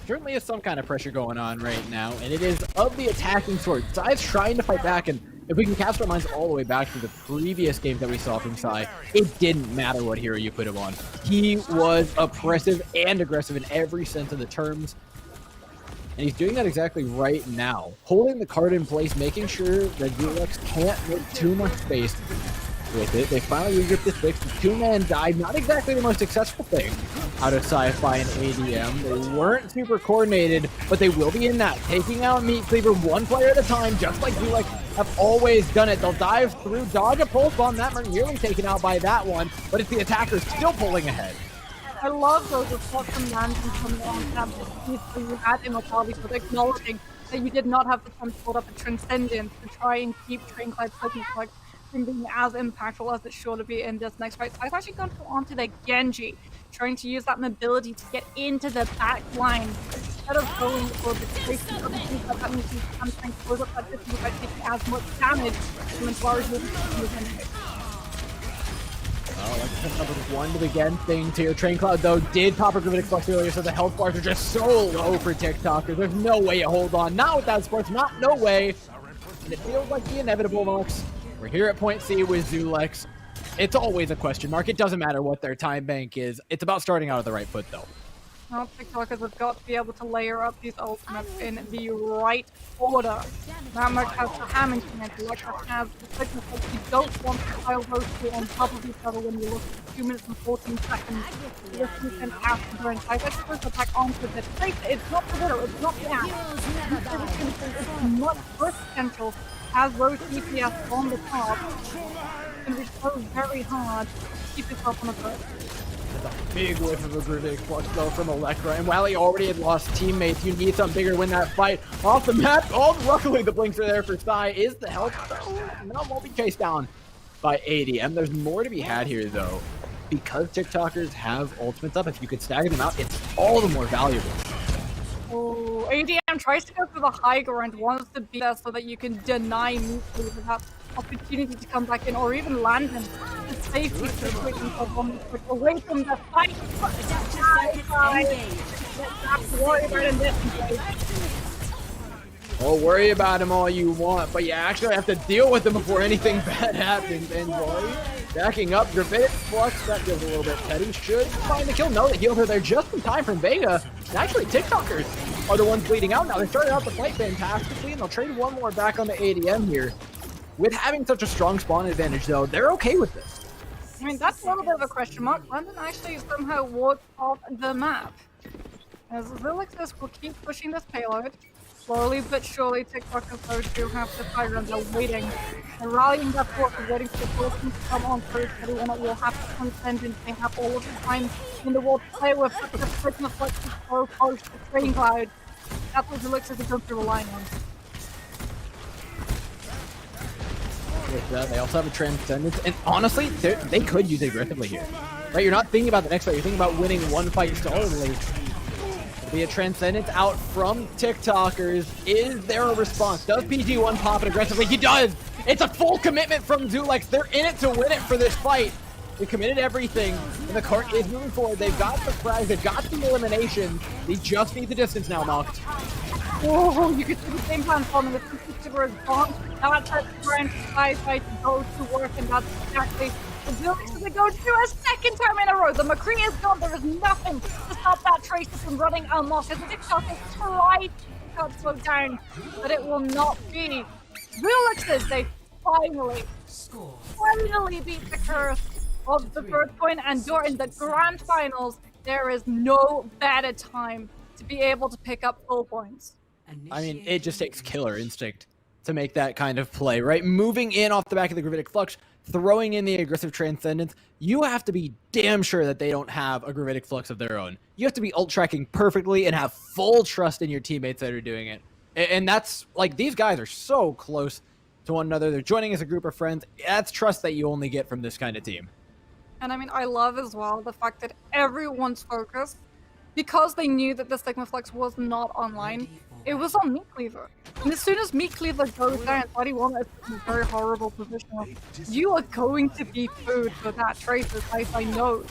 Certainly is some kind of pressure going on right now, and it is of the attacking sort. Sai's trying to fight back, and if we can cast our minds all the way back to the previous game that we saw from Sai, it didn't matter what hero you put him on. He was oppressive and aggressive in every sense of the terms, and he's doing that exactly right now. Holding the card in place, making sure that Zulex can't make too much space with it. They finally regripped this fix. The two-man dive, not exactly the most successful thing out of Sci-Fi and ADM. They weren't super coordinated, but they will be in that. Taking out Meat Cleaver one player at a time, just like Zulex have always done it. They'll dive through, dodge a pulse bomb. That are nearly taken out by that one, but it's the attackers still pulling ahead. I love those reports from Landon coming on that you had immortality, but acknowledging that you did not have the time to hold up a Transcendence to try and keep Train Clyde's Pokemon from being as impactful as it should be in this next fight. So I've actually gone onto the Genji, trying to use that mobility to get into the back line instead of going for the traces of the things that means you can try and close up that distance without taking as much damage from as large as anyway. Oh, like another one to the again thing to your Train Cloud, though, did pop a Gravitic Flux earlier, so the health bars are just so low for TikTokers. There's no way you hold on. Not without sports, no way. And it feels like the inevitable, Lux. We're here at point C with Zulex. It's always a question mark. It doesn't matter what their time bank is. It's about starting out at the right foot, though. Well, TikTokers have got to be able to layer up these ultimates in the right order. Ramak has the ham instrument, Electra has the quickness that you don't want to pile those two on top of each other when you look at 2 minutes and 14 seconds. This can after the entire first attack onto the trace. It's not the middle, it's not the app. It's much worse potential as those DPS on the top. It's going to be so very hard to keep yourself on the foot. Big whiff of a Gravitic Flux, though, from Electra. And while he already had lost teammates, you need something bigger to win that fight. Off the map, luckily the blinks are there for Sai. Is the health, though? No, won't be chased down by ADM. There's more to be had here, though. Because TikTokers have ultimates up, if you could stagger them out, it's all the more valuable. Oh, ADM tries to go for the high ground, wants to be there so that you can deny Mutu with that opportunity to come back in, or even land him. The safety situation away from the fight. Oh, worry about him all you want, but you actually have to deal with him before anything bad happens. And boy, backing up, Gravitic Flux, that feels a little bit petty. Should find the kill. No, they healed her there just in time from Vega. And actually, TikTokers are the ones bleeding out now. They started out the fight fantastically, and they'll trade one more back on the ADM here. With having such a strong spawn advantage, though, they're okay with this. I mean, that's a little bit of a question mark. London actually somehow walked off the map. As Zilixus will keep pushing this payload. Slowly but surely, TikTokers though do have to fire and they're waiting. They're rallying their forces, waiting for the forces to come on first. Everyone will have to transcend. They have all of the time in the world to play with, but the Christmas like is so close to Train Cloud. That's what Zilixus is going to be relying on. With that, they also have a Transcendence, and honestly, they could use it aggressively here. Right? You're not thinking about the next fight, you're thinking about winning one fight solidly. It'll be a Transcendence out from TikTokers. Is there a response? Does PG1 pop it aggressively? He does! It's a full commitment from Zulex. They're in it to win it for this fight. They committed everything, and the cart is moving forward. They've got the frag, they've got the elimination. They just need the distance now, Malk. Whoa, you can see the same plan forming. The super is gone. Now it's trying to Sci-Fi to go to work, and that's exactly the Zilix as they go to a second time in a row. The McCree is gone. There is nothing to stop that Tracer from running unlocked. As the TikTok is tried to cut slow down, but it will not be. Zilixes, they finally beat the curse of the bird point, and during the grand finals, there is no better time to be able to pick up full points. I mean, it just takes killer instinct to make that kind of play, right? Moving in off the back of the Gravitic Flux, throwing in the aggressive transcendence, you have to be damn sure that they don't have a gravitic flux of their own. You have to be ult tracking perfectly and have full trust in your teammates that are doing it. And that's like, these guys are so close to one another. They're joining as a group of friends. That's trust that you only get from this kind of team. And I mean, I love as well the fact that everyone's focused, because they knew that the Sigma Flex was not online, it was on Meat Cleaver. And as soon as Meat Cleaver goes down, 31 is in a very horrible position. You are going to be food for that Tracer, as I know.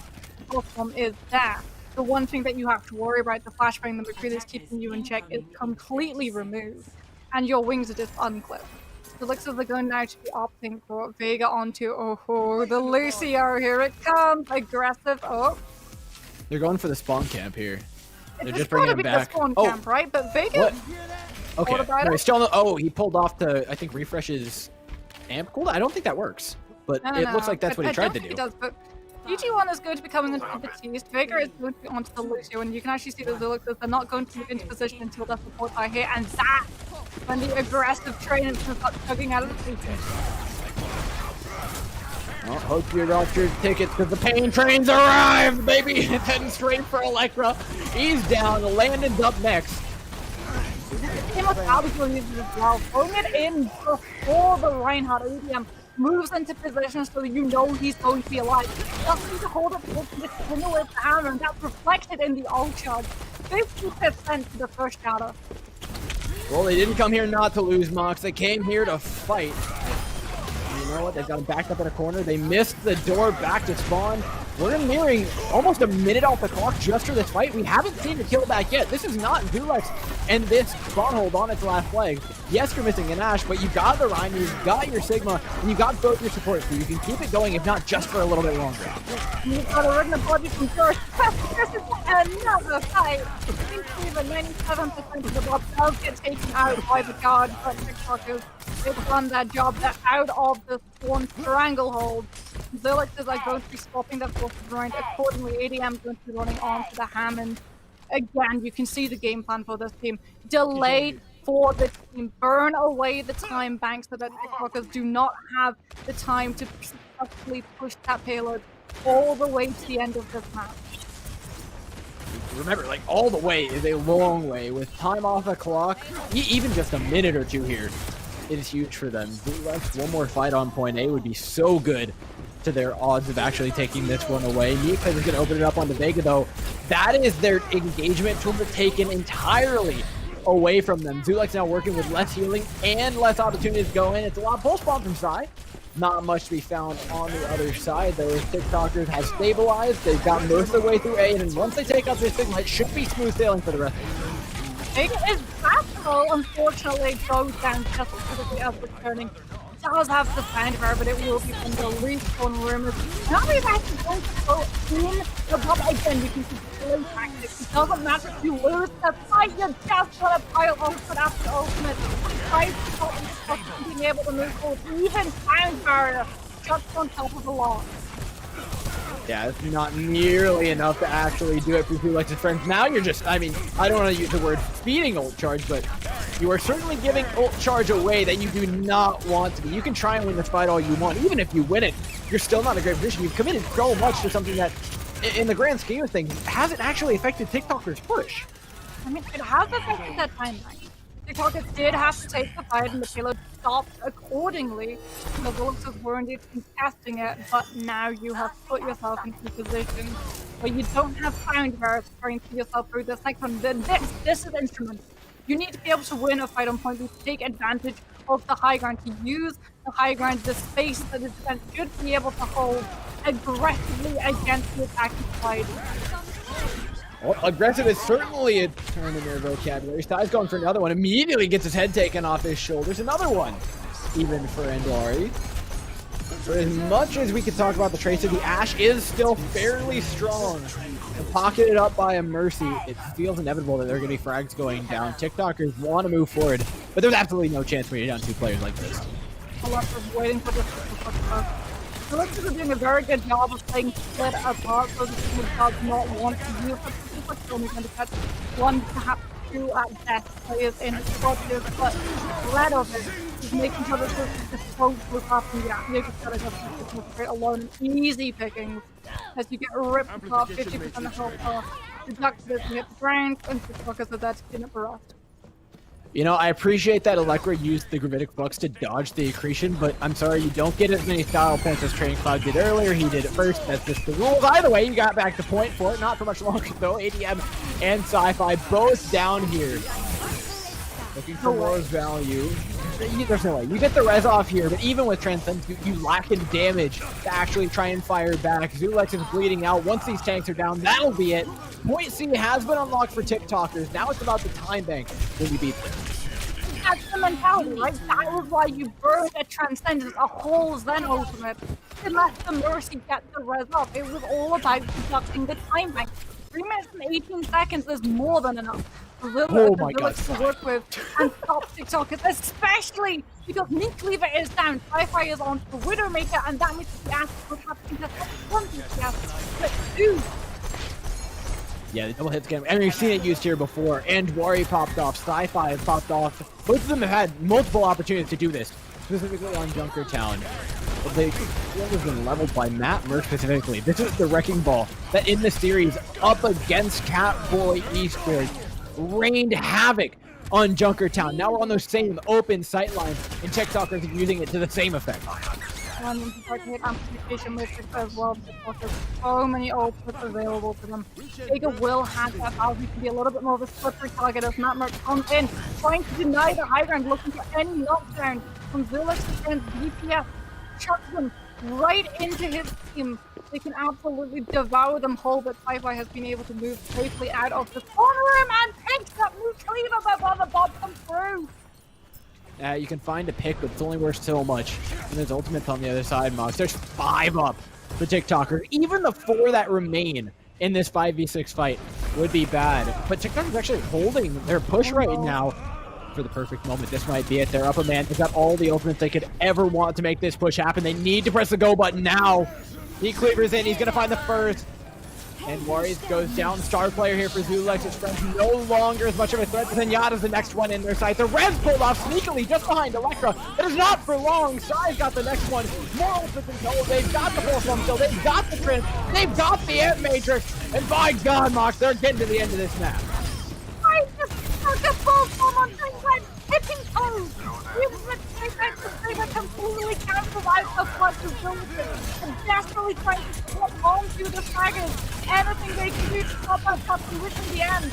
Problem is that the one thing that you have to worry about, the flashbang that McCree is keeping you in check, is completely removed. And your wings are just unclipped. So it looks like they're going now to be opting for Vega onto, the Lucio, here it comes, aggressive, They're going for the spawn camp here. They're It's just bringing gotta him be back. the spawn camp, right? But Vega, What? Okay. about No, it? he's still on the, he pulled off to, I think, refresh his amp cooldown. I don't think that works. But no, it no, looks like that's what he I tried don't to think do. It does, but DG1 is going to be coming into the Batiste. Vega is going to be onto the Lucio, and you can actually see the Zuluxes. They're not going to move into position until the supports are here, and that when the aggressive train is going to start chugging out of the Lucio. Well, hope you got your tickets because the pain train's arrived, baby! It's heading straight for Electra. He's down. Landon's up next. Immortality uses as well, throwing it in before the Reinhardt EDM moves into position so you know he's going to be alive. Just need to hold it to the signal with the hammer, and that's reflected in the ult charge. 50% for the first shadow. Well, they didn't come here not to lose, Mox. They came here to fight. And you know what? They've got him backed up in a corner. They missed the door back to spawn. We're nearing almost a minute off the clock just for this fight. We haven't seen the kill back yet. This is not Zulex and this spawn hold on its last leg. Yes, you're missing an Ashe, but you got the Ryan, you've got your Sigma, and you got both your supports, so you can keep it going, if not just for a little bit longer. You've got a Rigna body from first. This is another fight. I think even 97% of the bots does get taken out by the guard, but TikTokers, they've done that job. They're out of the spawn stranglehold. Zilixes are going to be swapping their forces around accordingly. ADM is going to be running on to the Hammond. Again, you can see the game plan for this team. Delayed for the team. Burn away the time bank so that TikTokers do not have the time to successfully push that payload all the way to the end of this match. Remember, like, all the way is a long way. With time off the clock, even just a minute or two here is huge for them. One more fight on point A would be so good to their odds of actually taking this one away. Neat is going to open it up onto Vega, though. That is their engagement tool taken entirely away from them. Zulex now working with less healing and less opportunities to go in. It's a lot of pull spawn from Psy. Not much to be found on the other side. Those TikTokers have stabilized. They've got most of the way through A, and then once they take out this Sigma, it should be smooth sailing for the rest of them. Vega is backable, unfortunately, goes down just because of returning. Does have the find her, but it will be from the respawn rumors. Now we've actually going to go in the top again. You can see the killing tactics. It doesn't matter if you lose the fight, you just want to pile ultimate after ultimate. Try to stop the being able to move forward. Even sound barrier just on top of the loss. Yeah, it's not nearly enough to actually do it for Zulex's friends. Now you're just, I mean, I don't want to use the word feeding ult charge, but you are certainly giving ult charge away that you do not want to be. You can try and win this fight all you want. Even if you win it, you're still not in a great position. You've committed so much to something that, in the grand scheme of things, hasn't actually affected TikTokers' push. I mean, it has affected that timeline. TikTokers did have to take the fight and the payload stopped accordingly. The Zuluxes were indeed contesting it, but now you have put yourself into a position where you don't have time to trying to put yourself through this next one. This is instrument. You need to be able to win a fight on point, to take advantage of the high ground, to use the high ground, the space that the defense should be able to hold aggressively against the attacking side. Well, aggressive is certainly a term in their vocabulary. Stai's going for another one. Immediately gets his head taken off his shoulders. Another one, even for Andari. For as much as we could talk about the Tracer, the Ashe is still fairly strong. And pocketed up by a Mercy, it feels inevitable that there are going to be frags going down. TikTokers want to move forward, but there's absolutely no chance when you're down two players like this. Alessa's waiting for this to push. The Lobbies are doing a very good job of playing split apart so the team does not want to use it. People are only going to catch one, perhaps two at best players in squads, but red of it is just making sure that this close was happening. Yeah, you just gotta just straight alone. Easy pickings as you get ripped off 50% of health off. Deduct this and hit the ground, and focus with that to clean up the rest. You know, I appreciate that Electra used the Gravitic Flux to dodge the accretion, but I'm sorry, you don't get as many style points as Training Cloud did earlier. He did it first. That's just the rules. Either way, you got back to point for it. Not for much longer, though. ADM and Sci-Fi both down here. Looking for War's value. There's no way. You get the res off here, but even with Transcendence, you lack in damage to actually try and fire back. Zulex is bleeding out. Once these tanks are down, that'll be it. Point C has been unlocked for TikTokers. Now it's about the time bank when you beat them. That's the mentality, right? That was why you burned a Transcendence, a whole Zen ultimate, to let the Mercy get the res up. It was all about deducting the time bank. 3 minutes and 18 seconds is more than enough. Oh my God. To work with and stop TikTokers, especially because Meat Cleaver is down, Sci-Fi is on the Widowmaker, and that means the Ashes would have to get one but two. Yeah, the double hits again. And we've seen it used here before. And Wari popped off. Sci-Fi popped off. Both of them have had multiple opportunities to do this, specifically on Junkertown. But the field has been leveled by Matt Murr specifically. This is the wrecking ball that in the series up against Catboy Esports rained havoc on Junkertown. Now we're on those same open sight lines, and TikTokers are using it to the same effect. And then start to hit amplification with it as well, because there's so many ultimates available to them. Vega will have that ability to be a little bit more of a slippery target as Matt Merck comes in, trying to deny the high ground, looking for any knockdown from Zilix and DPS. Chucks them right into his team. They can absolutely devour them whole, but Sci-Fi has been able to move safely out of the corner room and takes that move clean of that while the bomb comes through. You can find a pick, but it's only worth so much. And there's ultimates on the other side, Mox. There's 5 up for TikToker. Even the 4 that remain in this 5v6 fight would be bad. But TikToker's actually holding their push right now for the perfect moment. This might be it. They're up a man. They've got all the ultimates they could ever want to make this push happen. They need to press the go button now. He cleavers in. He's going to find the first. And Warriors goes down. Star player here for Zulex. His friend's no longer as much of a threat. Zenyatta's the next one in their sight. The Reds pulled off sneakily just behind Electra. But it's not for long. Sai's got the next one. More ultimates control. They've got the full form still. They've got the Trent. They've got the Ant Matrix. And by God, Mox, they're getting to the end of this map. I just took a full form on Dreamland, hitting toes. They were completely cancelled out the flood of Zilix and desperately trying to swap on to the Saggers. Anything they can do to stop that top to win in the end.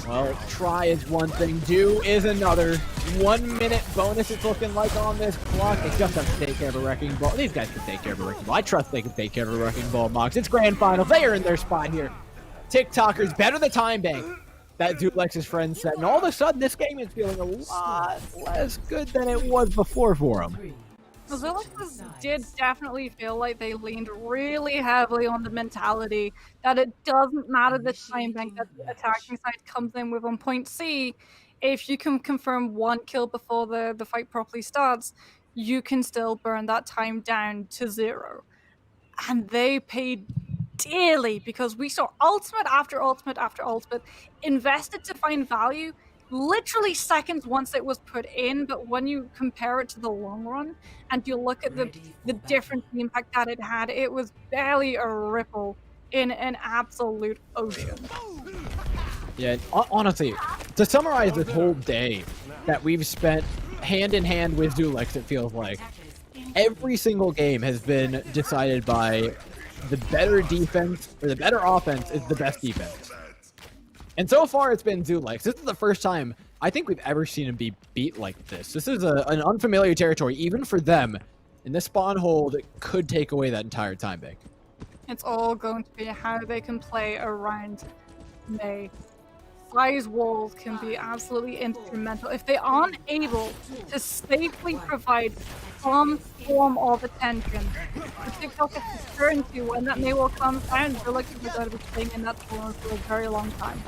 Well, try is one thing, do is another. 1 minute bonus it's looking like on this clock. They just have to take care of a wrecking ball. These guys can take care of a wrecking ball. I trust they can take care of a wrecking ball, Mox. It's grand final. They are in their spot here. TikTokers better the time bank that Zulex's friend said. And all of a sudden, this game is feeling a lot less good than it was before for them. Zilix did definitely feel like they leaned really heavily on the mentality that it doesn't matter the time bank that the attacking side comes in with on point C. If you can confirm 1 kill before the fight properly starts, you can still burn that time down to 0. And they paid dearly because we saw ultimate after ultimate after ultimate invested to find value literally seconds once it was put in, but when you compare it to the long run and you look at the difference, the impact that it had, it was barely a ripple in an absolute ocean. Yeah, honestly, to summarize this whole day that we've spent hand in hand with Zulex, it feels like every single game has been decided by the better defense, or the better offense is the best defense. And so far, it's been Zulex. This is the first time I think we've ever seen him be beat like this. This is an unfamiliar territory, even for them. And this spawn hold could take away that entire time bank. It's all going to be how they can play around May. Size walls can be absolutely instrumental. If they aren't able to safely provide some form of attention, the TikTok is to turn to when that May wall comes down, they're looking for going to be staying in that corner for a very long time.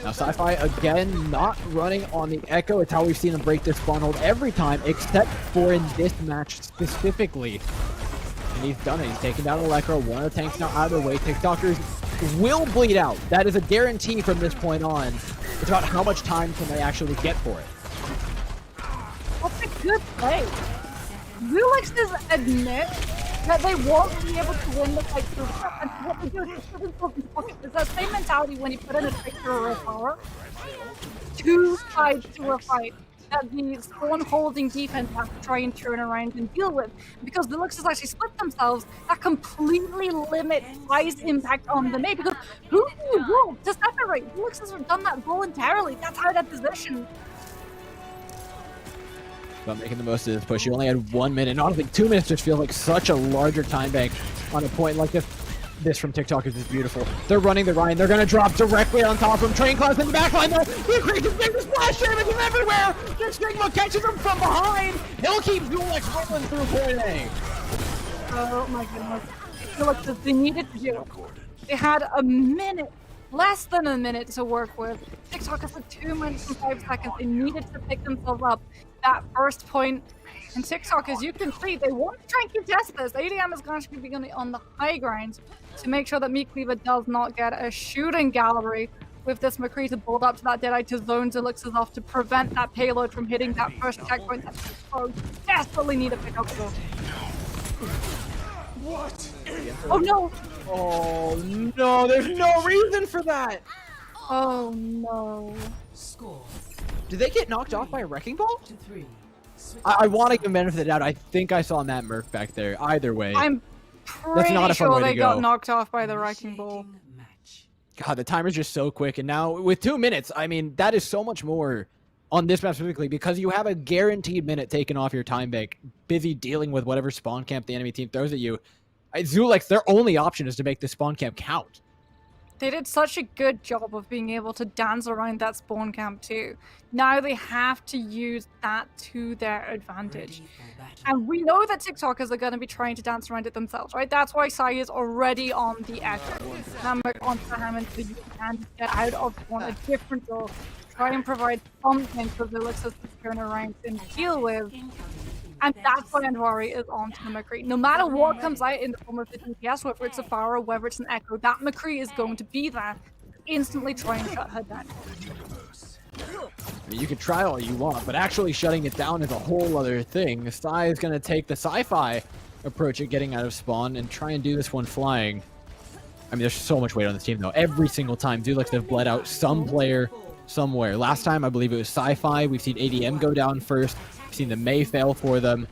Now Sci-Fi again not running on the Echo. It's how we've seen him break this spawn hold every time, except for in this match specifically. And he's done it. He's taken down Electro. One of the tanks now out of the way. TikTokers will bleed out. That is a guarantee from this point on. It's about how much time can they actually get for it. play. Zulexes admit that they won't be able to win the fight through stuff, and what they do is put themselves in pockets. It's that same mentality when you put in a Tracer or a power. Two sides to a fight that the spawn holding defense has to try and turn around and deal with. Because the Luxes actually split themselves, that completely limits I's impact on the mate. Because who do you want to separate? The Luxes have done that voluntarily. That's how they're positioned. About making the most of this push. You only had 1 minute. And honestly, 2 minutes just feels like such a larger time bank on a point like this. This from TikTok is just beautiful. They're running the Ryan. They're going to drop directly on top of him. Train Class in the backline though. He creates his big splash damage from everywhere. Just Stigma catches him from behind. He'll keep Zulex rolling through point A. Oh my goodness. I feel like they needed to do it. They had a minute, less than a minute to work with. TikTok has 2 minutes and 5 seconds. They needed to pick themselves up that first point. And TikTok, as you can see, they want to try and contest this. ADM is going to be on the high ground to make sure that Meat Cleaver does not get a shooting gallery with this McCree to build up to that Deadeye to zone Zelix's off to prevent that payload from hitting that first checkpoint that they desperately need to pick up though. What? Oh no! Oh no, there's no reason for that. Oh no. Score Did they get knocked off by a wrecking ball? 2-3. I want to give them benefit of the doubt. I think I saw Matt Murph back there. Either way. I'm pretty not a fun sure way to they got go. knocked off by the wrecking ball. Match. God, the timer's just so quick. And now with 2 minutes, I mean, that is so much more on this map specifically because you have a guaranteed minute taken off your time bank, busy dealing with whatever spawn camp the enemy team throws at you. Zulex, their only option is to make the spawn camp count. They did such a good job of being able to dance around that spawn camp too. Now they have to use that to their advantage. And we know that TikTokers are going to be trying to dance around it themselves, right? That's why Sai is already on the echo. Hammer onto Hammond so you can get out of spawn a different door. Try and provide something for the Elixir to turn around and deal with. And that's why Andwari is on to the McCree. No matter what comes out in the form of the DPS, whether it's a Pharah, whether it's an Echo, that McCree is going to be there to instantly try and shut her down. I mean, you can try all you want, but actually shutting it down is a whole other thing. Sai is going to take the sci-fi approach at getting out of spawn and try and do this one flying. I mean, there's so much weight on this team, though. Every single time, Zulix have bled out some player somewhere. Last time, I believe it was sci-fi. We've seen ADM go down first. We've seen the May fail for them.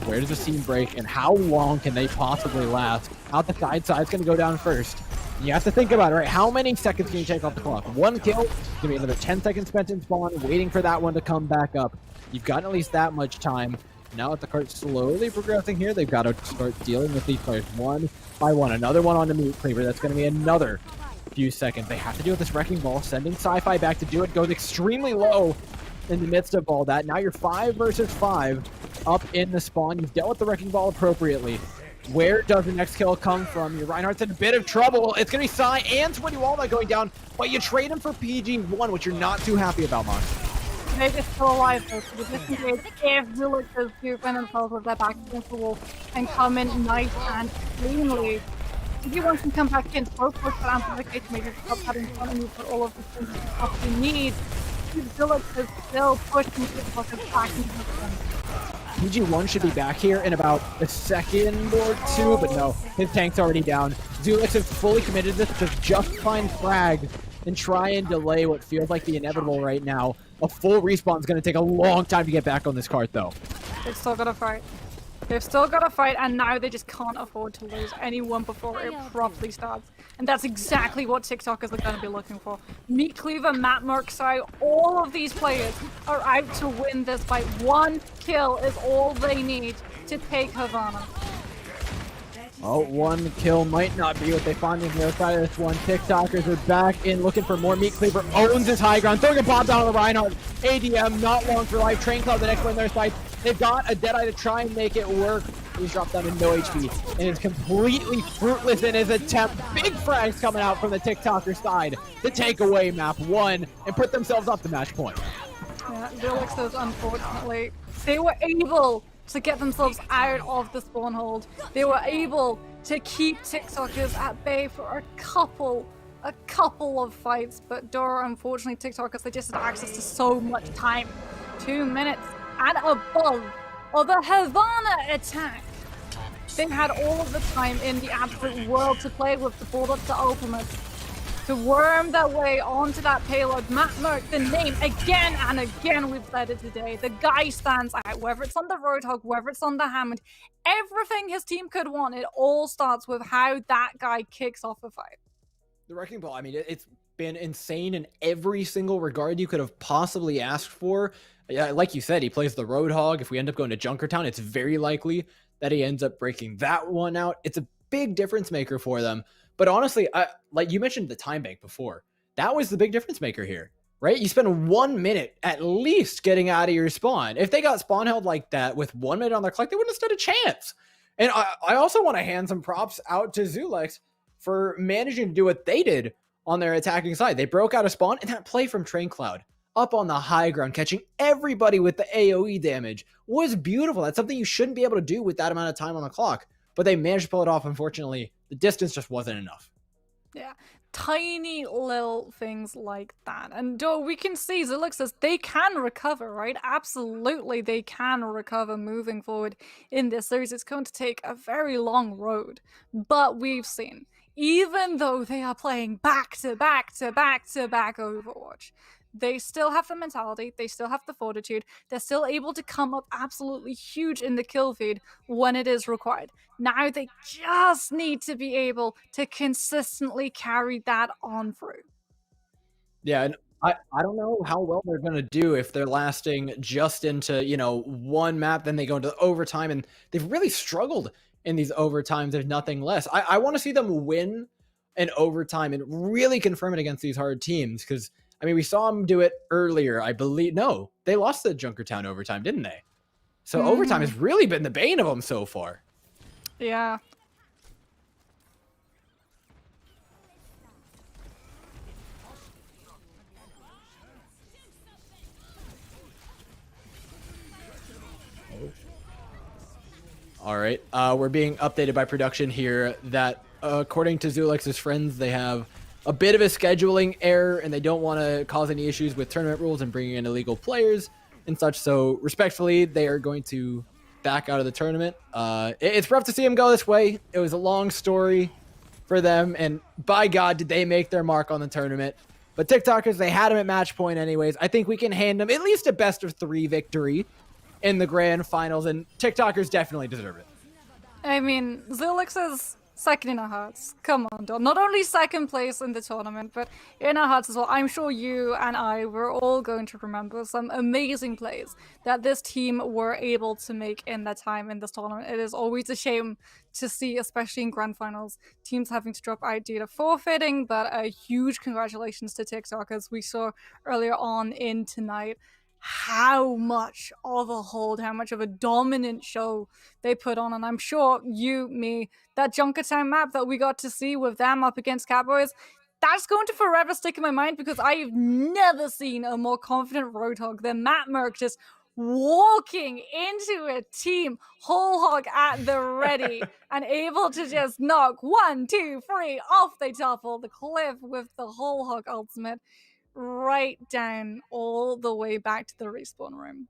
Where does the scene break, and how long can they possibly last? Out the side's going to go down first. You have to think about it, right? How many seconds can you take off the clock? One kill, it's going to be another 10 seconds spent in spawn, waiting for that one to come back up. You've got at least that much time. Now with the cart slowly progressing here, they've got to start dealing with these players one by one. Another one on the Meat Cleaver. That's going to be another few seconds. They have to deal with this wrecking ball, sending sci-fi back to do it. Goes extremely low in the midst of all that. Now you're 5 versus 5 up in the spawn. You've dealt with the wrecking ball appropriately. Where does the next kill come from? Your Reinhardt's in a bit of trouble. It's going to be Sai and Swinny Walnut going down, but you trade him for PG1, which you're not too happy about, Mon. Meg is still alive though, so the disengage if Zulixes do find themselves with their back against the wall and come in nice and cleanly. If you want to come back in, so push that amplification, maybe stop having fun and you put all of the things and stuff you need. Zulixes still pushing TikTokers back into the front. PG1 should be back here in about a second or two, but no, his tank's already down. Zulix is fully committed to this to just find frag and try and delay what feels like the inevitable right now. A full respawn is going to take a long time to get back on this cart, though. They've still got to fight. They've still got to fight, and now they just can't afford to lose anyone before it properly starts. And that's exactly what TikTokers are going to be looking for. Meat Cleaver, Matt Merksai, all of these players are out to win this fight. One kill is all they need to take Havana. Oh, one kill might not be what they find on the other side of this one. TikTokers are back in looking for more. Meat Cleaver owns his high ground, throwing a bomb down on the Reinhardt. ADM not long for life. Train Cloud the next one on their side. They've got a Deadeye to try and make it work. He's dropped down to no HP and is completely fruitless in his attempt. Big frags coming out from the TikToker side to take away map 1 and put themselves up the match point. Yeah, Zulixes, unfortunately, they were able to get themselves out of the spawn hold. They were able to keep TikTokers at bay for a couple of fights, but Dora, unfortunately, TikTokers, they just had access to so much time. 2 minutes and above of the Havana attack. They had all of the time in the absolute world to play with, to build up to ultimate, to worm their way onto that payload. Matt Merck, the name, again and again, we've said it today. The guy stands out, whether it's on the Roadhog, whether it's on the Hammond, everything his team could want, it all starts with how that guy kicks off a fight. The Wrecking Ball, I mean, it's been insane in every single regard you could have possibly asked for. Yeah, like you said, he plays the Roadhog. If we end up going to Junkertown, it's very likely that he ends up breaking that one out. It's a big difference maker for them. But honestly, like you mentioned the time bank before, that was the big difference maker here, right? You spend 1 minute at least getting out of your spawn. If they got spawn held like that with 1 minute on their clock, they wouldn't have stood a chance. And I also want to hand some props out to Zulex for managing to do what they did on their attacking side. They broke out a spawn, and that play from Train Cloud up on the high ground, catching everybody with the AoE damage was beautiful. That's something you shouldn't be able to do with that amount of time on the clock. But they managed to pull it off. Unfortunately, the distance just wasn't enough. Yeah, tiny little things like that. And we can see, Zuluk says they can recover, right? Absolutely, they can recover moving forward in this series. It's going to take a very long road. But we've seen, even though they are playing back to back to back to back Overwatch, they still have the mentality, they still have the fortitude, they're still able to come up absolutely huge in the kill feed when it is required. Now they just need to be able to consistently carry that on through. Yeah, and I don't know how well they're going to do if they're lasting just into, one map, then they go into overtime, and they've really struggled in these overtimes, if nothing less. I want to see them win an overtime and really confirm it against these hard teams, because I mean, we saw them do it earlier, I believe. No, they lost the Junkertown overtime, didn't they? So overtime has really been the bane of them so far. Yeah. All right, we're being updated by production here that according to Zulex's friends, they have a bit of a scheduling error, and they don't want to cause any issues with tournament rules and bringing in illegal players and such. So respectfully, they are going to back out of the tournament. It's rough to see them go this way. It was a long story for them, and by God, did they make their mark on the tournament. But TikTokers, they had them at match point anyways. I think we can hand them at least a best of 3 victory in the grand finals, and TikTokers definitely deserve it. I mean, Zulix is second in our hearts. Come on, Don. Not only second place in the tournament, but in our hearts as well. I'm sure you and I were all going to remember some amazing plays that this team were able to make in their time in this tournament. It is always a shame to see, especially in grand finals, teams having to drop out due to forfeiting, but a huge congratulations to TikTok, as we saw earlier on in tonight how much of a hold, how much of a dominant show they put on. And I'm sure that Junkertown map that we got to see with them up against Catboys, that's going to forever stick in my mind, because I've never seen a more confident Roadhog than Matt Merck just walking into a team whole hog at the ready and able to just knock 1, 2, 3 off the top of the cliff with the whole hog ultimate right down all the way back to the respawn room.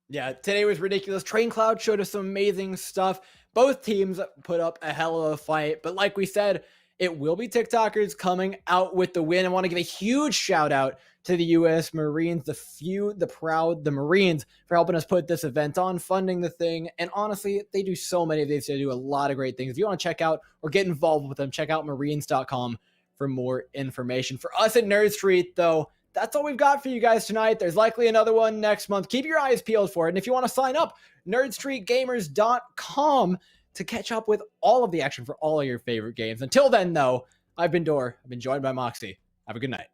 Yeah, today was ridiculous. Train Cloud showed us some amazing stuff. Both teams put up a hell of a fight, but like we said, it will be TikTokers coming out with the win. I want to give a huge shout out to the U.S. Marines, the proud, the Marines, for helping us put this event on, funding the thing, and honestly, they do so many of these. They do a lot of great things. If you want to check out or get involved with them, check out marines.com for more information. For us at Nerd Street, though, that's all we've got for you guys tonight. There's likely another one next month. Keep your eyes peeled for it. And if you want to sign up, nerdstreetgamers.com to catch up with all of the action for all of your favorite games. Until then, though, I've been Dor. I've been joined by Moxie. Have a good night.